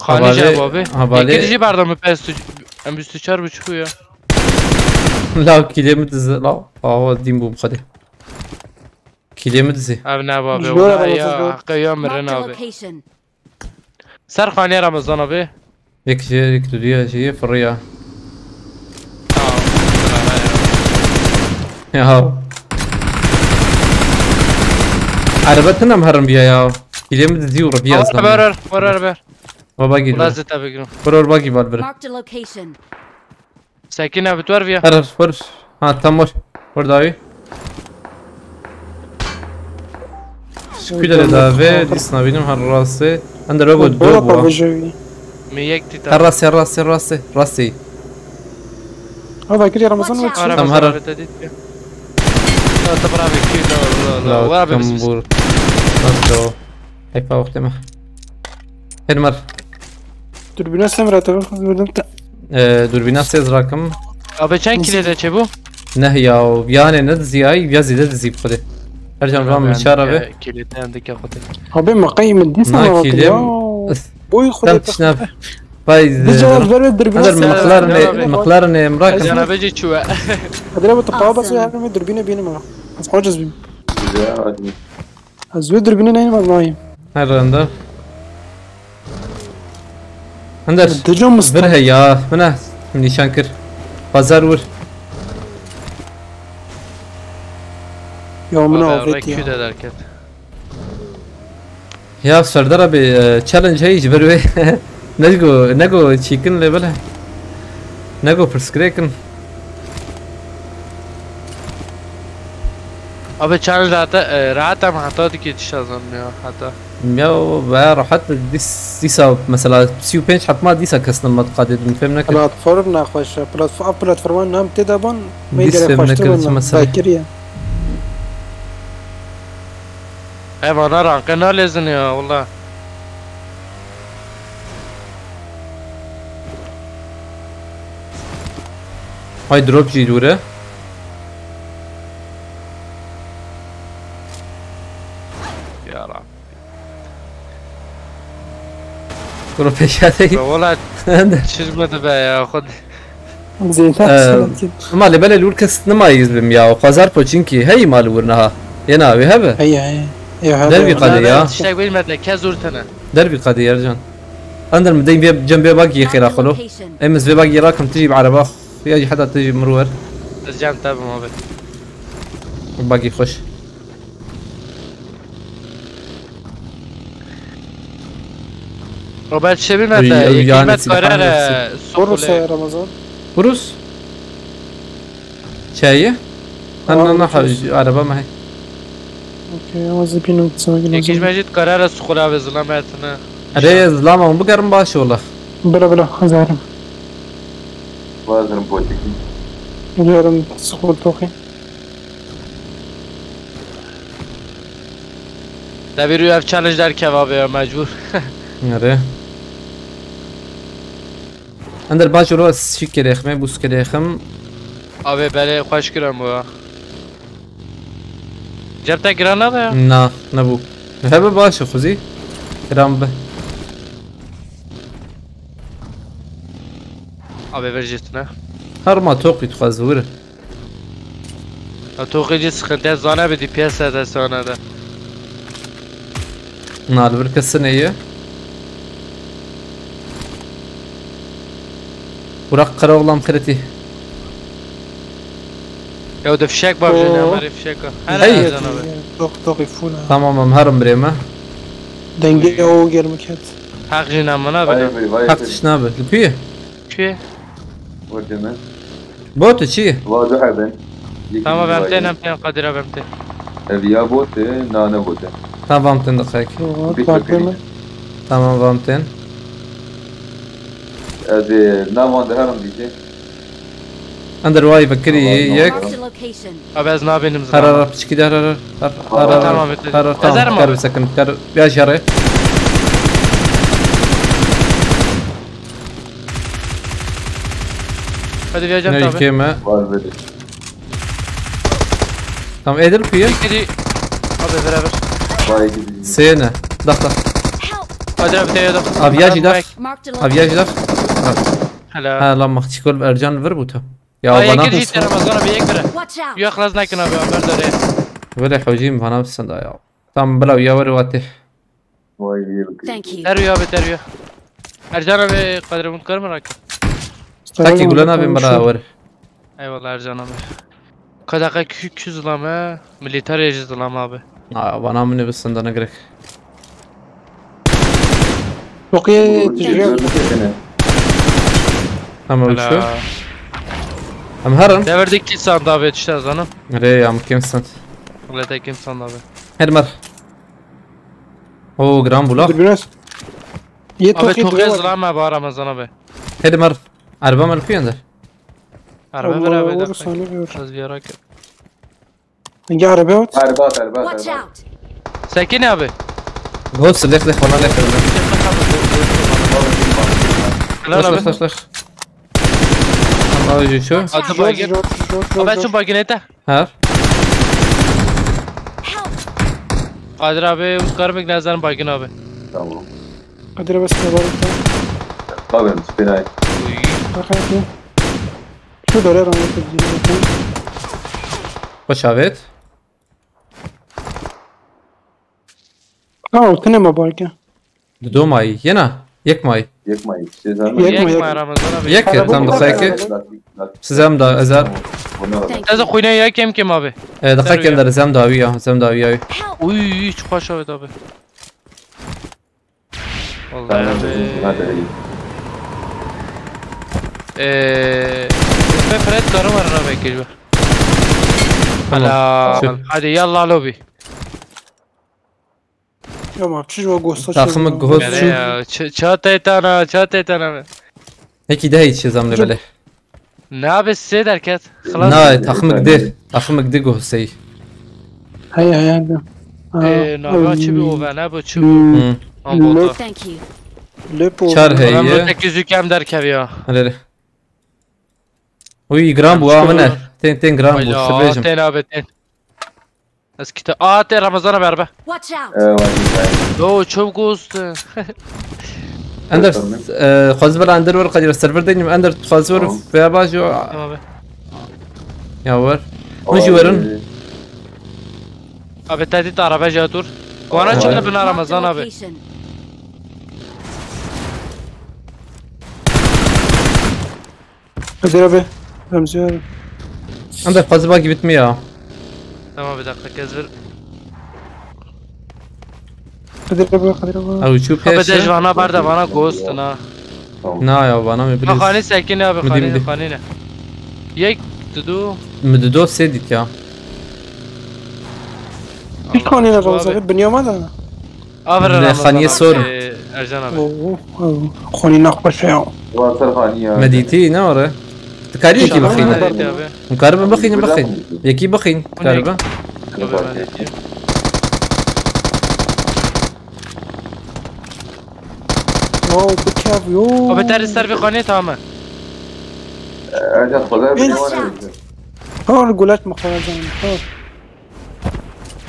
Khane cevap abi. Havale- İkinci barda mı pestu? Hem üstü çar buçuk ya. لا كيلومتر لا اه ديم بوم خدي كيلومتر زي Abi ne abi? Zor Vallahi abi, ya. zor. Hakkı ya Marked Emre'nin a abi. location. Ser khane Ramazan abi. يك شيء يك دنيا شيء فريا Tamam. يا عربتنا مهرم بيا يا كيلومتر زي وربيا Var اصلا var. وباقي Lazet abi gülüm. برور باقي بالبر Marked a location. Sakin abi tuvar via. هرر فرش ها تمر ورداوي كده دافي ديسنا بينهم هالراسي عند روبوت بورا دوبوا بجوي Mi yekti tabi. الراسي الراسي الراسي راسي هذا كده رمضان Watch out. وتشوف Araba Tamam, zahmet edin. لا طب رابي كيلو لا ورابي بس كمبور نصدو هيك وقت ما هدمر تربينا سمرة تبغى دوربينا سيز راكم Abi çen kilede çebu? نهيا وبياني ندزياي بيازي دزي بخده ارجع رام الشاربه Kilede عندك اخوتي. هبه مقيم الديس ما كيلم بوي تم خد تشناب بايز دجال برد دربينا هذا مقلارن مراكم Sana beci çuva. هذا بتقاوى بس يعني دربينا بينا ما بس حاجز بي ازود دربينا نايم ما نايم هذا اندر اندر دجال مستقبل برها يا منه من شانكر بازار ور يومنا Abi وفيت rekü يا de derken. يا سردار ابي تشالنج هي جبروي نجو تشيكن ليفلها نجو برسكريكن Abi challenge rahat ama hata ki tişazanmıyor hata. يا بقى حتى ديسا مثلا سيو بينش حط ما ديسا كسنا ما تقدم فهمنا كده بلاتفورم ناخوش بلاتفورم نام تدابون ما ديس يقدر فهمنا يخوش كده تبون مثلا فاكر يا Eyvallah rankı ne lezin ya valla. هاي دروب جي دوره Ya Rab. دروب ايش هذا Valla çizmedi be ya خد. زين ما اللي بالي الوركس ما يزبم يا وقازار بوتشينكي هي مال ورنها ينا وهبه هي دربي قضية يا Tiştek bilmedi kez urtana. دربي قضية يا رجال اندر مدين جنبي باقي خير اخلو امس في باقي راكم تجي بعربة يجي حدا تجي مرور Tezcan tabi abi. باقي خش Robert şey bilmedi. Yani Hikmet silahlar karar ورس sokule. يا رمضان بروس شاية انا نحو عربة معي اوكي عاوز بينو تسوي Ekiş mecid karar sokule ve zılametine. ريز لاما بقرم باش والله بلا بلا خزارم وازن بوتيكي جارم سقول توخي Devir UF challenge der kebabı ya mecbur. اره اندر باش رو شيك ريخمه بوس كريخم Abi beni hoş görüyorum bu ya. Cepte giren ne be ya? نا نبو هبه باش خوزي كرام به Abi ver jetine. هر ما توقي تخزوره Toğucu sıkıntı zana bir piyasa da sonra da. نال بركسن ايه ورق قراولام خرتي Ya da fişek var jene amari fişek. Hey. Hala zana be. توقي فولا تمام مهرم بريمه دنجي او جرمكات Hak jene amına باي be. فري باي حق شنابه الكويه Ki. وجمال بوت شي واضح حبن Tamam ben ten Kadir abim ten. اليا بوت نانا بوت تمام تندقيق باكرنا تمام فامتين هذه نامان دهرم ديتي اندر واي بكري يك Marked a location. Abi ez ne benim هرر zana. بتشكي ده هرر Tamam, bitti. هرر Ezer mi تمام كرب abi? سكن كرب يا شري Hadi vereceğim نري tabi. كيما والبدي تمام ايدر كويه Hadi. Abi beraber. باي كده سينا دخل Help! Hadi abi teyze de. ابي يجي دخل Marked a ابي location. يجي دخل Hala. ها لما تشكل ارجان فربوتا يا Ay بنا gir git Ramazan abi ek bire. Watch out! Yok خلاص nakin abi haber döre. ولا حوجين بنا بس يا تمام بلا يا وري باي يلقي Thank you. Derviyor abi derviyor. Ercan abi Kadir'e bunu kırma rakı. تاكي قولنا بمرا ور Eyvallah Ercan abi. Kadaka küz lan ha. Militer yeciz lan abi. بنا مني بس عندنا غريك توقي تجري تمام شو Hala. ام هرم Devirdik ki sandı abi işte zanım. ري ام كيم سنت Millete kim sandı abi. هرمر او جرام بولا دربيناس يا Abi توقي çok ez lan abi Ramazan abi. هرمر عربة مالكي عندك Araba Allah beraber vur de. sana bir vur. Az bir yarak. Hangi araba at? Arbat, Watch arbat. out! Sakin abi. Ghost ليخ ليخ والله ليخ Lan abi. ليخ ليخ الله يجي شو Hadi George, bagin. George. Abi şu baginete. هار Help! Kadir abi karmik nazarın bagin abi. Tamam. Hadi araba sıkma var. Kabin, spinay. Bakayım. Şu döner onu tepkiyle. خوش عبيد Ha orta ne mi barka? دو ماي ينا يك ماي Yakmayın. Siz hemen. Yak- Yek yak. mi Ramazan abi? يك Araba تم bu دقيقة kadar. سزام دا ازار Bunu Thank Teze you. kuyuna yak kim abi? دقيقة كندر زام داوية زام داوية Help! Uy çok hoş evet abi. Vallahi abi. Ben Fred karım var abi geliyor. Hala. Şu. Hadi yallah lobi. Ya ma çiz o gosta Takımı gost Yani şu ya çat etana. هيك ده هيك زام لبله Ne abi size derket? نا takımı gide takımı gide gohsey Hay hadi. Ne var çibi o ben ne bu çibi. Ambolda. Thank you. Löp o. Çar hey. Ben İyi. bu tek yüzükem derkev ya. هلا وي جرام بو منه تين جرام بو Hala سبيجم ten abi ten. Eskite te Ramazan'a ver be. Watch out! Yo çok ghost. اندر خازبر اندر ور قدر السيرفر دنيم اندر خازبر في باجو Tamam abi. يا ور مجي ورن Abi tehdit araba jatur. Kuana çıktı bina Marked a Ramazan abi. location. Hadi abi. Ramzi abi. اندر خازبر باقي بتمية Tamam bir dakika kezir. Hadi abi. Hadi abi. او شو Abi بيش dejvana barda bana ghost na. نا يا بانا Ha مبليز khani sakin abi Midi, midi. khani ne. Yek dudu. مددو سيديت يا Bir kanine Ramzi. Dünya da. Abi Ne, Ramazan khaniye abi, sorun. Ercan abi. Kanine akbaş ya. Varsa khaniye. مديتي نورة تكاري يكي İnşallah. بخينة Tehdit abi. مكاربة بخين بخين يكي بخين كاربة Abi ben de- Ya bu kav yo. Abi teröristler bir khani tamam. Ercan خدا Watch بنیان out! Ha gulat mukharazan. Ha.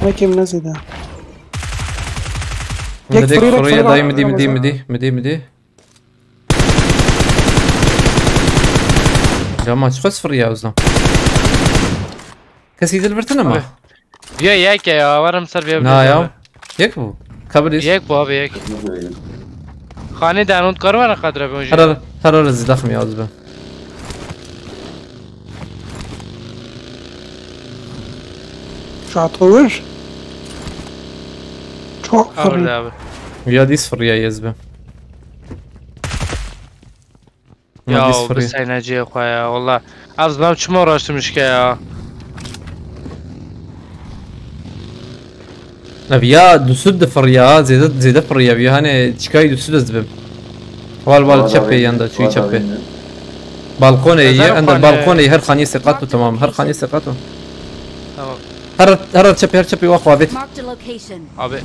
Ne kim nazida. مديك فريرك فرية فريرك. داي مدي جماعة شو صفر يا وزنا كسيد البرتنا ما Ya yek ya varım sar bir. نا يا يكفو كابريس Yek bu abi yek. Khani danut kar var Kadir abi. هرر الزدخم يا وزبا Şu atılır. Çok Abi farklı. abi. يا دي صفر يا يزبا Ya دي bu صفر seneciye koy ya valla. Az ben çuma uğraştırmış ki ya. يا دوسد فريا زيد فريا بيا هاني تشكاي دوسد زبم وال تشبي يندا شوي تشبي بالكوني عند البالكوني هر خاني سقاطه تمام هر خاني سقاطه Tamam. هر تشبي واخوا بيت Marked a location. Abi.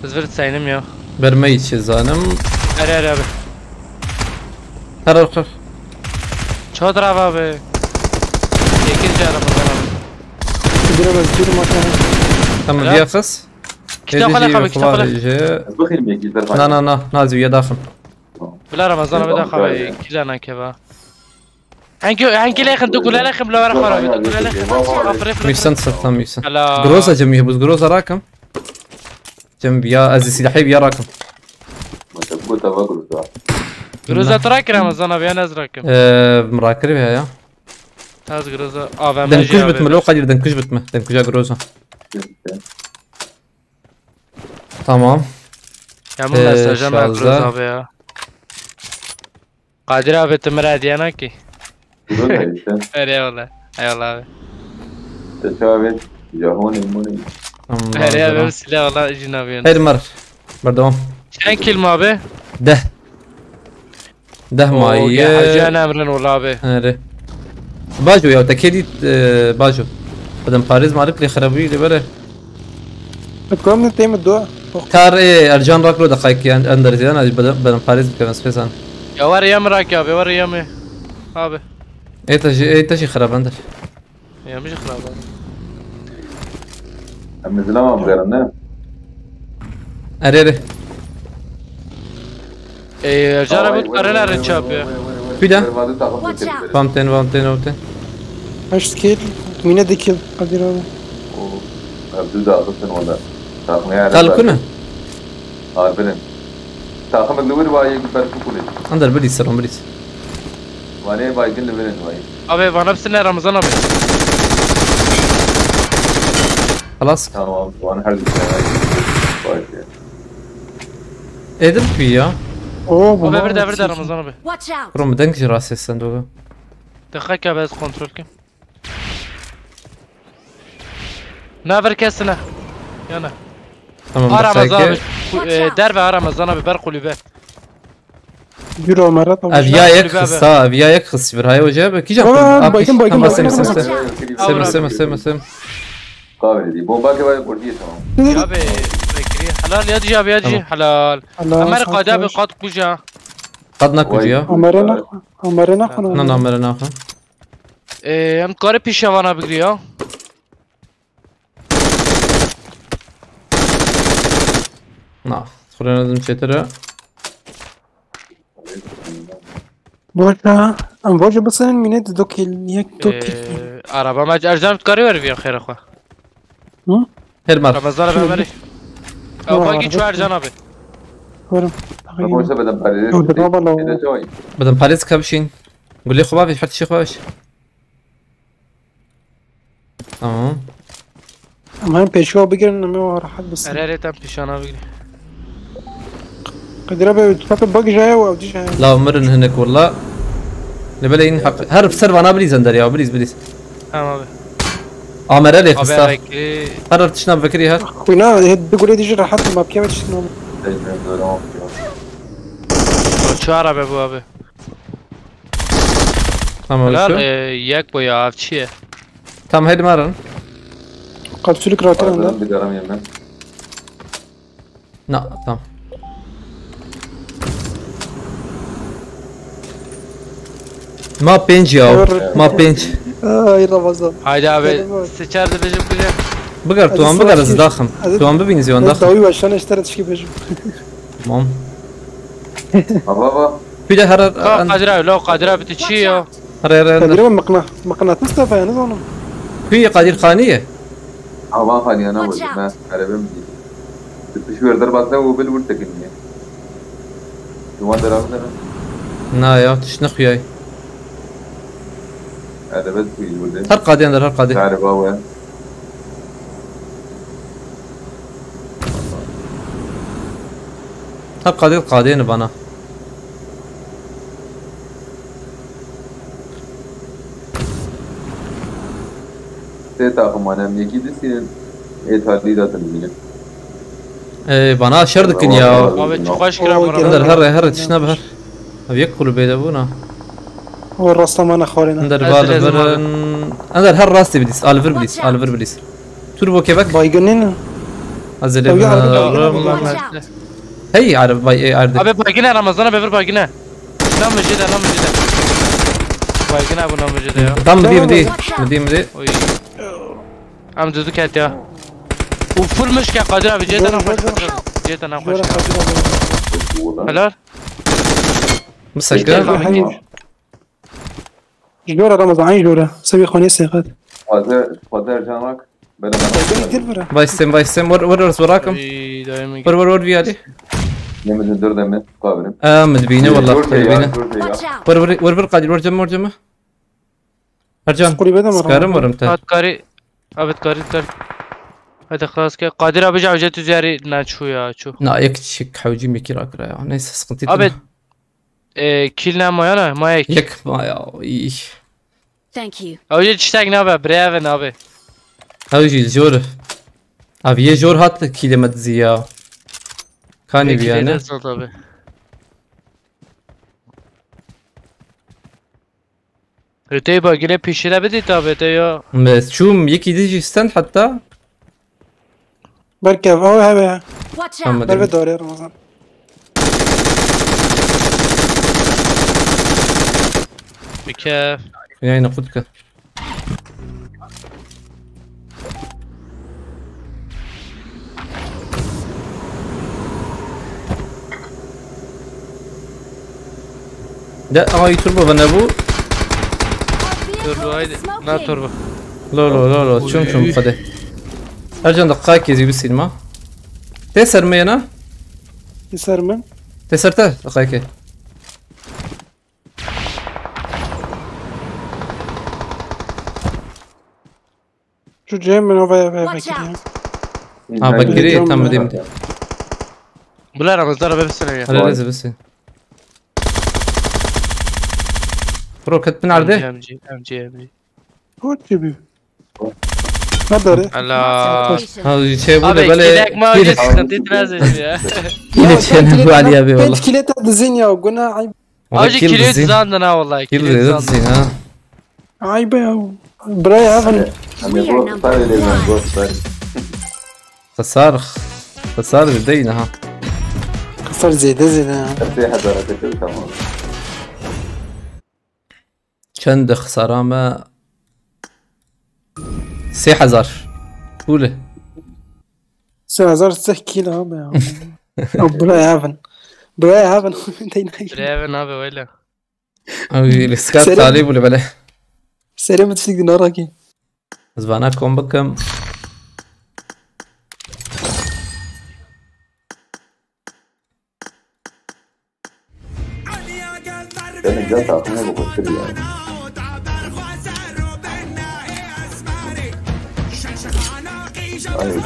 Hızvır sayınım ya. برمي زانم Hadi abi. هر Çoğdur abi. İkinci Ramazan abi. Biraz bir makine. تم لا. بيخص Kitap alak abi kitap alak. بخير بيجي ترفع. نا نازي ويا داخل Bila Ramazan abi de abi. Kilana keva. Hangi lekin tu gula lekin bila vera khara. Gula lekin. مش سنت ستة ميسن هلا. جروزة جميع بس جروزة راكم جنب يا أزي سلاحي يا راكم ما تقول تفكر ده. Gruza trak Ramazan abi ya rakim. مراكر بها يا Az gruza. Abi دن كوش بتم لو قدر دن كوش بتم دن كوجا جروزة تمام Ya bu mesajım ben şarjda. gruza abi ya. Kadir abi tımır hediyana ki. Bunu da işte. Eyvallah. Eyvallah abi. Teşavvet. Jahon imuni. Eyvallah abi silah valla cinabiyon. هاي المر بردوام Sen kim abi? ده ده ماية حاجة نمرن والله أبي اره باجو يا تكيدي باجو بدم باريس معرف لي خرابي اللي بره الكلام ده تعمل الدعاء كار ايه ارجان راكلو دقائق يعني اندر زي انا بدم باريس بكم سبيسان يا وري يمرك يا أبي وري يمي أبي ايه تجي خراب اندر يا مش خلاص أم نزلنا ما بغيرنا اره إيه رجال بود قرنا رنشاب يا في ده Watch out. فامتين هاش سكيل مين دي كيل قدير هذا أبدو ده أصلا ولا تاخم يا قال كنا عارفين تاخم اللي باي يقبل كله اندر بديس سرهم بديس وانه باي كل لبنان باي أبي وانا بسنة رمضان أبي خلاص تمام وانا حرد باي ايه ده فيها اوه أبي برد رمضان أبي Watch out. روم دنك راسي الصندوق دخلك يا بس كنترول كم نافر كسنا يلا تمام رمضان دقيقة درب رمضان أبي برقوا لي بيه بيرو مرات افيا يكخص افيا يكخص في هاي وجابه كي جاب سم قابل دي بومبا كي باي برديه تمام يا أبي فكري حلال يدي يا يدي حلال أمر قادة بقاد كوجا قد ناكل يا امرنا خنا انا عمرنا اخا ام کار پیشوانا بگیری ها نه خلينا لازم شترا بوجا ام بوجا بس مين دو كيل يك دو كيل عربا ما ارزان کاری ور بیا خیر خو هر مر رمضان ببری او باقی چو ارزان ابي ورم بوسه بدم باريس او ده بابا كده جاي بدم باريس كابشين قول لي خبابي حط شي خبابش تمام اما پیشوا بگیرن ما راحت بس اره تام پیشانا بگیری قدر ابي تفكر باقي جاي او دي جاي لا مرن هناك والله نبلين حق هرب سرب انا بليز اندر يا بليز تمام ابي عمر لي ابي خستا بگیری قررت شنو بكري هات خوينا هد بقول دي راحت ما بكيت شنو چو عربه بو ابي تمام حلال شو یک بو یا اف چیه تمام هيد مارن قلت لك راتر عندك بدرام يمن لا تمام ما بينج يا ما بينج يا رمضان haydi abi seçerdi becim kıca بقر توان بقر زداخم توان ببين زيون داخم داوي عشان اشتريت شي بجو تمام بابا في ده هر قادر abi لو قادر abi تشيو هر تقريبا مقنع مصطفى انا ظنم في قدير خانية هوا خاني انا ولا ما عربي مدي تشوير ضربات لو بالورد تكنيه جوان درام نا يا تشنخ وياي هذا بس في الولد هر قادي اندر هر قادي تعرف هو هر قادي القادين بنا تاخم انا ميكي دسين ايه تهديدات المية ايه بنا شردك يا abi çıkış kiram اندر هر تشنا بهر ابي يكلوا بيدبونا هو الراس ما انا خورينا اندر لازم بالفرن اندر هر راستي بديس الفر بديس توربو كيفك بايجنين ازل طب يا Watch out. هي عارف باي ايه عارف abi bagine Ramazan'a beber bagine nam mecide bagine bu nam mecide ya tam مدي oy am duduk et ya وفول مش قادر abi جيت انا خوش جيت انا خوش helal مسكر جورا رمضان جورا سوي خوني سيقات فاضل جامك بدل ما بايستم ور وراكم oy daima ور في عليه نعمل الدور ده من قابل مدبينه والله مدبينه Watch out. ور قادر ور جمع ارجان قريبا مرة سكارم ورمته هات کاری abi کاری هذا خلاص كده قادر ابي جاو جت زياري ناتشو يا شو نا يكشك حوجي ميكي راكرا يا نيس سقنتي abi كيلنا ما yana ما يك يك ما يا ايش Thank you. او جت تشتاق نابا بريف نابا هاوجي الجور ابي جور هات كلمة زيا كان يبيانا Rüteyi bak yine pişire bedit abi te ya. بس شو يكي ديجي ستاند حتى بركب هو هبه Watch محمد out! بركب دوري رمضان Bikef. يعني نقودك لا هاي تربو بنابو Turbo haydi. Ne turbo? لا لا لا لا شوم خده ارجع دقائق يزي بالسينما تسر مينا يسار من تسرته دقائق شو جاي من هو Watch بكري out! بكري تم ديمتي Bula Ramazan abi bir ya. هلا لازم بس برو كنت من عرضه MG. هو تجيبي ما دوري Allah. هذا شيء Abi بوده iki بلا dakika önce sıkıntı itiraz ediyor ya. يلا شنو بقول عليها بي والله بنت كيلة الدزينيا وقلنا عيب Acı kilo zandın ha vallahi. كيلو Kilo زي zandın. زين ها عيب يا براي هافن أنا جوست طاري ليه جوست طاري خسار زدينا ها كسر زيادة في حدا ركب تمام چند خسارة ما 3000 قوله 3000 كيلو هذا او براي هافن انت ينايش Reven abi öyle. او السكات سلام. طالب ولا بلا سلامة تفيق ناراكي زباناتكم بكم يعني جات عطينا بقول يعني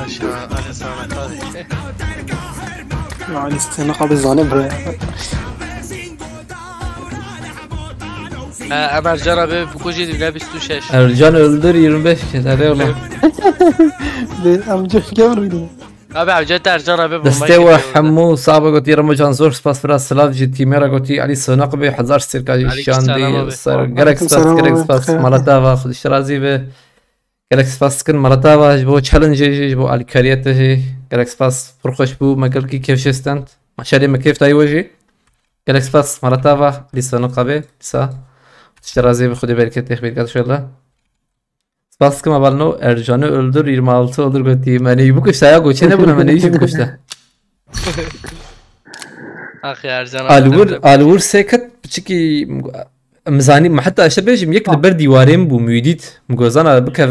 Aşağı Ali sana tabii. يعني استنقى بالظانب براي Emercan abi bu koca dibine 26. Ercan öldür 25 kez hadi oğlum امجد قبل Abi Amcat Ercan abi bulmak دستوى حمو صعبة قلتي رمضان زور سباس فرا سلاف جي تيميرا قلتي علي سنق بي حزار سيركاجي عليك السلام شاندي أبي. صار جالكس باس مرتابا خد اشترازي به جالكس باس كن مرتابا جبو تشالنج جبو علي كاريته جالكس باس فرخش بو مقال كي كيف شستنت ما شاري ما كيف تاي وجي جالكس باس مرتابا لي سنق بي سا اشترازي به خدي بالك تخبير قال شاء Spas kıma balno Ercan'ı öldür 26 olur göteyim. Yani bu kuşta goçe ne buna ne işim kuşta. Ah ya Ercan abi. الور ساكت بشكي مزاني ما حتى اشبهش يك لبر ديوارين بو ميديت مغوزانا بكم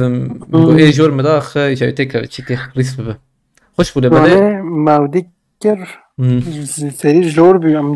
مغو اي جور مداخ شايتك بشكي ريسك خوش بوله بلا ما وديك سرير جور بي